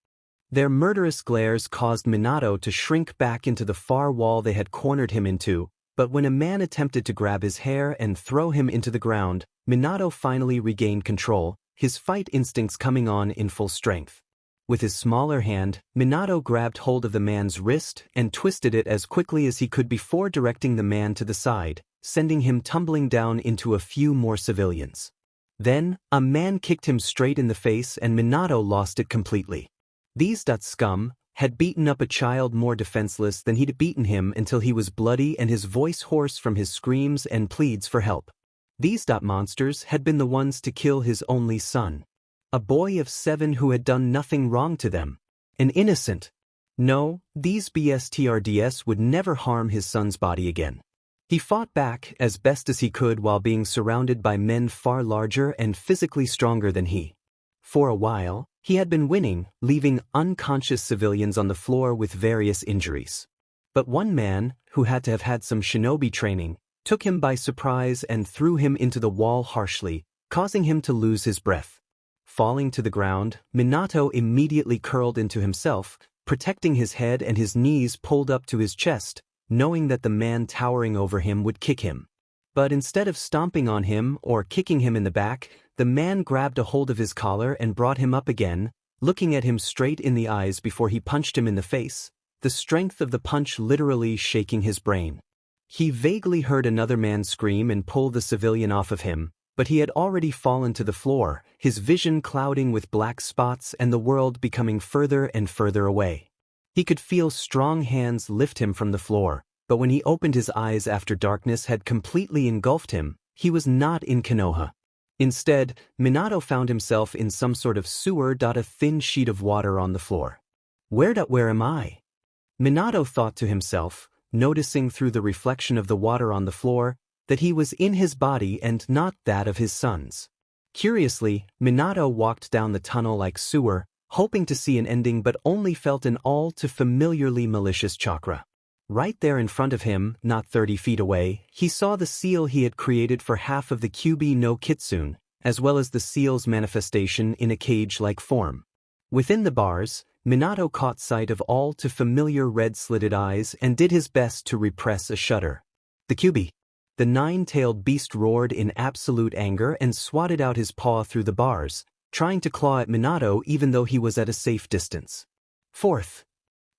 [SPEAKER 1] Their murderous glares caused Minato to shrink back into the far wall they had cornered him into, but when a man attempted to grab his hair and throw him into the ground, Minato finally regained control, his fight instincts coming on in full strength. With his smaller hand, Minato grabbed hold of the man's wrist and twisted it as quickly as he could before directing the man to the side, sending him tumbling down into a few more civilians. Then, a man kicked him straight in the face and Minato lost it completely. These scum had beaten up a child more defenseless than he'd beaten him until he was bloody and his voice hoarse from his screams and pleads for help. These monsters had been the ones to kill his only son. A boy of 7 who had done nothing wrong to them. An innocent. No, these BSTRDS would never harm his son's body again. He fought back as best as he could while being surrounded by men far larger and physically stronger than he. For a while, he had been winning, leaving unconscious civilians on the floor with various injuries. But one man, who had to have had some shinobi training, took him by surprise and threw him into the wall harshly, causing him to lose his breath. Falling to the ground, Minato immediately curled into himself, protecting his head and his knees pulled up to his chest, knowing that the man towering over him would kick him. But instead of stomping on him or kicking him in the back, the man grabbed a hold of his collar and brought him up again, looking at him straight in the eyes before he punched him in the face, the strength of the punch literally shaking his brain. He vaguely heard another man scream and pull the civilian off of him, but he had already fallen to the floor, his vision clouding with black spots and the world becoming further and further away. He could feel strong hands lift him from the floor, but when he opened his eyes after darkness had completely engulfed him, he was not in Konoha. Instead, Minato found himself in some sort of sewer. A thin sheet of water on the floor. Where am I? Minato thought to himself, noticing through the reflection of the water on the floor, that he was in his body and not that of his son's. Curiously, Minato walked down the tunnel like sewer, hoping to see an ending but only felt an all too familiarly malicious chakra. Right there in front of him, not 30 feet away, he saw the seal he had created for half of the Kyuubi no Kitsune, as well as the seal's manifestation in a cage-like form. Within the bars, Minato caught sight of all too familiar red-slitted eyes and did his best to repress a shudder. The Kyuubi. The nine-tailed beast roared in absolute anger and swatted out his paw through the bars, trying to claw at Minato even though he was at a safe distance. Fourth.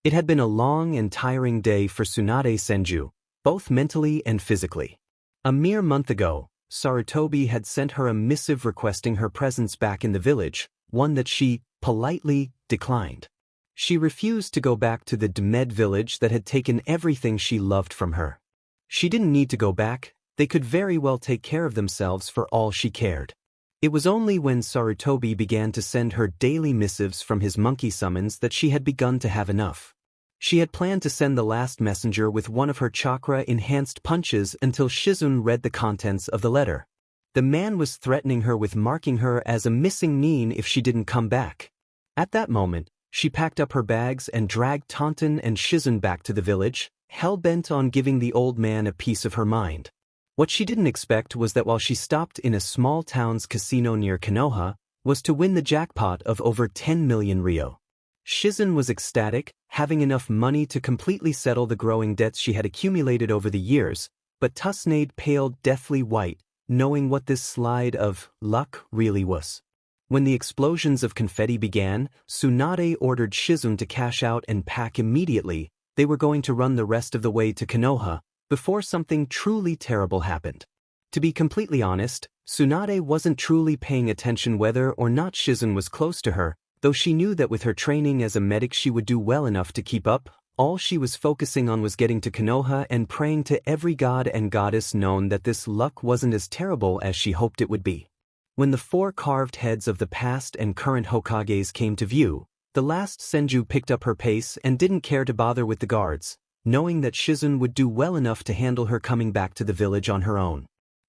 [SPEAKER 1] It had been a long and tiring day for Tsunade Senju, both mentally and physically. A mere month ago, Sarutobi had sent her a missive requesting her presence back in the village, one that she, politely, declined. She refused to go back to the Demed village that had taken everything she loved from her. She didn't need to go back, they could very well take care of themselves for all she cared. It was only when Sarutobi began to send her daily missives from his monkey summons that she had begun to have enough. She had planned to send the last messenger with one of her chakra-enhanced punches until Shizune read the contents of the letter. The man was threatening her with marking her as a missing nin if she didn't come back. At that moment, she packed up her bags and dragged Taunton and Shizune back to the village, hell-bent on giving the old man a piece of her mind. What she didn't expect was that while she stopped in a small town's casino near Konoha, was to win the jackpot of over 10 million ryo. Shizune was ecstatic, having enough money to completely settle the growing debts she had accumulated over the years, but Tsunade paled deathly white, knowing what this slide of luck really was. When the explosions of confetti began, Tsunade ordered Shizune to cash out and pack immediately. They were going to run the rest of the way to Konoha, before something truly terrible happened. To be completely honest, Tsunade wasn't truly paying attention whether or not Shizune was close to her, though she knew that with her training as a medic she would do well enough to keep up. All she was focusing on was getting to Konoha and praying to every god and goddess known that this luck wasn't as terrible as she hoped it would be. When the four carved heads of the past and current Hokages came to view, the last Senju picked up her pace and didn't care to bother with the guards, knowing that Shizune would do well enough to handle her coming back to the village on her own.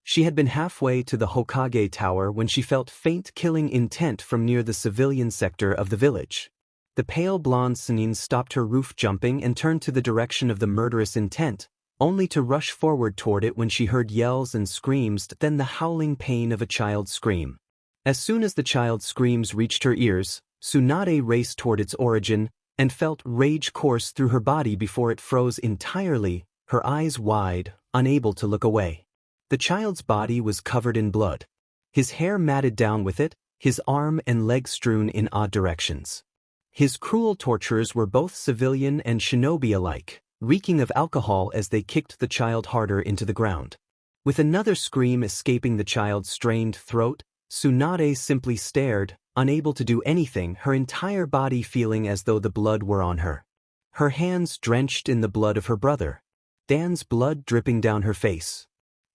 [SPEAKER 1] She had been halfway to the Hokage tower when she felt faint killing intent from near the civilian sector of the village. The pale blonde Sannin stopped her roof jumping and turned to the direction of the murderous intent, only to rush forward toward it when she heard yells and screams, then the howling pain of a child's scream. As soon as the child's screams reached her ears, Tsunade raced toward its origin and felt rage course through her body before it froze entirely, her eyes wide, unable to look away. The child's body was covered in blood. His hair matted down with it, his arm and leg strewn in odd directions. His cruel torturers were both civilian and shinobi alike, reeking of alcohol as they kicked the child harder into the ground. With another scream escaping the child's strained throat, Tsunade simply stared, unable to do anything, her entire body feeling as though the blood were on her. Her hands drenched in the blood of her brother. Dan's blood dripping down her face.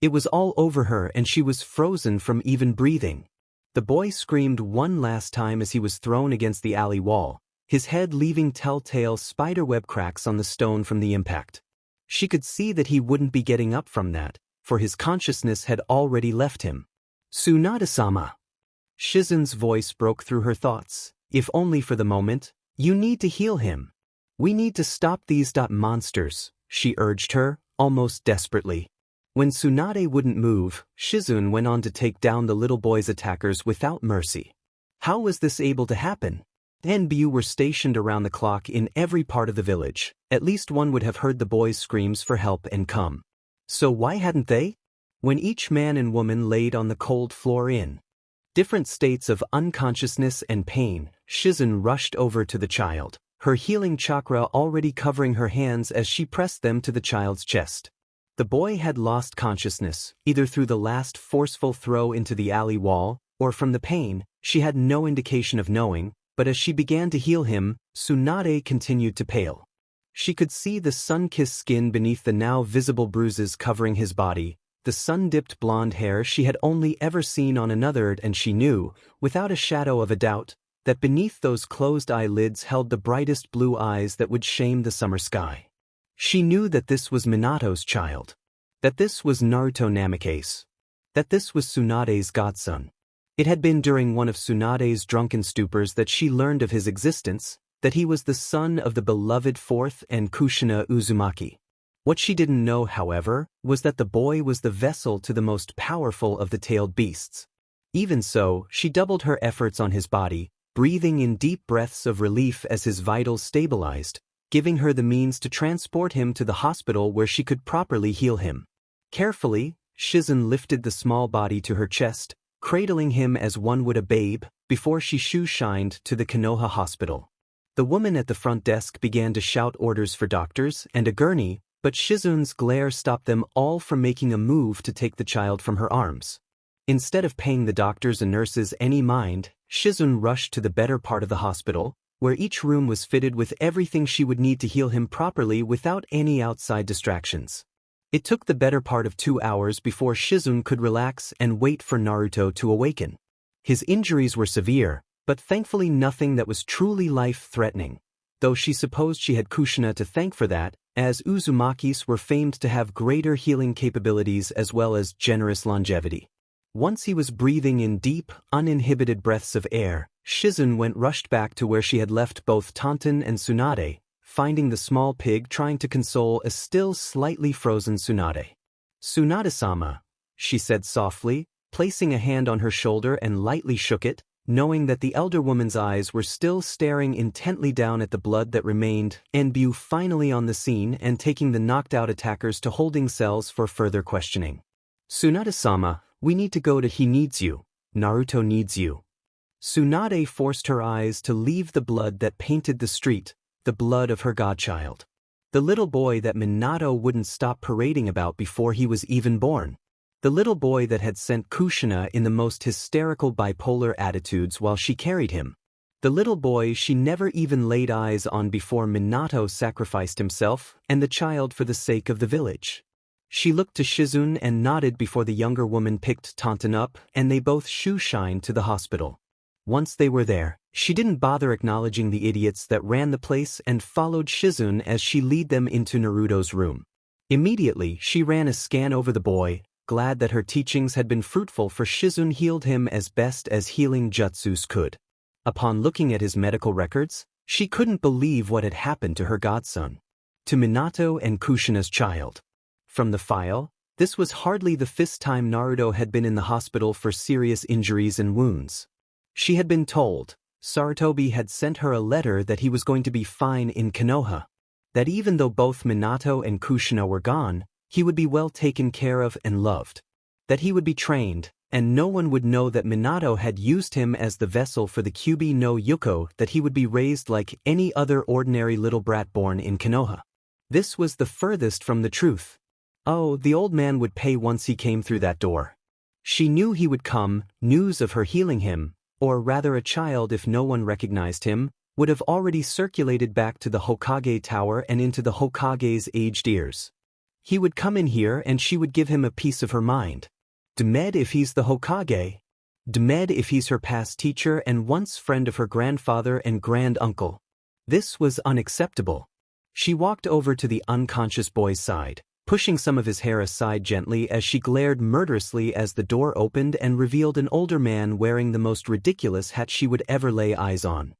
[SPEAKER 1] It was all over her and she was frozen from even breathing. The boy screamed one last time as he was thrown against the alley wall, his head leaving telltale spiderweb cracks on the stone from the impact. She could see that he wouldn't be getting up from that, for his consciousness had already left him. Tsunade-sama. Shizune's voice broke through her thoughts. If only for the moment. You need to heal him. We need to stop these monsters, she urged her, almost desperately. When Tsunade wouldn't move, Shizune went on to take down the little boy's attackers without mercy. How was this able to happen? NBU were stationed around the clock in every part of the village. At least one would have heard the boy's screams for help and come. So why hadn't they? When each man and woman laid on the cold floor in different states of unconsciousness and pain, Shizune rushed over to the child, her healing chakra already covering her hands as she pressed them to the child's chest. The boy had lost consciousness, either through the last forceful throw into the alley wall, or from the pain. She had no indication of knowing, but as she began to heal him, Tsunade continued to pale. She could see the sun-kissed skin beneath the now visible bruises covering his body, the sun-dipped blonde hair she had only ever seen on another, and she knew, without a shadow of a doubt, that beneath those closed eyelids held the brightest blue eyes that would shame the summer sky. She knew that this was Minato's child. That this was Naruto Namikaze. That this was Tsunade's godson. It had been during one of Tsunade's drunken stupors that she learned of his existence, that he was the son of the beloved fourth and Kushina Uzumaki. What she didn't know, however, was that the boy was the vessel to the most powerful of the tailed beasts. Even so, she doubled her efforts on his body, breathing in deep breaths of relief as his vitals stabilized, giving her the means to transport him to the hospital where she could properly heal him. Carefully, Shizun lifted the small body to her chest, cradling him as one would a babe, before she shoe-shined to the Konoha hospital. The woman at the front desk began to shout orders for doctors and a gurney, but Shizun's glare stopped them all from making a move to take the child from her arms. Instead of paying the doctors and nurses any mind, Shizun rushed to the better part of the hospital, where each room was fitted with everything she would need to heal him properly without any outside distractions. It took the better part of 2 hours before Shizun could relax and wait for Naruto to awaken. His injuries were severe, but thankfully nothing that was truly life-threatening, though she supposed she had Kushina to thank for that, as Uzumakis were famed to have greater healing capabilities as well as generous longevity. Once he was breathing in deep, uninhibited breaths of air, Shizun rushed back to where she had left both Tonton and Tsunade, finding the small pig trying to console a still slightly frozen Tsunade. "Tsunade-sama," she said softly, placing a hand on her shoulder and lightly shook it, knowing that the elder woman's eyes were still staring intently down at the blood that remained, Enbu finally on the scene and taking the knocked-out attackers to holding cells for further questioning. "Tsunade-sama, we need to go to He needs you. Naruto needs you." Tsunade forced her eyes to leave the blood that painted the street, the blood of her godchild. The little boy that Minato wouldn't stop parading about before he was even born. The little boy that had sent Kushina in the most hysterical bipolar attitudes while she carried him. The little boy she never even laid eyes on before Minato sacrificed himself and the child for the sake of the village. She looked to Shizun and nodded before the younger woman picked Tonton up and they both shoe-shined to the hospital. Once they were there, she didn't bother acknowledging the idiots that ran the place and followed Shizun as she led them into Naruto's room. Immediately, she ran a scan over the boy, glad that her teachings had been fruitful, for Shizun healed him as best as healing jutsus could. Upon looking at his medical records, she couldn't believe what had happened to her godson. To Minato and Kushina's child. From the file, this was hardly the 5th time Naruto had been in the hospital for serious injuries and wounds. She had been told, Sarutobi had sent her a letter that he was going to be fine in Konoha. That even though both Minato and Kushina were gone, he would be well taken care of and loved. That he would be trained, and no one would know that Minato had used him as the vessel for the Kyubi no Yuko, that he would be raised like any other ordinary little brat born in Konoha. This was the furthest from the truth. Oh, the old man would pay once he came through that door. She knew he would come, news of her healing him, or rather a child if no one recognized him, would have already circulated back to the Hokage tower and into the Hokage's aged ears. He would come in here and she would give him a piece of her mind. D'med if he's the Hokage. D'med if he's her past teacher and once friend of her grandfather and grand-uncle. This was unacceptable. She walked over to the unconscious boy's side, pushing some of his hair aside gently as she glared murderously as the door opened and revealed an older man wearing the most ridiculous hat she would ever lay eyes on.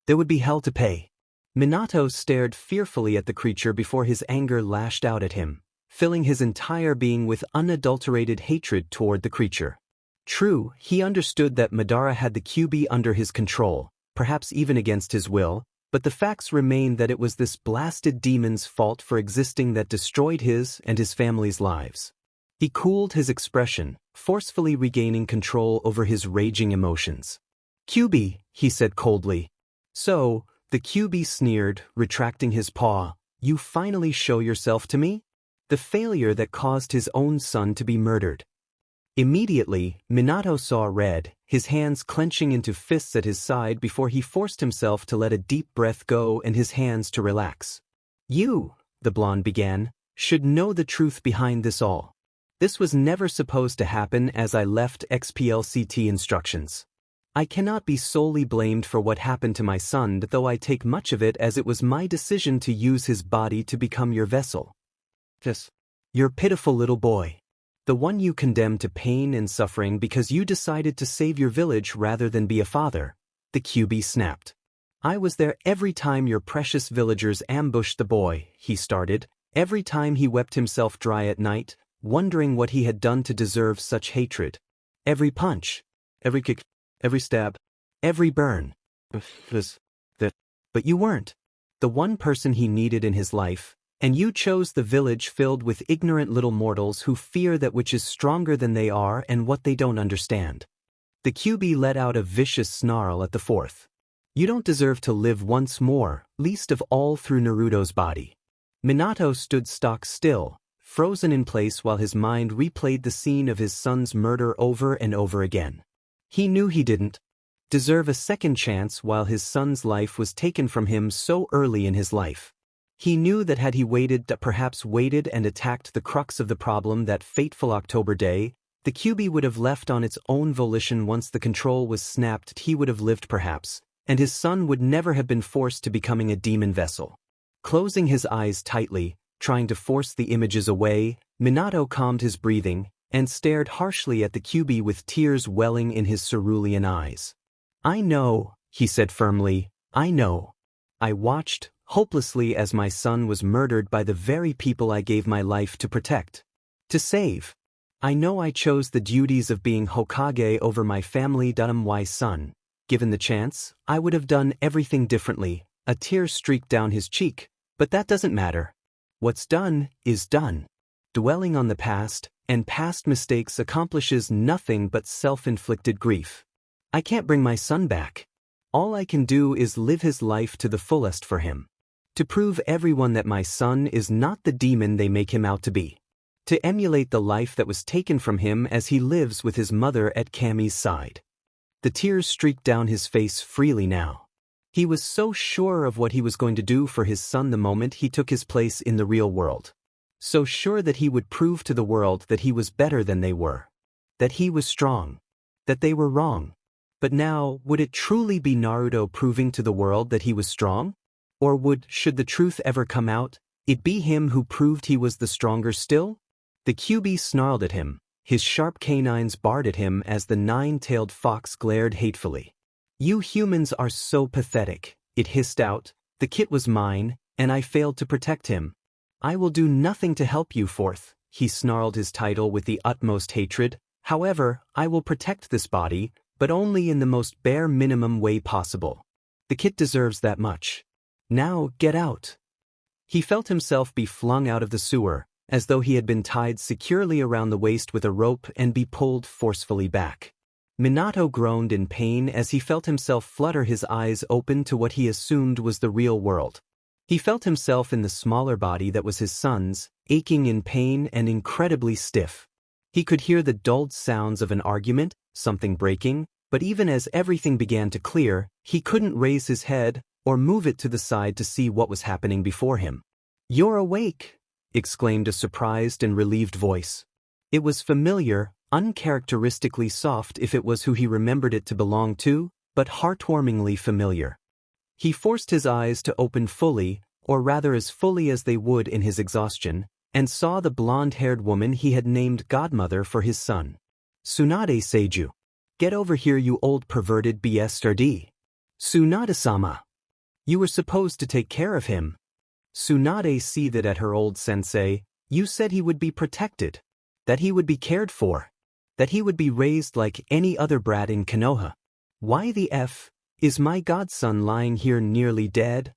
[SPEAKER 1] There would be hell to pay. Minato stared fearfully at the creature before his anger lashed out at him, filling his entire being with unadulterated hatred toward the creature. True, he understood that Madara had the Kyubi under his control, perhaps even against his will, but the facts remained that it was this blasted demon's fault for existing that destroyed his and his family's lives. He cooled his expression, forcefully regaining control over his raging emotions. "Kyubi," he said coldly. "So," the Kyubi sneered, retracting his paw, "you finally show yourself to me?" The failure that caused his own son to be murdered. Immediately, Minato saw red, his hands clenching into fists at his side before he forced himself to let a deep breath go and his hands to relax. "You," the blonde began, "should know the truth behind this all. This was never supposed to happen as I left XPLCT instructions. I cannot be solely blamed for what happened to my son, though I take much of it as it was my decision to use his body to become your vessel. Your pitiful little boy. The one you condemned to pain and suffering because you decided to save your village rather than be a father," the Kyubi snapped. "I was there every time your precious villagers ambushed the boy," he started, Every time he wept himself dry at night, wondering what he had done to deserve such hatred. Every punch, every kick, every stab, every burn. But you weren't the one person he needed in his life, and you chose the village filled with ignorant little mortals who fear that which is stronger than they are and what they don't understand. The QB let out a vicious snarl at the fourth. You don't deserve to live once more, least of all through Naruto's body. Minato stood stock still, frozen in place while his mind replayed the scene of his son's murder over and over again. He knew he didn't deserve a second chance while his son's life was taken from him so early in his life. He knew that had he perhaps waited and attacked the crux of the problem that fateful October day, the QB would have left on its own volition once the control was snapped. He would have lived perhaps, and his son would never have been forced to becoming a demon vessel. Closing his eyes tightly, trying to force the images away, Minato calmed his breathing and stared harshly at the QB with tears welling in his cerulean eyes. I know, he said firmly, I know. I watched, hopelessly, as my son was murdered by the very people I gave my life to protect, to save. I know I chose the duties of being Hokage over my family. My son, given the chance, I would have done everything differently. A tear streaked down his cheek, but that doesn't matter. What's done is done. Dwelling on the past and past mistakes accomplishes nothing but self-inflicted grief. I can't bring my son back. All I can do is live his life to the fullest for him. To prove everyone that my son is not the demon they make him out to be. To emulate the life that was taken from him as he lives with his mother at Kami's side. The tears streaked down his face freely now. He was so sure of what he was going to do for his son the moment he took his place in the real world. So sure that he would prove to the world that he was better than they were. That he was strong. That they were wrong. But now, would it truly be Naruto proving to the world that he was strong? Or should the truth ever come out, it be him who proved he was the stronger still? The QB snarled at him, his sharp canines barred at him as the nine-tailed fox glared hatefully. You humans are so pathetic, it hissed out. The kid was mine, and I failed to protect him. I will do nothing to help you, fourth. He snarled his title with the utmost hatred. However, I will protect this body, but only in the most bare minimum way possible. The kid deserves that much. Now, get out. He felt himself be flung out of the sewer, as though he had been tied securely around the waist with a rope and be pulled forcefully back. Minato groaned in pain as he felt himself flutter, his eyes open to what he assumed was the real world. He felt himself in the smaller body that was his son's, aching in pain and incredibly stiff. He could hear the dulled sounds of an argument, something breaking, but even as everything began to clear, he couldn't raise his head or move it to the side to see what was happening before him. "You're awake!" exclaimed a surprised and relieved voice. It was familiar, uncharacteristically soft if it was who he remembered it to belong to, but heartwarmingly familiar. He forced his eyes to open fully, or rather as fully as they would in his exhaustion, and saw the blonde-haired woman he had named godmother for his son. "Tsunade Seiju. Get over here, you old perverted bastard. Tsunade-sama. You were supposed to take care of him." Tsunade seethed at her old sensei. "You said he would be protected. That he would be cared for. That he would be raised like any other brat in Konoha. Why the F is my godson lying here nearly dead?"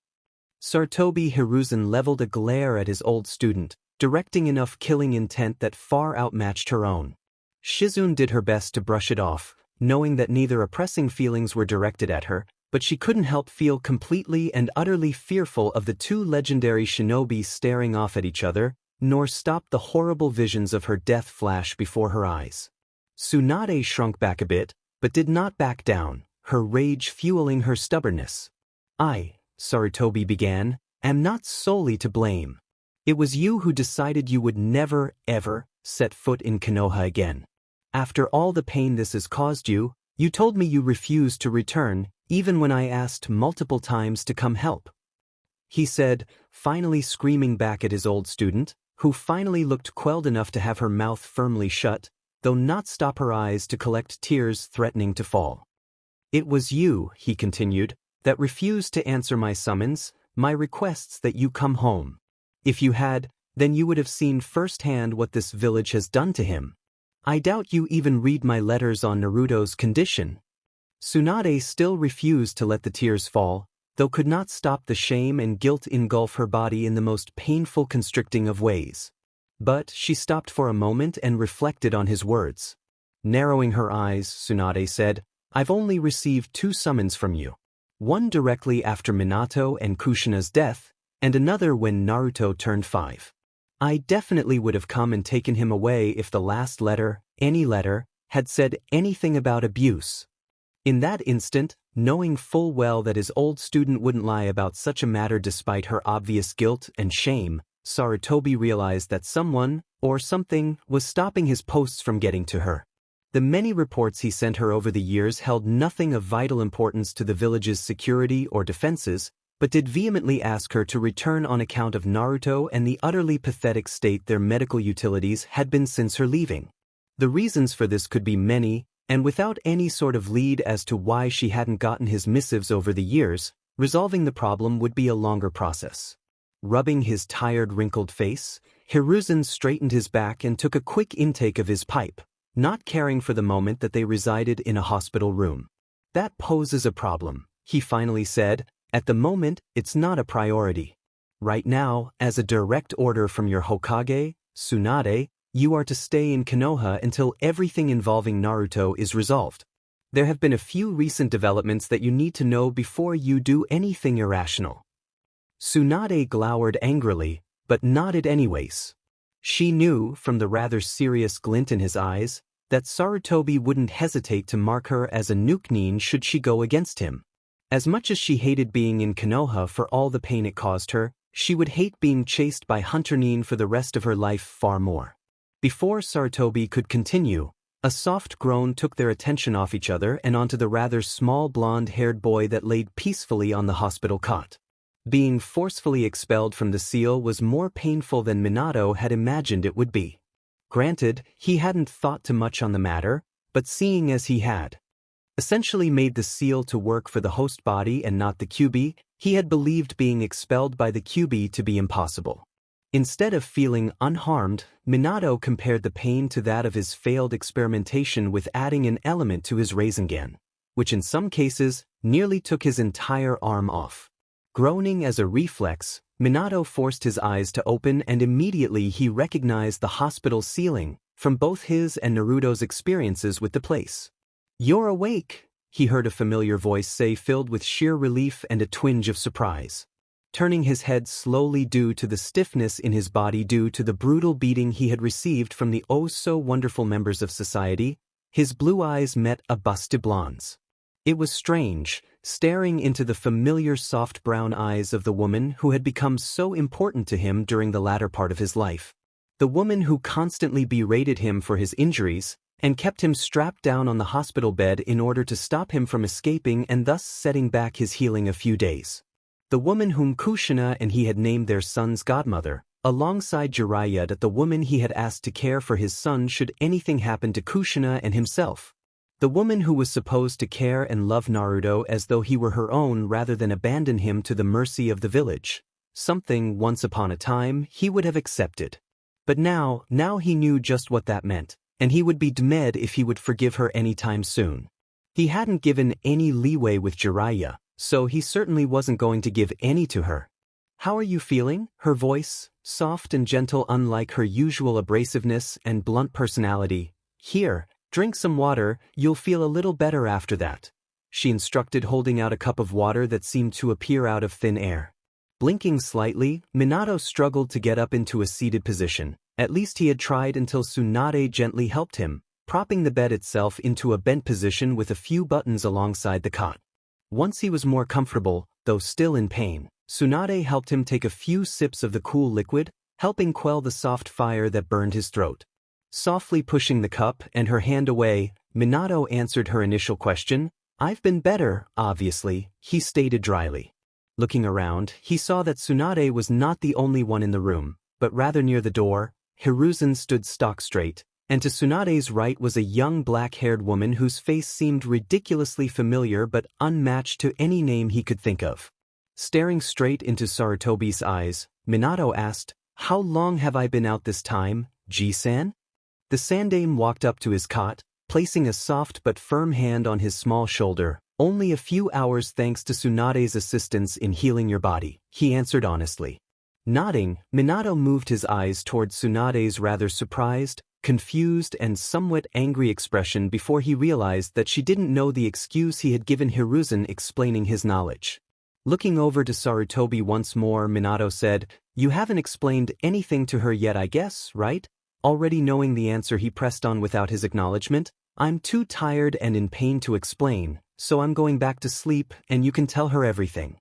[SPEAKER 1] Sarutobi Hiruzen leveled a glare at his old student, directing enough killing intent that far outmatched her own. Shizune did her best to brush it off, knowing that neither oppressing feelings were directed at her, but she couldn't help feel completely and utterly fearful of the two legendary shinobi staring off at each other, nor stop the horrible visions of her death flash before her eyes. Tsunade shrunk back a bit, but did not back down, her rage fueling her stubbornness. "I," Sarutobi began, "am not solely to blame. It was you who decided you would never, ever, set foot in Konoha again. After all the pain this has caused you, you told me you refused to return, even when I asked multiple times to come help," he said, finally screaming back at his old student, who finally looked quelled enough to have her mouth firmly shut, though not stop her eyes to collect tears threatening to fall. "It was you," he continued, "that refused to answer my summons, my requests that you come home. If you had, then you would have seen firsthand what this village has done to him. I doubt you even read my letters on Naruto's condition." Tsunade still refused to let the tears fall, though could not stop the shame and guilt engulf her body in the most painful constricting of ways. But she stopped for a moment and reflected on his words. Narrowing her eyes, Tsunade said, "I've only received 2 summons from you. One directly after Minato and Kushina's death, and another when Naruto turned 5. I definitely would have come and taken him away if the last letter, any letter, had said anything about abuse." In that instant, knowing full well that his old student wouldn't lie about such a matter despite her obvious guilt and shame, Sarutobi realized that someone, or something, was stopping his posts from getting to her. The many reports he sent her over the years held nothing of vital importance to the village's security or defenses, but did vehemently ask her to return on account of Naruto and the utterly pathetic state their medical utilities had been since her leaving. The reasons for this could be many, and without any sort of lead as to why she hadn't gotten his missives over the years, resolving the problem would be a longer process. Rubbing his tired, wrinkled face, Hiruzen straightened his back and took a quick intake of his pipe, not caring for the moment that they resided in a hospital room. "That poses a problem," he finally said. "At the moment, it's not a priority. Right now, as a direct order from your Hokage, Tsunade, you are to stay in Konoha until everything involving Naruto is resolved. There have been a few recent developments that you need to know before you do anything irrational." Tsunade glowered angrily, but nodded anyways. She knew, from the rather serious glint in his eyes, that Sarutobi wouldn't hesitate to mark her as a nukenin should she go against him. As much as she hated being in Konoha for all the pain it caused her, she would hate being chased by Hunter Nin for the rest of her life far more. Before Sarutobi could continue, a soft groan took their attention off each other and onto the rather small blonde-haired boy that laid peacefully on the hospital cot. Being forcefully expelled from the seal was more painful than Minato had imagined it would be. Granted, he hadn't thought too much on the matter, but seeing as he had essentially made the seal to work for the host body and not the QB, he had believed being expelled by the QB to be impossible. Instead of feeling unharmed, Minato compared the pain to that of his failed experimentation with adding an element to his Rasengan, which in some cases nearly took his entire arm off. Groaning as a reflex, Minato forced his eyes to open and immediately he recognized the hospital ceiling, from both his and Naruto's experiences with the place. "You're awake," he heard a familiar voice say, filled with sheer relief and a twinge of surprise. Turning his head slowly due to the stiffness in his body due to the brutal beating he had received from the oh-so-wonderful members of society, his blue eyes met a busty blonde's. It was strange, staring into the familiar soft brown eyes of the woman who had become so important to him during the latter part of his life. The woman who constantly berated him for his injuries, and kept him strapped down on the hospital bed in order to stop him from escaping and thus setting back his healing a few days. The woman whom Kushina and he had named their son's godmother, alongside Jiraiya, the woman he had asked to care for his son should anything happen to Kushina and himself. The woman who was supposed to care and love Naruto as though he were her own rather than abandon him to the mercy of the village. Something, once upon a time, he would have accepted. But now he knew just what that meant, and he would be dead if he would forgive her any time soon. He hadn't given any leeway with Jiraiya, so he certainly wasn't going to give any to her. "How are you feeling?" Her voice, soft and gentle unlike her usual abrasiveness and blunt personality. "Here, drink some water, you'll feel a little better after that," she instructed, holding out a cup of water that seemed to appear out of thin air. Blinking slightly, Minato struggled to get up into a seated position. At least he had tried until Tsunade gently helped him, propping the bed itself into a bent position with a few buttons alongside the cot. Once he was more comfortable, though still in pain, Tsunade helped him take a few sips of the cool liquid, helping quell the soft fire that burned his throat. Softly pushing the cup and her hand away, Minato answered her initial question. "I've been better, obviously," he stated dryly. Looking around, he saw that Tsunade was not the only one in the room, but rather near the door, Hiruzen stood stock straight, and to Tsunade's right was a young black-haired woman whose face seemed ridiculously familiar but unmatched to any name he could think of. Staring straight into Sarutobi's eyes, Minato asked, How long have I been out this time, Ji-san? The sandame walked up to his cot, placing a soft but firm hand on his small shoulder. Only a few hours thanks to Tsunade's assistance in healing your body, he answered honestly. Nodding, Minato moved his eyes toward Tsunade's rather surprised, confused and somewhat angry expression before he realized that she didn't know the excuse he had given Hiruzen explaining his knowledge. Looking over to Sarutobi once more, Minato said, "You haven't explained anything to her yet, I guess, right?" Already knowing the answer, he pressed on without his acknowledgement. "I'm too tired and in pain to explain, so I'm going back to sleep and you can tell her everything."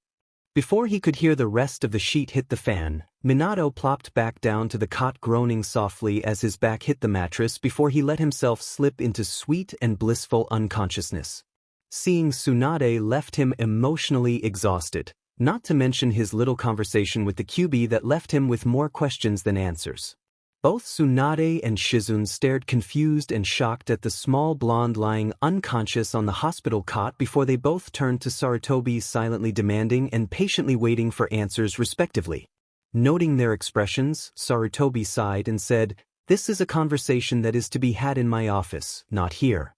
[SPEAKER 1] Before he could hear the rest of the sheet hit the fan, Minato plopped back down to the cot, groaning softly as his back hit the mattress before he let himself slip into sweet and blissful unconsciousness. Seeing Tsunade left him emotionally exhausted, not to mention his little conversation with the QB that left him with more questions than answers. Both Tsunade and Shizune stared confused and shocked at the small blonde lying unconscious on the hospital cot before they both turned to Sarutobi, silently demanding and patiently waiting for answers respectively. Noting their expressions, Sarutobi sighed and said, "This is a conversation that is to be had in my office, not here."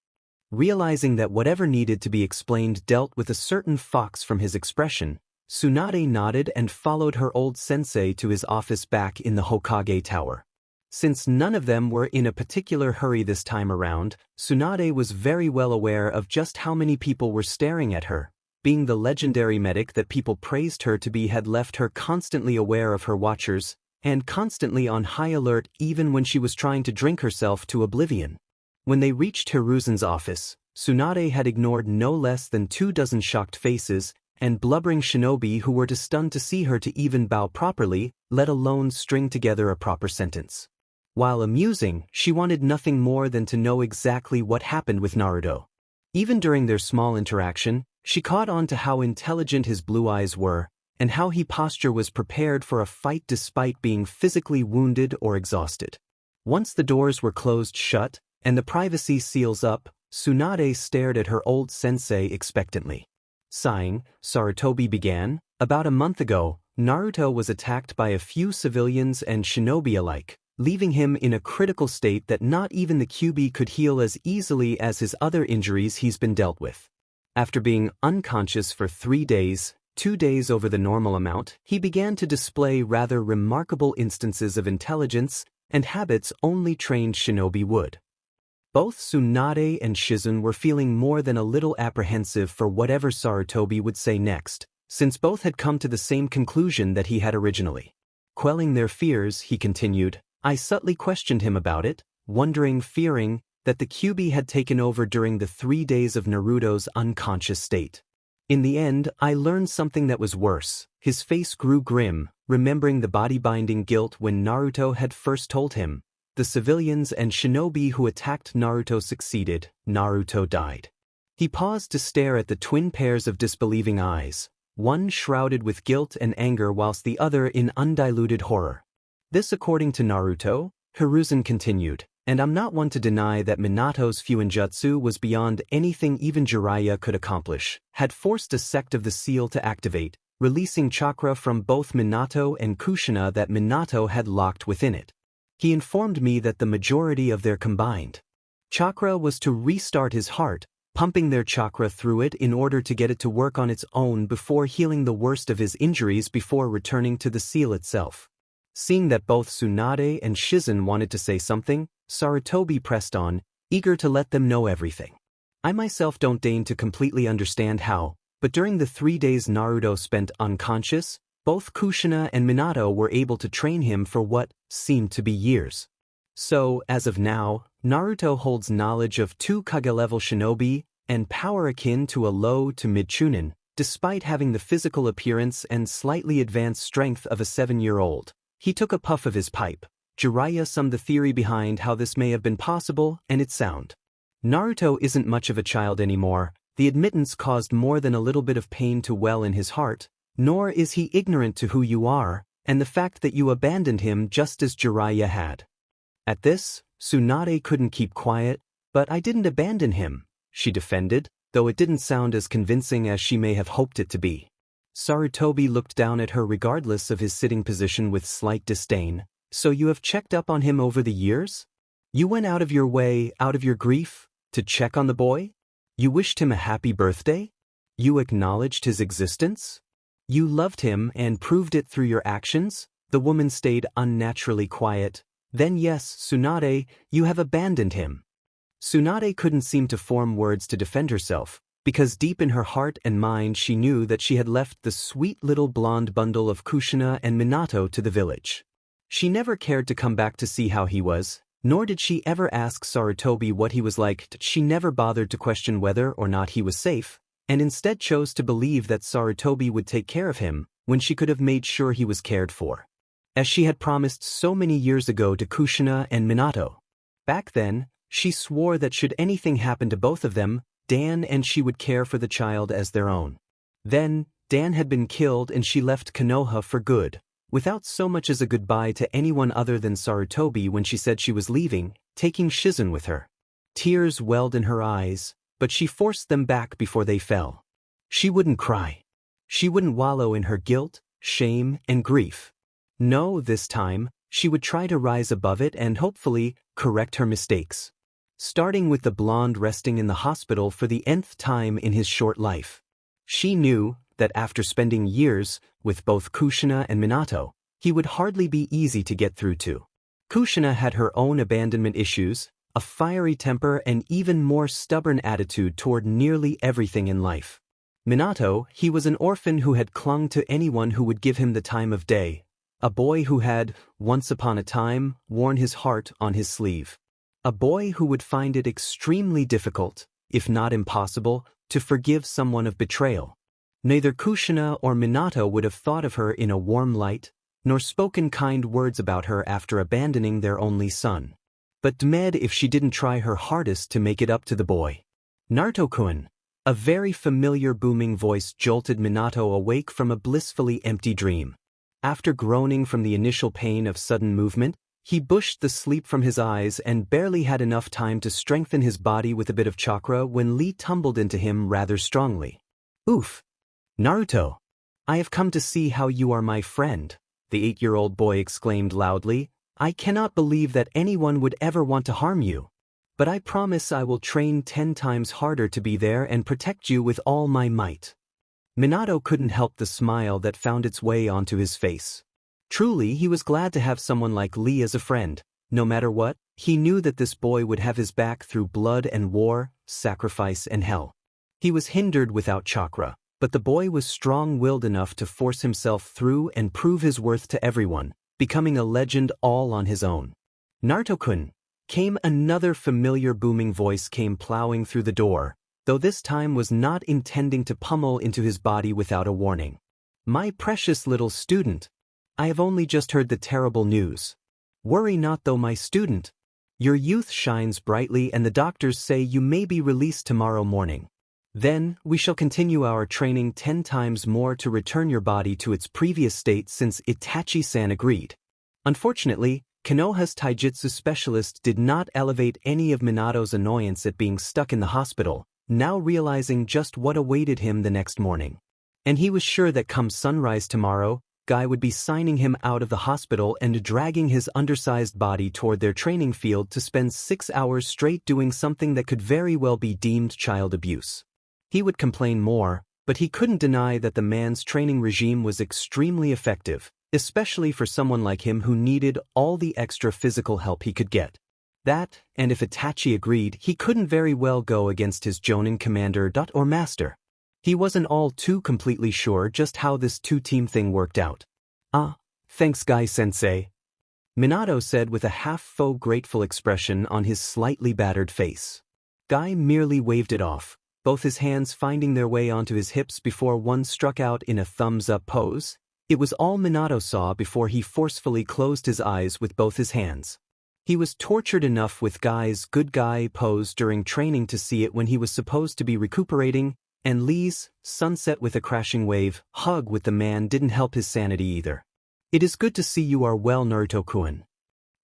[SPEAKER 1] Realizing that whatever needed to be explained dealt with a certain fox from his expression, Tsunade nodded and followed her old sensei to his office back in the Hokage Tower. Since none of them were in a particular hurry this time around, Tsunade was very well aware of just how many people were staring at her. Being the legendary medic that people praised her to be had left her constantly aware of her watchers, and constantly on high alert even when she was trying to drink herself to oblivion. When they reached Hiruzen's office, Tsunade had ignored no less than 24 shocked faces and blubbering shinobi who were too stunned to see her to even bow properly, let alone string together a proper sentence. While amusing, she wanted nothing more than to know exactly what happened with Naruto. Even during their small interaction, she caught on to how intelligent his blue eyes were, and how his posture was prepared for a fight despite being physically wounded or exhausted. Once the doors were closed shut, and the privacy seals up, Tsunade stared at her old sensei expectantly. Sighing, Sarutobi began, "About a month ago, Naruto was attacked by a few civilians and shinobi alike, leaving him in a critical state that not even the QB could heal as easily as his other injuries he's been dealt with. After being unconscious for 3 days, 2 days over the normal amount, he began to display rather remarkable instances of intelligence and habits only trained shinobi would." Both Tsunade and Shizune were feeling more than a little apprehensive for whatever Sarutobi would say next, since both had come to the same conclusion that he had originally. Quelling their fears, he continued, "I subtly questioned him about it, fearing that the QB had taken over during the 3 days of Naruto's unconscious state. In the end, I learned something that was worse." His face grew grim, remembering the body-binding guilt when Naruto had first told him, "The civilians and shinobi who attacked Naruto succeeded, Naruto died." He paused to stare at the twin pairs of disbelieving eyes, one shrouded with guilt and anger whilst the other in undiluted horror. "This according to Naruto," Hiruzen continued, "and I'm not one to deny that Minato's Fuinjutsu was beyond anything even Jiraiya could accomplish, had forced a sect of the seal to activate, releasing chakra from both Minato and Kushina that Minato had locked within it. He informed me that the majority of their combined chakra was to restart his heart, pumping their chakra through it in order to get it to work on its own before healing the worst of his injuries before returning to the seal itself." Seeing that both Tsunade and Shizune wanted to say something, Sarutobi pressed on, eager to let them know everything. "I myself don't deign to completely understand how, but during the 3 days Naruto spent unconscious, both Kushina and Minato were able to train him for what seemed to be years. So, as of now, Naruto holds knowledge of 2 Kage-level shinobi and power akin to a low to mid-chunin, despite having the physical appearance and slightly advanced strength of a 7-year-old. He took a puff of his pipe. Jiraiya summed the theory behind how this may have been possible, and it's sound. Naruto isn't much of a child anymore. The admittance caused more than a little bit of pain to well in his heart, nor is he ignorant to who you are, and the fact that you abandoned him just as Jiraiya had." At this, Tsunade couldn't keep quiet. "But I didn't abandon him," she defended, though it didn't sound as convincing as she may have hoped it to be. Sarutobi looked down at her regardless of his sitting position with slight disdain. So you have checked up on him over the years? You went out of your way, out of your grief, to check on the boy? You wished him a happy birthday? You acknowledged his existence? You loved him and proved it through your actions? The woman stayed unnaturally quiet. Then yes, Tsunade, you have abandoned him. Tsunade couldn't seem to form words to defend herself, because deep in her heart and mind she knew that she had left the sweet little blonde bundle of Kushina and Minato to the village. She never cared to come back to see how he was, nor did she ever ask Sarutobi what he was like. She never bothered to question whether or not he was safe, and instead chose to believe that Sarutobi would take care of him when she could have made sure he was cared for, as she had promised so many years ago to Kushina and Minato. Back then, she swore that should anything happen to both of them, Dan and she would care for the child as their own. Then, Dan had been killed and she left Konoha for good, without so much as a goodbye to anyone other than Sarutobi when she said she was leaving, taking Shizen with her. Tears welled in her eyes, but she forced them back before they fell. She wouldn't cry. She wouldn't wallow in her guilt, shame, and grief. No, this time, she would try to rise above it and hopefully correct her mistakes. Starting with the blonde resting in the hospital for the nth time in his short life. She knew that after spending years with both Kushina and Minato, he would hardly be easy to get through to. Kushina had her own abandonment issues, a fiery temper and even more stubborn attitude toward nearly everything in life. Minato, he was an orphan who had clung to anyone who would give him the time of day, a boy who had, once upon a time, worn his heart on his sleeve. A boy who would find it extremely difficult, if not impossible, to forgive someone of betrayal. Neither Kushina or Minato would have thought of her in a warm light, nor spoken kind words about her after abandoning their only son. But dmed if she didn't try her hardest to make it up to the boy. Naruto-kun. A very familiar booming voice jolted Minato awake from a blissfully empty dream. After groaning from the initial pain of sudden movement, he pushed the sleep from his eyes and barely had enough time to strengthen his body with a bit of chakra when Lee tumbled into him rather strongly. Oof! Naruto! I have come to see how you are my friend, the 8-year-old boy exclaimed loudly. I cannot believe that anyone would ever want to harm you. But I promise I will train 10 times harder to be there and protect you with all my might. Minato couldn't help the smile that found its way onto his face. Truly, he was glad to have someone like Lee as a friend. No matter what, he knew that this boy would have his back through blood and war, sacrifice and hell. He was hindered without chakra, but the boy was strong-willed enough to force himself through and prove his worth to everyone, becoming a legend all on his own. Naruto-kun! Came another familiar booming voice came plowing through the door, though this time was not intending to pummel into his body without a warning. My precious little student! I have only just heard the terrible news. Worry not though, my student. Your youth shines brightly and the doctors say you may be released tomorrow morning. Then, we shall continue our training 10 times more to return your body to its previous state since Itachi-san agreed. Unfortunately, Konoha's taijutsu specialist did not elevate any of Minato's annoyance at being stuck in the hospital, now realizing just what awaited him the next morning. And he was sure that come sunrise tomorrow, Guy would be signing him out of the hospital and dragging his undersized body toward their training field to spend 6 hours straight doing something that could very well be deemed child abuse. He would complain more, but he couldn't deny that the man's training regime was extremely effective, especially for someone like him who needed all the extra physical help he could get. That, and if Itachi agreed, he couldn't very well go against his Jonin commander or master. He wasn't all too completely sure just how this two-team thing worked out. Thanks Guy-sensei, Minato said with a half-faux grateful expression on his slightly battered face. Guy merely waved it off, both his hands finding their way onto his hips before one struck out in a thumbs-up pose. It was all Minato saw before he forcefully closed his eyes with both his hands. He was tortured enough with Guy's good guy pose during training to see it when he was supposed to be recuperating, and Lee's sunset with a crashing wave hug with the man didn't help his sanity either. It is good to see you are well, Naruto-kun,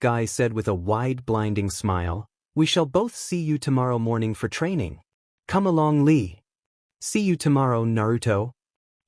[SPEAKER 1] Guy said with a wide blinding smile. We shall both see you tomorrow morning for training. Come along, Lee. See you tomorrow, Naruto.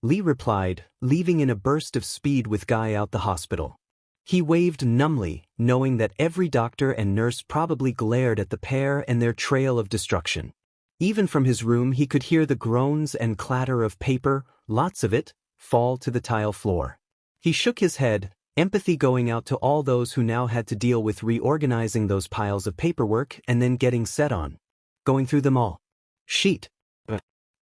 [SPEAKER 1] Lee replied, leaving in a burst of speed with Guy out the hospital. He waved numbly, knowing that every doctor and nurse probably glared at the pair and their trail of destruction. Even from his room he could hear the groans and clatter of paper, lots of it, fall to the tile floor. He shook his head, empathy going out to all those who now had to deal with reorganizing those piles of paperwork and then getting set on. Going through them all. Sheet.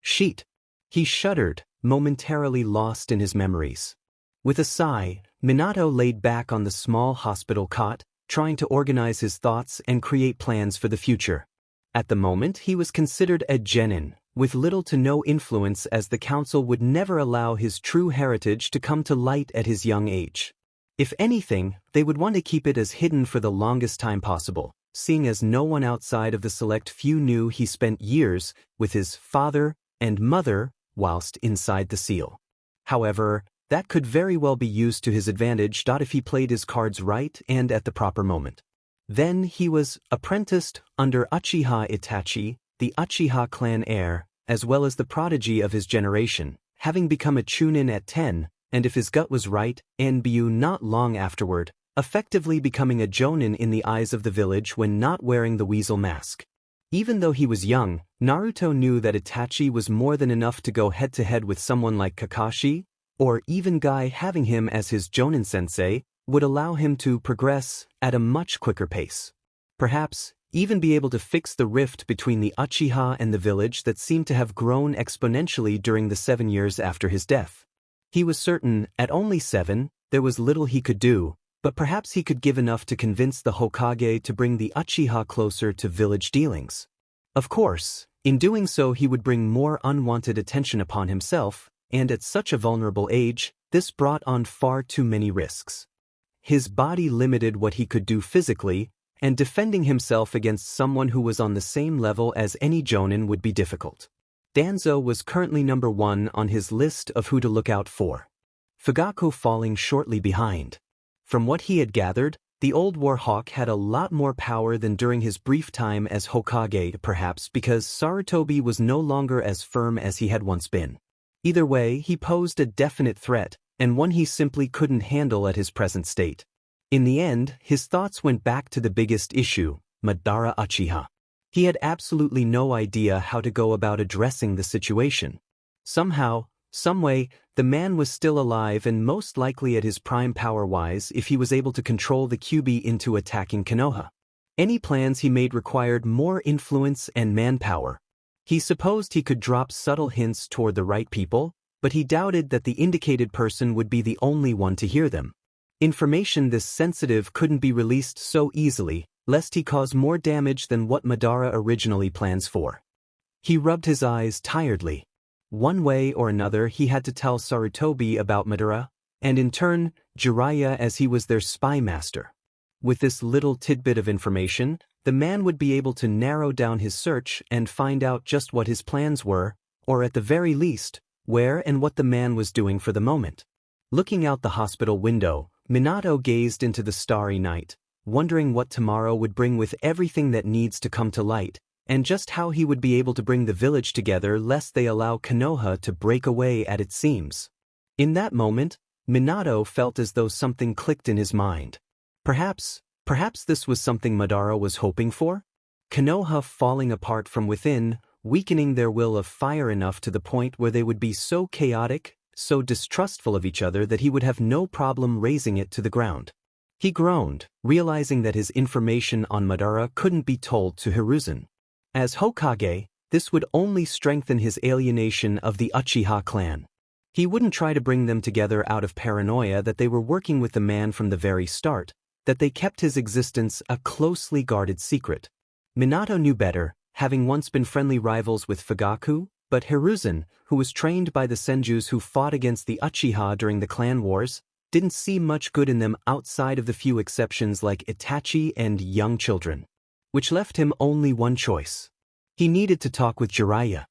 [SPEAKER 1] Sheet. He shuddered, momentarily lost in his memories. With a sigh, Minato laid back on the small hospital cot, trying to organize his thoughts and create plans for the future. At the moment he was considered a genin, with little to no influence as the council would never allow his true heritage to come to light at his young age. If anything, they would want to keep it as hidden for the longest time possible, seeing as no one outside of the select few knew he spent years with his father and mother whilst inside the seal. However, that could very well be used to his advantage if he played his cards right and at the proper moment. Then he was apprenticed under Uchiha Itachi, the Uchiha clan heir, as well as the prodigy of his generation, having become a chunin at 10, and if his gut was right, NBU not long afterward, effectively becoming a jonin in the eyes of the village when not wearing the weasel mask. Even though he was young, Naruto knew that Itachi was more than enough to go head-to-head with someone like Kakashi, or even Guy having him as his jonin sensei would allow him to progress at a much quicker pace. Perhaps even be able to fix the rift between the Uchiha and the village that seemed to have grown exponentially during the 7 years after his death. He was certain, at only 7, there was little he could do, but perhaps he could give enough to convince the Hokage to bring the Uchiha closer to village dealings. Of course, in doing so he would bring more unwanted attention upon himself, and at such a vulnerable age, this brought on far too many risks. His body limited what he could do physically, and defending himself against someone who was on the same level as any jonin would be difficult. Danzo was currently number 1 on his list of who to look out for. Fugaku falling shortly behind. From what he had gathered, the old Warhawk had a lot more power than during his brief time as Hokage, perhaps because Sarutobi was no longer as firm as he had once been. Either way, he posed a definite threat, and one he simply couldn't handle at his present state. In the end, his thoughts went back to the biggest issue, Madara Uchiha. He had absolutely no idea how to go about addressing the situation. Somehow, someway, the man was still alive and most likely at his prime power-wise if he was able to control the Kyuubi into attacking Konoha. Any plans he made required more influence and manpower. He supposed he could drop subtle hints toward the right people, but he doubted that the indicated person would be the only one to hear them. Information this sensitive couldn't be released so easily, lest he cause more damage than what Madara originally plans for. He rubbed his eyes tiredly. One way or another he had to tell Sarutobi about Madara, and in turn, Jiraiya as he was their spy master. With this little tidbit of information, the man would be able to narrow down his search and find out just what his plans were, or at the very least, where and what the man was doing for the moment. Looking out the hospital window, Minato gazed into the starry night, wondering what tomorrow would bring with everything that needs to come to light, and just how he would be able to bring the village together lest they allow Konoha to break away at its seams. In that moment, Minato felt as though something clicked in his mind. Perhaps this was something Madara was hoping for? Konoha falling apart from within, weakening their will of fire enough to the point where they would be so chaotic, so distrustful of each other that he would have no problem razing it to the ground. He groaned, realizing that his information on Madara couldn't be told to Hiruzen. As Hokage, this would only strengthen his alienation of the Uchiha clan. He wouldn't try to bring them together out of paranoia that they were working with the man from the very start, that they kept his existence a closely guarded secret. Minato knew better, having once been friendly rivals with Fugaku, but Hiruzen, who was trained by the Senjus who fought against the Uchiha during the clan wars, didn't see much good in them outside of the few exceptions like Itachi and young children. Which left him only one choice. He needed to talk with Jiraiya.